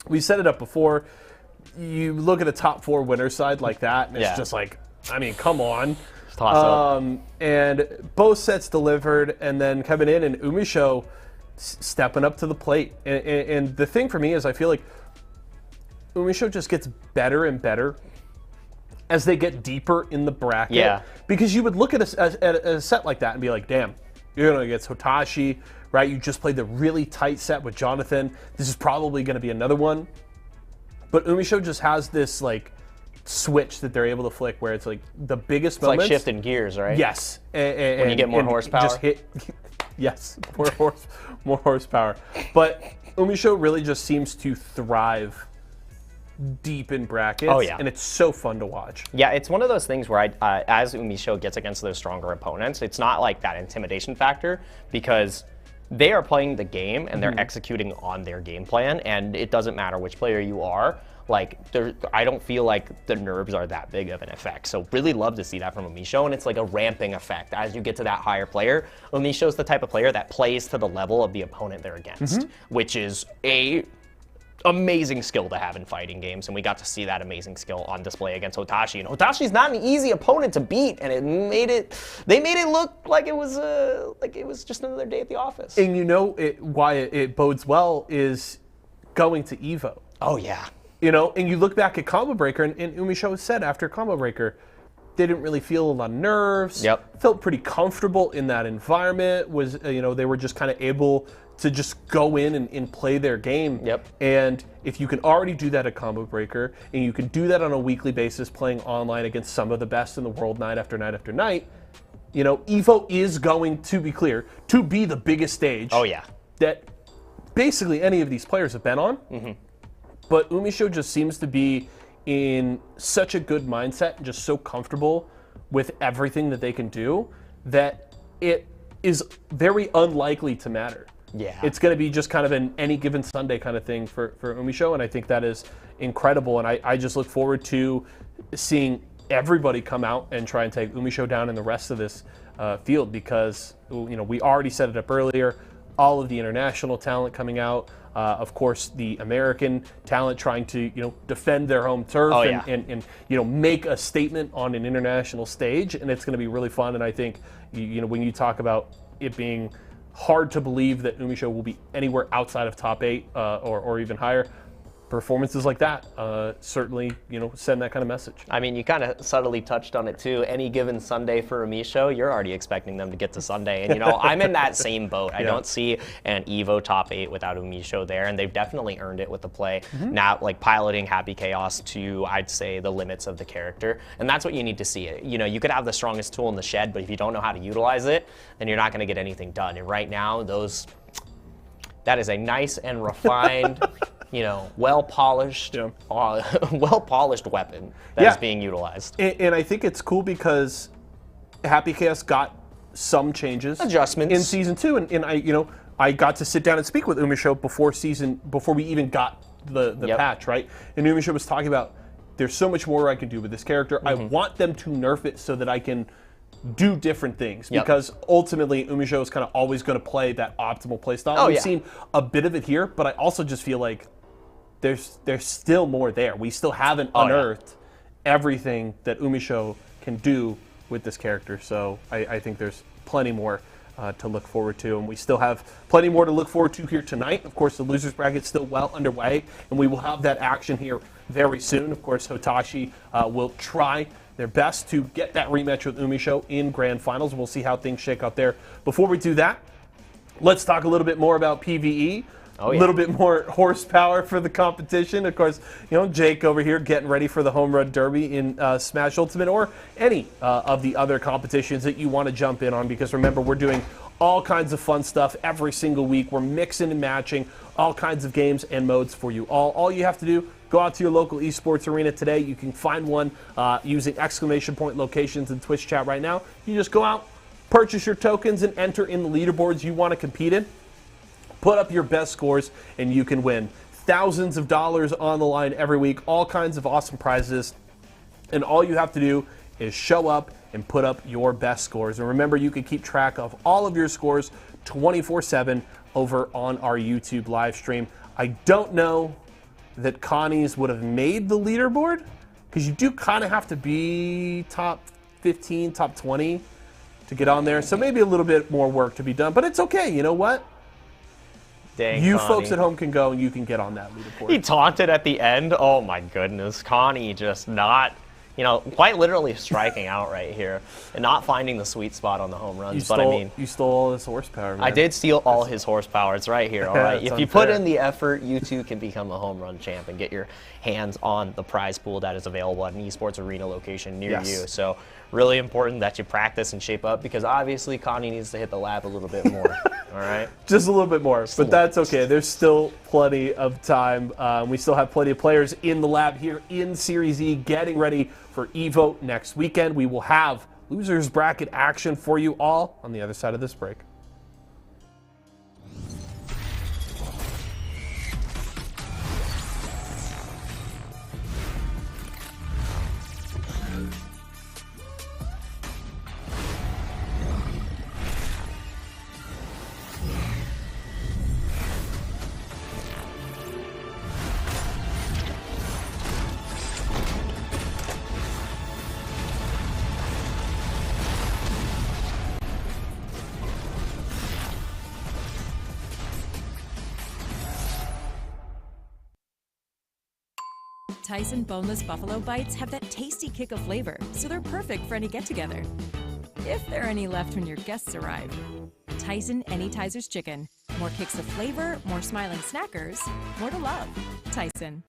we set it up before. You look at a top 4 winner side like that, and it's just like, I mean, come on. And both sets delivered, and then coming in and Umisho stepping up to the plate. And the thing for me is I feel like Umisho just gets better and better as they get deeper in the bracket. Yeah. Because you would look at a set like that and be like, damn, you're going against Hotashi, right? You just played the really tight set with Jonathan. This is probably going to be another one. But Umisho just has this, like, switch that they're able to flick where it's like the biggest moments. It's like shifting gears, right? Yes. When you get more horsepower. Just hit, yes, more horsepower. But Umisho really just seems to thrive deep in brackets. Oh, yeah. And it's so fun to watch. Yeah, it's one of those things where as Umisho gets against those stronger opponents, it's not like that intimidation factor, because they are playing the game and they're executing on their game plan, and it doesn't matter which player you are. Like, I don't feel like the nerves are that big of an effect. So really love to see that from Umisho, and it's like a ramping effect. As you get to that higher player, Umisho's the type of player that plays to the level of the opponent they're against, which is a amazing skill to have in fighting games, and we got to see that amazing skill on display against Hotashi. And Hotashi's not an easy opponent to beat, and they made it look like it was just another day at the office. And you know why it bodes well is going to EVO. Oh, yeah. You know, and you look back at Combo Breaker, and Umisho said after Combo Breaker, they didn't really feel a lot of nerves. Yep. Felt pretty comfortable in that environment. They were just kind of able to just go in and play their game. Yep. And if you can already do that at Combo Breaker, and you can do that on a weekly basis playing online against some of the best in the world night after night after night, you know, EVO is going, to be clear, to be the biggest stage. Oh, yeah. That basically any of these players have been on. But Umisho just seems to be in such a good mindset and just so comfortable with everything that they can do that it is very unlikely to matter. Yeah. It's going to be just kind of an any given Sunday kind of thing for Umisho, and I think that is incredible. And I just look forward to seeing everybody come out and try and take Umisho down in the rest of this field, because, you know, we already set it up earlier. All of the international talent coming out. Of course, the American talent trying to, you know, defend their home turf and you know, make a statement on an international stage, and it's going to be really fun. And I think, you know, when you talk about it being hard to believe that Umisho will be anywhere outside of top 8 or even higher. Performances like that certainly, send that kind of message. I mean, you kind of subtly touched on it too. Any given Sunday for Umisho, you're already expecting them to get to Sunday. And, I'm in that same boat. I don't see an EVO top 8 without Umisho there, and they've definitely earned it with the play. Now, like piloting Happy Chaos to, I'd say, the limits of the character. And that's what you need to see. You could have the strongest tool in the shed, but if you don't know how to utilize it, then you're not going to get anything done. And right now, that is a nice and refined, well-polished weapon that is being utilized. And I think it's cool because Happy Chaos got some changes, adjustments in season 2, and I got to sit down and speak with Umisho before we even got the patch, right? And Umisho was talking about there's so much more I can do with this character. I want them to nerf it so that I can do different things, because ultimately Umisho is kind of always going to play that optimal play style. We've seen a bit of it here, but I also just feel like there's still more there. We still haven't unearthed everything that Umisho can do with this character, so I think there's plenty more to look forward to, and we still have plenty more to look forward to here tonight. Of course, the losers bracket is still well underway, and we will have that action here very soon. Of course, Hotashi will try their best to get that rematch with Umisho in grand finals. We'll see how things shake out there. Before we do that, let's talk a little bit more about PvE. A little bit more horsepower for the competition. Of course, Jake over here getting ready for the Home Run Derby in Smash Ultimate, or any of the other competitions that you want to jump in on, because remember, we're doing all kinds of fun stuff every single week. We're mixing and matching all kinds of games and modes for you. All you have to do, go out to your local esports arena today. You can find one using ! Locations in Twitch chat right now. You just go out, purchase your tokens, and enter in the leaderboards you want to compete in. Put up your best scores, and you can win thousands of dollars on the line every week, all kinds of awesome prizes. And all you have to do is show up and put up your best scores. And remember, you can keep track of all of your scores 24/7 over on our YouTube live stream. I don't know that Connie's would have made the leaderboard, because you do kind of have to be top 15, top 20 to get on there. So maybe a little bit more work to be done, but it's okay. You know what? Dang, you Connie. folks at home can go and you can get on that leaderboard. He taunted at the end. Oh my goodness. Connie just not, quite literally striking out right here and not finding the sweet spot on the home runs. You stole all this horsepower, man. I did steal all his horsepower. It's right here, all right? If you put in the effort, you too can become a home run champ and get your hands on the prize pool that is available at an esports arena location near you. So really important that you practice and shape up, because obviously Connie needs to hit the lab a little bit more. All right? Just a little bit more, but that's okay. There's still plenty of time. We still have plenty of players in the lab here in Series E getting ready for EVO next weekend. We will have losers bracket action for you all on the other side of this break. Tyson boneless buffalo bites have that tasty kick of flavor, so they're perfect for any get-together. If there are any left when your guests arrive. Tyson Anytizers Chicken. More kicks of flavor, more smiling snackers, more to love. Tyson.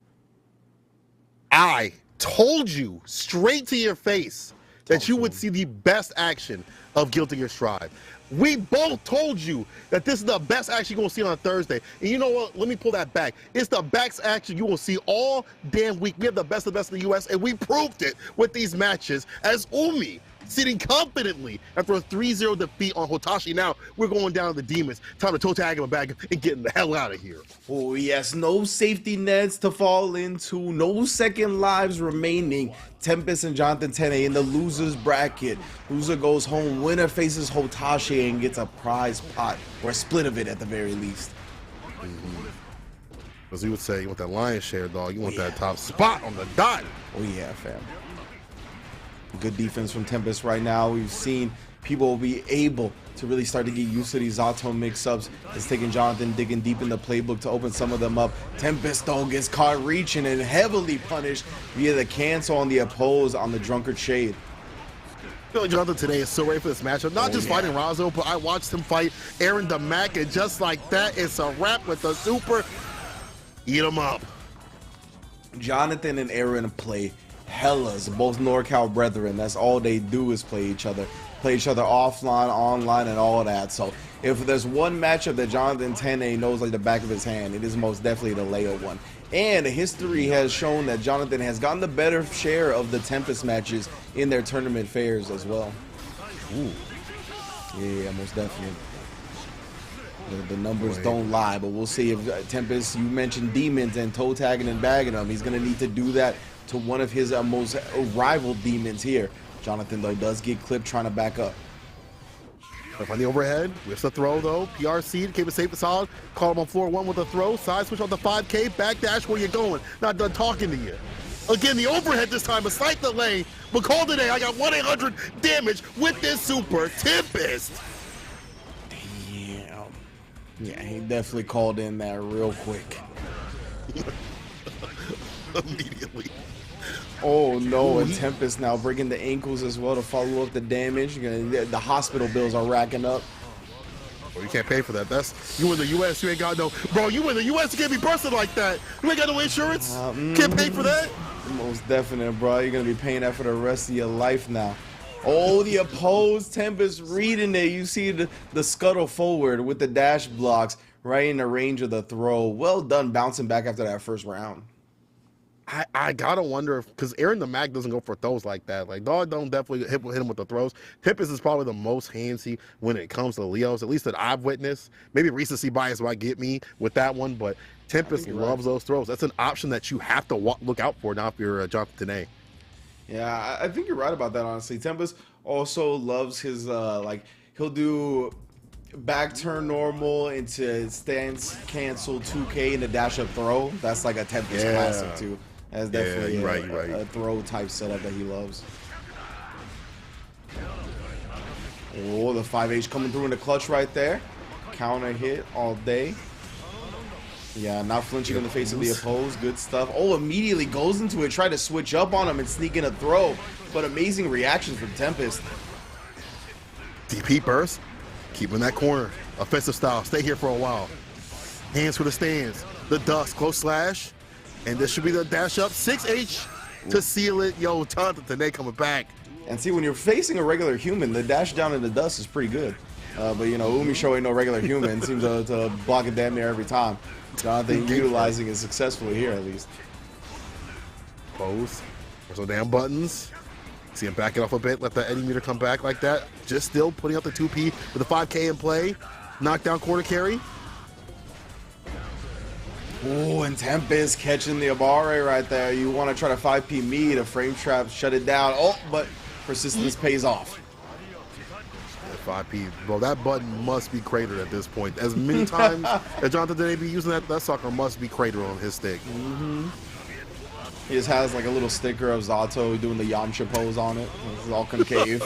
I told you straight to your face that you would see the best action of Guilty Gear Strive. We both told you that this is the best action you're going to see on Thursday. And you know what? Let me pull that back. It's the best action you will see all damn week. We have the best of the best in the U.S., and we proved it with these matches as Umi sitting confidently after a 3-0 defeat on Hotashi. Now we're going down to the Demons. Time to toe tag him back and getting the hell out of here. Oh yes, no safety nets to fall into, no second lives remaining. Tempest and Jonathan Tene in the losers bracket. Loser goes home, winner faces Hotashi and gets a prize pot, or a split of it at the very least. As we would say, you want that lion's share, dog. You want that top spot on the dot. Oh yeah, fam. Good defense from Tempest right now. We've seen people be able to really start to get used to these Zato mix-ups. It's taking Jonathan digging deep in the playbook to open some of them up. Tempest though gets caught reaching and heavily punished via the cancel on the oppose on the Drunkard Shade. I feel like Jonathan today is so ready for this matchup. Not just fighting Razzo, but I watched him fight Aaron the Mac, and just like that, it's a wrap with the super. Eat him up. Jonathan and Aaron play hellas, both NorCal brethren. That's all they do is play each other offline, online, and all that. So if there's one matchup that Jonathan Tene knows like the back of his hand, it is most definitely the Leo one. And history has shown that Jonathan has gotten the better share of the Tempest matches in their tournament fairs as well. Ooh. Yeah, most definitely. The numbers don't lie, but we'll see if Tempest, you mentioned demons and toe tagging and bagging them. He's going to need to do that to one of his most rival demons here. Jonathan, though, does get clipped trying to back up. On the overhead, whiffs the throw, though. PRC keep it safe and solid. Call him on floor one with a throw. Side switch on the 5K. Backdash, where you going? Not done talking to you. Again, the overhead this time, a slight delay. But call today, I got 1-800 damage with this super Tempest. Yeah, he definitely called in that real quick. Immediately. Oh no, and Tempest now breaking the ankles as well to follow up the damage. The hospital bills are racking up. Well, you can't pay for that. That's you in the U.S. You ain't got no, bro. You in the U.S. You can't be bursting like that. You ain't got no insurance. Can't pay for that. Most definite, bro. You're gonna be paying that for the rest of your life now. Oh, the opposed Tempest reading it. You see the scuttle forward with the dash blocks right in the range of the throw. Well done bouncing back after that first round. I gotta wonder if, because Aaron the Mac doesn't go for throws like that. Like, Dog don't definitely hit him with the throws. Tempest is probably the most handsy when it comes to Leos, at least that I've witnessed. Maybe recency bias might get me with that one, but Tempest loves those throws. That's an option that you have to look out for now if you're Jonathan Tene. Yeah, I think you're right about that, honestly. Tempest also loves his, like, he'll do back turn normal into stance cancel 2K and a dash up throw. That's like a Tempest classic, too. That's definitely a throw type setup that he loves. Oh, the 5H coming through in the clutch right there. Counter hit all day. Yeah, not flinching in the face of the opposed. Good stuff. Oh, immediately goes into it. Try to switch up on him and sneak in a throw. But amazing reactions from Tempest. DP burst. Keep in that corner. Offensive style. Stay here for a while. Hands for the stands. The dust. Close slash. And this should be the dash up. 6H to seal it. Yo, Jonathan Tene coming back. And see, when you're facing a regular human, the dash down in the dust is pretty good. But, you know, Umisho ain't no regular human. Seems to block it damn near every time. Jonathan utilizing it successfully here, at least. Pose. There's no damn buttons. See him back it off a bit. Let that Eddie meter come back like that. Just still putting up the 2P with the 5K in play. Knockdown corner carry. Oh, and Tempest catching the Abare right there. You want to try to 5P me to frame trap, shut it down. Oh, but persistence pays off. 5P, bro, that button must be cratered at this point. As many times as Jonathan Tene be using that sucker must be cratered on his stick. He just has like a little sticker of Zato doing the Yamcha pose on it. It's all concave.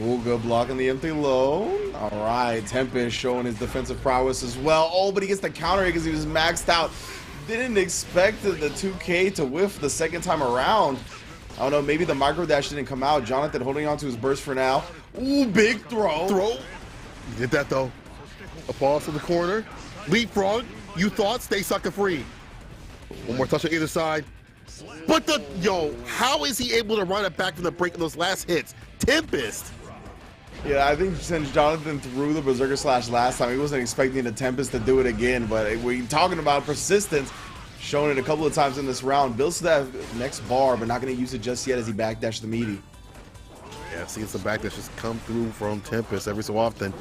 Oh, good block on the empty low. All right, Tempest showing his defensive prowess as well. Oh, but he gets the counter because he was maxed out. Didn't expect the 2K to whiff the second time around. I don't know, maybe the micro dash didn't come out. Jonathan holding on to his burst for now. Ooh, big throw. Did that though. A pause to the corner. Leapfrog. You thought, stay sucker free. One more touch on either side. But how is he able to run it back from the break of those last hits? Tempest. Yeah, I think since Jonathan threw the Berserker Slash last time, he wasn't expecting the Tempest to do it again. But we're talking about persistence. Shown it a couple of times in this round. Builds to that next bar, but not going to use it just yet as he backdashed the meaty. Yeah, seeing some backdashes come through from Tempest every so often.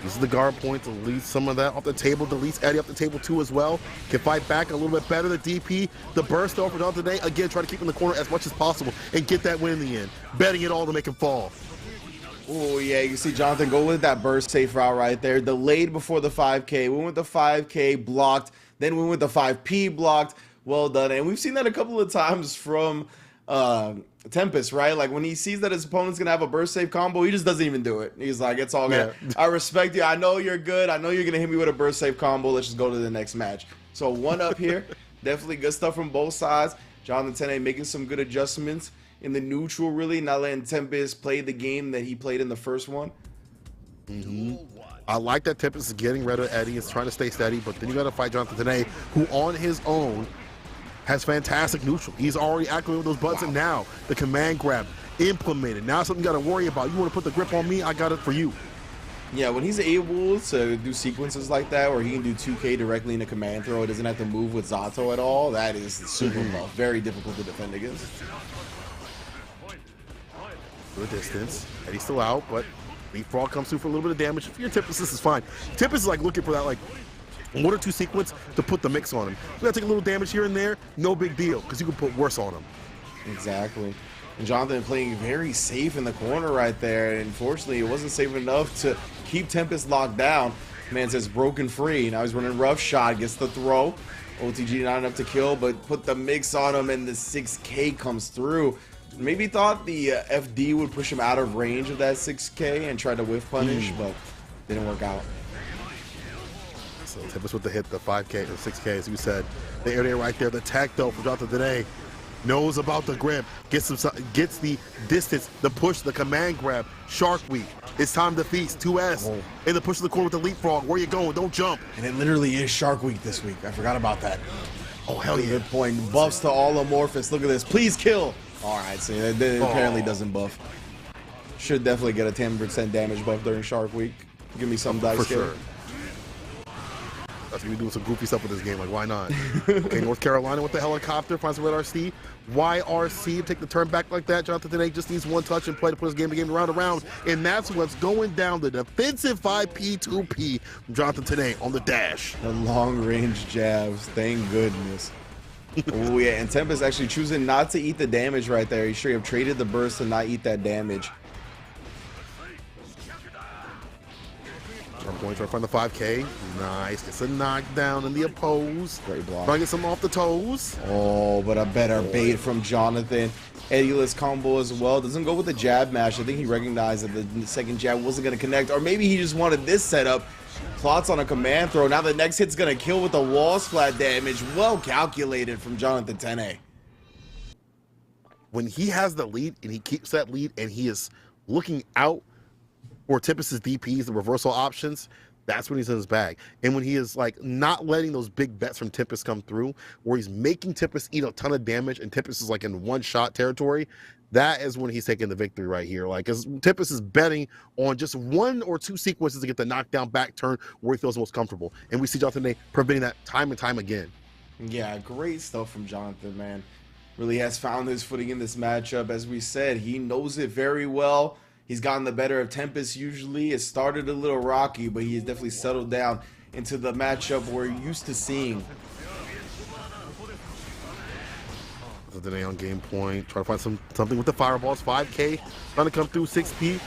This is the guard point to lead some of that off the table. Deletes Eddie off the table too as well. Can fight back a little bit better. The DP, the burst over Jonathan today. Again, try to keep him in the corner as much as possible and get that win in the end. Betting it all to make him fall. Oh, yeah, you see Jonathan go with that burst safe route right there. Delayed before the 5K. Went with the 5K, blocked. Then went with the 5P, blocked. Well done. And we've seen that a couple of times from Tempest, right? Like when he sees that his opponent's gonna have a burst save combo, he just doesn't even do it. He's like, it's all good. Yeah. I respect you. I know you're good. I know you're gonna hit me with a burst save combo. Let's just go to the next match. So 1 up here. Definitely good stuff from both sides. Jonathan Tene making some good adjustments in the neutral, really, not letting Tempest play the game that he played in the first one. I like that Tempest is getting rid of Eddie. Is trying to stay steady, but then you got to fight Jonathan Tene, who on his own has fantastic neutral. He's already activated with those buttons, and now the command grab implemented. Now something you got to worry about. You want to put the grip on me? I got it for you. Yeah, when he's able to do sequences like that, where he can do 2K directly in a command throw, it doesn't have to move with Zato at all. That is super buff. Very difficult to defend against. Good distance. Eddie's still out, but Leapfrog comes through for a little bit of damage. If you're Tempest, this is fine. Tempest is like looking for that like 1 or 2 sequence to put the mix on him. You gotta take a little damage here and there, no big deal, because you can put worse on him. Exactly. And Jonathan playing very safe in the corner right there. And unfortunately, it wasn't safe enough to keep Tempest locked down. Man says broken free. Now he's running rough shot, gets the throw. OTG not enough to kill, but put the mix on him, and the 6K comes through. Maybe thought the FD would push him out of range of that 6K and try to whiff punish, but didn't work out. So Tempest with the hit, the 5K or 6K, as you said. The area right there, the tech though from Jonathan today. Knows about the grip, gets the distance, the push, the command grab. Shark Week. It's time to feast. 2S. In the push of the corner with the leapfrog. Where you going? Don't jump. And it literally is Shark Week this week. I forgot about that. Oh, hell yeah. Good point. Buffs to all Amorphous. Look at this. Please kill. All right, so it apparently doesn't buff. Should definitely get a 10% damage buff during Shark Week. Give me some dice. For sure. That's gonna be doing some goofy stuff with this game, like why not? Okay, North Carolina with the helicopter, finds some Red RC. YRC, take the turn back like that. Jonathan Tene just needs 1 touch and play to put his game around. And that's what's going down, the defensive 5P, 2P from Jonathan Tene on the dash. The long range jabs, thank goodness. Oh yeah, and Tempest actually choosing not to eat the damage right there. He straight up traded the burst to not eat that damage. Going to find the 5K. Nice. Gets a knockdown in the oppose. Great block. Trying to get some off the toes. Oh, but a better bait from Jonathan. Eddie-less combo as well. Doesn't go with the jab mash. I think he recognized that the second jab wasn't going to connect. Or maybe he just wanted this setup. Plots on a command throw. Now the next hit's going to kill with the wall splat damage. Well calculated from Jonathan Tene. When he has the lead and he keeps that lead and he is looking out or Tempest's DPs, the reversal options, that's when he's in his bag. And when he is like not letting those big bets from Tempest come through, where he's making Tempest eat a ton of damage and Tempest is like in 1-shot territory, that is when he's taking the victory right here. Like, because Tempest is betting on just 1 or 2 sequences to get the knockdown back turn where he feels most comfortable. And we see Jonathan Tene preventing that time and time again. Yeah, great stuff from Jonathan, man. Really has found his footing in this matchup. As we said, he knows it very well. He's gotten the better of Tempest usually. It started a little rocky, but he has definitely settled down into the matchup we're used to seeing. Today on game point, try to find something with the fireballs. 5K trying to come through. 6P,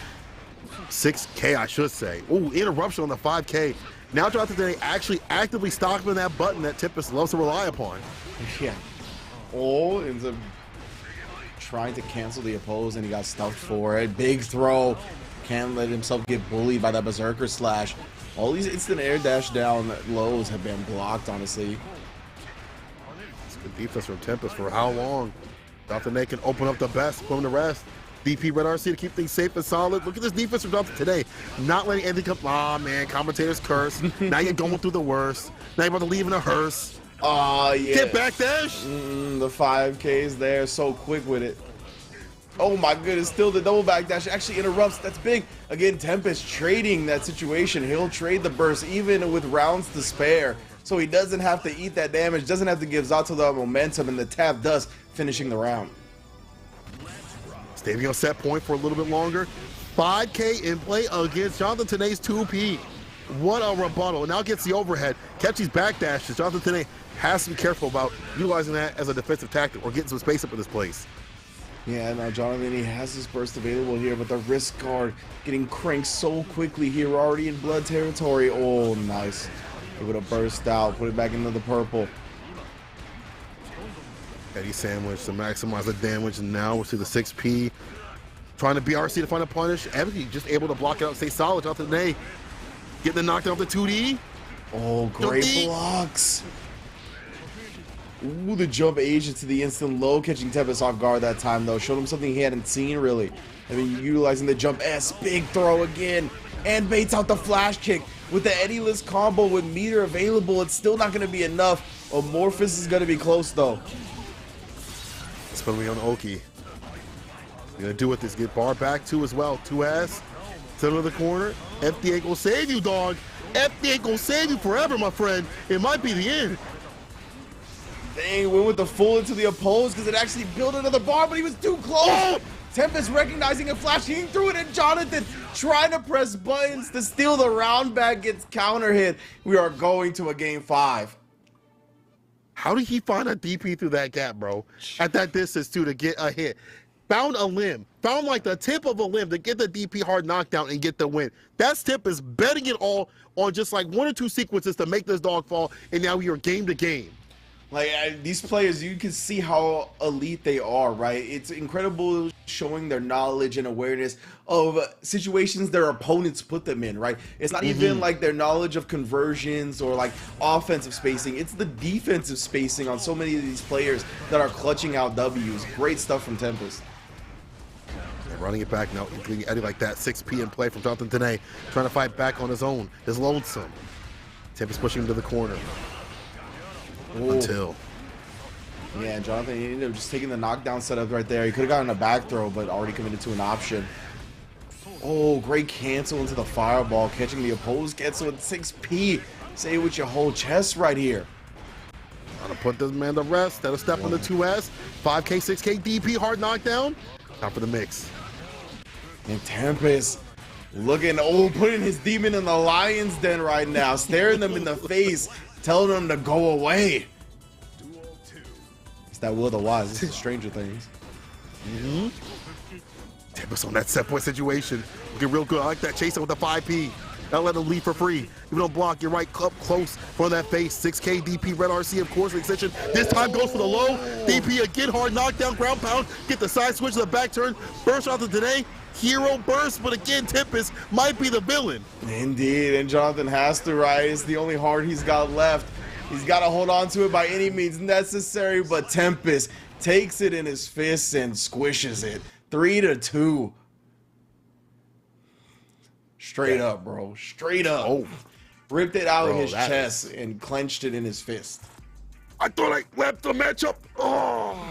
6K I should say. Oh, interruption on the 5K. Now Jonathan Tene actually actively stopping that button that Tempest loves to rely upon. Yeah. Oh, ends up trying to cancel the oppose, and he got stuffed for it. Big throw. Can't let himself get bullied by that berserker slash. All these instant air dash down lows have been blocked, honestly. It's good defense from Tempest for how long? Jonathan Tene can open up the best, put him to rest. DP Red RC to keep things safe and solid. Look at this defense from Jonathan today. Not letting anything come. Aw, man, commentators curse. Now you're going through the worst. Now you're about to leave in a hearse. Yeah. Get back dash. The 5K is there, so quick with it. Oh my goodness, still the double back dash actually interrupts. That's big. Again, Tempest trading that situation. He'll trade the burst even with rounds to spare. So he doesn't have to eat that damage, doesn't have to give Zato the momentum, and the tap does, finishing the round. Staying on set point for a little bit longer. 5K in play against Jonathan Tene's 2P. What a rebuttal. Now gets the overhead. Catch these back dashes. Jonathan Tene has to be careful about utilizing that as a defensive tactic or getting some space up in this place. Yeah, now Jonathan, he has his burst available here, but the wrist guard getting cranked so quickly here. We're already in blood territory. Oh, nice. Able to burst out, put it back into the purple. Eddie sandwich to maximize the damage, and now we'll see the 6P trying to BRC to find a punish. Eddie just able to block it out and stay solid out to Tene. Getting the knockdown off the 2D. Oh, great blocks. Ooh, the jump Asia to the instant low, catching Tempest off guard that time, though. Showed him something he hadn't seen, really. I mean, utilizing the jump S, big throw again, and baits out the flash kick. With the Eddie-less combo with meter available, it's still not going to be enough. Amorphous is going to be close, though. It's going to be on Oki. Going to do with this, get bar back too as well. 2S, center of the corner. FD ain't going to save you, dog. FD ain't going to save you forever, my friend. It might be the end. Dang, went with the full into the opposed because it actually built another bar, but he was too close. Oh! Tempest recognizing and flashing through it, and Jonathan trying to press buttons to steal the round back, gets counter hit. We are going to a game 5. How did he find a DP through that gap, bro? At that distance, too, to get a hit. Found a limb. Found like the tip of a limb to get the DP hard knockdown and get the win. That's Tempest betting it all on just like 1 or 2 sequences to make this dog fall, and now you're game to game. Like, these players, you can see how elite they are, right? It's incredible showing their knowledge and awareness of situations their opponents put them in, right? It's not even like their knowledge of conversions or like offensive spacing. It's the defensive spacing on so many of these players that are clutching out W's. Great stuff from Tempest. They're running it back now. Eddie like that. 6P in play from Jonathan Tene. Trying to fight back on his own. His lonesome. Tempest pushing him to the corner. Ooh. Until. Yeah, Jonathan, he ended up just taking the knockdown setup right there. He could have gotten a back throw, but already committed to an option. Oh, great cancel into the fireball, catching the opposed cancel with 6P. Say it with your whole chest right here. Trying to put this man to rest. That'll step on the 2S. 5K, 6K, DP, hard knockdown. Time for the mix. And Tempest looking, putting his demon in the lion's den right now, staring them in the face, telling them to go away. It's that Will of the Wise. This is Stranger Things. Tempest on that set point situation. Looking real good. I like that chasing with the 5P. Don't let him leave for free. You don't block. You're right up close from that face. 6K DP, red RC, of course, extension. This time goes for the low. DP again, hard knockdown, ground pound. Get the side switch to the back turn. Burst out to Tene. Hero burst, but again, Tempest might be the villain. Indeed, and Jonathan has to rise. The only heart he's got left. He's got to hold on to it by any means necessary, but Tempest takes it in his fists and squishes it. 3-2. Straight up, bro. Straight up. Oh. Ripped it out of his chest and clenched it in his fist. I thought I left the matchup. Oh.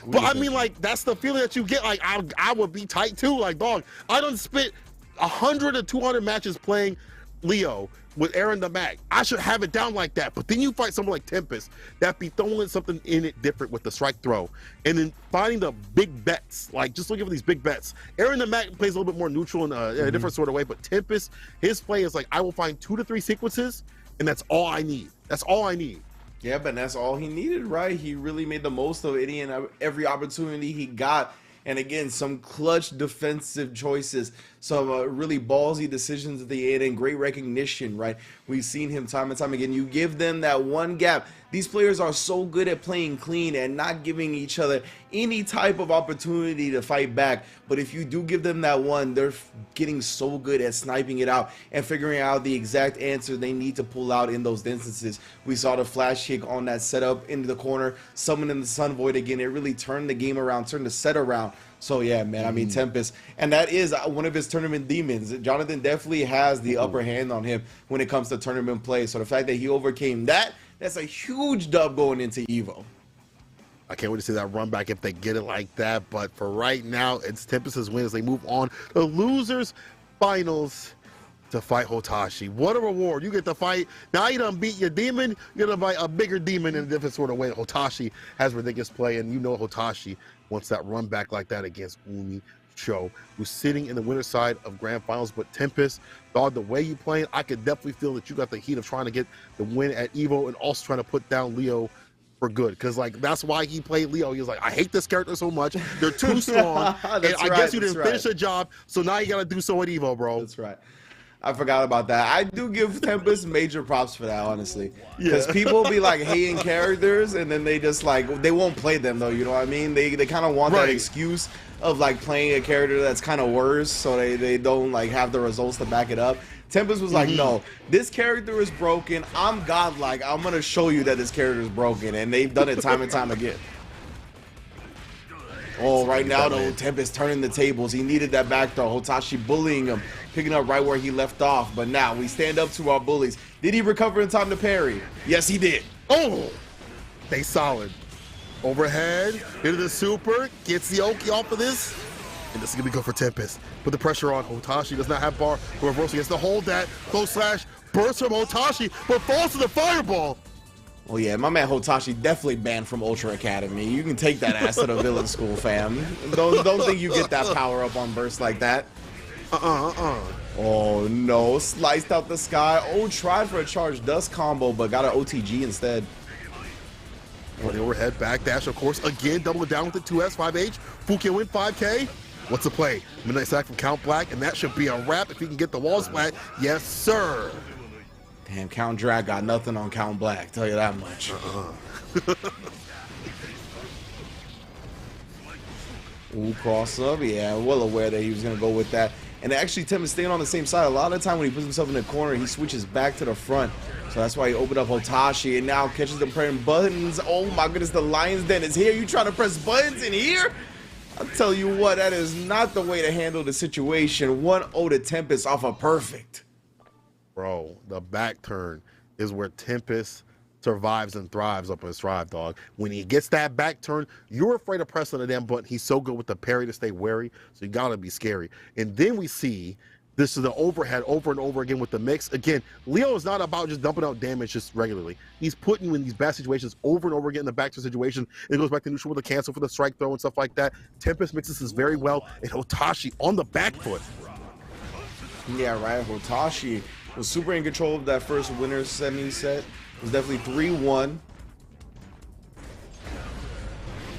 But I mean, like, that's the feeling that you get. Like, I would be tight too. Like, dog, I done spit 100 or 200 matches playing Leo with Aaron the Mac. I should have it down like that. But then you fight someone like Tempest that be throwing something in it different with the strike throw, and then finding the big bets. Like, just looking for these big bets. Aaron the Mac plays a little bit more neutral in a different sort of way, but Tempest, his play is like, I will find 2 to 3 sequences, and that's all I need. That's all I need. Yeah, but that's all he needed, right? He really made the most of any and every opportunity he got. And again, some clutch defensive choices, some really ballsy decisions at the end, and great recognition, right? We've seen him time and time again. You give them that one gap. These players are so good at playing clean and not giving each other any type of opportunity to fight back. But if you do give them that one, they're getting so good at sniping it out and figuring out the exact answer they need to pull out in those instances. We saw the flash kick on that setup into the corner, summoning the Sun Void again. It really turned the game around, turned the set around. So yeah, man, I mean, Tempest, and that is one of his tournament demons. Jonathan definitely has the upper hand on him when it comes to tournament play. So the fact that he overcame that, that's a huge dub going into EVO. I can't wait to see that run back if they get it like that. But for right now, it's Tempest's win as they move on to the losers finals to fight Hotashi. What a reward. You get to fight. Now you done beat your demon. You're going to fight a bigger demon in a different sort of way. Hotashi has ridiculous play, and you know Hotashi wants that run back like that against Umisho, who's sitting in the winner's side of grand finals. But Tempest, dog, the way you playing, I could definitely feel that you got the heat of trying to get the win at EVO and also trying to put down Leo for good, because like that's why he played Leo. He was like, I hate this character so much. They're too strong. And I guess you didn't finish the job, so now you got to do so at EVO, bro. That's right. I forgot about that. I do give Tempest major props for that, honestly. Because people be like hating characters and then they just like, they won't play them though, you know what I mean? They kind of want that excuse of like playing a character that's kind of worse so they don't like have the results to back it up. Tempest was like, no, this character is broken. I'm godlike. I'm going to show you that this character is broken. And they've done it time and time again. Oh, right now, though, Tempest turning the tables. He needed that back throw. Hotashi bullying him, picking up right where he left off. But now we stand up to our bullies. Did he recover in time to parry? Yes, he did. Oh, they solid. Overhead, into the super, gets the Oki off of this. And this is going to be good for Tempest. Put the pressure on. Hotashi does not have bar. Reversal gets to hold that. Close slash, burst from Hotashi, but falls to the fireball. Oh yeah, my man Hotashi definitely banned from Ultra Academy. You can take that ass to the villain school, fam. Don't think you get that power up on burst like that. Oh no, sliced out the sky. Oh, tried for a charge dust combo, but got an OTG instead. Oh, the overhead backdash, of course. Again, double it down with the 2S, 5H. Fukio win 5K. What's the play? Midnight Sack from Count Black, and that should be a wrap if he can get the wall splat. Yes, sir. Damn, Count Drag got nothing on Count Black, tell you that much. Ooh, cross up. Yeah, well aware that he was going to go with that. And actually, Tim is staying on the same side. A lot of the time when he puts himself in the corner, he switches back to the front. So that's why he opened up Hotashi and now catches them pressing buttons. Oh my goodness, the Lion's Den is here. You trying to press buttons in here? I'll tell you what, that is not the way to handle the situation. 1-0 to Tempest off a perfect. Bro, the back turn is where Tempest survives and thrives up his drive, dog. When he gets that back turn, you're afraid of pressing the damn button. He's so good with the parry to stay wary, so you gotta be scary. And then we see this is the overhead over and over again with the mix. Again, Leo is not about just dumping out damage just regularly. He's putting you in these bad situations over and over again in the back to situation. It goes back to neutral with the cancel for the strike throw and stuff like that. Tempest mixes this very well, and Hotashi on the back foot. Yeah, right. Hotashi was super in control of that first winner's semi set. It was definitely 3-1.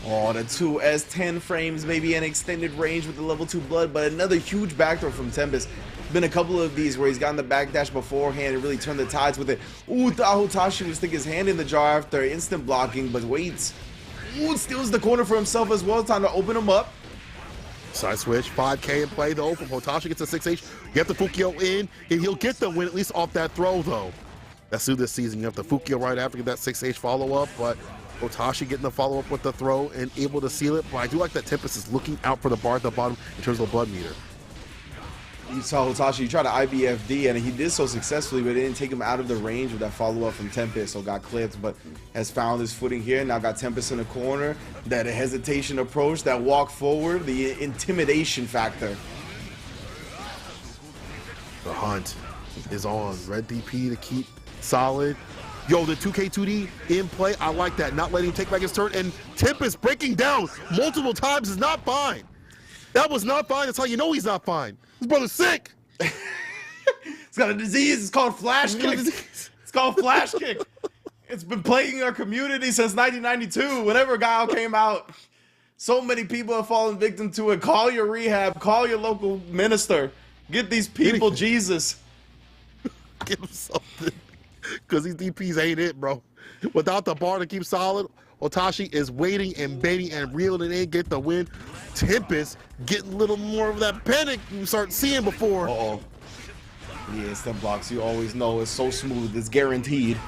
Oh, the 2S 10 frames, maybe an extended range with the level 2 blood, but another huge backthrow from Tempest. Been a couple of these where he's gotten the backdash beforehand and really turned the tides with it. Ooh, thought Hotashi would stick his hand in the jar after instant blocking, but waits. Ooh, steals the corner for himself as well. Time to open him up. Side switch, 5K in play though from Hotashi, gets a 6H. Get the Fukio in, and he'll get the win at least off that throw though. That's through this season. You have the Fukio right after, get that 6H follow-up, but Hotashi getting the follow-up with the throw and able to seal it. But I do like that Tempest is looking out for the bar at the bottom in terms of the blood meter. You saw Hotashi try to IBFD, and he did so successfully, but it didn't take him out of the range of that follow-up from Tempest, so got clipped, but has found his footing here. Now got Tempest in the corner. That hesitation approach, that walk forward, the intimidation factor. The hunt is on. Red DP to keep solid. Yo, the 2K2D in play, I like that. Not letting him take back his turn, and Tempest breaking down multiple times is not fine. That was not fine. That's how you know he's not fine. His brother's sick. He's got a disease. It's called flash kick. It's called flash kick. It's been plaguing our community since 1992. Whenever Guile came out, so many people have fallen victim to it. Call your rehab. Call your local minister. Get these people Jesus. Give him something. Because these DPs ain't it, bro. Without the bar to keep solid, Hotashi is waiting and baiting and reeling it in, get the win. Tempest getting a little more of that panic you start seeing before. Uh-oh. Yeah, instant blocks, you always know it's so smooth, it's guaranteed.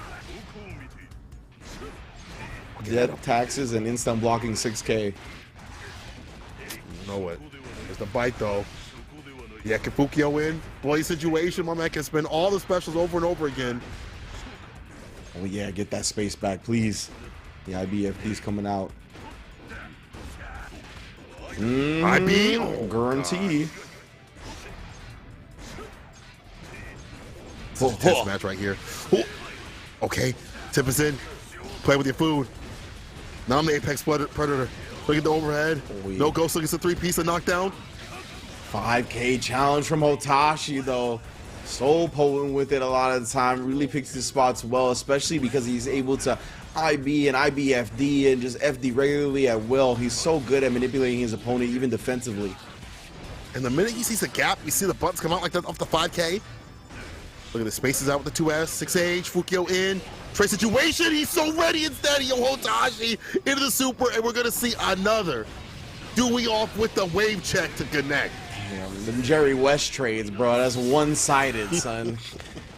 Dead taxes and instant blocking 6K. You know it. There's the bite though. Yeah, can Fukio in? Bloody situation, my man can spin all the specials over and over again. Oh yeah, get that space back, please. The IBFD's coming out. IB? Oh, guarantee. This is a tense match right here. Okay, Tempest in. Play with your food. Now I'm the Apex Predator. Look at the overhead. Oh, yeah. No ghost, look at the 3-piece of knockdown. 5K challenge from Hotashi though. So potent with it a lot of the time. Really picks his spots well, especially because he's able to IB and IBFD and just FD regularly at will. He's so good at manipulating his opponent even defensively. And the minute he sees a gap, you see the buttons come out like that off the 5K. Look at the spaces out with the 2S, 6H, Fukio in. Trade situation, he's so ready instead. Yo, Hotashi into the super, and we're gonna see another Dewey off with the wave check to connect. Damn, them Jerry West trades, bro, that's one-sided, son.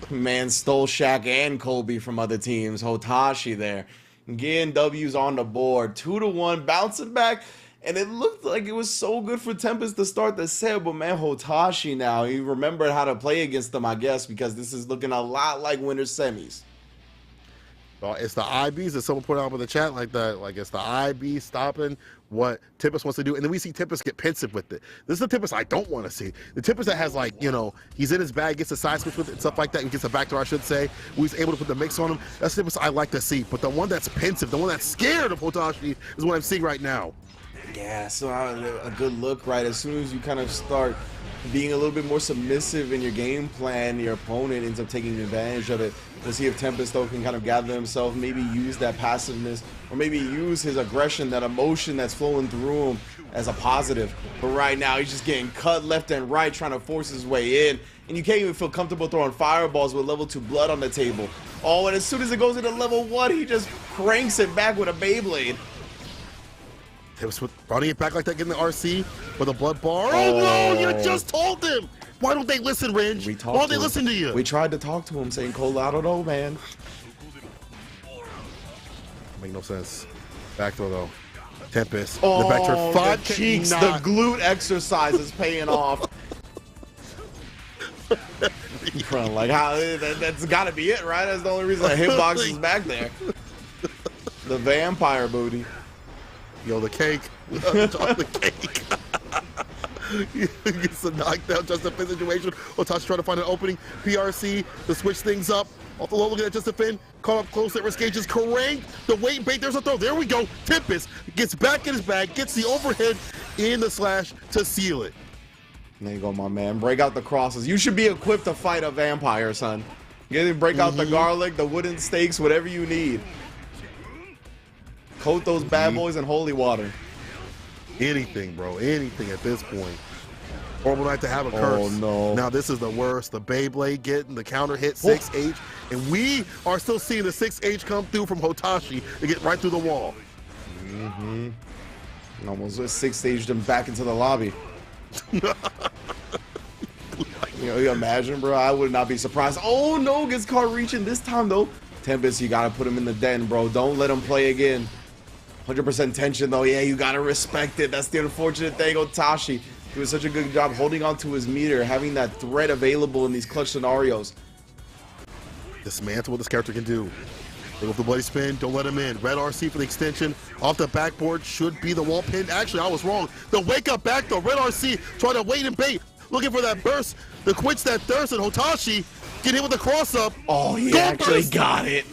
Man stole Shaq and Kobe from other teams. Hotashi there. Getting W's on the board. 2-1, bouncing back. And it looked like it was so good for Tempest to start the set, but man, Hotashi now, he remembered how to play against them, I guess, because this is looking a lot like winter semis. It's the IBs that someone put out in the chat like that. Like, it's the IB stopping what Tempest wants to do. And then we see Tempest get pensive with it. This is the Tempest I don't want to see. The Tempest that has, like, you know, he's in his bag, gets a side switch with it and stuff like that. He gets a backdoor, I should say. He's able to put the mix on him. That's the Tempest I like to see. But the one that's pensive, the one that's scared of Hotashi is what I'm seeing right now. Yeah, so a good look, right? As soon as you kind of start being a little bit more submissive in your game plan, your opponent ends up taking advantage of it. We'll see if Tempest, though, can kind of gather himself, maybe use that passiveness, or maybe use his aggression, that emotion that's flowing through him as a positive. But right now, he's just getting cut left and right, trying to force his way in. And you can't even feel comfortable throwing fireballs with level 2 blood on the table. Oh, and as soon as it goes into level 1, he just cranks it back with a Beyblade. Tempest running it back like that, getting the RC with a blood bar. Oh no, you just told him! Why don't they listen, Ringe? Why don't they listen to you? We tried to talk to him, saying, Cole, I don't know, man. Make no sense. Back throw, though. Tempest. Oh, the back turn. 5 cheeks. The glute exercise is paying off. Like, how, that's got to be it, right? That's the only reason the hitbox is back there. The vampire booty. Yo, the cake. The cake. He gets a knockdown, just a situation. Hotashi trying to find an opening. PRC to switch things up. Off the low, looking at just a fin. Caught up close at Risque, just crank. The weight bait, there's a throw. There we go. Tempest gets back in his bag, gets the overhead in the slash to seal it. There you go, my man. Break out the crosses. You should be equipped to fight a vampire, son. Break out the garlic, the wooden stakes, whatever you need. Coat those bad boys in holy water. Anything, bro. Anything at this point. Horrible night to have a curse. Oh, no. Now this is the worst. The Beyblade getting the counter hit 6H. And we are still seeing the 6H come through from Hotashi to get right through the wall. Almost 6H'd him back into the lobby. You imagine, bro? I would not be surprised. Oh, no. Gets caught reaching this time, though. Tempest, you got to put him in the den, bro. Don't let him play again. 100% tension, though. Yeah, you got to respect it. That's the unfortunate thing. Hotashi doing such a good job holding on to his meter, having that threat available in these clutch scenarios. Dismantle what this character can do. Look up the bloody spin. Don't let him in. Red RC for the extension. Off the backboard should be the wall pin. Actually, I was wrong. The wake up back, though. Red RC trying to wait and bait. Looking for that burst to quench that thirst. And Hotashi get hit with the cross up. Oh, he actually got it.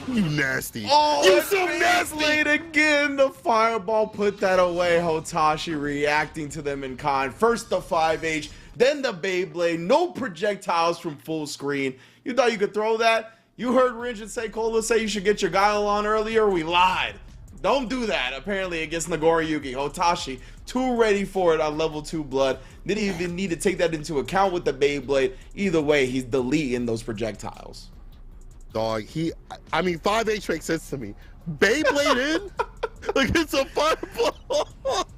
You nasty. Oh, you so nasty. Again, the fireball put that away. Hotashi reacting to them in kind. First the 5H, then the Beyblade. No projectiles from full screen. You thought you could throw that? You heard Ringe and Seikola say you should get your guile on earlier. We lied. Don't do that, apparently, against Nagoriyuki. Hotashi, too ready for it on level 2 blood. Didn't even need to take that into account with the Beyblade. Either way, he's deleting those projectiles. Dog, I mean, 5H makes sense to me. Beyblade in? Like, it's a fireball.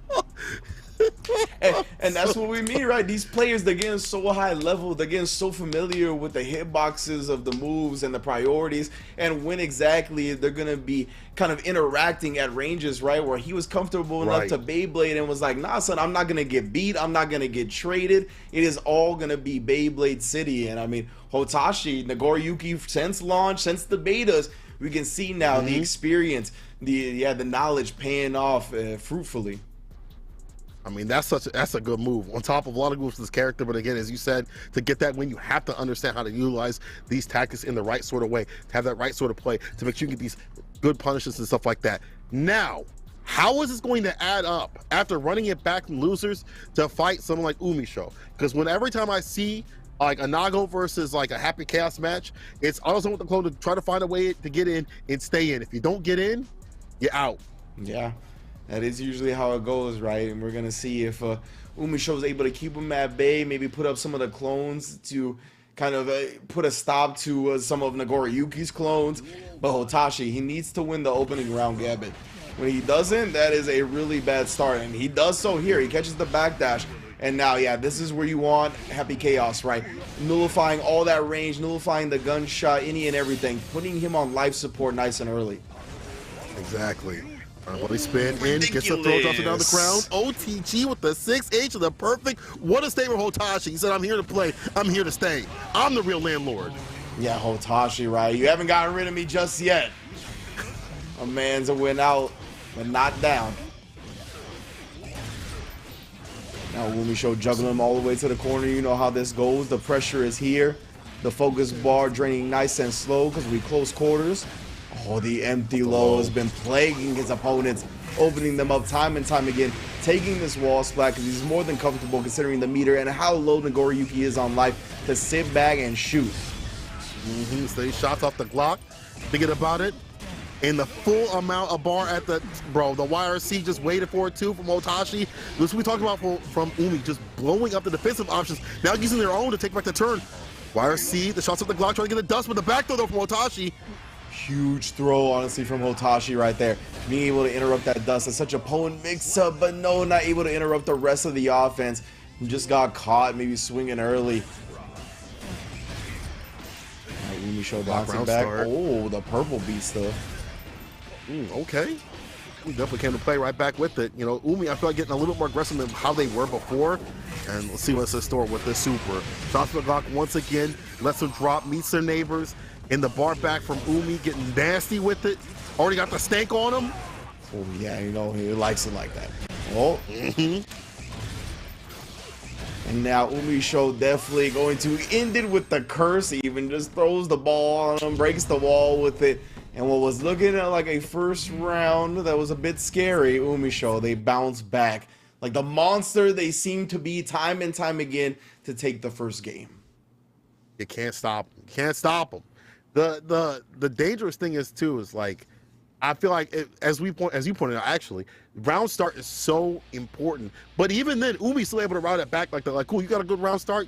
and that's what we mean, right? These players, they're getting so high level, they're getting so familiar with the hitboxes of the moves and the priorities, and when exactly they're gonna be kind of interacting at ranges, right? Where he was comfortable enough to Beyblade and was like, nah, son, I'm not gonna get beat, I'm not gonna get traded. It is all gonna be Beyblade City. And I mean, Hotashi, Nagoriyuki, since launch, since the betas, we can see now the experience, the knowledge paying off fruitfully. I mean, that's a good move. On top of a lot of moves for this character, but again, as you said, to get that win, you have to understand how to utilize these tactics in the right sort of way, to have that right sort of play, to make sure you get these good punishes and stuff like that. Now, how is this going to add up after running it back from losers to fight someone like Umisho? Because every time I see like a Nago versus like a Happy Chaos match, it's also with the clone to try to find a way to get in and stay in. If you don't get in, you're out. Yeah. That is usually how it goes, right? And we're going to see if Umisho is able to keep him at bay, maybe put up some of the clones to kind of put a stop to some of Nagoriyuki's clones. But Hotashi, he needs to win the opening round gambit. When he doesn't, that is a really bad start, and he does so here. He catches the backdash, and now, yeah, this is where you want Happy Chaos, right? Nullifying all that range, nullifying the gunshot, any and everything, putting him on life support nice and early. Exactly. Bloody spin in, gets the throw, drops it down the ground. OTG with the 6H of the perfect. What a statement, Hotashi. He said, I'm here to play. I'm here to stay. I'm the real landlord. Yeah, Hotashi, right? You haven't gotten rid of me just yet. A man's a win out, but not down. Now Umisho juggling him all the way to the corner. You know how this goes. The pressure is here. The focus bar draining nice and slow because we close quarters. Oh, the empty low has been plaguing his opponents, opening them up time and time again, taking this wall splat because he's more than comfortable considering the meter and how low Nagoriyuki is on life to sit back and shoot. So he shots off the Glock, thinking about it. And the full amount of bar at the, bro, the YRC just waited for it too from Hotashi. This we talked about from Umi, just blowing up the defensive options, now using their own to take back the turn. YRC, the shots off the Glock, trying to get the dust with the back throw though from Hotashi. Huge throw, honestly, from Hotashi right there. Being able to interrupt that dust is such a potent mix-up, but no, not able to interrupt the rest of the offense. He just got caught, maybe swinging early. Umisho bouncing back. Start. Oh, the purple beast though. Okay. We definitely came to play right back with it. You know, Umi, I feel like getting a little bit more aggressive than how they were before. And let's see what's in store with this super. Shots the Glock once again, lets them drop, meets their neighbors. In the bar back from Umi, getting nasty with it. Already got the stank on him. Oh, yeah, you know, he likes it like that. Oh. And now Umisho definitely going to end it with the curse. He even just throws the ball on him, breaks the wall with it. And what was looking at like a first round that was a bit scary, Umisho, they bounce back. Like the monster they seem to be time and time again to take the first game. You can't stop him. You can't stop him. The dangerous thing is too is like, I feel like as you pointed out, actually, round start is so important. But even then, Umi's still able to route it back. Like they're like, cool, you got a good round start.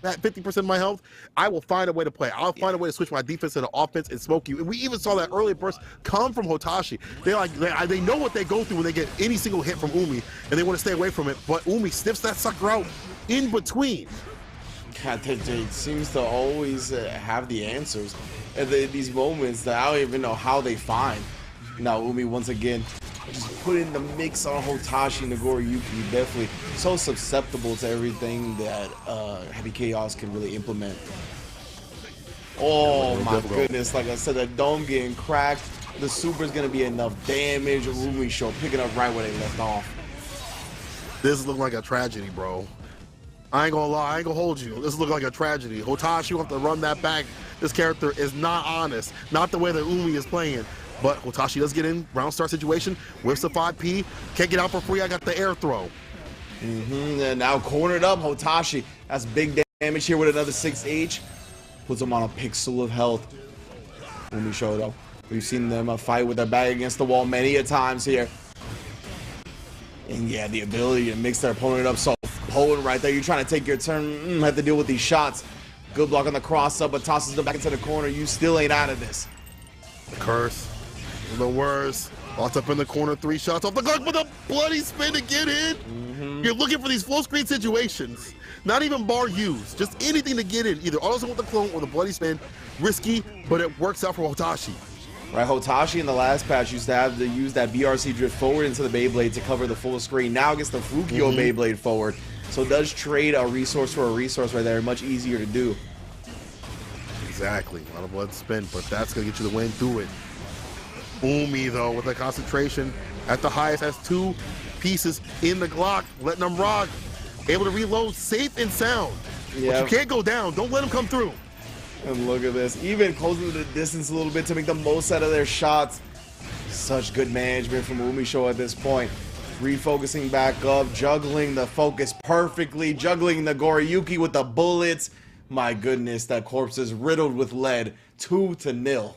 At 50% of my health, I will find a way to play. I'll find a way to switch my defense into offense and smoke you. And we even saw that early burst come from Hotashi. They know what they go through when they get any single hit from Umi, and they want to stay away from it. But Umi sniffs that sucker out in between. God, they seems to always have the answers at these moments that I don't even know how they find. Now Umi once again just put in the mix on Hotashi. Nagoriyuki definitely so susceptible to everything that Happy Chaos can really implement. Oh my goodness, like I said, that dome getting cracked. The super is going to be enough damage. Umisho picking up right where they left off. This looks like a tragedy, bro. I ain't gonna lie, I ain't gonna hold you. This looks like a tragedy. Hotashi will have to run that back. This character is not honest. Not the way that Umi is playing. But Hotashi does get in, round start situation, whiffs the 5P, can't get out for free, I got the air throw. And now cornered up, Hotashi. That's big damage here with another 6H. Puts him on a pixel of health. Umisho though, we've seen them fight with their back against the wall many a times here. And yeah, the ability to mix their opponent up so potent right there. You're trying to take your turn, have to deal with these shots. Good block on the cross up, but tosses them back into the corner. You still ain't out of this. The curse. The worst. Locked up in the corner, 3 shots off the Glock with a bloody spin to get in. You're looking for these full screen situations. Not even bar use, just anything to get in. Either auto with the clone or the bloody spin. Risky, but it works out for Hotashi. Right, Hotashi in the last patch used to have to use that BRC drift forward into the Beyblade to cover the full screen. Now gets the Fukio Beyblade forward. So it does trade a resource for a resource right there. Much easier to do. Exactly. A lot of blood spin, but that's going to get you the win through it. Umi, though, with the concentration at the highest, has 2 pieces in the Glock, letting them rock. Able to reload safe and sound. Yeah. But you can't go down. Don't let them come through. And look at this. Even closing the distance a little bit to make the most out of their shots. Such good management from Umisho at this point. Refocusing back up, juggling the focus perfectly, juggling the Nagoriyuki with the bullets. My goodness, that corpse is riddled with lead. 2-0.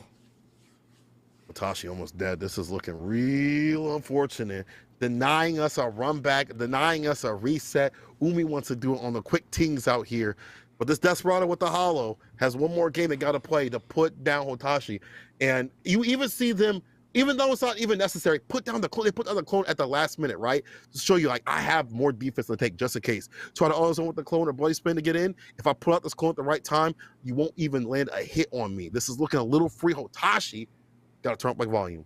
Hotashi almost dead. This is looking real unfortunate. Denying us a run back, denying us a reset. Umi wants to do it on the quick tings out here. But this Desperado with the Hollow has one more game they got to play to put down Hotashi. And you even see them, even though it's not even necessary, put down the clone. They put down the clone at the last minute, right? To show you, like, I have more defense to take just in case. Try to auto zone with the clone or bloody spin to get in. If I pull out this clone at the right time, you won't even land a hit on me. This is looking a little free. Hotashi got to turn up like volume.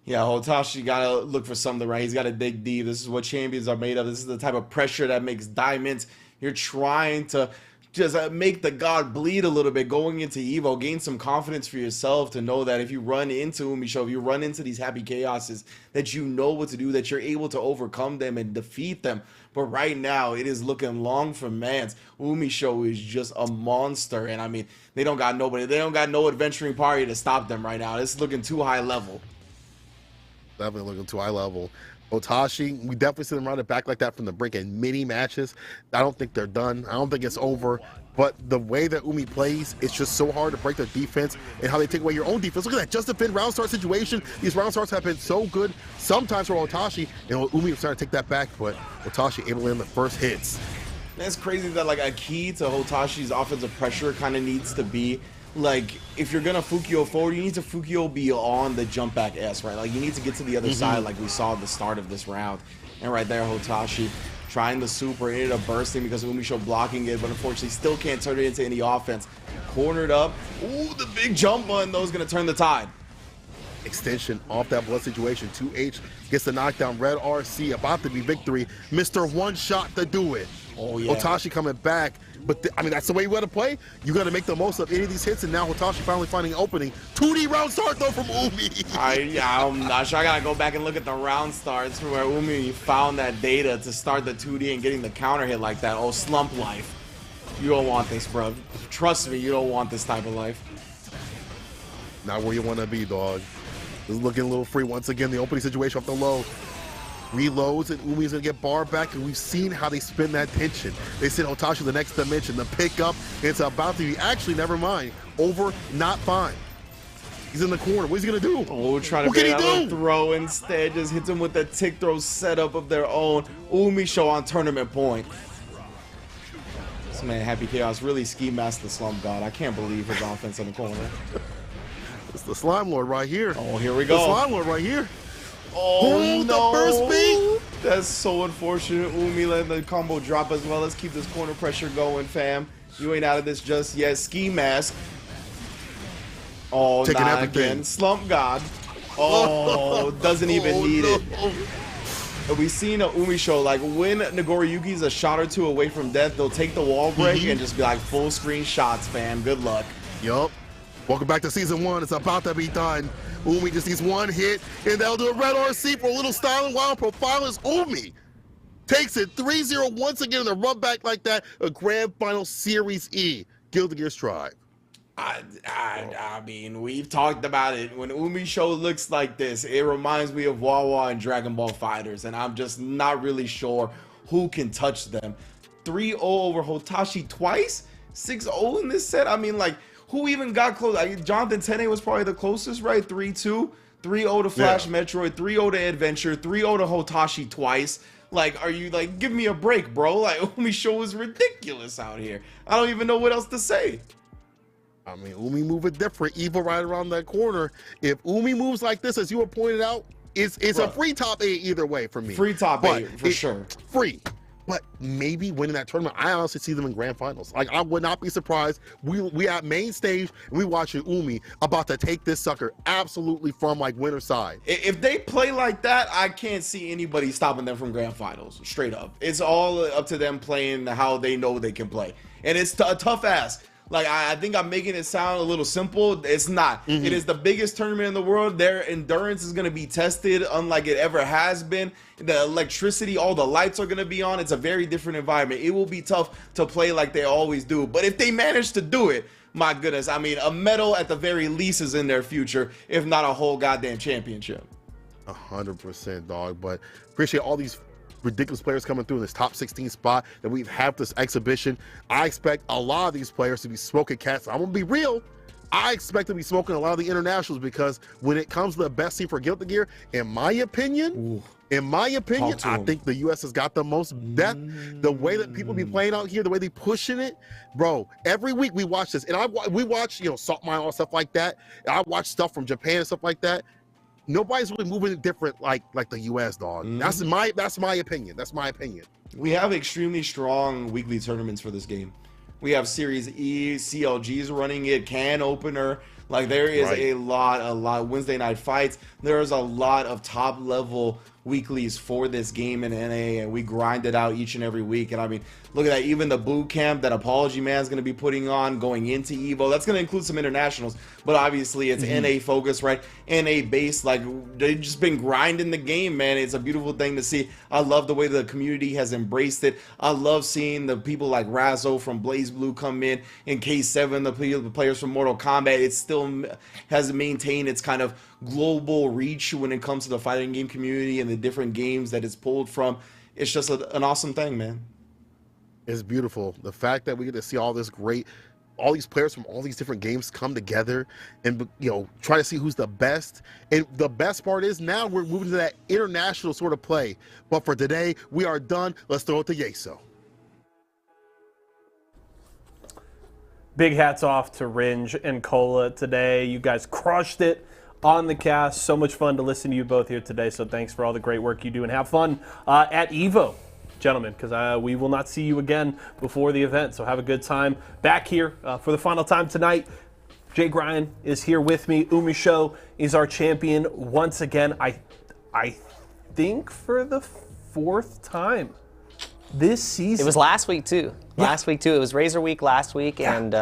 Yeah, Hotashi got to look for something, right? He's got to dig deep. This is what champions are made of. This is the type of pressure that makes diamonds. You're trying to just make the god bleed a little bit going into EVO, gain some confidence for yourself to know that if you run into Umisho, if you run into these happy chaoses, that you know what to do, that you're able to overcome them and defeat them. But right now, it is looking long for Mans. Umisho is just a monster, and I mean, they don't got nobody. They don't got no adventuring party to stop them right now. It's looking too high level. Definitely looking too high level. Hotashi, we definitely see them run it back like that from the brink in many matches. I don't think they're done. I don't think it's over. But the way that Umi plays, it's just so hard to break their defense and how they take away your own defense. Look at that, just defend round start situation. These round starts have been so good sometimes for Hotashi. And Umi was trying to take that back, but Hotashi able to land the first hits. It's crazy that like a key to Hotashi's offensive pressure kind of needs to be, like, if you're gonna Fukio forward, you need to Fukio beyond the jump back S, right? Like, you need to get to the other side like we saw at the start of this round. And right there, Hotashi trying the super, ended up bursting because Umisho blocking it, but unfortunately still can't turn it into any offense. Cornered up. Ooh, the big jump button, though, is gonna turn the tide. Extension off that blood situation. 2H gets the knockdown. Red RC about to be victory. Mr. One Shot to do it. Oh, yeah. Hotashi coming back. But, I mean, that's the way you got to play. You got to make the most of any of these hits, and now Hotashi finally finding an opening. 2D round start, though, from Umi. I'm not sure. I got to go back and look at the round starts where Umi found that data to start the 2D and getting the counter hit like that. Oh, slump life. You don't want this, bro. Trust me, you don't want this type of life. Not where you want to be, dog. This is looking a little free. Once again, the opening situation off the low. Reloads, and Umi's gonna get bar back, and we've seen how they spin that tension. They send Hotashi to the next dimension, the pickup. It's about to be, actually, never mind. Over, not fine. He's in the corner. What is he gonna do? Oh, trying to get out a throw instead. Just hits him with the tick throw setup of their own. Umisho on tournament point. This man, Happy Chaos, really ski master the slump god. I can't believe his offense in the corner. It's the Slime Lord right here. Oh, here we go. The Slime Lord right here. Oh, no. The first beat. That's so unfortunate. Umi letting the combo drop as well. Let's keep this corner pressure going, fam. You ain't out of this just yet. Ski mask. Oh, taking not everything. Again. Slump god. Oh, doesn't even need it. But we've seen a Umisho, like, when Nagoriyuki's a shot or two away from death, they'll take the wall break and just be like, full screen shots, fam. Good luck. Yup. Welcome back to season 1. It's about to be done. Umi just needs one hit, and they'll do a red RC for a little styling wild profile as Umi takes it 3-0 once again in a run back like that. A grand final Series E. Guilty Gear Strive. I mean, we've talked about it. When Umisho looks like this, it reminds me of Wawa and Dragon Ball Fighters, and I'm just not really sure who can touch them. 3-0 over Hotashi twice? 6-0 in this set? I mean, like, who even got close? Jonathan Tene was probably the closest, right? 3-2, 3-0 to Flash Metroid, 3-0 to Adventure, 3-0 to Hotashi twice. Like, are you, like, give me a break, bro? Like, Umisho is ridiculous out here. I don't even know what else to say. I mean, Umi moving different. EVO right around that corner. If Umi moves like this, as you were pointed out, it's a free top 8 either way for me. Free top 8, for sure. Free. But maybe winning that tournament, I honestly see them in grand finals. Like, I would not be surprised. We at main stage, and we watching Umi about to take this sucker absolutely from, like, winner side. If they play like that, I can't see anybody stopping them from grand finals, straight up. It's all up to them playing how they know they can play. And it's a tough ask. Like, I think I'm making it sound a little simple. It's not. It is the biggest tournament in the world. Their endurance is going to be tested unlike it ever has been. The electricity, all the lights are going to be on. It's a very different environment. It will be tough to play like they always do. But if they manage to do it, my goodness, I mean, a medal at the very least is in their future, if not a whole goddamn championship. 100%, dog. But appreciate all these ridiculous players coming through in this top 16 spot that we've had this exhibition. I expect a lot of these players to be smoking cats. I'm gonna be real. I expect to be smoking a lot of the internationals because when it comes to the best team for Guilty Gear, in my opinion, I think the U.S. has got the most depth. The way that people be playing out here, the way they pushing it, bro. Every week we watch this, and we watch, you know, Salt Mine, all stuff like that. And I watch stuff from Japan and stuff like that. Nobody's really moving it different like the U.S. dog. That's my opinion. That's my opinion. We have extremely strong weekly tournaments for this game. We have Series E, CLG's running it, Can Opener. Like, there is a lot Wednesday night fights. There is a lot of top level weeklies for this game in NA, and we grind it out each and every week. And I mean, look at that. Even the boot camp that Apology Man's going to be putting on going into EVO, that's going to include some internationals, but obviously it's NA focused, right? NA based. Like, they've just been grinding the game, man. It's a beautiful thing to see. I love the way the community has embraced it. I love seeing the people like Razzo from Blaze Blue come in K7, the players from Mortal Kombat. It still has maintained its kind of global reach when it comes to the fighting game community and the different games that it's pulled from. It's just an awesome thing, man. It's beautiful. The fact that we get to see all these players from all these different games come together and, you know, try to see who's the best. And the best part is now we're moving to that international sort of play. But for today, we are done. Let's throw it to Yeso. Big hats off to Ringe and Cola today. You guys crushed it on the cast. So much fun to listen to you both here today. So thanks for all the great work you do, and have fun at EVO, gentlemen, because we will not see you again before the event. So have a good time back here for the final time tonight. Jay Gryan is here with me. Umisho is our champion once again. I think for the 4th time this season. It was last week too. Yeah. Last week too. It was Razor Week last week, and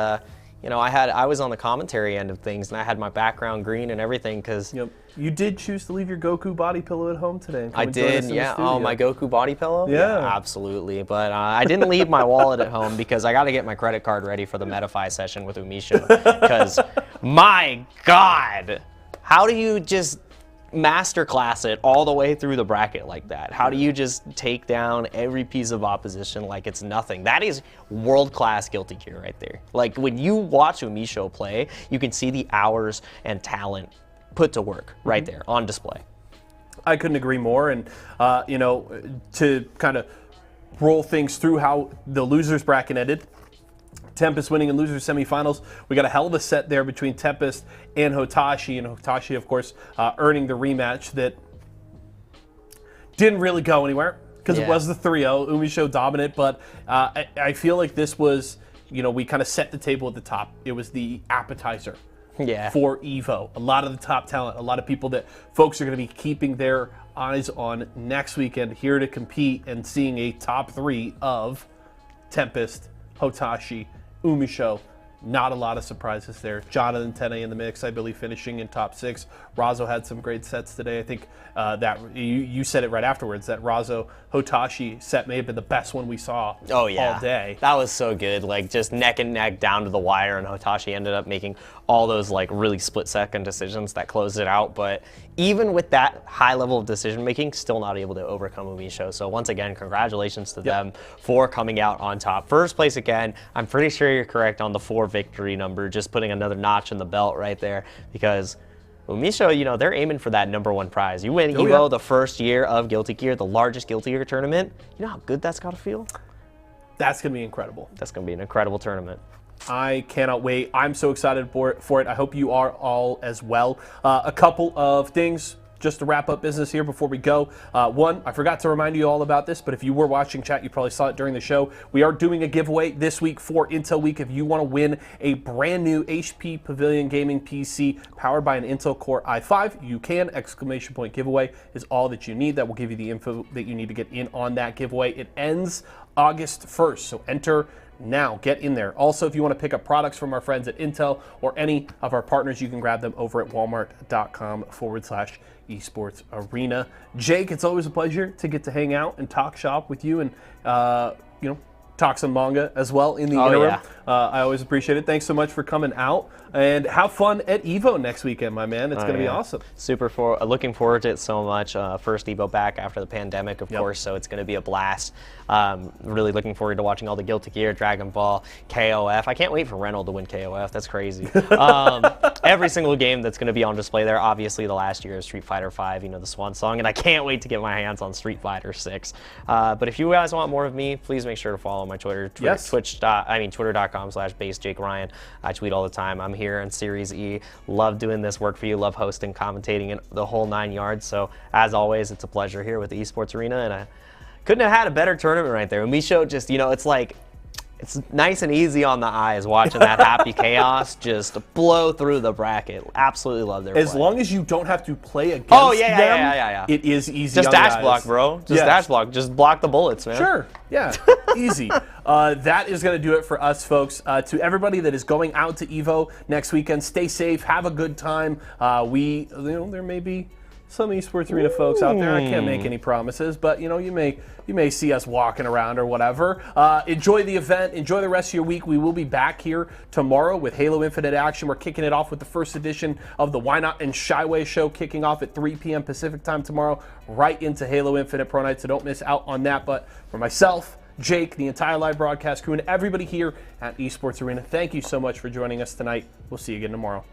you know, I was on the commentary end of things, and I had my background green and everything because you did choose to leave your Goku body pillow at home today. And I did, yeah. Oh, my Goku body pillow? Yeah, absolutely. But I didn't leave my wallet at home because I got to get my credit card ready for the Metafy session with Umisho. Because my God, how do you just masterclass it all the way through the bracket like that? How do you just take down every piece of opposition like it's nothing? That is world-class Guilty Gear right there. Like, when you watch Umisho play, you can see the hours and talent put to work right there on display. I couldn't agree more. And you know, to kind of roll things through how the losers bracket ended, Tempest winning in losers semifinals. We got a hell of a set there between Tempest and Hotashi, and Hotashi, of course, earning the rematch that didn't really go anywhere because it was the 3-0. Umisho dominant, but I feel like this was, you know, we kind of set the table at the top. It was the appetizer for EVO. A lot of the top talent, a lot of people that folks are going to be keeping their eyes on next weekend, here to compete, and seeing a top 3 of Tempest, Hotashi, Umisho. Not a lot of surprises there. Jonathan Tene in the mix, I believe, finishing in top 6. Razzo had some great sets today. I think that you said it right afterwards, that Razzo Hotashi set may have been the best one we saw all day. That was so good. Like, just neck and neck down to the wire, and Hotashi ended up making all those like really split-second decisions that closed it out. But even with that high level of decision making, still not able to overcome Umisho. So once again, congratulations to them for coming out on top. First place again. I'm pretty sure you're correct on the 4 victory number, just putting another notch in the belt right there, because Umisho, you know, they're aiming for that #1 prize. You win EVO the first year of Guilty Gear, the largest Guilty Gear tournament. You know how good that's got to feel? That's going to be incredible. That's going to be an incredible tournament. I cannot wait. I'm so excited for it. I hope you are all as well. A couple of things just to wrap up business here before we go. One, I forgot to remind you all about this, but if you were watching chat, you probably saw it during the show. We are doing a giveaway this week for Intel Week. If you want to win a brand new HP Pavilion Gaming PC powered by an Intel Core i5, you can. Exclamation point giveaway is all that you need. That will give you the info that you need to get in on that giveaway. It ends August 1st, so enter now. Get in there. Also, if you want to pick up products from our friends at Intel or any of our partners, you can grab them over at walmart.com/esports arena. Jake, it's always a pleasure to get to hang out and talk shop with you, and you know, talk some manga as well in the interim. I always appreciate it. Thanks so much for coming out, and have fun at EVO next weekend, my man. It's going to be awesome. Looking forward to it so much. First EVO back after the pandemic, of course, so it's going to be a blast. Really looking forward to watching all the Guilty Gear, Dragon Ball, KOF. I can't wait for Reynolds to win KOF. That's crazy. Every single game that's going to be on display there. Obviously, the last year is Street Fighter V, the swan song, and I can't wait to get my hands on Street Fighter 6. But if you guys want more of me, please make sure to follow my Twitter. Twitter.com/basejakeryan. I tweet all the time. I'm here in Series E. Love doing this work for you. Love hosting, commentating, and the whole 9 yards. So as always, it's a pleasure here with the Esports Arena, and I couldn't have had a better tournament right there. Umisho just, it's like, it's nice and easy on the eyes watching that happy chaos just blow through the bracket. Absolutely love their play. As long as you don't have to play against them, it is easy. Just dash block, bro. Just dash block. Just block the bullets, man. Sure. Yeah. Easy. That is going to do it for us, folks. To everybody that is going out to EVO next weekend, stay safe. Have a good time. There may be some Esports Arena folks out there. I can't make any promises, but you may see us walking around or whatever. Enjoy the event. Enjoy the rest of your week. We will be back here tomorrow with Halo Infinite action. We're kicking it off with the first edition of the Why Not and Shyway show, kicking off at 3 p.m. Pacific time tomorrow, right into Halo Infinite Pro Night. So don't miss out on that. But for myself, Jake, the entire live broadcast crew, and everybody here at Esports Arena, thank you so much for joining us tonight. We'll see you again tomorrow.